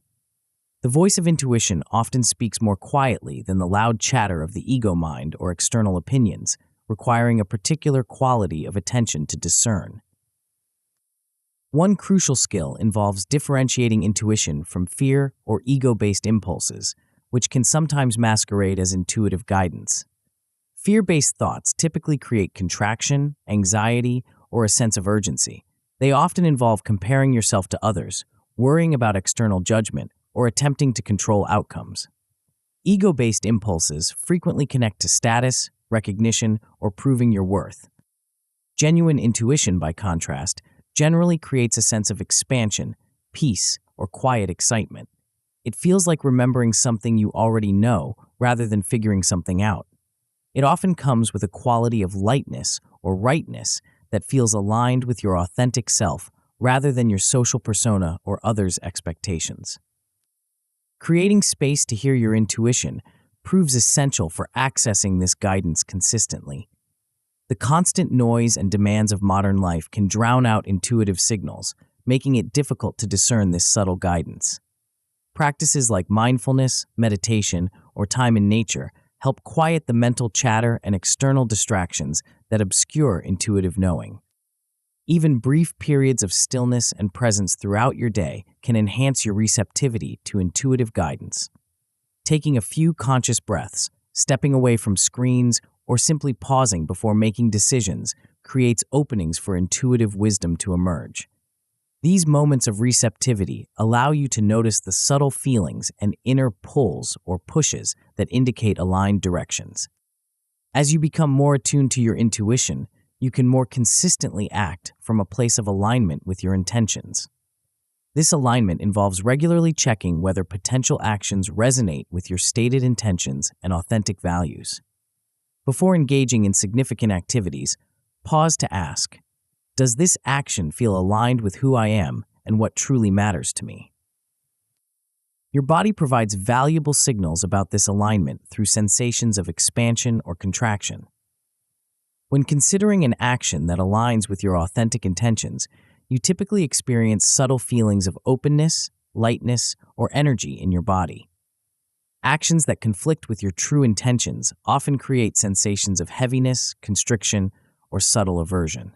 The voice of intuition often speaks more quietly than the loud chatter of the ego mind or external opinions, requiring a particular quality of attention to discern. One crucial skill involves differentiating intuition from fear or ego-based impulses, which can sometimes masquerade as intuitive guidance. Fear-based thoughts typically create contraction, anxiety, or a sense of urgency. They often involve comparing yourself to others, worrying about external judgment, or attempting to control outcomes. Ego-based impulses frequently connect to status, recognition, or proving your worth. Genuine intuition, by contrast, generally creates a sense of expansion, peace, or quiet excitement. It feels like remembering something you already know rather than figuring something out. It often comes with a quality of lightness or rightness that feels aligned with your authentic self rather than your social persona or others' expectations. Creating space to hear your intuition proves essential for accessing this guidance consistently. The constant noise and demands of modern life can drown out intuitive signals, making it difficult to discern this subtle guidance. Practices like mindfulness, meditation, or time in nature help quiet the mental chatter and external distractions that obscure intuitive knowing. Even brief periods of stillness and presence throughout your day can enhance your receptivity to intuitive guidance. Taking a few conscious breaths, stepping away from screens, or simply pausing before making decisions creates openings for intuitive wisdom to emerge. These moments of receptivity allow you to notice the subtle feelings and inner pulls or pushes that indicate aligned directions. As you become more attuned to your intuition, you can more consistently act from a place of alignment with your intentions. This alignment involves regularly checking whether potential actions resonate with your stated intentions and authentic values. Before engaging in significant activities, pause to ask, does this action feel aligned with who I am and what truly matters to me? Your body provides valuable signals about this alignment through sensations of expansion or contraction. When considering an action that aligns with your authentic intentions, you typically experience subtle feelings of openness, lightness, or energy in your body. Actions that conflict with your true intentions often create sensations of heaviness, constriction, or subtle aversion.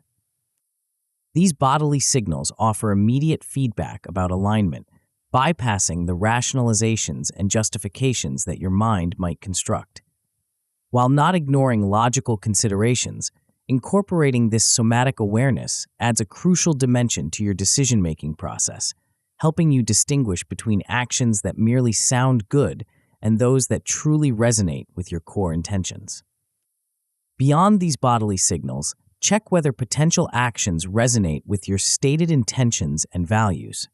These bodily signals offer immediate feedback about alignment, bypassing the rationalizations and justifications that your mind might construct. While not ignoring logical considerations, incorporating this somatic awareness adds a crucial dimension to your decision-making process, helping you distinguish between actions that merely sound good and those that truly resonate with your core intentions. Beyond these bodily signals, check whether potential actions resonate with your stated intentions and values.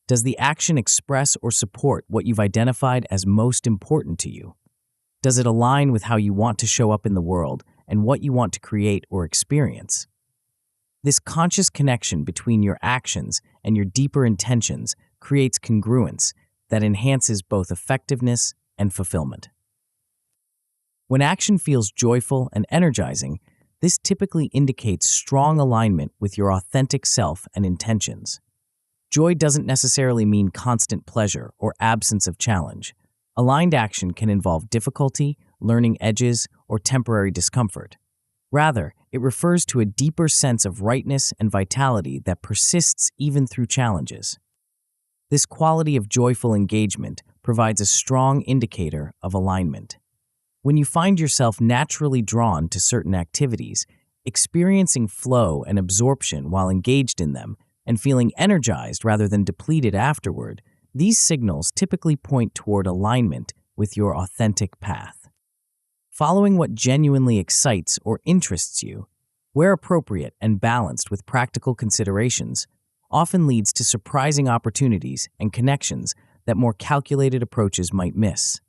Does the action express or support what you've identified as most important to you? Does it align with how you want to show up in the world and what you want to create or experience? This conscious connection between your actions and your deeper intentions creates congruence that enhances both effectiveness and fulfillment. When action feels joyful and energizing, this typically indicates strong alignment with your authentic self and intentions. Joy doesn't necessarily mean constant pleasure or absence of challenge. Aligned action can involve difficulty, learning edges, or temporary discomfort. Rather, it refers to a deeper sense of rightness and vitality that persists even through challenges. This quality of joyful engagement provides a strong indicator of alignment. When you find yourself naturally drawn to certain activities, experiencing flow and absorption while engaged in them, and feeling energized rather than depleted afterward, these signals typically point toward alignment with your authentic path. Following what genuinely excites or interests you, where appropriate and balanced with practical considerations, often leads to surprising opportunities and connections that more calculated approaches might miss.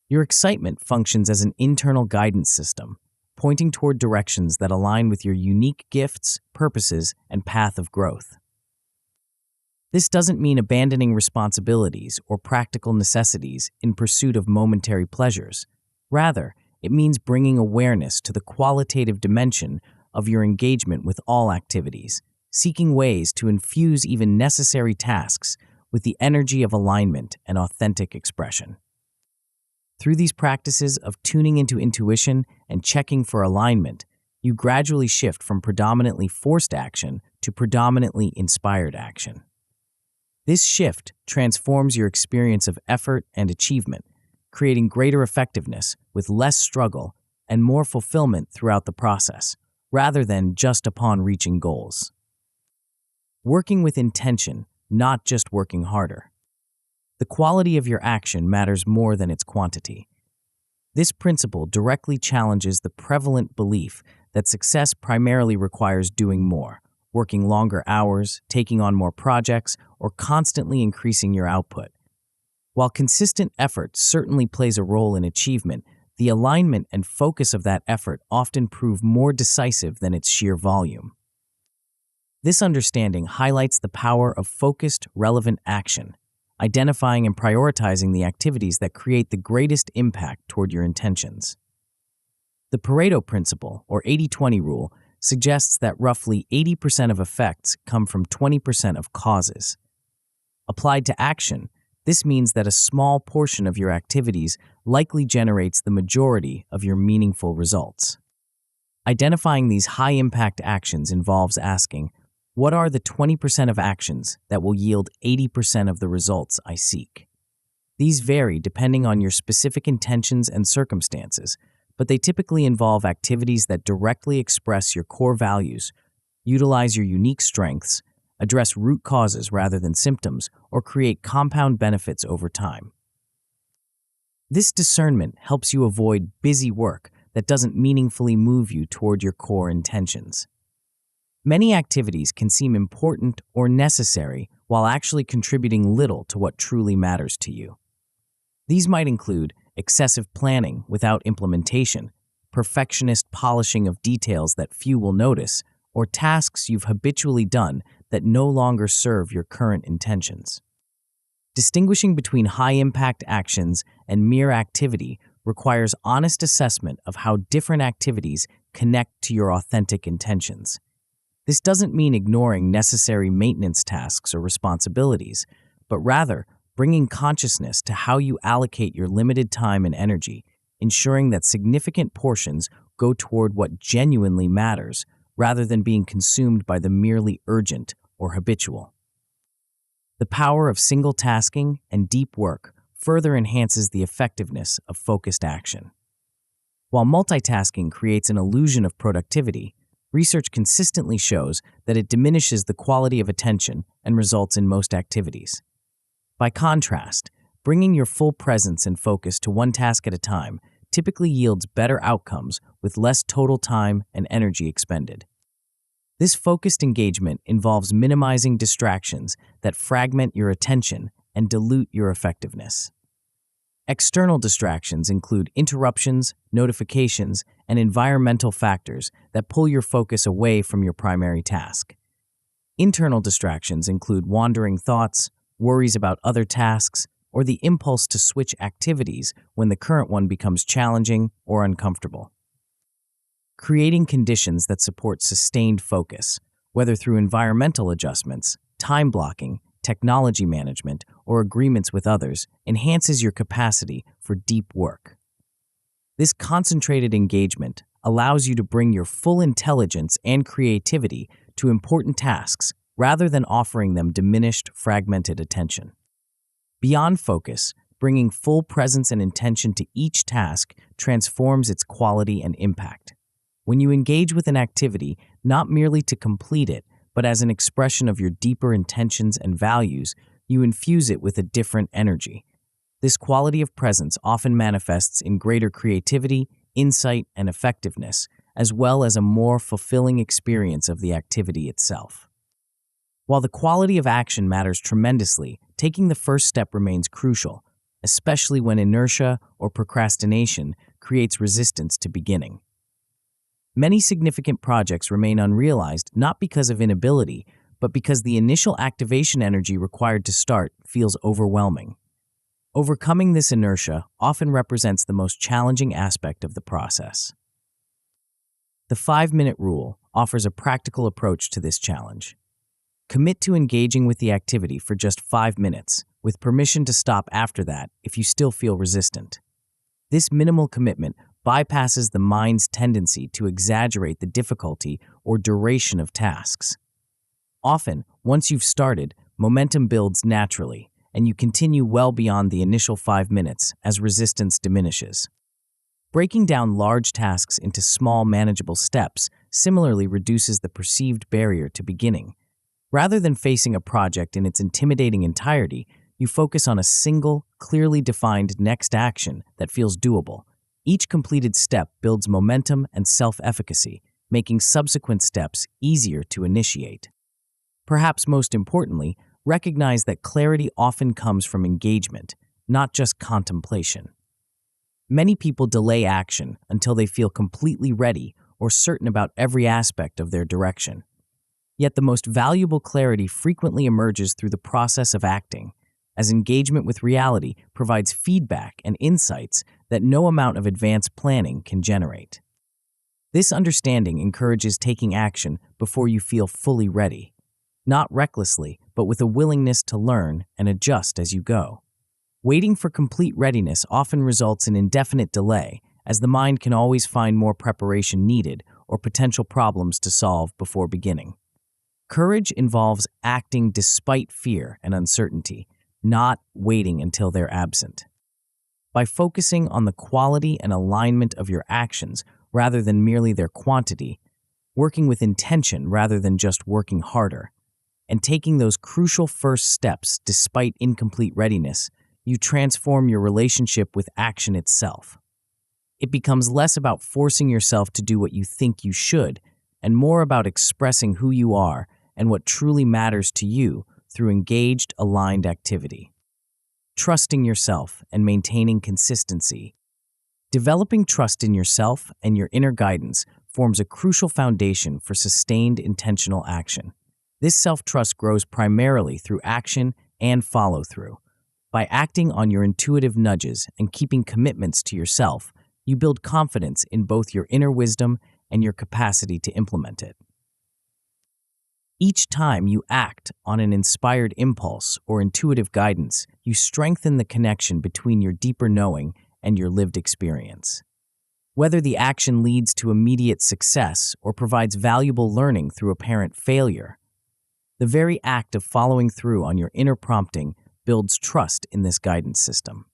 Your excitement functions as an internal guidance system, pointing toward directions that align with your unique gifts, purposes, and path of growth. This doesn't mean abandoning responsibilities or practical necessities in pursuit of momentary pleasures. Rather, it means bringing awareness to the qualitative dimension of your engagement with all activities, seeking ways to infuse even necessary tasks with the energy of alignment and authentic expression. Through these practices of tuning into intuition and checking for alignment, you gradually shift from predominantly forced action to predominantly inspired action. This shift transforms your experience of effort and achievement, creating greater effectiveness with less struggle and more fulfillment throughout the process, rather than just upon reaching goals. Working with intention, not just working harder. The quality of your action matters more than its quantity. This principle directly challenges the prevalent belief that success primarily requires doing more, working longer hours, taking on more projects, or constantly increasing your output. While consistent effort certainly plays a role in achievement, the alignment and focus of that effort often prove more decisive than its sheer volume. This understanding highlights the power of focused, relevant action, identifying and prioritizing the activities that create the greatest impact toward your intentions. The Pareto principle, or 80-20 rule, suggests that roughly 80% of effects come from 20% of causes. Applied to action, this means that a small portion of your activities likely generates the majority of your meaningful results. Identifying these high-impact actions involves asking, what are the 20% of actions that will yield 80% of the results I seek? These vary depending on your specific intentions and circumstances, but they typically involve activities that directly express your core values, utilize your unique strengths, address root causes rather than symptoms, or create compound benefits over time. This discernment helps you avoid busy work that doesn't meaningfully move you toward your core intentions. Many activities can seem important or necessary while actually contributing little to what truly matters to you. These might include excessive planning without implementation, perfectionist polishing of details that few will notice, or tasks you've habitually done that no longer serve your current intentions. Distinguishing between high-impact actions and mere activity requires honest assessment of how different activities connect to your authentic intentions. This doesn't mean ignoring necessary maintenance tasks or responsibilities, but rather bringing consciousness to how you allocate your limited time and energy, ensuring that significant portions go toward what genuinely matters rather than being consumed by the merely urgent or habitual. The power of single tasking and deep work further enhances the effectiveness of focused action. While multitasking creates an illusion of productivity, research consistently shows that it diminishes the quality of attention and results in most activities. By contrast, bringing your full presence and focus to one task at a time typically yields better outcomes with less total time and energy expended. This focused engagement involves minimizing distractions that fragment your attention and dilute your effectiveness. External distractions include interruptions, notifications, and environmental factors that pull your focus away from your primary task. Internal distractions include wandering thoughts, worries about other tasks, or the impulse to switch activities when the current one becomes challenging or uncomfortable. Creating conditions that support sustained focus, whether through environmental adjustments, time blocking, technology management, or agreements with others, enhances your capacity for deep work. This concentrated engagement allows you to bring your full intelligence and creativity to important tasks rather than offering them diminished, fragmented attention. Beyond focus, bringing full presence and intention to each task transforms its quality and impact. When you engage with an activity not merely to complete it, but as an expression of your deeper intentions and values, you infuse it with a different energy. This quality of presence often manifests in greater creativity, insight, and effectiveness, as well as a more fulfilling experience of the activity itself. While the quality of action matters tremendously, taking the first step remains crucial, especially when inertia or procrastination creates resistance to beginning. Many significant projects remain unrealized not because of inability, but because the initial activation energy required to start feels overwhelming. Overcoming this inertia often represents the most challenging aspect of the process. The 5-minute rule offers a practical approach to this challenge. Commit to engaging with the activity for just 5 minutes, with permission to stop after that if you still feel resistant. This minimal commitment bypasses the mind's tendency to exaggerate the difficulty or duration of tasks. Often, once you've started, momentum builds naturally, and you continue well beyond the initial 5 minutes as resistance diminishes. Breaking down large tasks into small, manageable steps similarly reduces the perceived barrier to beginning. Rather than facing a project in its intimidating entirety, you focus on a single, clearly defined next action that feels doable. Each completed step builds momentum and self-efficacy, making subsequent steps easier to initiate. Perhaps most importantly, recognize that clarity often comes from engagement, not just contemplation. Many people delay action until they feel completely ready or certain about every aspect of their direction. Yet the most valuable clarity frequently emerges through the process of acting, as engagement with reality provides feedback and insights that no amount of advanced planning can generate. This understanding encourages taking action before you feel fully ready, not recklessly, but with a willingness to learn and adjust as you go. Waiting for complete readiness often results in indefinite delay, as the mind can always find more preparation needed or potential problems to solve before beginning. Courage involves acting despite fear and uncertainty, not waiting until they're absent. By focusing on the quality and alignment of your actions rather than merely their quantity, working with intention rather than just working harder, and taking those crucial first steps despite incomplete readiness, you transform your relationship with action itself. It becomes less about forcing yourself to do what you think you should, and more about expressing who you are and what truly matters to you through engaged, aligned activity. Trusting yourself and maintaining consistency. Developing trust in yourself and your inner guidance forms a crucial foundation for sustained intentional action. This self-trust grows primarily through action and follow-through. By acting on your intuitive nudges and keeping commitments to yourself, you build confidence in both your inner wisdom and your capacity to implement it. Each time you act on an inspired impulse or intuitive guidance, you strengthen the connection between your deeper knowing and your lived experience. Whether the action leads to immediate success or provides valuable learning through apparent failure, the very act of following through on your inner prompting builds trust in this guidance system.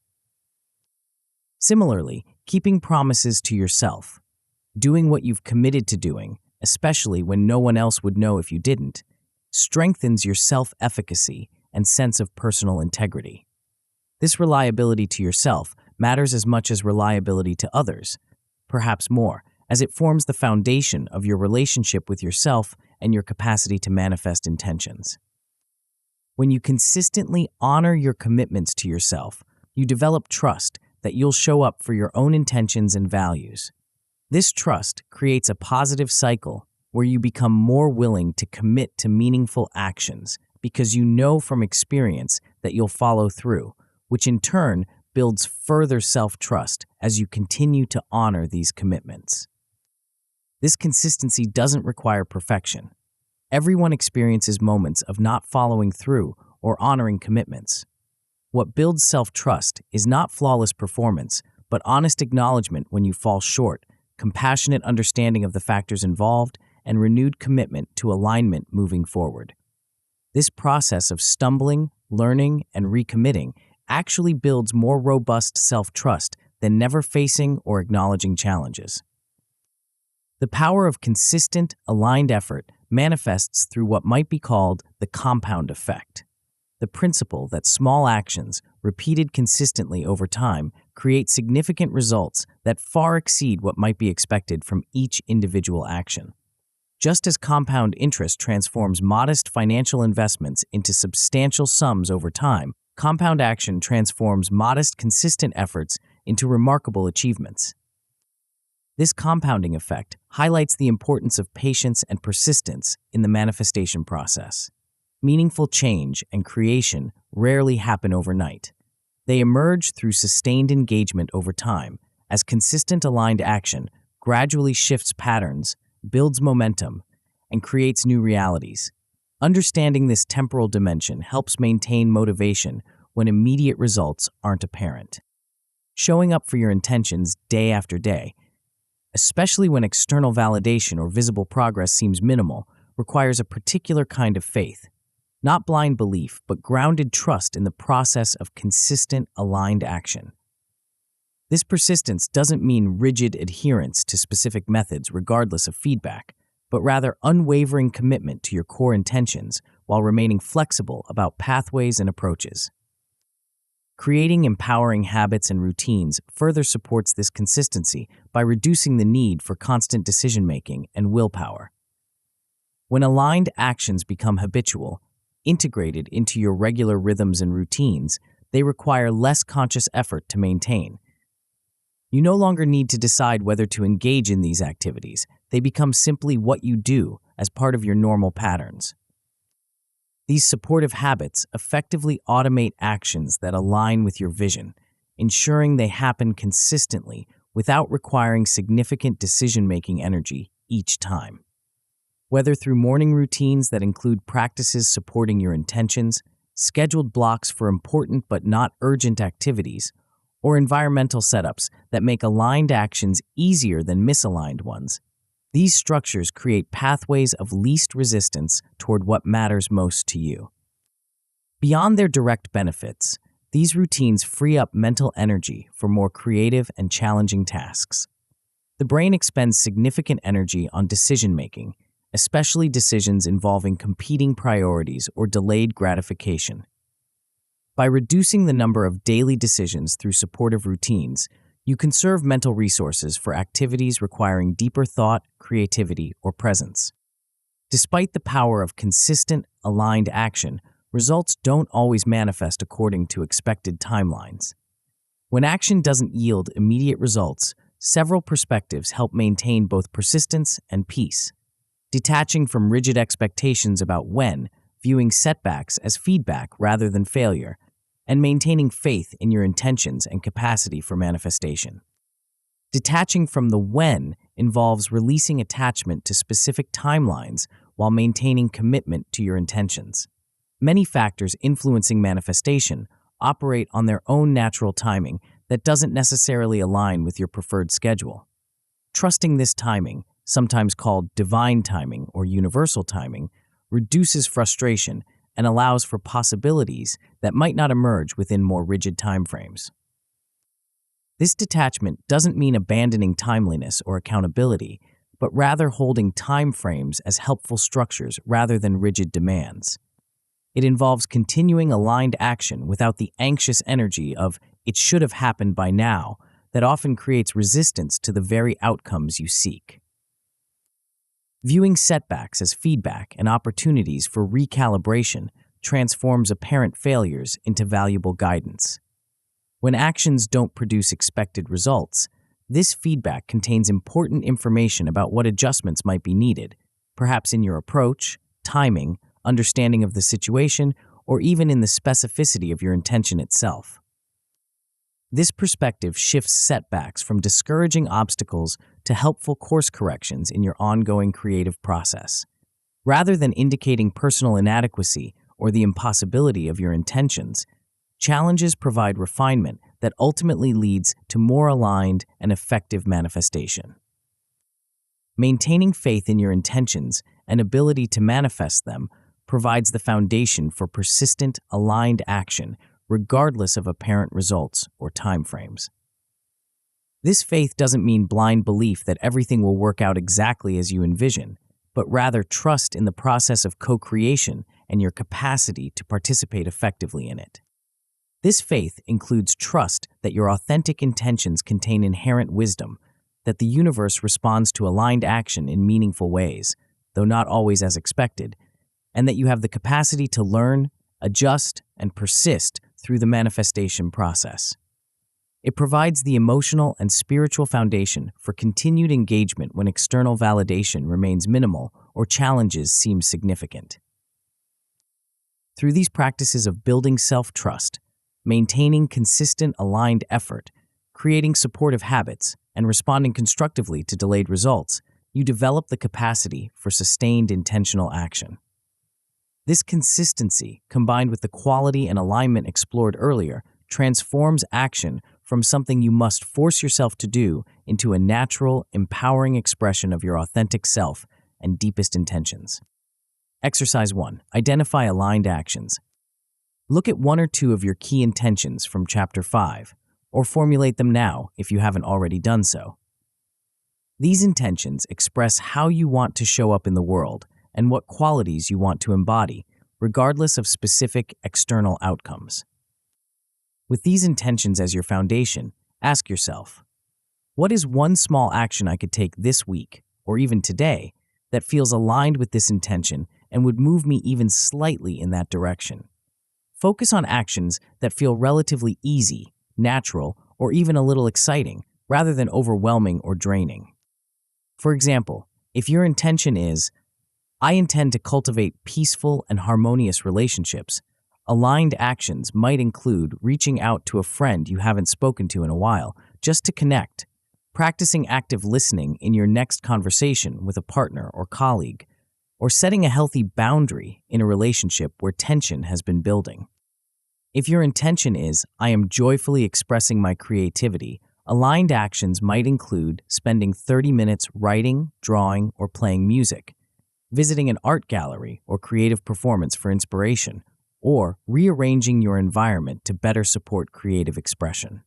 Similarly, keeping promises to yourself, doing what you've committed to doing, especially when no one else would know if you didn't, strengthens your self-efficacy and sense of personal integrity. This reliability to yourself matters as much as reliability to others, perhaps more, as it forms the foundation of your relationship with yourself and your capacity to manifest intentions. When you consistently honor your commitments to yourself, you develop trust that you'll show up for your own intentions and values. This trust creates a positive cycle where you become more willing to commit to meaningful actions because you know from experience that you'll follow through, which in turn builds further self-trust as you continue to honor these commitments. This consistency doesn't require perfection. Everyone experiences moments of not following through or honoring commitments. What builds self-trust is not flawless performance, but honest acknowledgement when you fall short, compassionate understanding of the factors involved, and renewed commitment to alignment moving forward. This process of stumbling, learning, and recommitting actually builds more robust self-trust than never facing or acknowledging challenges. The power of consistent, aligned effort manifests through what might be called the compound effect, the principle that small actions, repeated consistently over time, create significant results that far exceed what might be expected from each individual action. Just as compound interest transforms modest financial investments into substantial sums over time, compound action transforms modest, consistent efforts into remarkable achievements. This compounding effect highlights the importance of patience and persistence in the manifestation process. Meaningful change and creation rarely happen overnight. They emerge through sustained engagement over time, as consistent aligned action gradually shifts patterns, builds momentum, and creates new realities. Understanding this temporal dimension helps maintain motivation when immediate results aren't apparent. Showing up for your intentions day after day, especially when external validation or visible progress seems minimal, requires a particular kind of faith. Not blind belief, but grounded trust in the process of consistent, aligned action. This persistence doesn't mean rigid adherence to specific methods regardless of feedback, but rather unwavering commitment to your core intentions while remaining flexible about pathways and approaches. Creating empowering habits and routines further supports this consistency by reducing the need for constant decision-making and willpower. When aligned actions become habitual, integrated into your regular rhythms and routines, they require less conscious effort to maintain. You no longer need to decide whether to engage in these activities. They become simply what you do as part of your normal patterns. These supportive habits effectively automate actions that align with your vision, ensuring they happen consistently without requiring significant decision-making energy each time. Whether through morning routines that include practices supporting your intentions, scheduled blocks for important but not urgent activities, or environmental setups that make aligned actions easier than misaligned ones, these structures create pathways of least resistance toward what matters most to you. Beyond their direct benefits, these routines free up mental energy for more creative and challenging tasks. The brain expends significant energy on decision-making, especially decisions involving competing priorities or delayed gratification. By reducing the number of daily decisions through supportive routines, you conserve mental resources for activities requiring deeper thought, creativity, or presence. Despite the power of consistent, aligned action, results don't always manifest according to expected timelines. When action doesn't yield immediate results, several perspectives help maintain both persistence and peace. Detaching from rigid expectations about when, viewing setbacks as feedback rather than failure, and maintaining faith in your intentions and capacity for manifestation. Detaching from the when involves releasing attachment to specific timelines while maintaining commitment to your intentions. Many factors influencing manifestation operate on their own natural timing that doesn't necessarily align with your preferred schedule. Trusting this timing, sometimes called divine timing or universal timing, reduces frustration and allows for possibilities that might not emerge within more rigid timeframes. This detachment doesn't mean abandoning timeliness or accountability, but rather holding timeframes as helpful structures rather than rigid demands. It involves continuing aligned action without the anxious energy of "it should have happened by now" that often creates resistance to the very outcomes you seek. Viewing setbacks as feedback and opportunities for recalibration transforms apparent failures into valuable guidance. When actions don't produce expected results, this feedback contains important information about what adjustments might be needed, perhaps in your approach, timing, understanding of the situation, or even in the specificity of your intention itself. This perspective shifts setbacks from discouraging obstacles to helpful course corrections in your ongoing creative process. Rather than indicating personal inadequacy or the impossibility of your intentions, challenges provide refinement that ultimately leads to more aligned and effective manifestation. Maintaining faith in your intentions and ability to manifest them provides the foundation for persistent, aligned action regardless of apparent results or timeframes. This faith doesn't mean blind belief that everything will work out exactly as you envision, but rather trust in the process of co-creation and your capacity to participate effectively in it. This faith includes trust that your authentic intentions contain inherent wisdom, that the universe responds to aligned action in meaningful ways, though not always as expected, and that you have the capacity to learn, adjust, and persist through the manifestation process. It provides the emotional and spiritual foundation for continued engagement when external validation remains minimal or challenges seem significant. Through these practices of building self-trust, maintaining consistent aligned effort, creating supportive habits, and responding constructively to delayed results, you develop the capacity for sustained intentional action. This consistency, combined with the quality and alignment explored earlier, transforms action from something you must force yourself to do into a natural, empowering expression of your authentic self and deepest intentions. Exercise 1. Identify aligned actions. Look at one or two of your key intentions from Chapter 5, or formulate them now if you haven't already done so. These intentions express how you want to show up in the world and what qualities you want to embody, regardless of specific external outcomes. With these intentions as your foundation, ask yourself, what is one small action I could take this week, or even today, that feels aligned with this intention and would move me even slightly in that direction? Focus on actions that feel relatively easy, natural, or even a little exciting, rather than overwhelming or draining. For example, if your intention is, I intend to cultivate peaceful and harmonious relationships, aligned actions might include reaching out to a friend you haven't spoken to in a while just to connect, practicing active listening in your next conversation with a partner or colleague, or setting a healthy boundary in a relationship where tension has been building. If your intention is, I am joyfully expressing my creativity, aligned actions might include spending 30 minutes writing, drawing, or playing music, visiting an art gallery or creative performance for inspiration, or rearranging your environment to better support creative expression.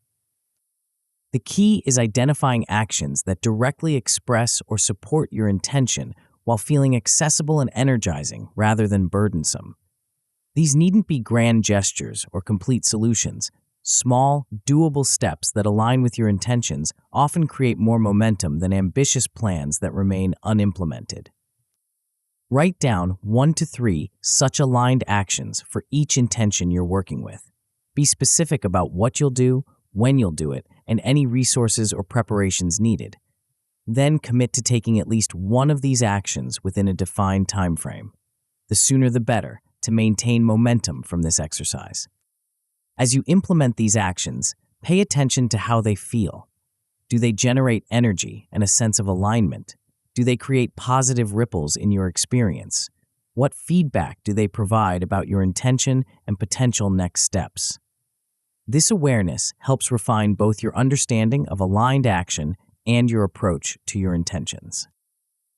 The key is identifying actions that directly express or support your intention while feeling accessible and energizing rather than burdensome. These needn't be grand gestures or complete solutions. Small, doable steps that align with your intentions often create more momentum than ambitious plans that remain unimplemented. Write down 1 to 3 such aligned actions for each intention you're working with. Be specific about what you'll do, when you'll do it, and any resources or preparations needed. Then commit to taking at least one of these actions within a defined time frame. The sooner the better to maintain momentum from this exercise. As you implement these actions, pay attention to how they feel. Do they generate energy and a sense of alignment? Do they create positive ripples in your experience? What feedback do they provide about your intention and potential next steps? This awareness helps refine both your understanding of aligned action and your approach to your intentions.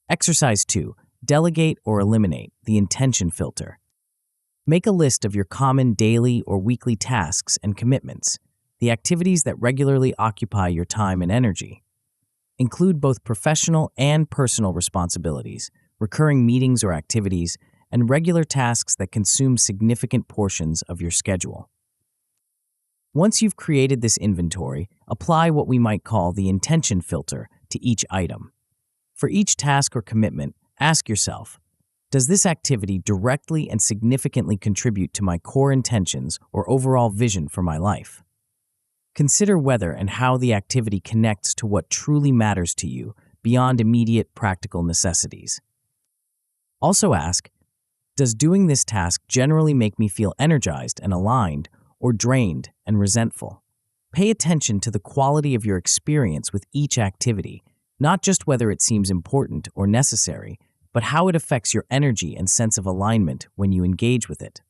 Exercise 2. Delegate or eliminate the intention filter. Make a list of your common daily or weekly tasks and commitments, the activities that regularly occupy your time and energy. Include both professional and personal responsibilities, recurring meetings or activities, and regular tasks that consume significant portions of your schedule. Once you've created this inventory, apply what we might call the intention filter to each item. For each task or commitment, ask yourself, does this activity directly and significantly contribute to my core intentions or overall vision for my life? Consider whether and how the activity connects to what truly matters to you beyond immediate practical necessities. Also ask, does doing this task generally make me feel energized and aligned or drained and resentful? Pay attention to the quality of your experience with each activity, not just whether it seems important or necessary, but how it affects your energy and sense of alignment when you engage with it.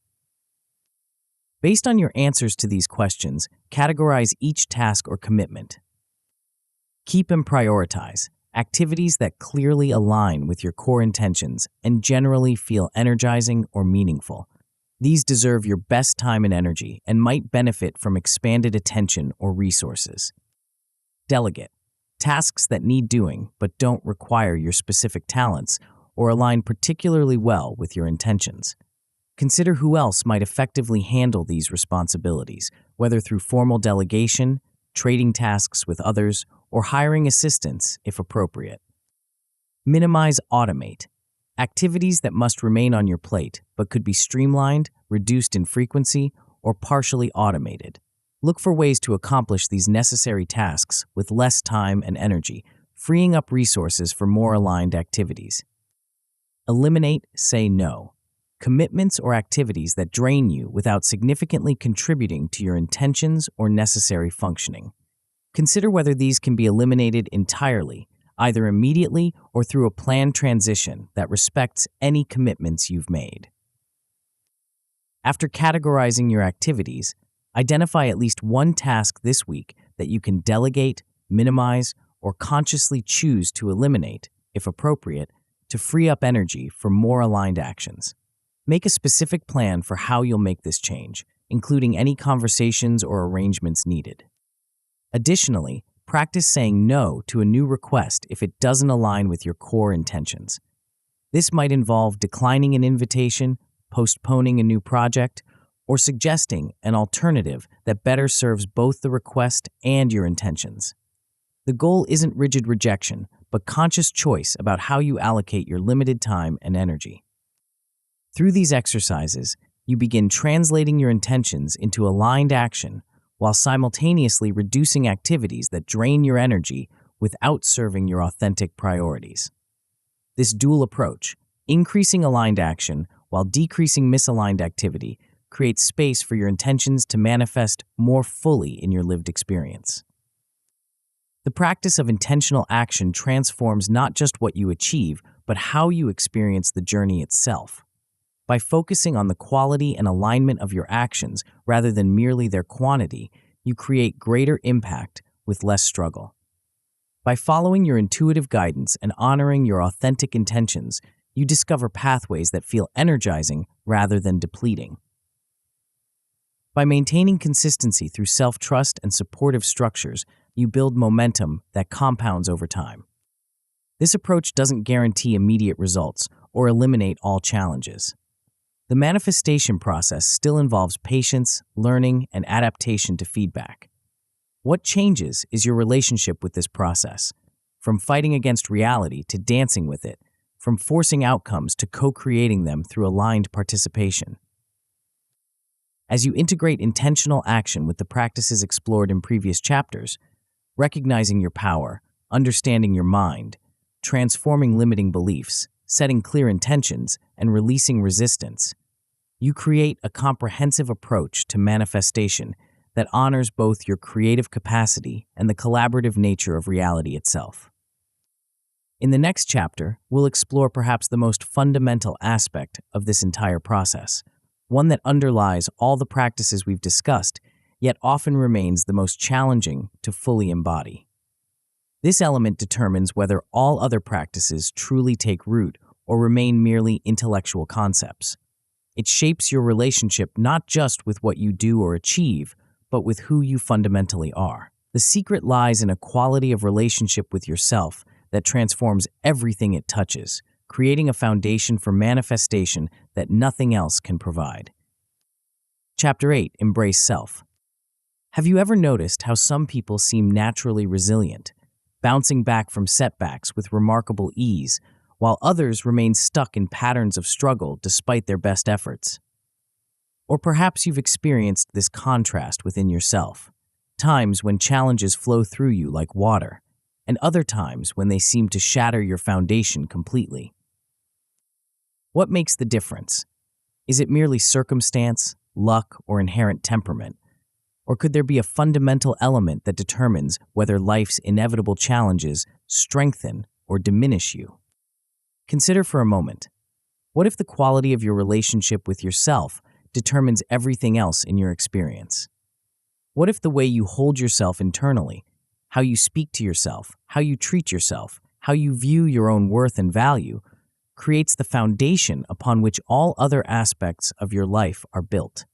Based on your answers to these questions, categorize each task or commitment. Keep and prioritize activities that clearly align with your core intentions and generally feel energizing or meaningful. These deserve your best time and energy and might benefit from expanded attention or resources. Delegate tasks that need doing but don't require your specific talents or align particularly well with your intentions. Consider who else might effectively handle these responsibilities, whether through formal delegation, trading tasks with others, or hiring assistants if appropriate. Minimize automate Activities that must remain on your plate but could be streamlined, reduced in frequency, or partially automated. Look for ways to accomplish these necessary tasks with less time and energy, freeing up resources for more aligned activities. Eliminate, say no. Commitments or activities that drain you without significantly contributing to your intentions or necessary functioning. Consider whether these can be eliminated entirely, either immediately or through a planned transition that respects any commitments you've made. After categorizing your activities, identify at least one task this week that you can delegate, minimize, or consciously choose to eliminate, if appropriate, to free up energy for more aligned actions. Make a specific plan for how you'll make this change, including any conversations or arrangements needed. Additionally, practice saying no to a new request if it doesn't align with your core intentions. This might involve declining an invitation, postponing a new project, or suggesting an alternative that better serves both the request and your intentions. The goal isn't rigid rejection, but conscious choice about how you allocate your limited time and energy. Through these exercises, you begin translating your intentions into aligned action while simultaneously reducing activities that drain your energy without serving your authentic priorities. This dual approach, increasing aligned action while decreasing misaligned activity, creates space for your intentions to manifest more fully in your lived experience. The practice of intentional action transforms not just what you achieve, but how you experience the journey itself. By focusing on the quality and alignment of your actions rather than merely their quantity, you create greater impact with less struggle. By following your intuitive guidance and honoring your authentic intentions, you discover pathways that feel energizing rather than depleting. By maintaining consistency through self-trust and supportive structures, you build momentum that compounds over time. This approach doesn't guarantee immediate results or eliminate all challenges. The manifestation process still involves patience, learning, and adaptation to feedback. What changes is your relationship with this process, from fighting against reality to dancing with it, from forcing outcomes to co-creating them through aligned participation. As you integrate intentional action with the practices explored in previous chapters, recognizing your power, understanding your mind, transforming limiting beliefs, setting clear intentions, and releasing resistance, you create a comprehensive approach to manifestation that honors both your creative capacity and the collaborative nature of reality itself. In the next chapter, we'll explore perhaps the most fundamental aspect of this entire process, one that underlies all the practices we've discussed, yet often remains the most challenging to fully embody. This element determines whether all other practices truly take root or remain merely intellectual concepts. It shapes your relationship not just with what you do or achieve, but with who you fundamentally are. The secret lies in a quality of relationship with yourself that transforms everything it touches, creating a foundation for manifestation that nothing else can provide. Chapter 8, Embrace Self. Have you ever noticed how some people seem naturally resilient, bouncing back from setbacks with remarkable ease, while others remain stuck in patterns of struggle despite their best efforts? Or perhaps you've experienced this contrast within yourself, times when challenges flow through you like water, and other times when they seem to shatter your foundation completely. What makes the difference? Is it merely circumstance, luck, or inherent temperament? Or could there be a fundamental element that determines whether life's inevitable challenges strengthen or diminish you? Consider for a moment, what if the quality of your relationship with yourself determines everything else in your experience? What if the way you hold yourself internally, how you speak to yourself, how you treat yourself, how you view your own worth and value, creates the foundation upon which all other aspects of your life are built?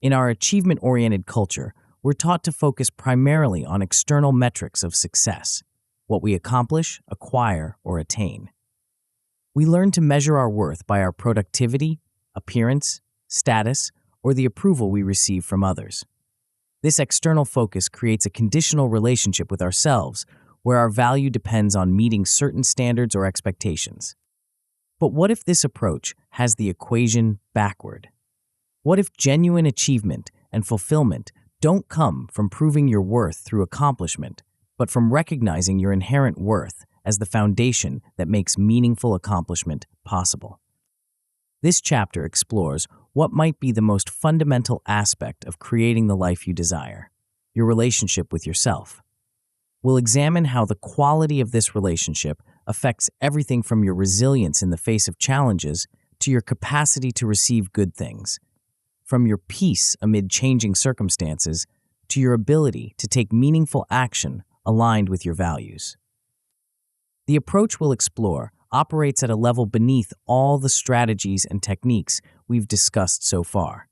In our achievement-oriented culture, we're taught to focus primarily on external metrics of success, what we accomplish, acquire, or attain. We learn to measure our worth by our productivity, appearance, status, or the approval we receive from others. This external focus creates a conditional relationship with ourselves, where our value depends on meeting certain standards or expectations. But what if this approach has the equation backward? What if genuine achievement and fulfillment don't come from proving your worth through accomplishment, but from recognizing your inherent worth as the foundation that makes meaningful accomplishment possible? This chapter explores what might be the most fundamental aspect of creating the life you desire: your relationship with yourself. We'll examine how the quality of this relationship affects everything from your resilience in the face of challenges to your capacity to receive good things, from your peace amid changing circumstances to your ability to take meaningful action aligned with your values. The approach we'll explore operates at a level beneath all the strategies and techniques we've discussed so far.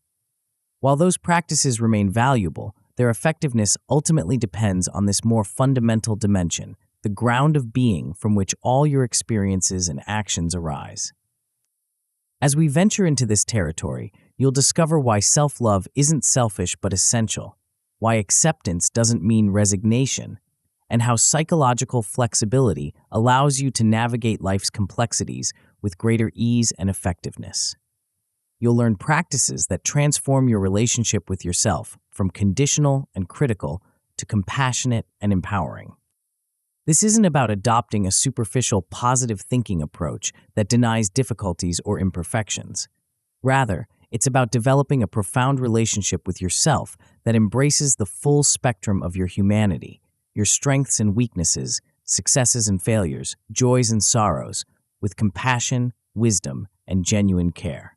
While those practices remain valuable, their effectiveness ultimately depends on this more fundamental dimension, the ground of being from which all your experiences and actions arise. As we venture into this territory, you'll discover why self-love isn't selfish but essential, why acceptance doesn't mean resignation, and how psychological flexibility allows you to navigate life's complexities with greater ease and effectiveness. You'll learn practices that transform your relationship with yourself from conditional and critical to compassionate and empowering. This isn't about adopting a superficial positive thinking approach that denies difficulties or imperfections. Rather, it's about developing a profound relationship with yourself that embraces the full spectrum of your humanity, your strengths and weaknesses, successes and failures, joys and sorrows, with compassion, wisdom, and genuine care.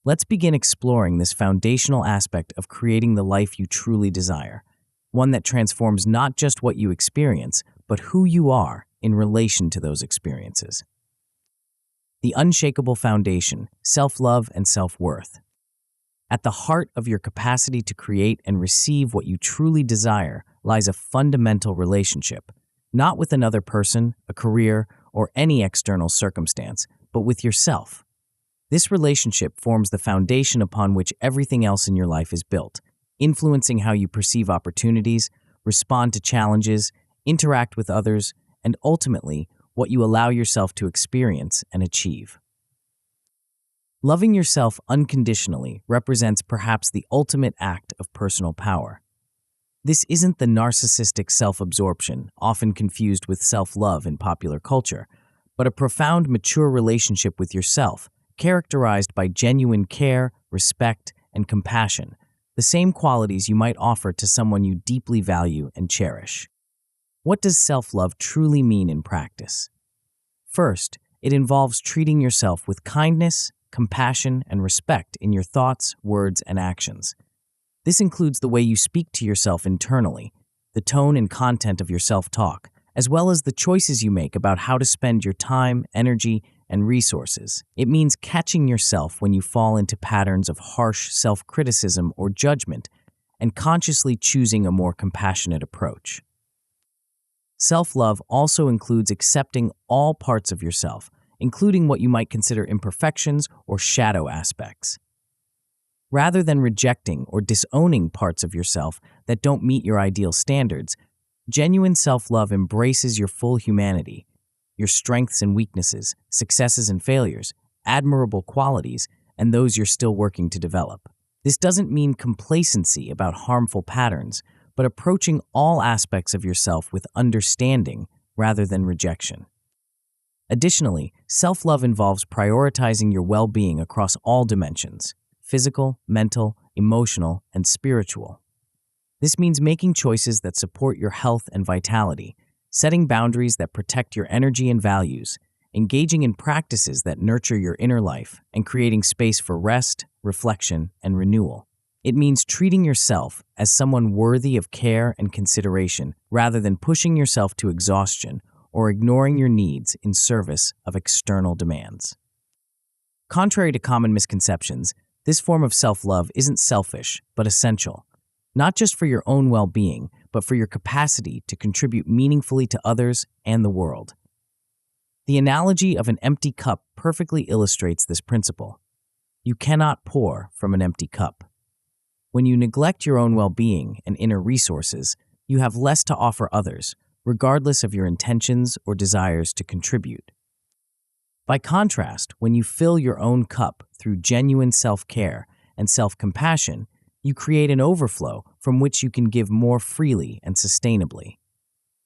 Let's begin exploring this foundational aspect of creating the life you truly desire, one that transforms not just what you experience, but who you are in relation to those experiences. The unshakable foundation: self-love and self-worth. At the heart of your capacity to create and receive what you truly desire lies a fundamental relationship, not with another person, a career, or any external circumstance, but with yourself. This relationship forms the foundation upon which everything else in your life is built, influencing how you perceive opportunities, respond to challenges, interact with others, and ultimately, what you allow yourself to experience and achieve. Loving yourself unconditionally represents perhaps the ultimate act of personal power. This isn't the narcissistic self-absorption, often confused with self-love in popular culture, but a profound, mature relationship with yourself, characterized by genuine care, respect, and compassion, the same qualities you might offer to someone you deeply value and cherish. What does self-love truly mean in practice? First, it involves treating yourself with kindness, compassion, and respect in your thoughts, words, and actions. This includes the way you speak to yourself internally, the tone and content of your self-talk, as well as the choices you make about how to spend your time, energy, and resources. It means catching yourself when you fall into patterns of harsh self-criticism or judgment and consciously choosing a more compassionate approach. Self-love also includes accepting all parts of yourself, including what you might consider imperfections or shadow aspects. Rather than rejecting or disowning parts of yourself that don't meet your ideal standards, genuine self-love embraces your full humanity, your strengths and weaknesses, successes and failures, admirable qualities, and those you're still working to develop. This doesn't mean complacency about harmful patterns, but approaching all aspects of yourself with understanding rather than rejection. Additionally, self-love involves prioritizing your well-being across all dimensions: physical, mental, emotional, and spiritual. This means making choices that support your health and vitality, setting boundaries that protect your energy and values, engaging in practices that nurture your inner life, and creating space for rest, reflection, and renewal. It means treating yourself as someone worthy of care and consideration rather than pushing yourself to exhaustion or ignoring your needs in service of external demands. Contrary to common misconceptions, this form of self-love isn't selfish, but essential, not just for your own well-being, but for your capacity to contribute meaningfully to others and the world. The analogy of an empty cup perfectly illustrates this principle. You cannot pour from an empty cup. When you neglect your own well-being and inner resources, you have less to offer others, regardless of your intentions or desires to contribute. By contrast, when you fill your own cup through genuine self-care and self-compassion, you create an overflow from which you can give more freely and sustainably.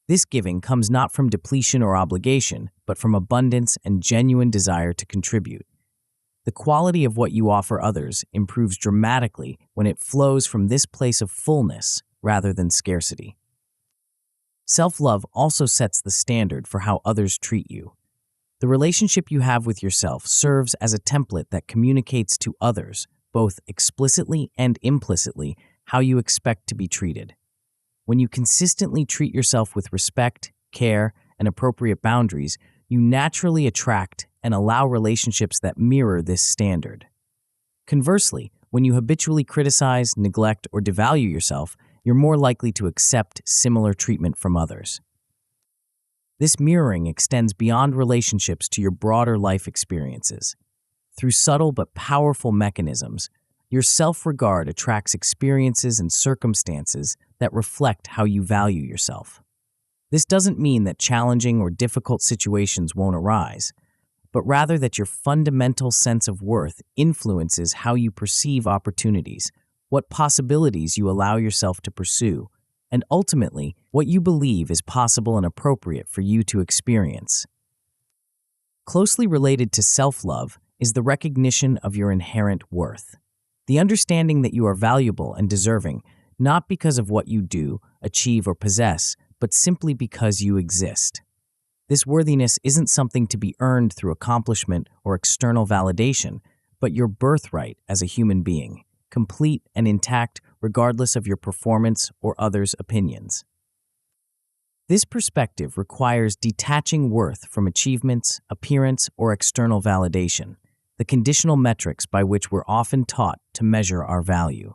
This giving comes not from depletion or obligation, but from abundance and genuine desire to contribute. The quality of what you offer others improves dramatically when it flows from this place of fullness rather than scarcity. Self-love also sets the standard for how others treat you. The relationship you have with yourself serves as a template that communicates to others, both explicitly and implicitly, how you expect to be treated. When you consistently treat yourself with respect, care, and appropriate boundaries, you naturally attract and allow relationships that mirror this standard. Conversely, when you habitually criticize, neglect, or devalue yourself, you're more likely to accept similar treatment from others. This mirroring extends beyond relationships to your broader life experiences. Through subtle but powerful mechanisms, your self-regard attracts experiences and circumstances that reflect how you value yourself. This doesn't mean that challenging or difficult situations won't arise, but rather that your fundamental sense of worth influences how you perceive opportunities, what possibilities you allow yourself to pursue, and ultimately, what you believe is possible and appropriate for you to experience. Closely related to self-love is the recognition of your inherent worth. The understanding that you are valuable and deserving, not because of what you do, achieve, or possess, but simply because you exist. This worthiness isn't something to be earned through accomplishment or external validation, but your birthright as a human being, complete and intact regardless of your performance or others' opinions. This perspective requires detaching worth from achievements, appearance, or external validation, the conditional metrics by which we're often taught to measure our value.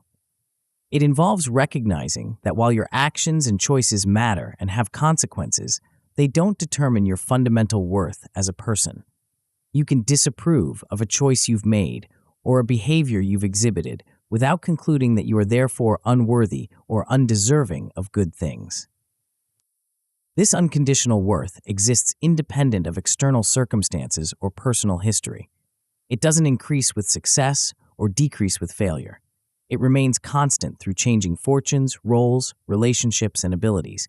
It involves recognizing that while your actions and choices matter and have consequences, they don't determine your fundamental worth as a person. You can disapprove of a choice you've made or a behavior you've exhibited without concluding that you are therefore unworthy or undeserving of good things. This unconditional worth exists independent of external circumstances or personal history. It doesn't increase with success or decrease with failure. It remains constant through changing fortunes, roles, relationships, and abilities.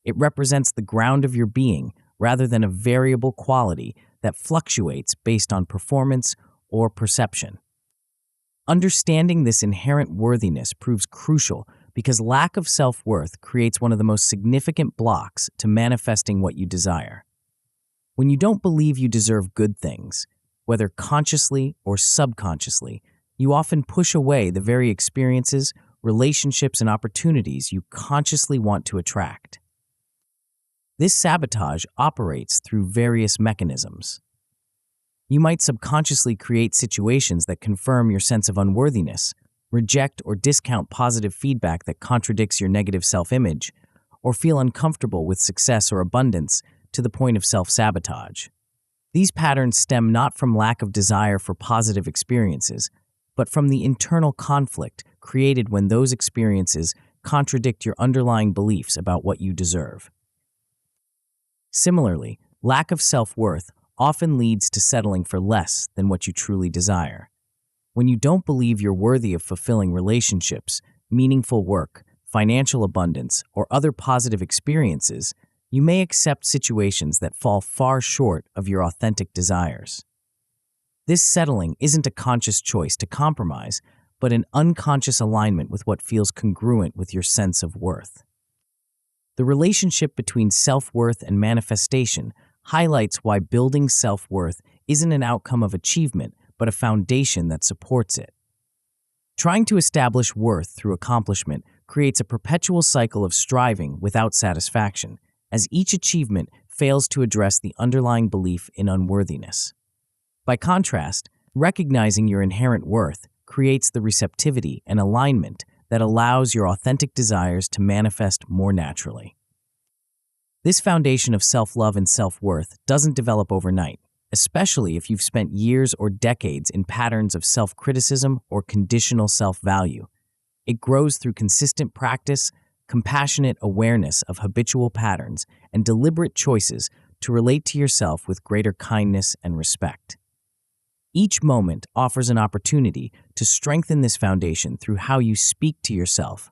It represents the ground of your being rather than a variable quality that fluctuates based on performance or perception. Understanding this inherent worthiness proves crucial because lack of self-worth creates one of the most significant blocks to manifesting what you desire. When you don't believe you deserve good things, whether consciously or subconsciously, you often push away the very experiences, relationships, and opportunities you consciously want to attract. This sabotage operates through various mechanisms. You might subconsciously create situations that confirm your sense of unworthiness, reject or discount positive feedback that contradicts your negative self-image, or feel uncomfortable with success or abundance to the point of self-sabotage. These patterns stem not from lack of desire for positive experiences, but from the internal conflict created when those experiences contradict your underlying beliefs about what you deserve. Similarly, lack of self-worth often leads to settling for less than what you truly desire. When you don't believe you're worthy of fulfilling relationships, meaningful work, financial abundance, or other positive experiences, you may accept situations that fall far short of your authentic desires. This settling isn't a conscious choice to compromise, but an unconscious alignment with what feels congruent with your sense of worth. The relationship between self-worth and manifestation highlights why building self-worth isn't an outcome of achievement, but a foundation that supports it. Trying to establish worth through accomplishment creates a perpetual cycle of striving without satisfaction, as each achievement fails to address the underlying belief in unworthiness. By contrast, recognizing your inherent worth creates the receptivity and alignment that allows your authentic desires to manifest more naturally. This foundation of self-love and self-worth doesn't develop overnight, especially if you've spent years or decades in patterns of self-criticism or conditional self-value. It grows through consistent practice, compassionate awareness of habitual patterns, and deliberate choices to relate to yourself with greater kindness and respect. Each moment offers an opportunity to strengthen this foundation through how you speak to yourself,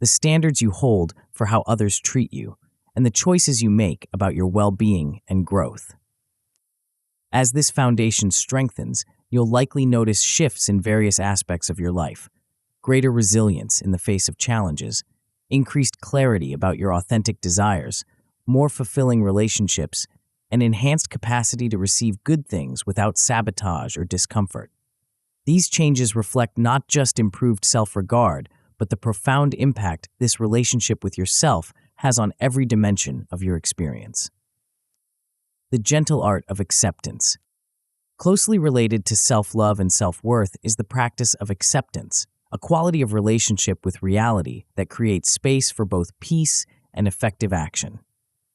the standards you hold for how others treat you, and the choices you make about your well-being and growth. As this foundation strengthens, you'll likely notice shifts in various aspects of your life: greater resilience in the face of challenges, increased clarity about your authentic desires, more fulfilling relationships, and enhanced capacity to receive good things without sabotage or discomfort. These changes reflect not just improved self-regard, but the profound impact this relationship with yourself has on every dimension of your experience. The gentle art of acceptance. Closely related to self-love and self-worth is the practice of acceptance, a quality of relationship with reality that creates space for both peace and effective action.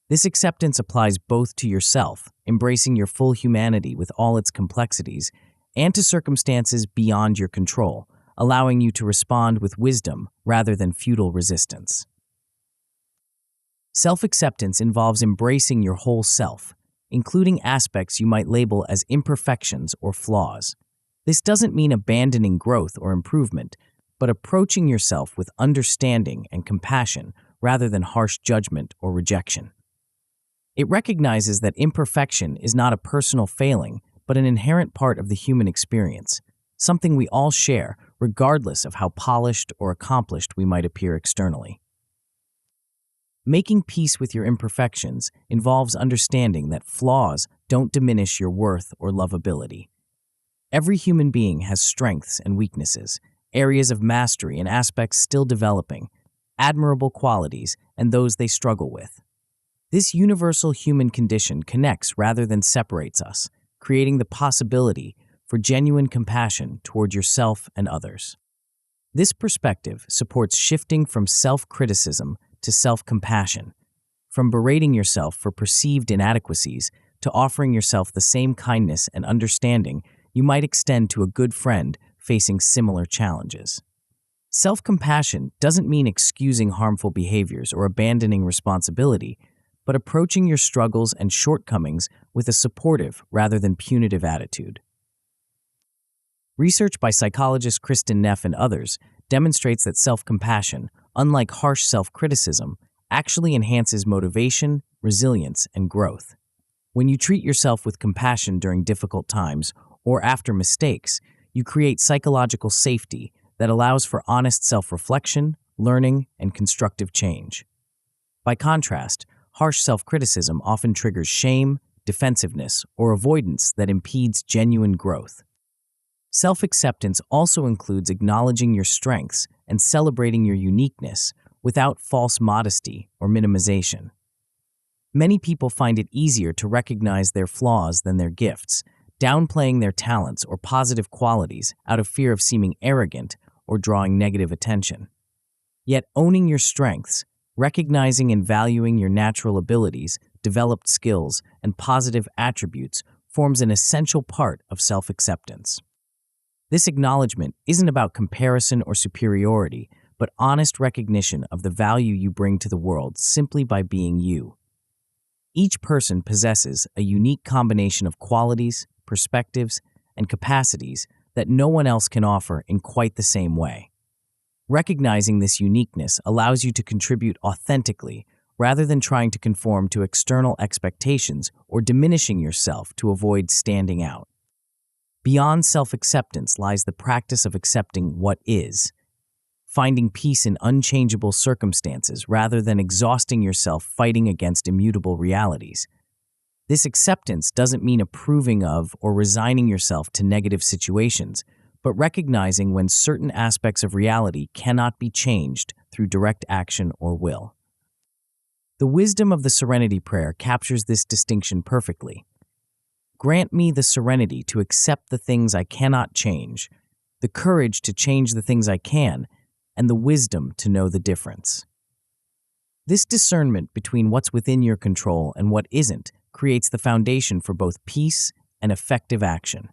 This acceptance applies both to yourself, embracing your full humanity with all its complexities, and to circumstances beyond your control, allowing you to respond with wisdom rather than futile resistance. Self-acceptance involves embracing your whole self, including aspects you might label as imperfections or flaws. This doesn't mean abandoning growth or improvement, but approaching yourself with understanding and compassion rather than harsh judgment or rejection. It recognizes that imperfection is not a personal failing, but an inherent part of the human experience, something we all share, regardless of how polished or accomplished we might appear externally. Making peace with your imperfections involves understanding that flaws don't diminish your worth or lovability. Every human being has strengths and weaknesses, areas of mastery and aspects still developing, admirable qualities and those they struggle with. This universal human condition connects rather than separates us, creating the possibility for genuine compassion toward yourself and others. This perspective supports shifting from self-criticism to self-compassion, from berating yourself for perceived inadequacies to offering yourself the same kindness and understanding you might extend to a good friend facing similar challenges. Self-compassion doesn't mean excusing harmful behaviors or abandoning responsibility, but approaching your struggles and shortcomings with a supportive rather than punitive attitude. Research by psychologist Kristen Neff and others demonstrates that self-compassion, unlike harsh self-criticism, actually enhances motivation, resilience, and growth. When you treat yourself with compassion during difficult times or after mistakes, you create psychological safety that allows for honest self-reflection, learning, and constructive change. By contrast, harsh self-criticism often triggers shame, defensiveness, or avoidance that impedes genuine growth. Self-acceptance also includes acknowledging your strengths and celebrating your uniqueness without false modesty or minimization. Many people find it easier to recognize their flaws than their gifts, downplaying their talents or positive qualities out of fear of seeming arrogant or drawing negative attention. Yet owning your strengths, recognizing and valuing your natural abilities, developed skills, and positive attributes forms an essential part of self-acceptance. This acknowledgement isn't about comparison or superiority, but honest recognition of the value you bring to the world simply by being you. Each person possesses a unique combination of qualities, perspectives, and capacities that no one else can offer in quite the same way. Recognizing this uniqueness allows you to contribute authentically rather than trying to conform to external expectations or diminishing yourself to avoid standing out. Beyond self-acceptance lies the practice of accepting what is, finding peace in unchangeable circumstances rather than exhausting yourself fighting against immutable realities. This acceptance doesn't mean approving of or resigning yourself to negative situations, but recognizing when certain aspects of reality cannot be changed through direct action or will. The wisdom of the Serenity Prayer captures this distinction perfectly. Grant me the serenity to accept the things I cannot change, the courage to change the things I can, and the wisdom to know the difference. This discernment between what's within your control and what isn't creates the foundation for both peace and effective action.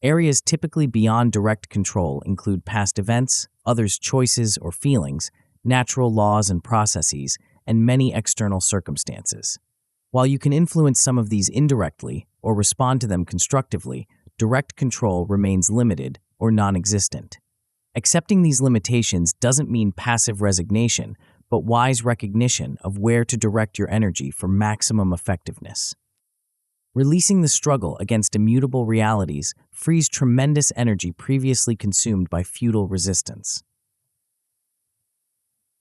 Areas typically beyond direct control include past events, others' choices or feelings, natural laws and processes, and many external circumstances. While you can influence some of these indirectly or respond to them constructively, direct control remains limited or non-existent. Accepting these limitations doesn't mean passive resignation, but wise recognition of where to direct your energy for maximum effectiveness. Releasing the struggle against immutable realities frees tremendous energy previously consumed by futile resistance.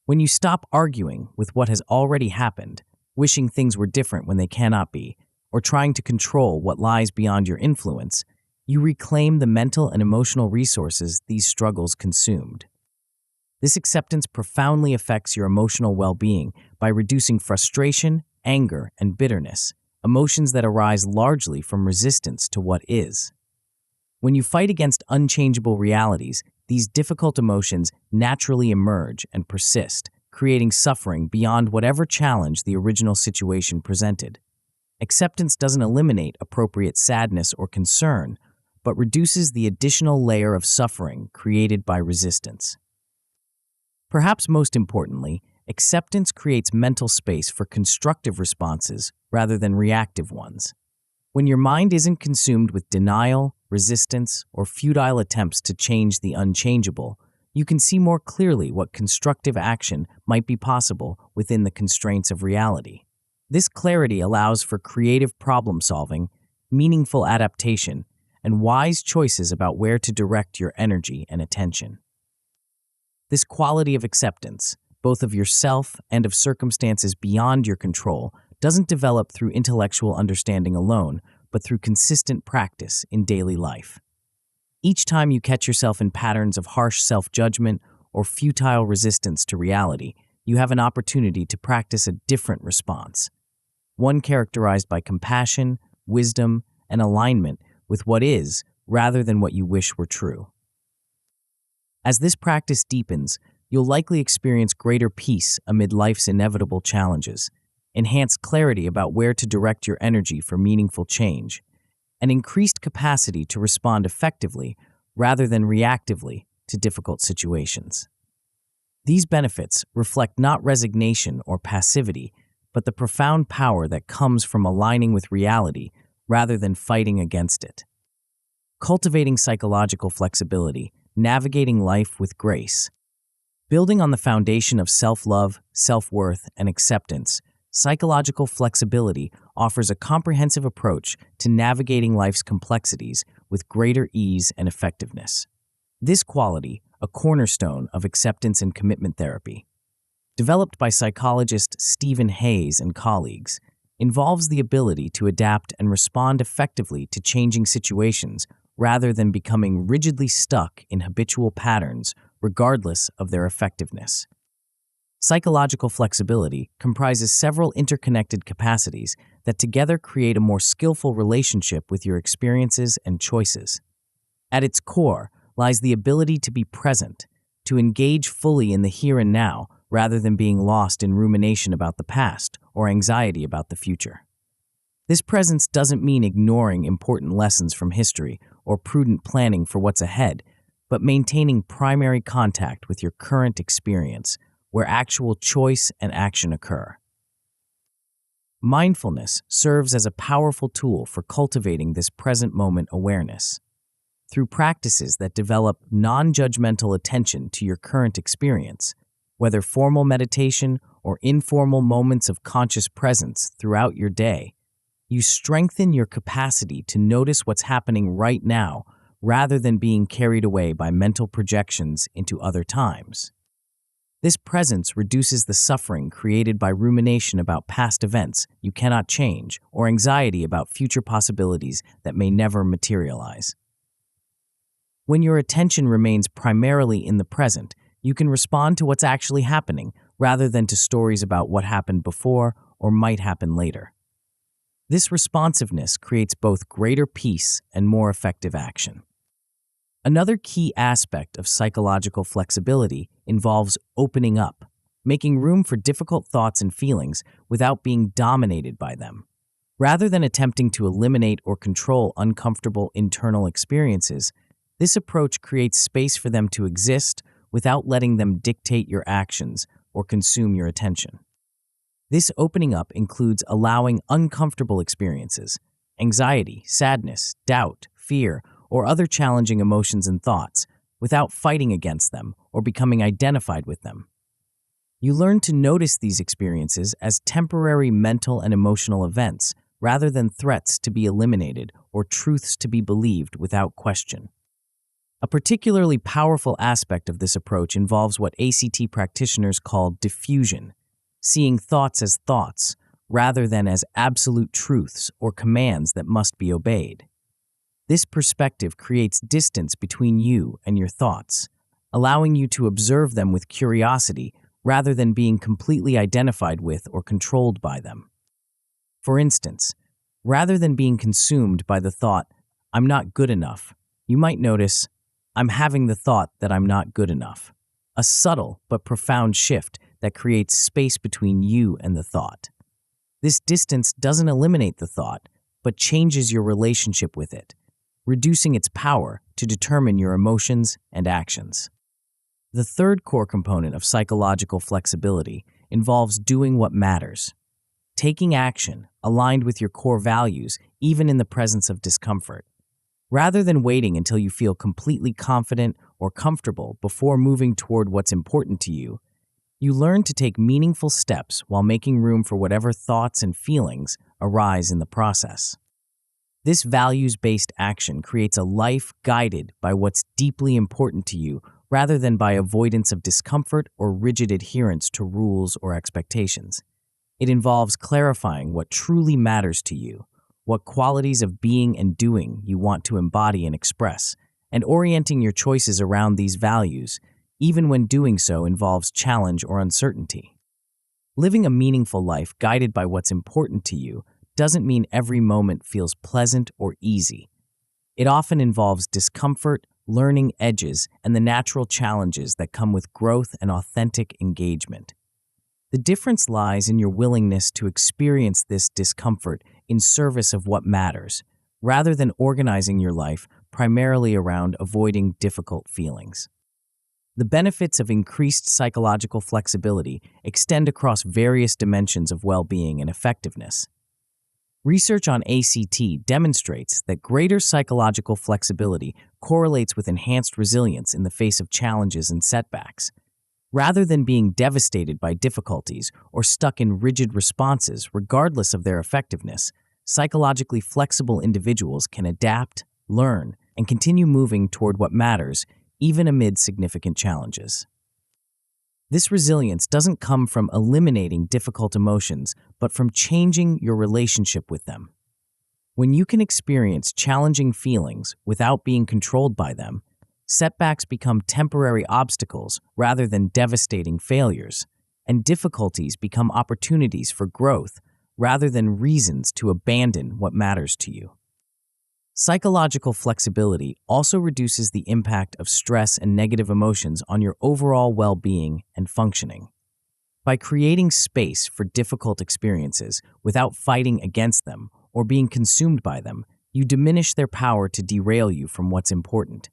When you stop arguing with what has already happened, wishing things were different when they cannot be, or trying to control what lies beyond your influence, you reclaim the mental and emotional resources these struggles consumed. This acceptance profoundly affects your emotional well-being by reducing frustration, anger, and bitterness, emotions that arise largely from resistance to what is. When you fight against unchangeable realities, these difficult emotions naturally emerge and persist, creating suffering beyond whatever challenge the original situation presented. Acceptance doesn't eliminate appropriate sadness or concern, but reduces the additional layer of suffering created by resistance. Perhaps most importantly, acceptance creates mental space for constructive responses rather than reactive ones. When your mind isn't consumed with denial, resistance, or futile attempts to change the unchangeable, you can see more clearly what constructive action might be possible within the constraints of reality. This clarity allows for creative problem-solving, meaningful adaptation, and wise choices about where to direct your energy and attention. This quality of acceptance, both of yourself and of circumstances beyond your control, doesn't develop through intellectual understanding alone, but through consistent practice in daily life. Each time you catch yourself in patterns of harsh self-judgment or futile resistance to reality, you have an opportunity to practice a different response, one characterized by compassion, wisdom, and alignment with what is rather than what you wish were true. As this practice deepens, you'll likely experience greater peace amid life's inevitable challenges, enhanced clarity about where to direct your energy for meaningful change, and increased capacity to respond effectively rather than reactively to difficult situations. These benefits reflect not resignation or passivity, but the profound power that comes from aligning with reality rather than fighting against it. Cultivating psychological flexibility, navigating life with grace. Building on the foundation of self-love, self-worth, and acceptance, psychological flexibility offers a comprehensive approach to navigating life's complexities with greater ease and effectiveness. This quality, a cornerstone of acceptance and commitment therapy, developed by psychologist Stephen Hayes and colleagues, involves the ability to adapt and respond effectively to changing situations rather than becoming rigidly stuck in habitual patterns regardless of their effectiveness. Psychological flexibility comprises several interconnected capacities that together create a more skillful relationship with your experiences and choices. At its core lies the ability to be present, to engage fully in the here and now rather than being lost in rumination about the past or anxiety about the future. This presence doesn't mean ignoring important lessons from history or prudent planning for what's ahead, but maintaining primary contact with your current experience, where actual choice and action occur. Mindfulness serves as a powerful tool for cultivating this present moment awareness. Through practices that develop non-judgmental attention to your current experience, whether formal meditation or informal moments of conscious presence throughout your day, you strengthen your capacity to notice what's happening right now rather than being carried away by mental projections into other times. This presence reduces the suffering created by rumination about past events you cannot change or anxiety about future possibilities that may never materialize. When your attention remains primarily in the present, you can respond to what's actually happening rather than to stories about what happened before or might happen later. This responsiveness creates both greater peace and more effective action. Another key aspect of psychological flexibility involves opening up, making room for difficult thoughts and feelings without being dominated by them. Rather than attempting to eliminate or control uncomfortable internal experiences, this approach creates space for them to exist without letting them dictate your actions or consume your attention. This opening up includes allowing uncomfortable experiences, anxiety, sadness, doubt, fear, or other challenging emotions and thoughts, without fighting against them or becoming identified with them. You learn to notice these experiences as temporary mental and emotional events rather than threats to be eliminated or truths to be believed without question. A particularly powerful aspect of this approach involves what ACT practitioners call diffusion, seeing thoughts as thoughts rather than as absolute truths or commands that must be obeyed. This perspective creates distance between you and your thoughts, allowing you to observe them with curiosity rather than being completely identified with or controlled by them. For instance, rather than being consumed by the thought, "I'm not good enough," you might notice, "I'm having the thought that I'm not good enough," a subtle but profound shift that creates space between you and the thought. This distance doesn't eliminate the thought, but changes your relationship with it, reducing its power to determine your emotions and actions. The third core component of psychological flexibility involves doing what matters, taking action aligned with your core values even in the presence of discomfort. Rather than waiting until you feel completely confident or comfortable before moving toward what's important to you, you learn to take meaningful steps while making room for whatever thoughts and feelings arise in the process. This values-based action creates a life guided by what's deeply important to you rather than by avoidance of discomfort or rigid adherence to rules or expectations. It involves clarifying what truly matters to you, what qualities of being and doing you want to embody and express, and orienting your choices around these values, even when doing so involves challenge or uncertainty. Living a meaningful life guided by what's important to you doesn't mean every moment feels pleasant or easy. It often involves discomfort, learning edges, and the natural challenges that come with growth and authentic engagement. The difference lies in your willingness to experience this discomfort in service of what matters, rather than organizing your life primarily around avoiding difficult feelings. The benefits of increased psychological flexibility extend across various dimensions of well-being and effectiveness. Research on ACT demonstrates that greater psychological flexibility correlates with enhanced resilience in the face of challenges and setbacks. Rather than being devastated by difficulties or stuck in rigid responses regardless of their effectiveness, psychologically flexible individuals can adapt, learn, and continue moving toward what matters, even amid significant challenges. This resilience doesn't come from eliminating difficult emotions, but from changing your relationship with them. When you can experience challenging feelings without being controlled by them, setbacks become temporary obstacles rather than devastating failures, and difficulties become opportunities for growth rather than reasons to abandon what matters to you. Psychological flexibility also reduces the impact of stress and negative emotions on your overall well-being and functioning. By creating space for difficult experiences without fighting against them or being consumed by them, you diminish their power to derail you from what's important.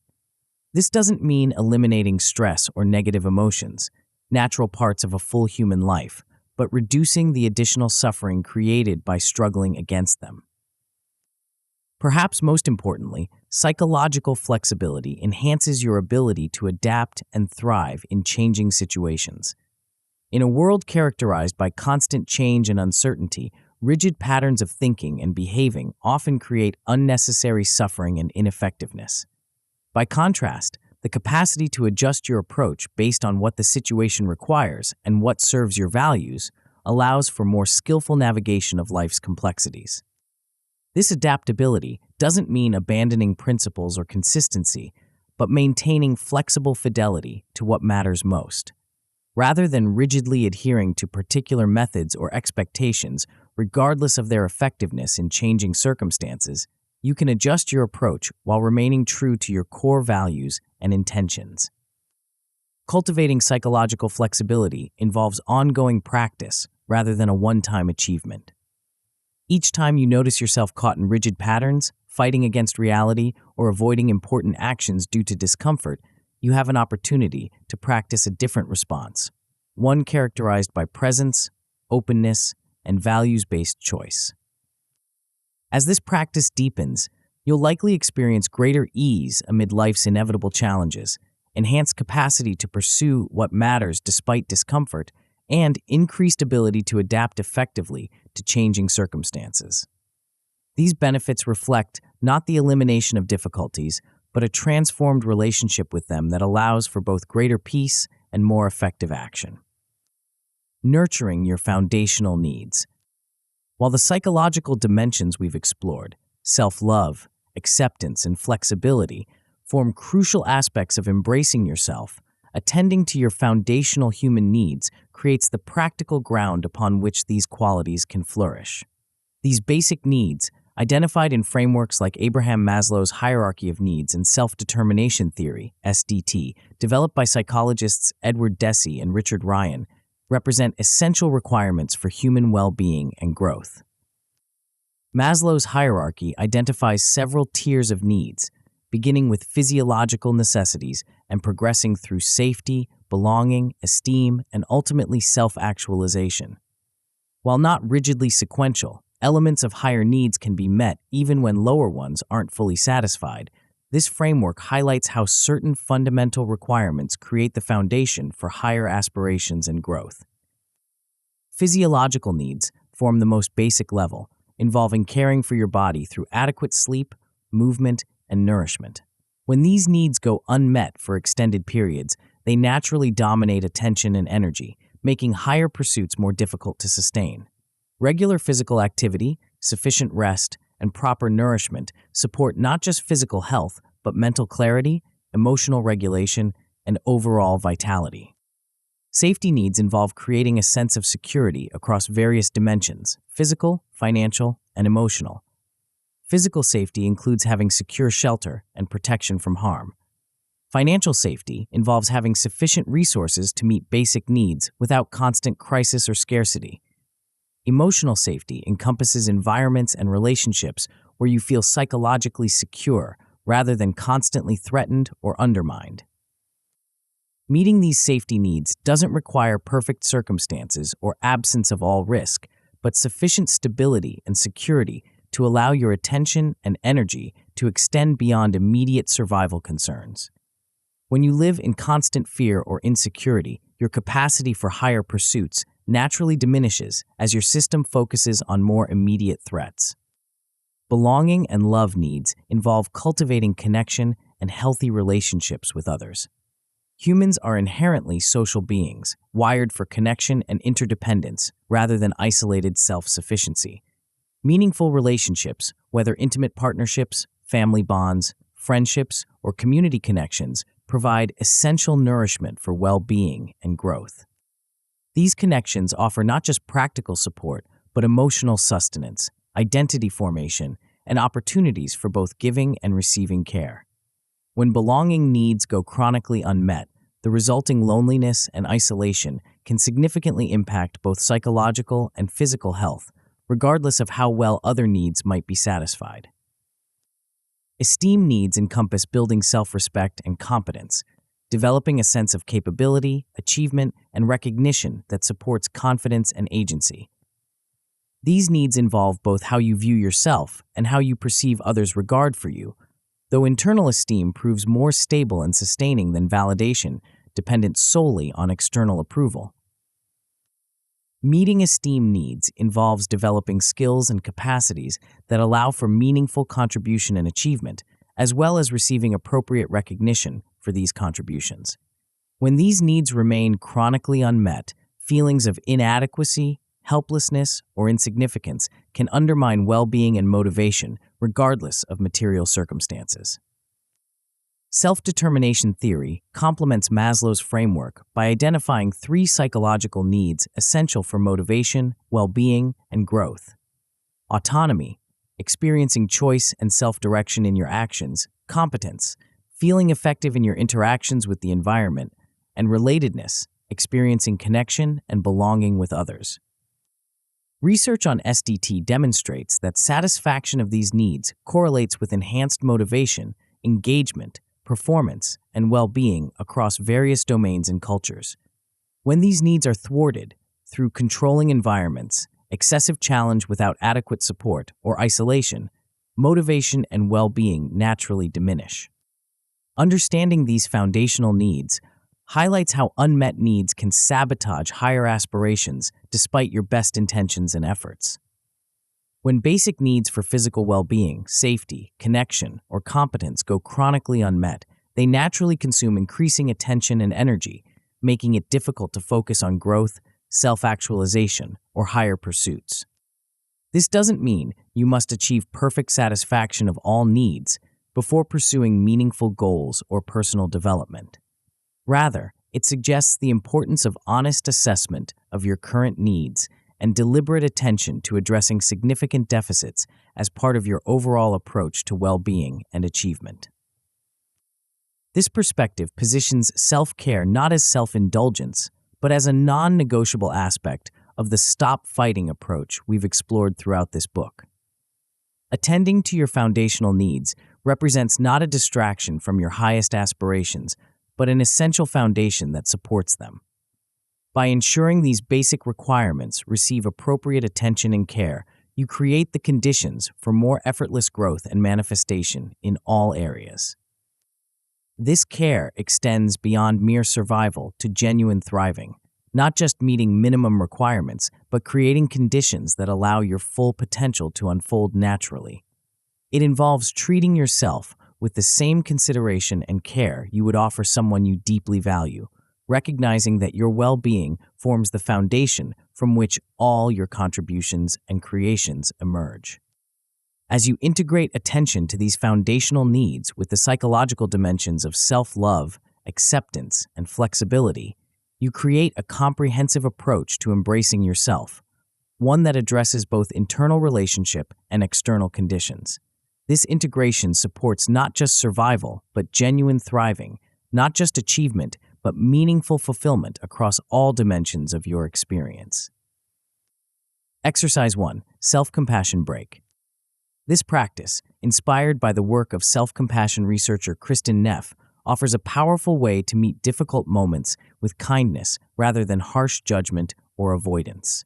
This doesn't mean eliminating stress or negative emotions, natural parts of a full human life, but reducing the additional suffering created by struggling against them. Perhaps most importantly, psychological flexibility enhances your ability to adapt and thrive in changing situations. In a world characterized by constant change and uncertainty, rigid patterns of thinking and behaving often create unnecessary suffering and ineffectiveness. By contrast, the capacity to adjust your approach based on what the situation requires and what serves your values allows for more skillful navigation of life's complexities. This adaptability doesn't mean abandoning principles or consistency, but maintaining flexible fidelity to what matters most. Rather than rigidly adhering to particular methods or expectations, regardless of their effectiveness in changing circumstances, you can adjust your approach while remaining true to your core values and intentions. Cultivating psychological flexibility involves ongoing practice rather than a one-time achievement. Each time you notice yourself caught in rigid patterns, fighting against reality, or avoiding important actions due to discomfort, you have an opportunity to practice a different response, one characterized by presence, openness, and values-based choice. As this practice deepens, you'll likely experience greater ease amid life's inevitable challenges, enhanced capacity to pursue what matters despite discomfort, and increased ability to adapt effectively to changing circumstances. These benefits reflect not the elimination of difficulties, but a transformed relationship with them that allows for both greater peace and more effective action. Nurturing your foundational needs. While the psychological dimensions we've explored, self-love, acceptance, and flexibility, form crucial aspects of embracing yourself, attending to your foundational human needs creates the practical ground upon which these qualities can flourish. These basic needs, identified in frameworks like Abraham Maslow's hierarchy of needs and self-determination theory, SDT, developed by psychologists Edward Deci and Richard Ryan, represent essential requirements for human well-being and growth. Maslow's hierarchy identifies several tiers of needs, beginning with physiological necessities and progressing through safety, belonging, esteem, and ultimately self-actualization. While not rigidly sequential, elements of higher needs can be met even when lower ones aren't fully satisfied. This framework highlights how certain fundamental requirements create the foundation for higher aspirations and growth. Physiological needs form the most basic level, involving caring for your body through adequate sleep, movement, and nourishment. When these needs go unmet for extended periods, they naturally dominate attention and energy, making higher pursuits more difficult to sustain. Regular physical activity, sufficient rest, and proper nourishment support not just physical health, but mental clarity, emotional regulation, and overall vitality. Safety needs involve creating a sense of security across various dimensions: physical, financial, and emotional. Physical safety includes having secure shelter and protection from harm. Financial safety involves having sufficient resources to meet basic needs without constant crisis or scarcity. Emotional safety encompasses environments and relationships where you feel psychologically secure rather than constantly threatened or undermined. Meeting these safety needs doesn't require perfect circumstances or absence of all risk, but sufficient stability and security to allow your attention and energy to extend beyond immediate survival concerns. When you live in constant fear or insecurity, your capacity for higher pursuits naturally diminishes as your system focuses on more immediate threats. Belonging and love needs involve cultivating connection and healthy relationships with others. Humans are inherently social beings, wired for connection and interdependence rather than isolated self-sufficiency. Meaningful relationships, whether intimate partnerships, family bonds, friendships, or community connections, provide essential nourishment for well-being and growth. These connections offer not just practical support, but emotional sustenance, identity formation, and opportunities for both giving and receiving care. When belonging needs go chronically unmet, the resulting loneliness and isolation can significantly impact both psychological and physical health, regardless of how well other needs might be satisfied. Esteem needs encompass building self-respect and competence, developing a sense of capability, achievement, and recognition that supports confidence and agency. These needs involve both how you view yourself and how you perceive others' regard for you, though internal esteem proves more stable and sustaining than validation, dependent solely on external approval. Meeting esteem needs involves developing skills and capacities that allow for meaningful contribution and achievement, as well as receiving appropriate recognition for these contributions. When these needs remain chronically unmet, feelings of inadequacy, helplessness, or insignificance can undermine well-being and motivation, regardless of material circumstances. Self-determination theory complements Maslow's framework by identifying 3 psychological needs essential for motivation, well-being, and growth: autonomy, experiencing choice and self-direction in your actions; competence, feeling effective in your interactions with the environment; and relatedness, experiencing connection and belonging with others. Research on SDT demonstrates that satisfaction of these needs correlates with enhanced motivation, engagement, performance, and well-being across various domains and cultures. When these needs are thwarted, through controlling environments, excessive challenge without adequate support, or isolation, motivation and well-being naturally diminish. Understanding these foundational needs highlights how unmet needs can sabotage higher aspirations despite your best intentions and efforts. When basic needs for physical well-being, safety, connection, or competence go chronically unmet, they naturally consume increasing attention and energy, making it difficult to focus on growth, self-actualization, or higher pursuits. This doesn't mean you must achieve perfect satisfaction of all needs before pursuing meaningful goals or personal development. Rather, it suggests the importance of honest assessment of your current needs and deliberate attention to addressing significant deficits as part of your overall approach to well-being and achievement. This perspective positions self-care not as self-indulgence, but as a non-negotiable aspect of the stop fighting approach we've explored throughout this book. Attending to your foundational needs represents not a distraction from your highest aspirations, but an essential foundation that supports them. By ensuring these basic requirements receive appropriate attention and care, you create the conditions for more effortless growth and manifestation in all areas. This care extends beyond mere survival to genuine thriving, not just meeting minimum requirements, but creating conditions that allow your full potential to unfold naturally. It involves treating yourself with the same consideration and care you would offer someone you deeply value, recognizing that your well-being forms the foundation from which all your contributions and creations emerge. As you integrate attention to these foundational needs with the psychological dimensions of self-love, acceptance, and flexibility, you create a comprehensive approach to embracing yourself, one that addresses both internal relationship and external conditions. This integration supports not just survival, but genuine thriving, not just achievement, but meaningful fulfillment across all dimensions of your experience. Exercise 1. Self-Compassion Break. This practice, inspired by the work of self-compassion researcher Kristin Neff, offers a powerful way to meet difficult moments with kindness rather than harsh judgment or avoidance.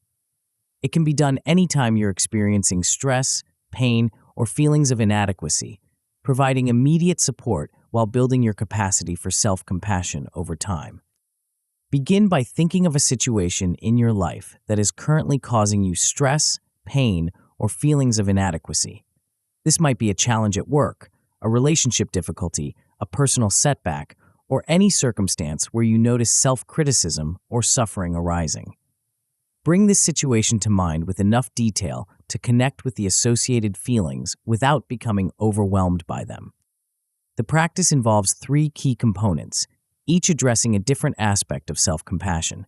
It can be done anytime you're experiencing stress, pain, or feelings of inadequacy, providing immediate support while building your capacity for self-compassion over time. Begin by thinking of a situation in your life that is currently causing you stress, pain, or feelings of inadequacy. This might be a challenge at work, a relationship difficulty, a personal setback, or any circumstance where you notice self-criticism or suffering arising. Bring this situation to mind with enough detail to connect with the associated feelings without becoming overwhelmed by them. The practice involves 3 key components, each addressing a different aspect of self-compassion.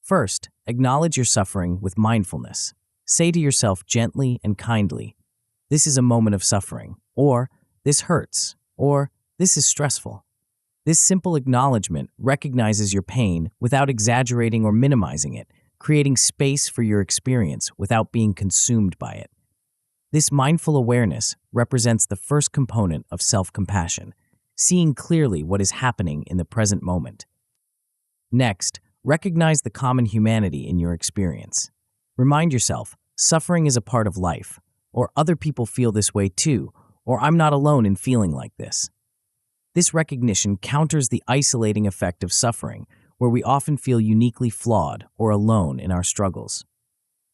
First, acknowledge your suffering with mindfulness. Say to yourself gently and kindly, "This is a moment of suffering," or "This hurts," or "This is stressful." This simple acknowledgement recognizes your pain without exaggerating or minimizing it, creating space for your experience without being consumed by it. This mindful awareness represents the first component of self-compassion, seeing clearly what is happening in the present moment. Next, recognize the common humanity in your experience. Remind yourself, suffering is a part of life, or other people feel this way too, or I'm not alone in feeling like this. This recognition counters the isolating effect of suffering, where we often feel uniquely flawed or alone in our struggles.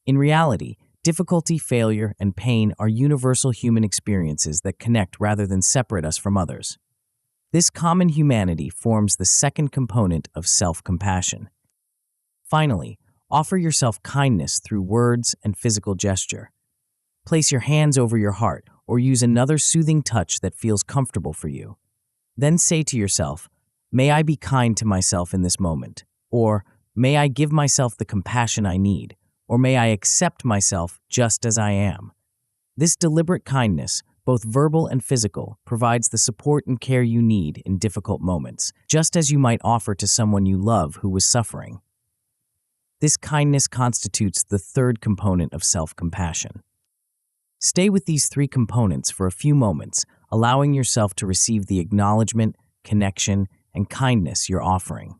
In reality, difficulty, failure, and pain are universal human experiences that connect rather than separate us from others. This common humanity forms the second component of self-compassion. Finally, offer yourself kindness through words and physical gesture. Place your hands over your heart or use another soothing touch that feels comfortable for you. Then say to yourself, "May I be kind to myself in this moment," or "May I give myself the compassion I need," or "May I accept myself just as I am." This deliberate kindness, both verbal and physical, provides the support and care you need in difficult moments, just as you might offer to someone you love who was suffering. This kindness constitutes the third component of self-compassion. Stay with these 3 components for a few moments, allowing yourself to receive the acknowledgement, connection, and kindness you're offering.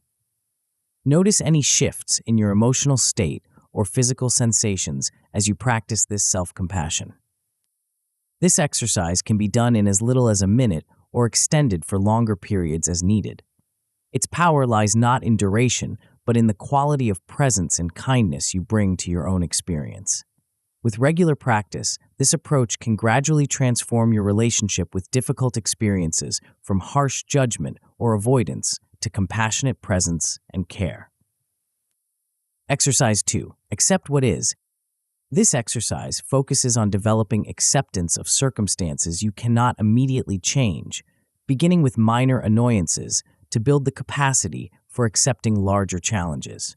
Notice any shifts in your emotional state or physical sensations as you practice this self-compassion. This exercise can be done in as little as a minute or extended for longer periods as needed. Its power lies not in duration, but in the quality of presence and kindness you bring to your own experience. With regular practice, this approach can gradually transform your relationship with difficult experiences from harsh judgment or avoidance to compassionate presence and care. Exercise 2. Accept what is. This exercise focuses on developing acceptance of circumstances you cannot immediately change, beginning with minor annoyances to build the capacity for accepting larger challenges.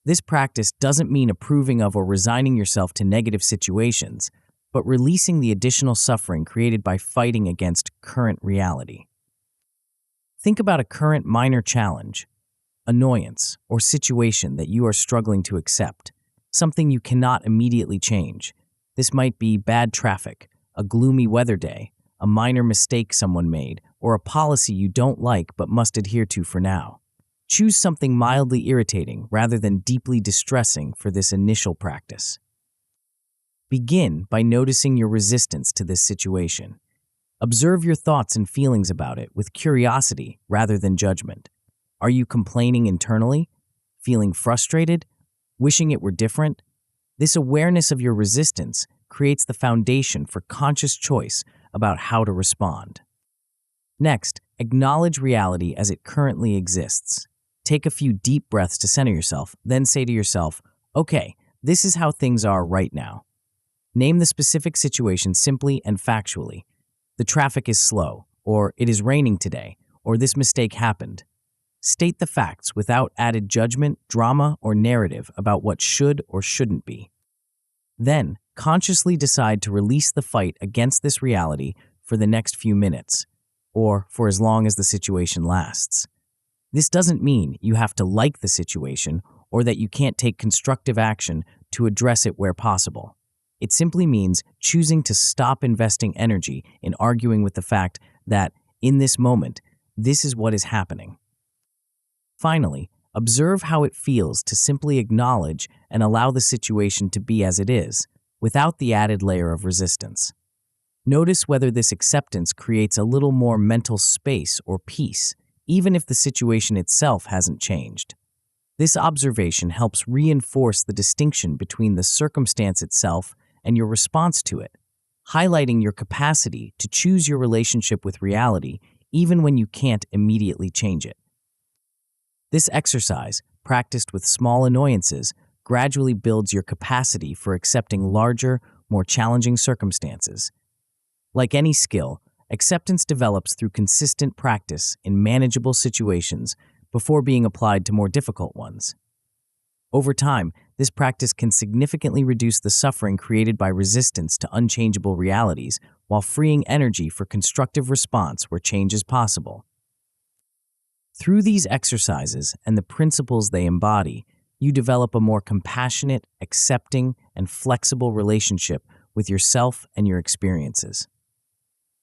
This practice doesn't mean approving of or resigning yourself to negative situations, but releasing the additional suffering created by fighting against current reality. Think about a current minor challenge, annoyance, or situation that you are struggling to accept, something you cannot immediately change. This might be bad traffic, a gloomy weather day, a minor mistake someone made, or a policy you don't like but must adhere to for now. Choose something mildly irritating rather than deeply distressing for this initial practice. Begin by noticing your resistance to this situation. Observe your thoughts and feelings about it with curiosity rather than judgment. Are you complaining internally? Feeling frustrated? Wishing it were different? This awareness of your resistance creates the foundation for conscious choice about how to respond. Next, acknowledge reality as it currently exists. Take a few deep breaths to center yourself, then say to yourself, okay, this is how things are right now. Name the specific situation simply and factually. The traffic is slow, or it is raining today, or this mistake happened. State the facts without added judgment, drama, or narrative about what should or shouldn't be. Then, consciously decide to release the fight against this reality for the next few minutes, or for as long as the situation lasts. This doesn't mean you have to like the situation or that you can't take constructive action to address it where possible. It simply means choosing to stop investing energy in arguing with the fact that, in this moment, this is what is happening. Finally, observe how it feels to simply acknowledge and allow the situation to be as it is, without the added layer of resistance. Notice whether this acceptance creates a little more mental space or peace, even if the situation itself hasn't changed. This observation helps reinforce the distinction between the circumstance itself and your response to it, highlighting your capacity to choose your relationship with reality even when you can't immediately change it. This exercise, practiced with small annoyances, gradually builds your capacity for accepting larger, more challenging circumstances. Like any skill, acceptance develops through consistent practice in manageable situations before being applied to more difficult ones. Over time, this practice can significantly reduce the suffering created by resistance to unchangeable realities while freeing energy for constructive response where change is possible. Through these exercises and the principles they embody, you develop a more compassionate, accepting, and flexible relationship with yourself and your experiences.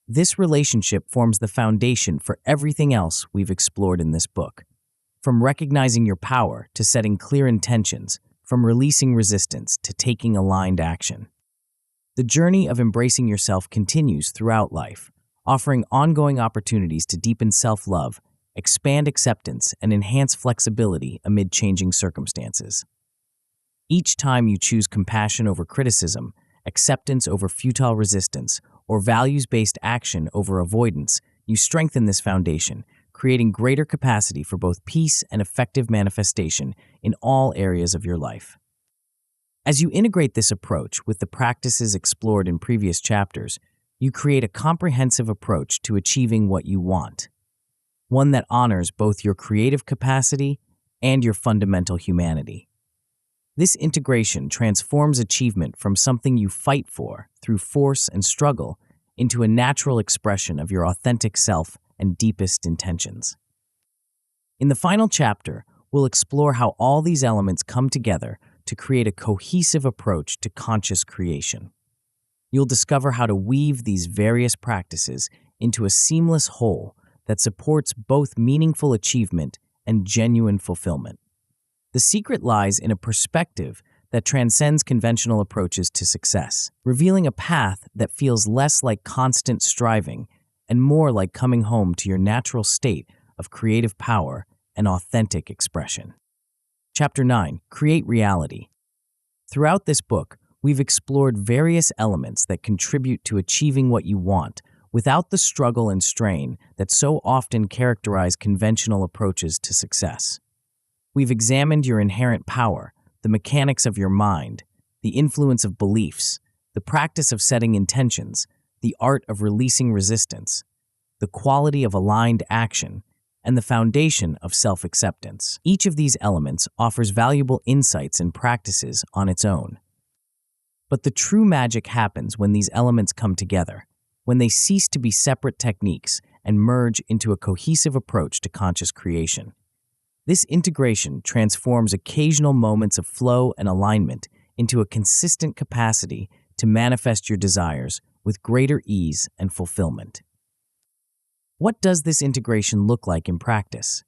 This relationship forms the foundation for everything else we've explored in this book. From recognizing your power to setting clear intentions, from releasing resistance to taking aligned action. The journey of embracing yourself continues throughout life, offering ongoing opportunities to deepen self-love, expand acceptance, and enhance flexibility amid changing circumstances. Each time you choose compassion over criticism, acceptance over futile resistance, or values-based action over avoidance, you strengthen this foundation, creating greater capacity for both peace and effective manifestation in all areas of your life. As you integrate this approach with the practices explored in previous chapters, you create a comprehensive approach to achieving what you want, one that honors both your creative capacity and your fundamental humanity. This integration transforms achievement from something you fight for through force and struggle into a natural expression of your authentic self and deepest intentions. In the final chapter, we'll explore how all these elements come together to create a cohesive approach to conscious creation. You'll discover how to weave these various practices into a seamless whole that supports both meaningful achievement and genuine fulfillment. The secret lies in a perspective that transcends conventional approaches to success, revealing a path that feels less like constant striving and more like coming home to your natural state of creative power and authentic expression. Chapter 9. Create Reality. Throughout this book, we've explored various elements that contribute to achieving what you want without the struggle and strain that so often characterize conventional approaches to success. We've examined your inherent power, the mechanics of your mind, the influence of beliefs, the practice of setting intentions, the art of releasing resistance, the quality of aligned action, and the foundation of self-acceptance. Each of these elements offers valuable insights and practices on its own. But the true magic happens when these elements come together, when they cease to be separate techniques and merge into a cohesive approach to conscious creation. This integration transforms occasional moments of flow and alignment into a consistent capacity to manifest your desires with greater ease and fulfillment. What does this integration look like in practice?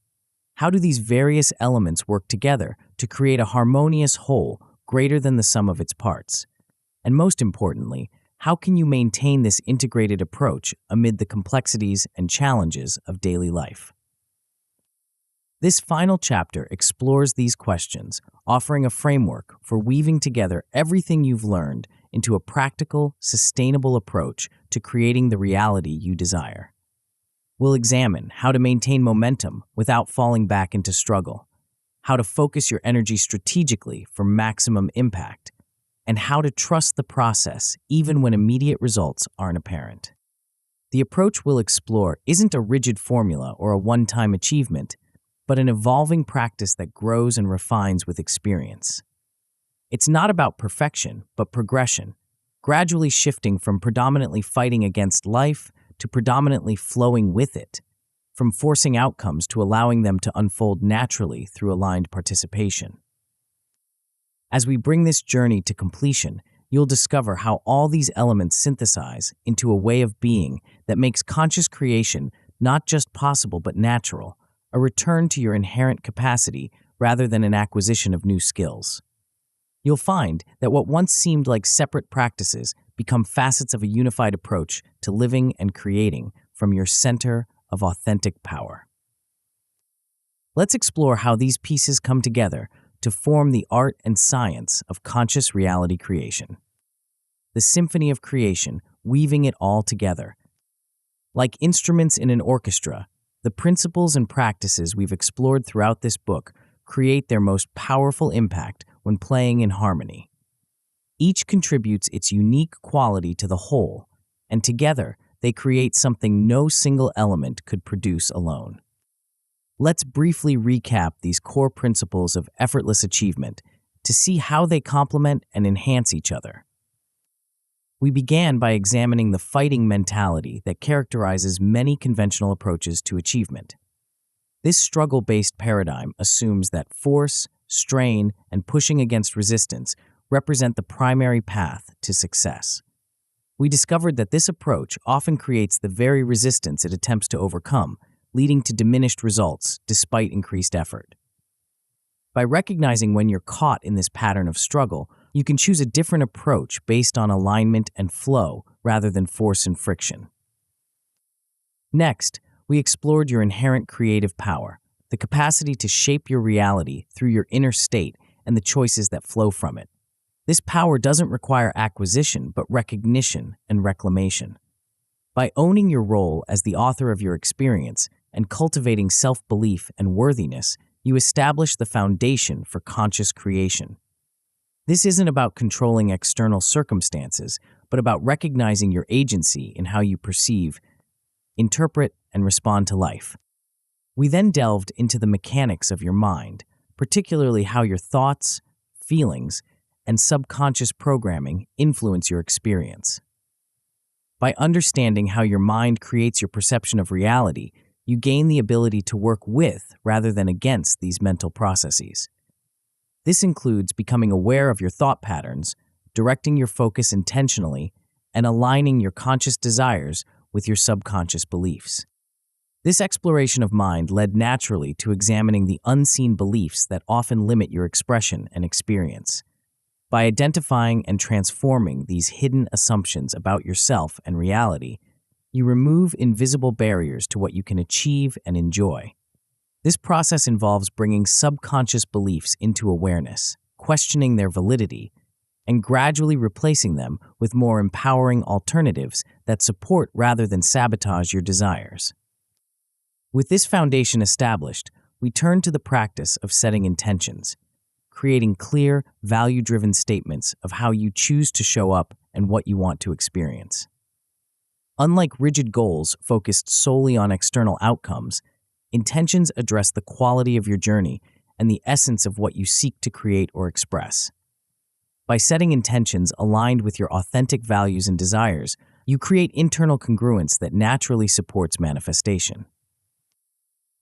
How do these various elements work together to create a harmonious whole greater than the sum of its parts? And most importantly, how can you maintain this integrated approach amid the complexities and challenges of daily life? This final chapter explores these questions, offering a framework for weaving together everything you've learned into a practical, sustainable approach to creating the reality you desire. We'll examine how to maintain momentum without falling back into struggle, how to focus your energy strategically for maximum impact, and how to trust the process even when immediate results aren't apparent. The approach we'll explore isn't a rigid formula or a one-time achievement, but an evolving practice that grows and refines with experience. It's not about perfection, but progression, gradually shifting from predominantly fighting against life to predominantly flowing with it, from forcing outcomes to allowing them to unfold naturally through aligned participation. As we bring this journey to completion, you'll discover how all these elements synthesize into a way of being that makes conscious creation not just possible but natural, a return to your inherent capacity rather than an acquisition of new skills. You'll find that what once seemed like separate practices become facets of a unified approach to living and creating from your center of authentic power. Let's explore how these pieces come together to form the art and science of conscious reality creation. The symphony of creation, weaving it all together. Like instruments in an orchestra, the principles and practices we've explored throughout this book create their most powerful impact when playing in harmony. Each contributes its unique quality to the whole, and together they create something no single element could produce alone. Let's briefly recap these core principles of effortless achievement to see how they complement and enhance each other. We began by examining the fighting mentality that characterizes many conventional approaches to achievement. This struggle-based paradigm assumes that force, strain, and pushing against resistance represent the primary path to success. We discovered that this approach often creates the very resistance it attempts to overcome, leading to diminished results despite increased effort. By recognizing when you're caught in this pattern of struggle, you can choose a different approach based on alignment and flow rather than force and friction. Next, we explored your inherent creative power, the capacity to shape your reality through your inner state and the choices that flow from it. This power doesn't require acquisition, but recognition and reclamation. By owning your role as the author of your experience and cultivating self-belief and worthiness, you establish the foundation for conscious creation. This isn't about controlling external circumstances, but about recognizing your agency in how you perceive, interpret, and respond to life. We then delved into the mechanics of your mind, particularly how your thoughts, feelings, and subconscious programming influence your experience. By understanding how your mind creates your perception of reality, you gain the ability to work with rather than against these mental processes. This includes becoming aware of your thought patterns, directing your focus intentionally, and aligning your conscious desires with your subconscious beliefs. This exploration of mind led naturally to examining the unseen beliefs that often limit your expression and experience. By identifying and transforming these hidden assumptions about yourself and reality, you remove invisible barriers to what you can achieve and enjoy. This process involves bringing subconscious beliefs into awareness, questioning their validity, and gradually replacing them with more empowering alternatives that support rather than sabotage your desires. With this foundation established, we turn to the practice of setting intentions, creating clear, value-driven statements of how you choose to show up and what you want to experience. Unlike rigid goals focused solely on external outcomes, intentions address the quality of your journey and the essence of what you seek to create or express. By setting intentions aligned with your authentic values and desires, you create internal congruence that naturally supports manifestation.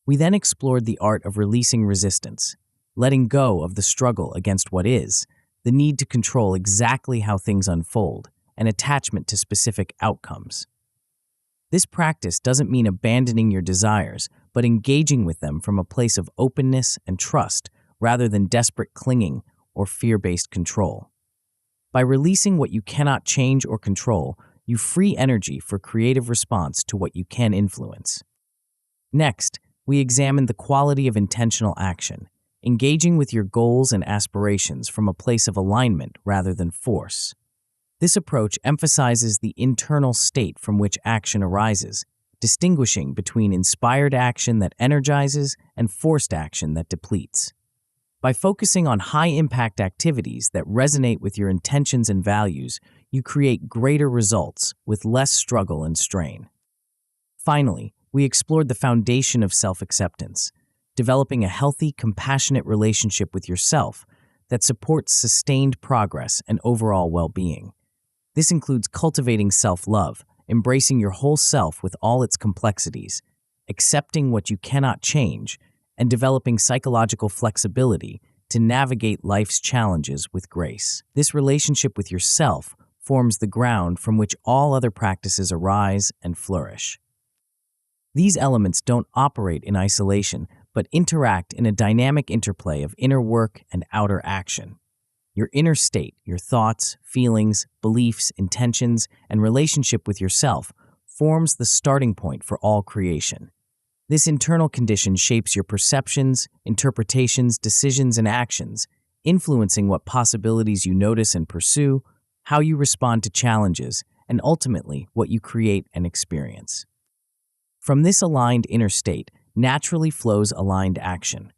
We then explored the art of releasing resistance, letting go of the struggle against what is, the need to control exactly how things unfold, and attachment to specific outcomes. This practice doesn't mean abandoning your desires, but engaging with them from a place of openness and trust rather than desperate clinging or fear-based control. By releasing what you cannot change or control, you free energy for creative response to what you can influence. Next, we examined the quality of intentional action, engaging with your goals and aspirations from a place of alignment rather than force. This approach emphasizes the internal state from which action arises, distinguishing between inspired action that energizes and forced action that depletes. By focusing on high-impact activities that resonate with your intentions and values, you create greater results with less struggle and strain. Finally, we explored the foundation of self-acceptance, developing a healthy, compassionate relationship with yourself that supports sustained progress and overall well-being. This includes cultivating self-love, embracing your whole self with all its complexities, accepting what you cannot change, and developing psychological flexibility to navigate life's challenges with grace. This relationship with yourself forms the ground from which all other practices arise and flourish. These elements don't operate in isolation, but interact in a dynamic interplay of inner work and outer action. Your inner state, your thoughts, feelings, beliefs, intentions, and relationship with yourself forms the starting point for all creation. This internal condition shapes your perceptions, interpretations, decisions, and actions, influencing what possibilities you notice and pursue, how you respond to challenges, and ultimately what you create and experience. From this aligned inner state naturally flows aligned action,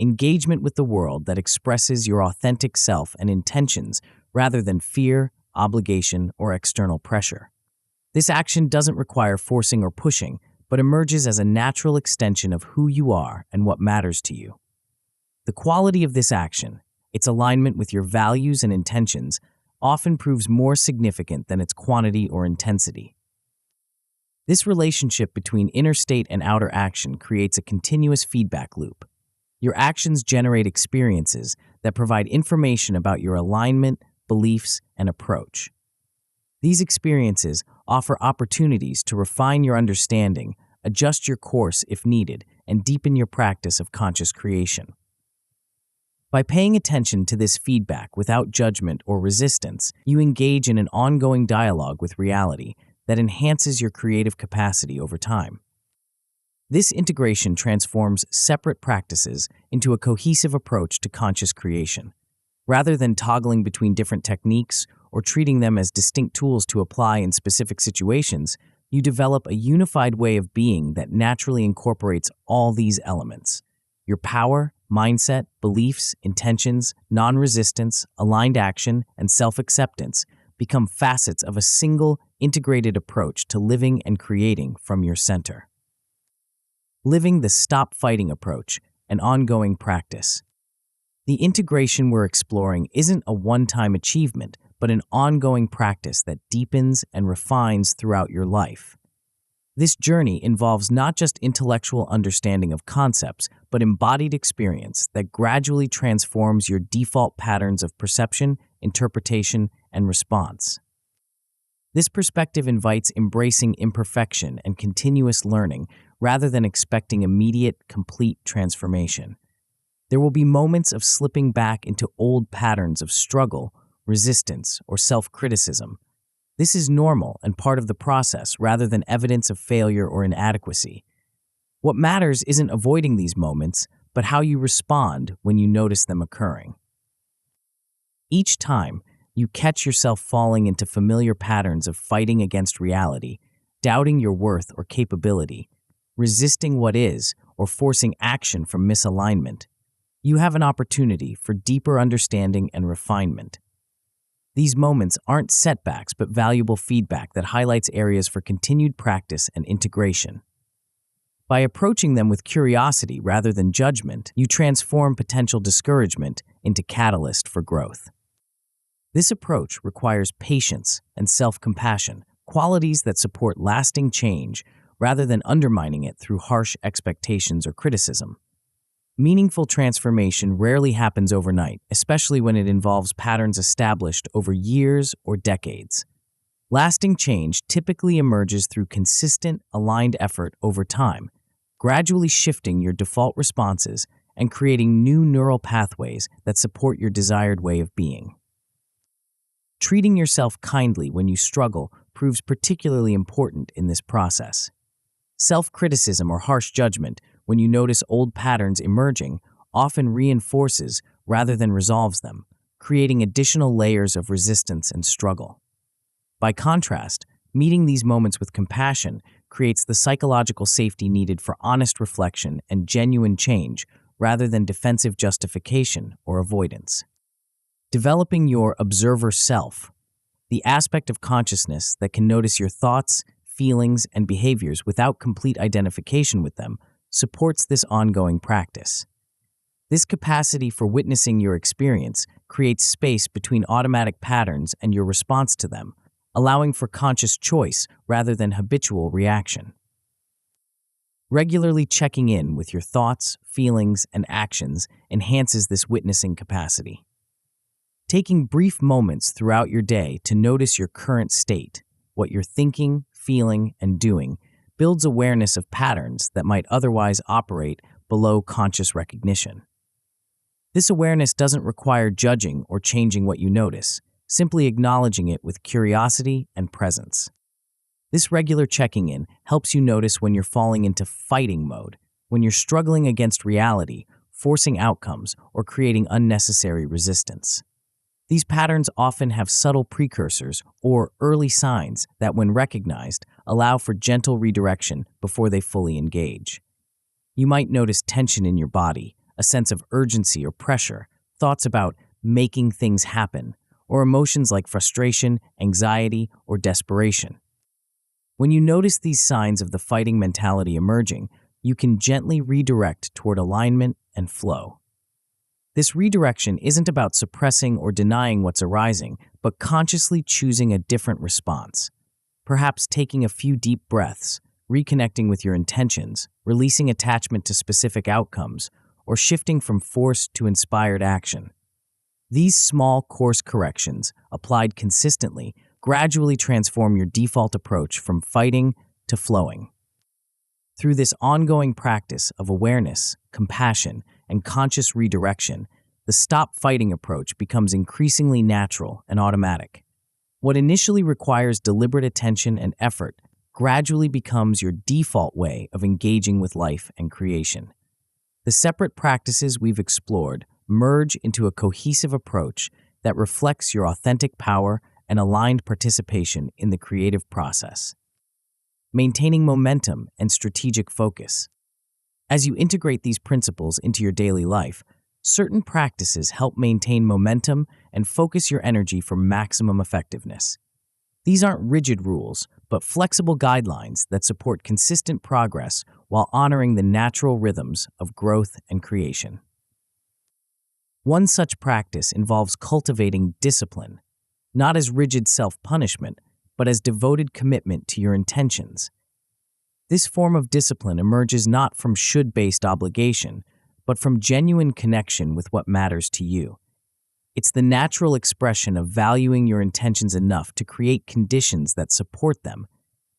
engagement with the world that expresses your authentic self and intentions rather than fear, obligation, or external pressure. This action doesn't require forcing or pushing, but emerges as a natural extension of who you are and what matters to you. The quality of this action, its alignment with your values and intentions, often proves more significant than its quantity or intensity. This relationship between inner state and outer action creates a continuous feedback loop. Your actions generate experiences that provide information about your alignment, beliefs, and approach. These experiences offer opportunities to refine your understanding, adjust your course if needed, and deepen your practice of conscious creation. By paying attention to this feedback without judgment or resistance, you engage in an ongoing dialogue with reality that enhances your creative capacity over time. This integration transforms separate practices into a cohesive approach to conscious creation. Rather than toggling between different techniques or treating them as distinct tools to apply in specific situations, you develop a unified way of being that naturally incorporates all these elements. Your power, mindset, beliefs, intentions, non-resistance, aligned action, and self-acceptance become facets of a single, integrated approach to living and creating from your center. Living the stop fighting approach, an ongoing practice. The integration we're exploring isn't a one-time achievement, but an ongoing practice that deepens and refines throughout your life. This journey involves not just intellectual understanding of concepts, but embodied experience that gradually transforms your default patterns of perception, interpretation, and response. This perspective invites embracing imperfection and continuous learning rather than expecting immediate, complete transformation. There will be moments of slipping back into old patterns of struggle, resistance, or self-criticism. This is normal and part of the process rather than evidence of failure or inadequacy. What matters isn't avoiding these moments, but how you respond when you notice them occurring. Each time, you catch yourself falling into familiar patterns of fighting against reality, doubting your worth or capability, resisting what is, or forcing action from misalignment. You have an opportunity for deeper understanding and refinement. These moments aren't setbacks but valuable feedback that highlights areas for continued practice and integration. By approaching them with curiosity rather than judgment, you transform potential discouragement into catalyst for growth. This approach requires patience and self-compassion, qualities that support lasting change rather than undermining it through harsh expectations or criticism. Meaningful transformation rarely happens overnight, especially when it involves patterns established over years or decades. Lasting change typically emerges through consistent, aligned effort over time, gradually shifting your default responses and creating new neural pathways that support your desired way of being. Treating yourself kindly when you struggle proves particularly important in this process. Self-criticism or harsh judgment, when you notice old patterns emerging, often reinforces rather than resolves them, creating additional layers of resistance and struggle. By contrast, meeting these moments with compassion creates the psychological safety needed for honest reflection and genuine change rather than defensive justification or avoidance. Developing your observer self, the aspect of consciousness that can notice your thoughts, feelings, and behaviors without complete identification with them, supports this ongoing practice. This capacity for witnessing your experience creates space between automatic patterns and your response to them, allowing for conscious choice rather than habitual reaction. Regularly checking in with your thoughts, feelings, and actions enhances this witnessing capacity. Taking brief moments throughout your day to notice your current state, what you're thinking, feeling, and doing, builds awareness of patterns that might otherwise operate below conscious recognition. This awareness doesn't require judging or changing what you notice, simply acknowledging it with curiosity and presence. This regular checking in helps you notice when you're falling into fighting mode, when you're struggling against reality, forcing outcomes, or creating unnecessary resistance. These patterns often have subtle precursors or early signs that, when recognized, allow for gentle redirection before they fully engage. You might notice tension in your body, a sense of urgency or pressure, thoughts about making things happen, or emotions like frustration, anxiety, or desperation. When you notice these signs of the fighting mentality emerging, you can gently redirect toward alignment and flow. This redirection isn't about suppressing or denying what's arising, but consciously choosing a different response. Perhaps taking a few deep breaths, reconnecting with your intentions, releasing attachment to specific outcomes, or shifting from forced to inspired action. These small course corrections, applied consistently, gradually transform your default approach from fighting to flowing. Through this ongoing practice of awareness, compassion, and conscious redirection, the stop fighting approach becomes increasingly natural and automatic. What initially requires deliberate attention and effort gradually becomes your default way of engaging with life and creation. The separate practices we've explored merge into a cohesive approach that reflects your authentic power and aligned participation in the creative process. Maintaining momentum and strategic focus. As you integrate these principles into your daily life, certain practices help maintain momentum and focus your energy for maximum effectiveness. These aren't rigid rules, but flexible guidelines that support consistent progress while honoring the natural rhythms of growth and creation. One such practice involves cultivating discipline, not as rigid self-punishment, but as devoted commitment to your intentions. This form of discipline emerges not from should-based obligation, but from genuine connection with what matters to you. It's the natural expression of valuing your intentions enough to create conditions that support them,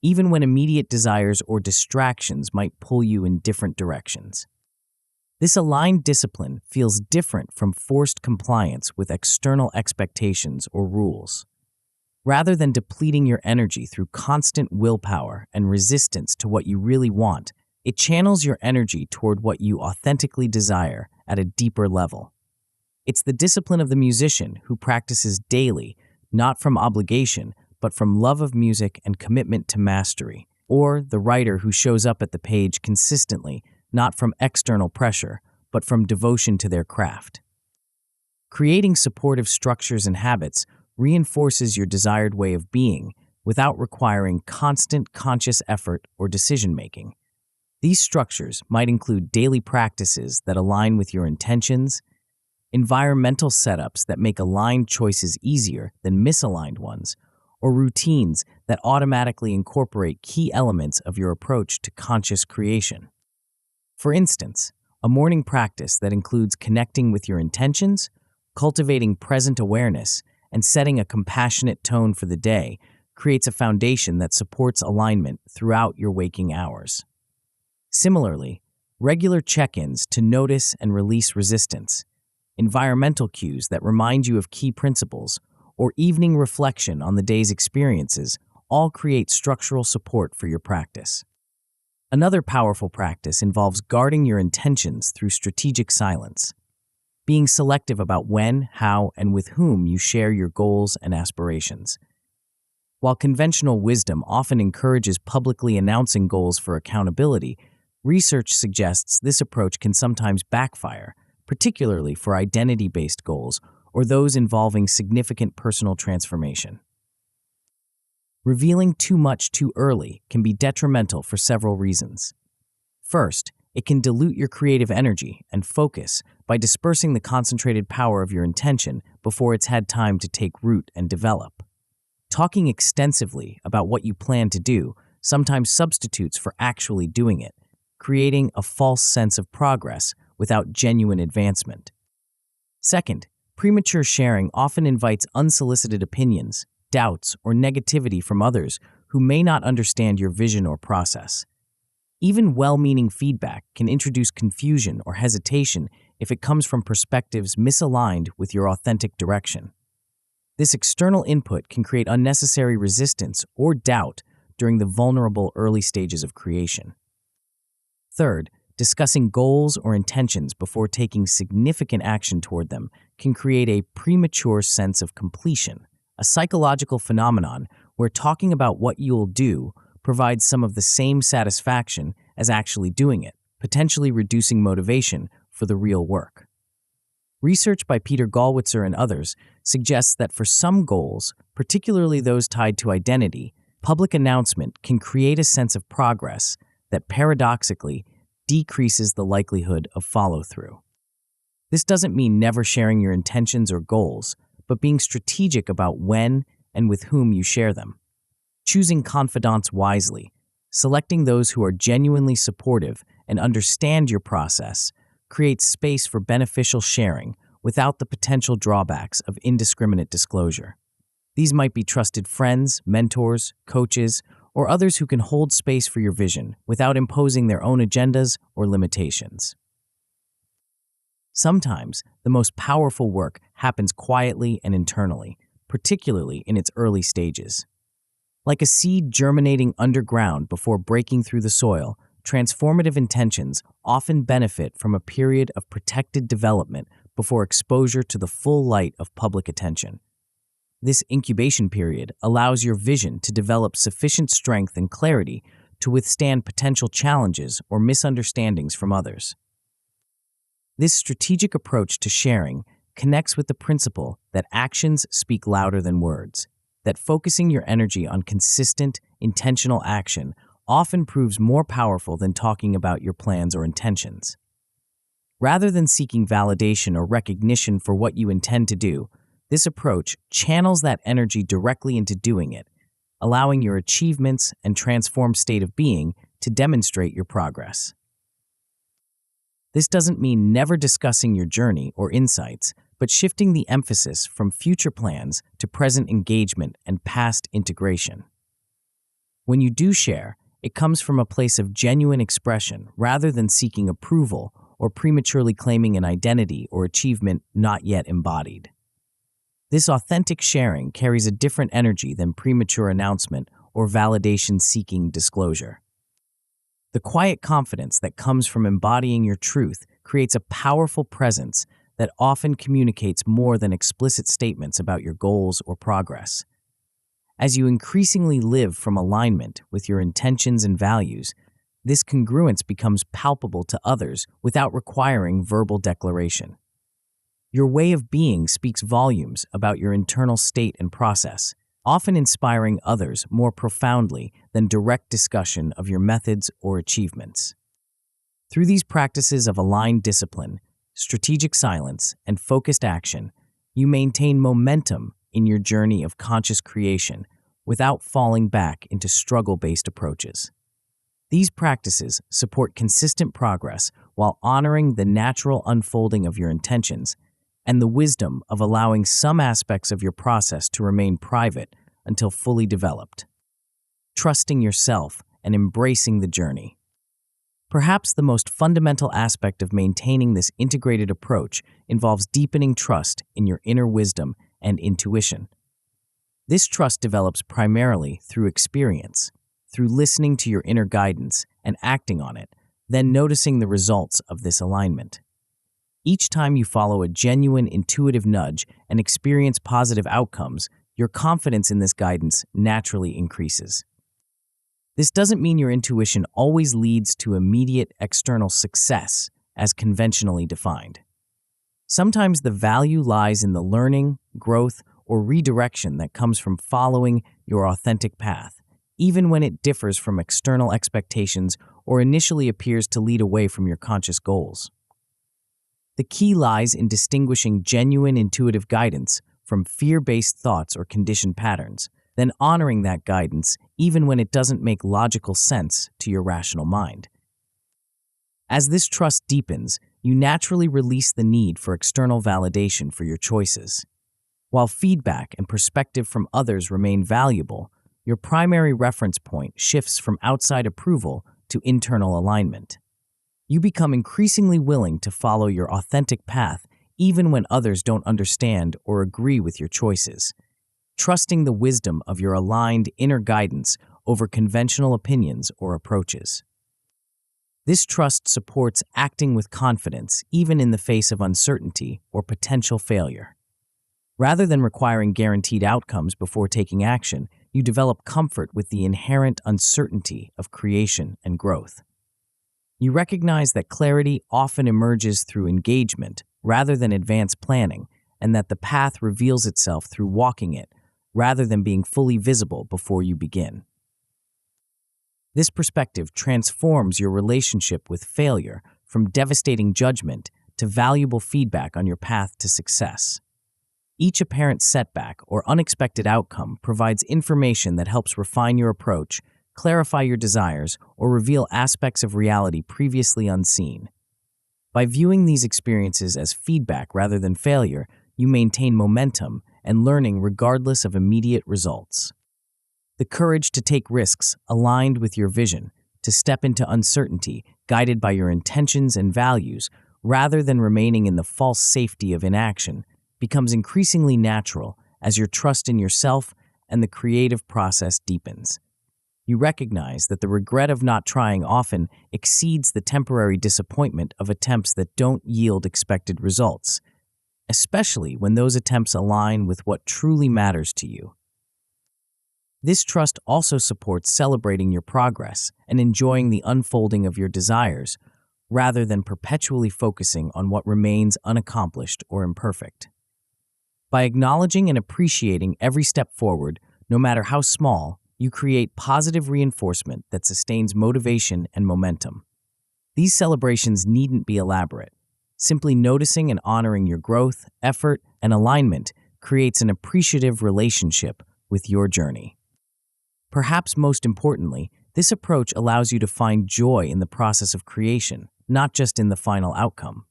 even when immediate desires or distractions might pull you in different directions. This aligned discipline feels different from forced compliance with external expectations or rules. Rather than depleting your energy through constant willpower and resistance to what you really want, it channels your energy toward what you authentically desire at a deeper level. It's the discipline of the musician who practices daily, not from obligation, but from love of music and commitment to mastery, or the writer who shows up at the page consistently, not from external pressure, but from devotion to their craft. Creating supportive structures and habits reinforces your desired way of being without requiring constant conscious effort or decision-making. These structures might include daily practices that align with your intentions, environmental setups that make aligned choices easier than misaligned ones, or routines that automatically incorporate key elements of your approach to conscious creation. For instance, a morning practice that includes connecting with your intentions, cultivating present awareness, and setting a compassionate tone for the day creates a foundation that supports alignment throughout your waking hours. Similarly, regular check-ins to notice and release resistance, environmental cues that remind you of key principles, or evening reflection on the day's experiences all create structural support for your practice. Another powerful practice involves guarding your intentions through strategic silence, being selective about when, how, and with whom you share your goals and aspirations. While conventional wisdom often encourages publicly announcing goals for accountability, research suggests this approach can sometimes backfire, particularly for identity-based goals or those involving significant personal transformation. Revealing too much too early can be detrimental for several reasons. First, it can dilute your creative energy and focus by dispersing the concentrated power of your intention before it's had time to take root and develop. Talking extensively about what you plan to do sometimes substitutes for actually doing it, creating a false sense of progress without genuine advancement. Second, premature sharing often invites unsolicited opinions, doubts, or negativity from others who may not understand your vision or process. Even well-meaning feedback can introduce confusion or hesitation if it comes from perspectives misaligned with your authentic direction. This external input can create unnecessary resistance or doubt during the vulnerable early stages of creation. Third, discussing goals or intentions before taking significant action toward them can create a premature sense of completion, a psychological phenomenon where talking about what you'll do provides some of the same satisfaction as actually doing it, potentially reducing motivation for the real work. Research by Peter Gallwitzer and others suggests that for some goals, particularly those tied to identity, public announcement can create a sense of progress that paradoxically decreases the likelihood of follow-through. This doesn't mean never sharing your intentions or goals, but being strategic about when and with whom you share them. Choosing confidants wisely, selecting those who are genuinely supportive and understand your process, creates space for beneficial sharing without the potential drawbacks of indiscriminate disclosure. These might be trusted friends, mentors, coaches, or others who can hold space for your vision without imposing their own agendas or limitations. Sometimes, the most powerful work happens quietly and internally, particularly in its early stages. Like a seed germinating underground before breaking through the soil, transformative intentions often benefit from a period of protected development before exposure to the full light of public attention. This incubation period allows your vision to develop sufficient strength and clarity to withstand potential challenges or misunderstandings from others. This strategic approach to sharing connects with the principle that actions speak louder than words, that focusing your energy on consistent, intentional action often proves more powerful than talking about your plans or intentions. Rather than seeking validation or recognition for what you intend to do, this approach channels that energy directly into doing it, allowing your achievements and transformed state of being to demonstrate your progress. This doesn't mean never discussing your journey or insights, but shifting the emphasis from future plans to present engagement and past integration. When you do share, it comes from a place of genuine expression rather than seeking approval or prematurely claiming an identity or achievement not yet embodied. This authentic sharing carries a different energy than premature announcement or validation-seeking disclosure. The quiet confidence that comes from embodying your truth creates a powerful presence that often communicates more than explicit statements about your goals or progress. As you increasingly live from alignment with your intentions and values, this congruence becomes palpable to others without requiring verbal declaration. Your way of being speaks volumes about your internal state and process, often inspiring others more profoundly than direct discussion of your methods or achievements. Through these practices of aligned discipline, strategic silence, and focused action, you maintain momentum in your journey of conscious creation without falling back into struggle-based approaches. These practices support consistent progress while honoring the natural unfolding of your intentions and the wisdom of allowing some aspects of your process to remain private until fully developed. Trusting yourself and embracing the journey. Perhaps the most fundamental aspect of maintaining this integrated approach involves deepening trust in your inner wisdom and intuition. This trust develops primarily through experience, through listening to your inner guidance and acting on it, then noticing the results of this alignment. Each time you follow a genuine intuitive nudge and experience positive outcomes, your confidence in this guidance naturally increases. This doesn't mean your intuition always leads to immediate external success, as conventionally defined. Sometimes the value lies in the learning, growth, or redirection that comes from following your authentic path, even when it differs from external expectations or initially appears to lead away from your conscious goals. The key lies in distinguishing genuine intuitive guidance from fear-based thoughts or conditioned patterns, then honoring that guidance even when it doesn't make logical sense to your rational mind. As this trust deepens, you naturally release the need for external validation for your choices. While feedback and perspective from others remain valuable, your primary reference point shifts from outside approval to internal alignment. You become increasingly willing to follow your authentic path even when others don't understand or agree with your choices, trusting the wisdom of your aligned inner guidance over conventional opinions or approaches. This trust supports acting with confidence even in the face of uncertainty or potential failure. Rather than requiring guaranteed outcomes before taking action, you develop comfort with the inherent uncertainty of creation and growth. You recognize that clarity often emerges through engagement rather than advanced planning, and that the path reveals itself through walking it rather than being fully visible before you begin. This perspective transforms your relationship with failure from devastating judgment to valuable feedback on your path to success. Each apparent setback or unexpected outcome provides information that helps refine your approach, clarify your desires, or reveal aspects of reality previously unseen. By viewing these experiences as feedback rather than failure, you maintain momentum and learning regardless of immediate results. The courage to take risks aligned with your vision, to step into uncertainty guided by your intentions and values, rather than remaining in the false safety of inaction, becomes increasingly natural as your trust in yourself and the creative process deepens. You recognize that the regret of not trying often exceeds the temporary disappointment of attempts that don't yield expected results, especially when those attempts align with what truly matters to you. This trust also supports celebrating your progress and enjoying the unfolding of your desires, rather than perpetually focusing on what remains unaccomplished or imperfect. By acknowledging and appreciating every step forward, no matter how small, you create positive reinforcement that sustains motivation and momentum. These celebrations needn't be elaborate. Simply noticing and honoring your growth, effort, and alignment creates an appreciative relationship with your journey. Perhaps most importantly, this approach allows you to find joy in the process of creation, not just in the final outcome.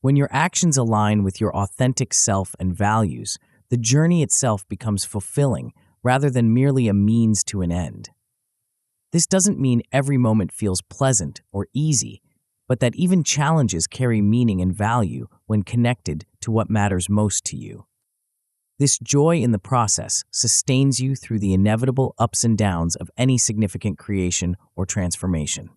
When your actions align with your authentic self and values, the journey itself becomes fulfilling rather than merely a means to an end. This doesn't mean every moment feels pleasant or easy, but that even challenges carry meaning and value when connected to what matters most to you. This joy in the process sustains you through the inevitable ups and downs of any significant creation or transformation.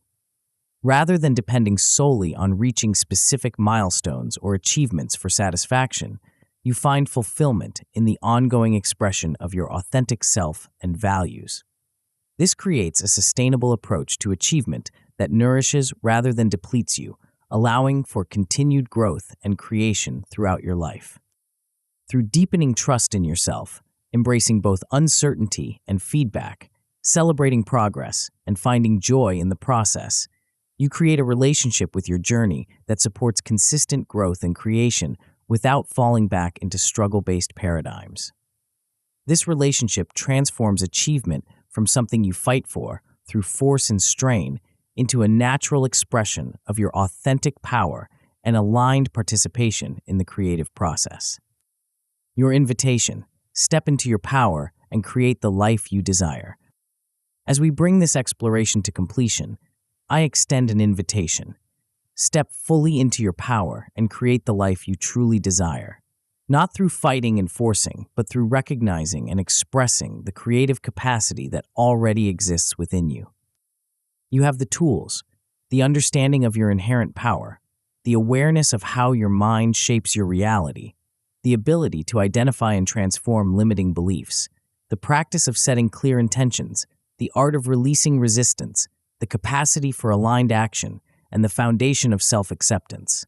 Rather than depending solely on reaching specific milestones or achievements for satisfaction, you find fulfillment in the ongoing expression of your authentic self and values. This creates a sustainable approach to achievement that nourishes rather than depletes you, allowing for continued growth and creation throughout your life. Through deepening trust in yourself, embracing both uncertainty and feedback, celebrating progress, and finding joy in the process, you create a relationship with your journey that supports consistent growth and creation without falling back into struggle-based paradigms. This relationship transforms achievement from something you fight for through force and strain into a natural expression of your authentic power and aligned participation in the creative process. Your invitation: step into your power and create the life you desire. As we bring this exploration to completion, I extend an invitation. Step fully into your power and create the life you truly desire. Not through fighting and forcing, but through recognizing and expressing the creative capacity that already exists within you. You have the tools, the understanding of your inherent power, the awareness of how your mind shapes your reality, the ability to identify and transform limiting beliefs, the practice of setting clear intentions, the art of releasing resistance, the capacity for aligned action, and the foundation of self-acceptance.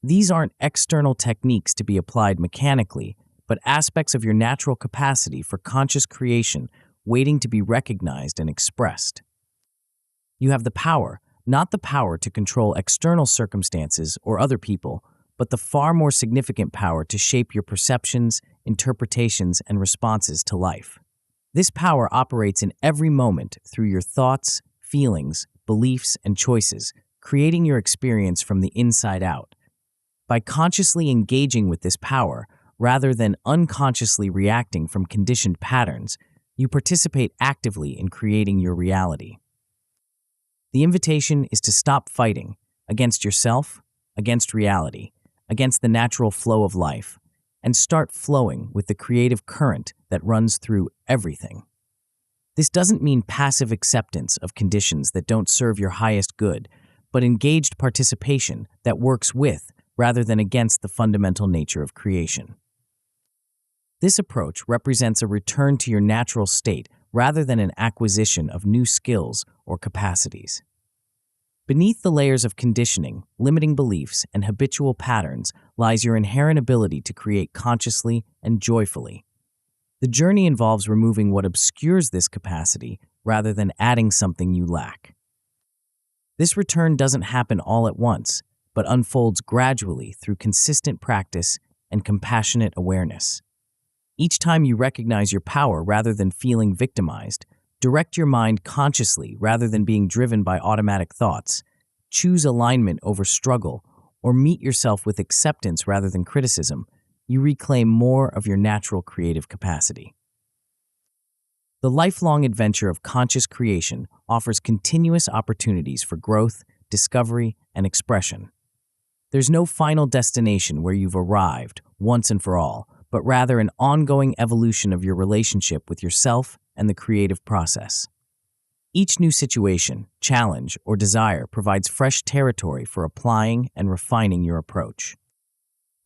These aren't external techniques to be applied mechanically, but aspects of your natural capacity for conscious creation waiting to be recognized and expressed. You have the power, not the power to control external circumstances or other people, but the far more significant power to shape your perceptions, interpretations, and responses to life. This power operates in every moment through your thoughts, feelings, beliefs, and choices, creating your experience from the inside out. By consciously engaging with this power, rather than unconsciously reacting from conditioned patterns, you participate actively in creating your reality. The invitation is to stop fighting against yourself, against reality, against the natural flow of life, and start flowing with the creative current that runs through everything. This doesn't mean passive acceptance of conditions that don't serve your highest good, but engaged participation that works with rather than against the fundamental nature of creation. This approach represents a return to your natural state rather than an acquisition of new skills or capacities. Beneath the layers of conditioning, limiting beliefs, and habitual patterns lies your inherent ability to create consciously and joyfully. The journey involves removing what obscures this capacity rather than adding something you lack. This return doesn't happen all at once, but unfolds gradually through consistent practice and compassionate awareness. Each time you recognize your power rather than feeling victimized, direct your mind consciously rather than being driven by automatic thoughts, choose alignment over struggle, or meet yourself with acceptance rather than criticism, you reclaim more of your natural creative capacity. The lifelong adventure of conscious creation offers continuous opportunities for growth, discovery, and expression. There's no final destination where you've arrived once and for all, but rather an ongoing evolution of your relationship with yourself and the creative process. Each new situation, challenge, or desire provides fresh territory for applying and refining your approach.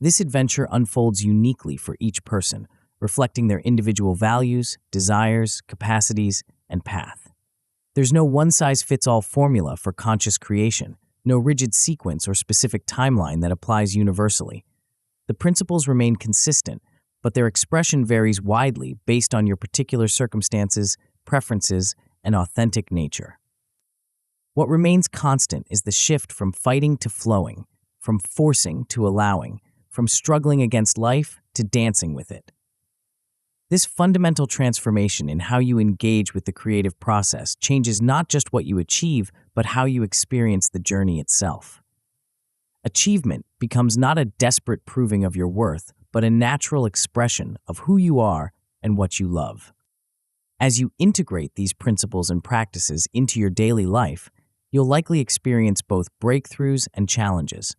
This adventure unfolds uniquely for each person, reflecting their individual values, desires, capacities, and path. There's no one-size-fits-all formula for conscious creation, no rigid sequence or specific timeline that applies universally. The principles remain consistent, but their expression varies widely based on your particular circumstances, preferences, and authentic nature. What remains constant is the shift from fighting to flowing, from forcing to allowing, from struggling against life to dancing with it. This fundamental transformation in how you engage with the creative process changes not just what you achieve, but how you experience the journey itself. Achievement becomes not a desperate proving of your worth, but a natural expression of who you are and what you love. As you integrate these principles and practices into your daily life, you'll likely experience both breakthroughs and challenges,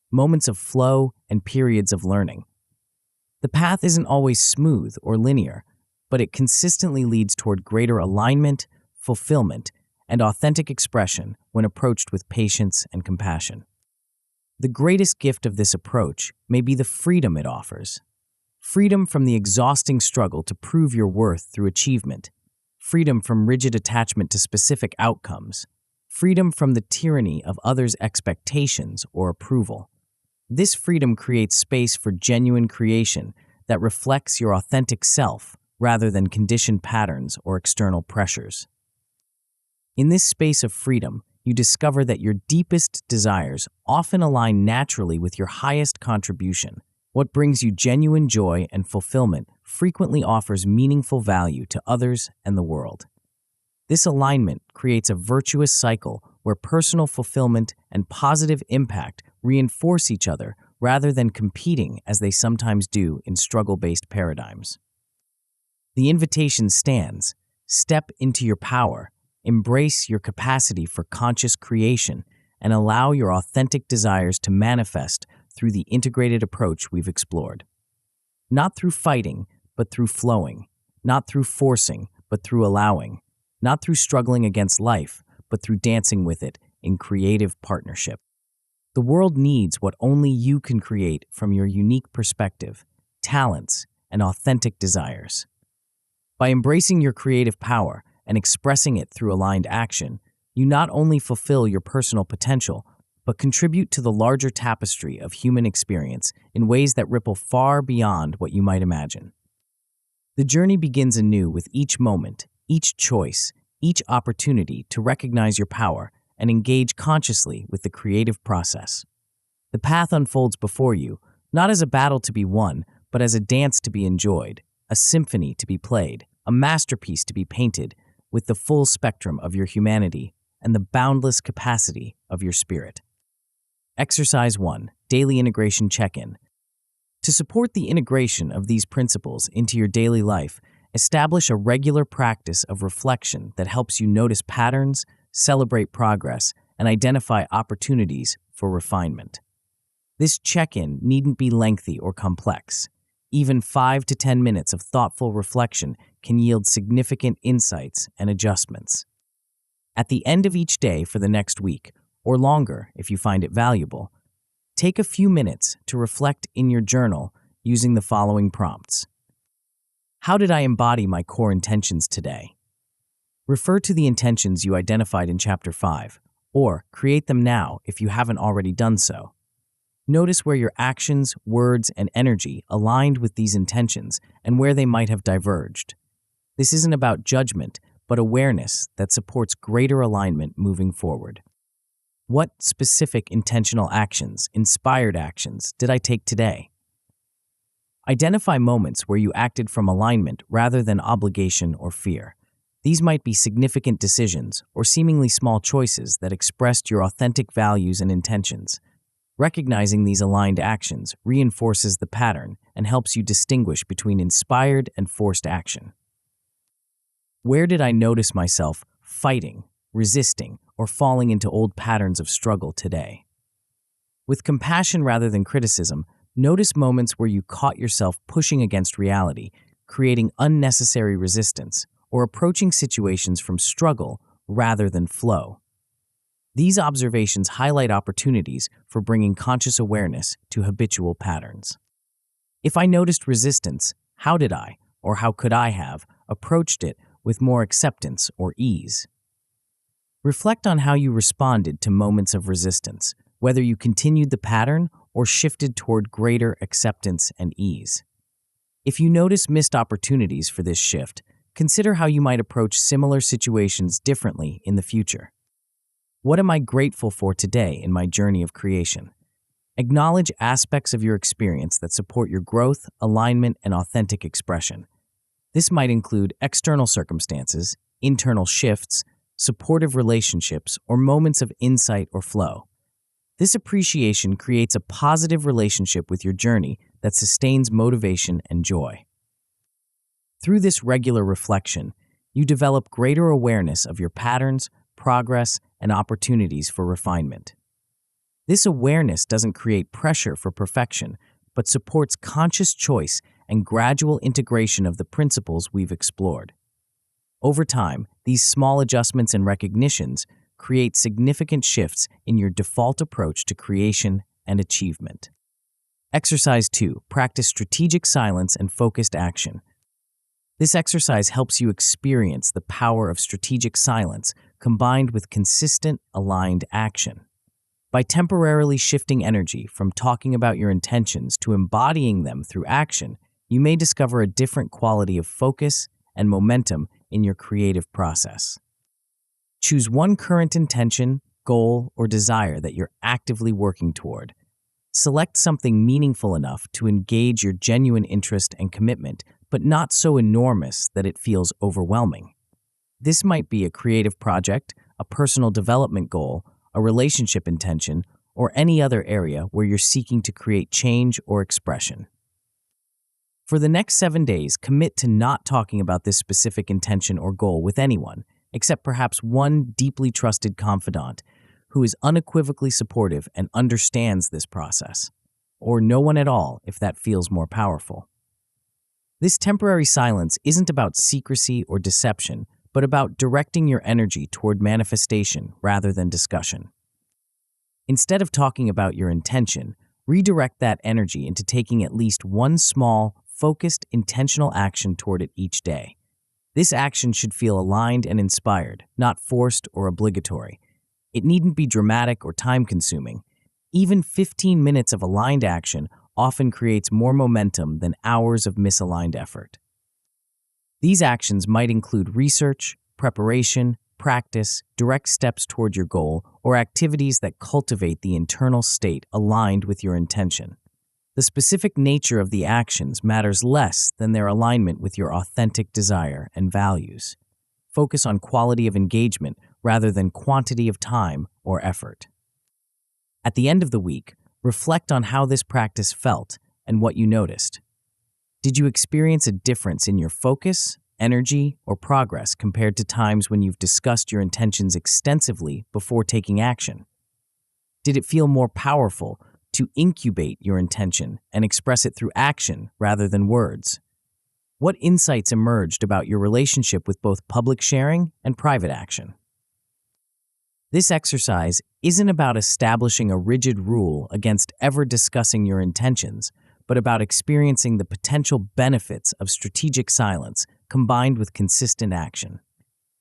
moments of flow and periods of learning. The path isn't always smooth or linear, but it consistently leads toward greater alignment, fulfillment, and authentic expression when approached with patience and compassion. The greatest gift of this approach may be the freedom it offers. Freedom from the exhausting struggle to prove your worth through achievement, freedom from rigid attachment to specific outcomes, freedom from the tyranny of others' expectations or approval. This freedom creates space for genuine creation that reflects your authentic self rather than conditioned patterns or external pressures. In this space of freedom, you discover that your deepest desires often align naturally with your highest contribution. What brings you genuine joy and fulfillment frequently offers meaningful value to others and the world. This alignment creates a virtuous cycle where personal fulfillment and positive impact reinforce each other rather than competing as they sometimes do in struggle-based paradigms. The invitation stands: step into your power, embrace your capacity for conscious creation, and allow your authentic desires to manifest through the integrated approach we've explored. Not through fighting, but through flowing. Not through forcing, but through allowing. Not through struggling against life, but through dancing with it in creative partnership. The world needs what only you can create from your unique perspective, talents, and authentic desires. By embracing your creative power and expressing it through aligned action, you not only fulfill your personal potential, but contribute to the larger tapestry of human experience in ways that ripple far beyond what you might imagine. The journey begins anew with each moment, each choice, each opportunity to recognize your power and engage consciously with the creative process. The path unfolds before you, not as a battle to be won, but as a dance to be enjoyed, a symphony to be played, a masterpiece to be painted, with the full spectrum of your humanity and the boundless capacity of your spirit. Exercise 1. Daily Integration Check-in. To support the integration of these principles into your daily life, establish a regular practice of reflection that helps you notice patterns, celebrate progress, and identify opportunities for refinement. This check-in needn't be lengthy or complex. Even 5 to 10 minutes of thoughtful reflection can yield significant insights and adjustments. At the end of each day for the next week, or longer if you find it valuable, take a few minutes to reflect in your journal using the following prompts. How did I embody my core intentions today? Refer to the intentions you identified in Chapter 5, or create them now if you haven't already done so. Notice where your actions, words, and energy aligned with these intentions and where they might have diverged. This isn't about judgment, but awareness that supports greater alignment moving forward. What specific intentional actions, inspired actions, did I take today? Identify moments where you acted from alignment rather than obligation or fear. These might be significant decisions or seemingly small choices that expressed your authentic values and intentions. Recognizing these aligned actions reinforces the pattern and helps you distinguish between inspired and forced action. Where did I notice myself fighting, resisting, or falling into old patterns of struggle today? With compassion rather than criticism, notice moments where you caught yourself pushing against reality, creating unnecessary resistance, or approaching situations from struggle rather than flow. These observations highlight opportunities for bringing conscious awareness to habitual patterns. If I noticed resistance, how did I, or how could I have, approached it with more acceptance or ease? Reflect on how you responded to moments of resistance, whether you continued the pattern or shifted toward greater acceptance and ease. If you notice missed opportunities for this shift, consider how you might approach similar situations differently in the future. What am I grateful for today in my journey of creation? Acknowledge aspects of your experience that support your growth, alignment, and authentic expression. This might include external circumstances, internal shifts, supportive relationships, or moments of insight or flow. This appreciation creates a positive relationship with your journey that sustains motivation and joy. Through this regular reflection, you develop greater awareness of your patterns, progress, and opportunities for refinement. This awareness doesn't create pressure for perfection, but supports conscious choice and gradual integration of the principles we've explored. Over time, these small adjustments and recognitions create significant shifts in your default approach to creation and achievement. Exercise 2. Practice strategic silence and focused action. This exercise helps you experience the power of strategic silence combined with consistent, aligned action. By temporarily shifting energy from talking about your intentions to embodying them through action, you may discover a different quality of focus and momentum in your creative process. Choose one current intention, goal, or desire that you're actively working toward. Select something meaningful enough to engage your genuine interest and commitment, but not so enormous that it feels overwhelming. This might be a creative project, a personal development goal, a relationship intention, or any other area where you're seeking to create change or expression. For the next 7 days, commit to not talking about this specific intention or goal with anyone, except perhaps one deeply trusted confidant who is unequivocally supportive and understands this process, or no one at all if that feels more powerful. This temporary silence isn't about secrecy or deception, but about directing your energy toward manifestation rather than discussion. Instead of talking about your intention, redirect that energy into taking at least one small, focused, intentional action toward it each day. This action should feel aligned and inspired, not forced or obligatory. It needn't be dramatic or time-consuming. Even 15 minutes of aligned action often creates more momentum than hours of misaligned effort. These actions might include research, preparation, practice, direct steps toward your goal, or activities that cultivate the internal state aligned with your intention. The specific nature of the actions matters less than their alignment with your authentic desire and values. Focus on quality of engagement rather than quantity of time or effort. At the end of the week, reflect on how this practice felt and what you noticed. Did you experience a difference in your focus, energy, or progress compared to times when you've discussed your intentions extensively before taking action? Did it feel more powerful to incubate your intention and express it through action rather than words? What insights emerged about your relationship with both public sharing and private action? This exercise isn't about establishing a rigid rule against ever discussing your intentions, but about experiencing the potential benefits of strategic silence combined with consistent action.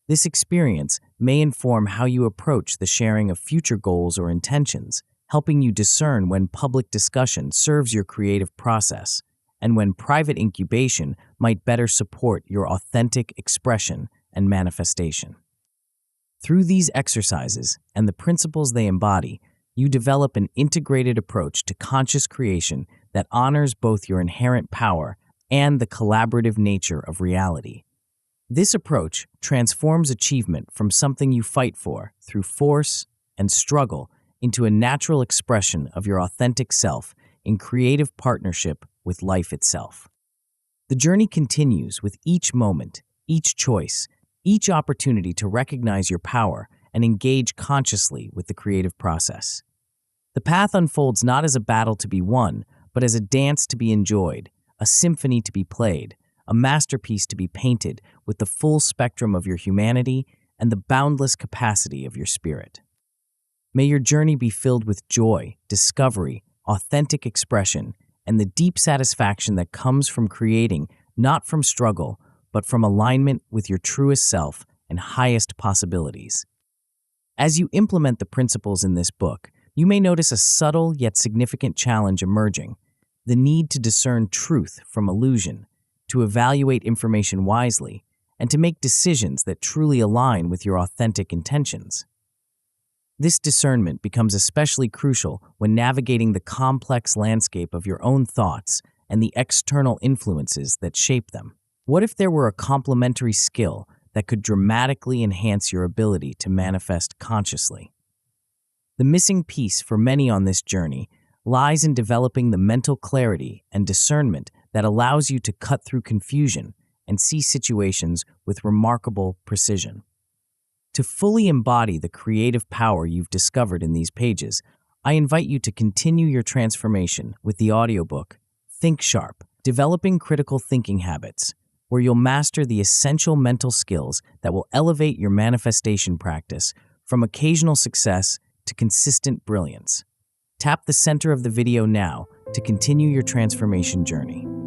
This experience may inform how you approach the sharing of future goals or intentions, helping you discern when public discussion serves your creative process and when private incubation might better support your authentic expression and manifestation. Through these exercises and the principles they embody, you develop an integrated approach to conscious creation that honors both your inherent power and the collaborative nature of reality. This approach transforms achievement from something you fight for through force and struggle into a natural expression of your authentic self in creative partnership with life itself. The journey continues with each moment, each choice, each opportunity to recognize your power and engage consciously with the creative process. The path unfolds not as a battle to be won, but as a dance to be enjoyed, a symphony to be played, a masterpiece to be painted with the full spectrum of your humanity and the boundless capacity of your spirit. May your journey be filled with joy, discovery, authentic expression, and the deep satisfaction that comes from creating, not from struggle, but from alignment with your truest self and highest possibilities. As you implement the principles in this book, you may notice a subtle yet significant challenge emerging: the need to discern truth from illusion, to evaluate information wisely, and to make decisions that truly align with your authentic intentions. This discernment becomes especially crucial when navigating the complex landscape of your own thoughts and the external influences that shape them. What if there were a complementary skill that could dramatically enhance your ability to manifest consciously? The missing piece for many on this journey lies in developing the mental clarity and discernment that allows you to cut through confusion and see situations with remarkable precision. To fully embody the creative power you've discovered in these pages, I invite you to continue your transformation with the audiobook, Think Sharp, Developing Critical Thinking Habits, where you'll master the essential mental skills that will elevate your manifestation practice from occasional success to consistent brilliance. Tap the center of the video now to continue your transformation journey.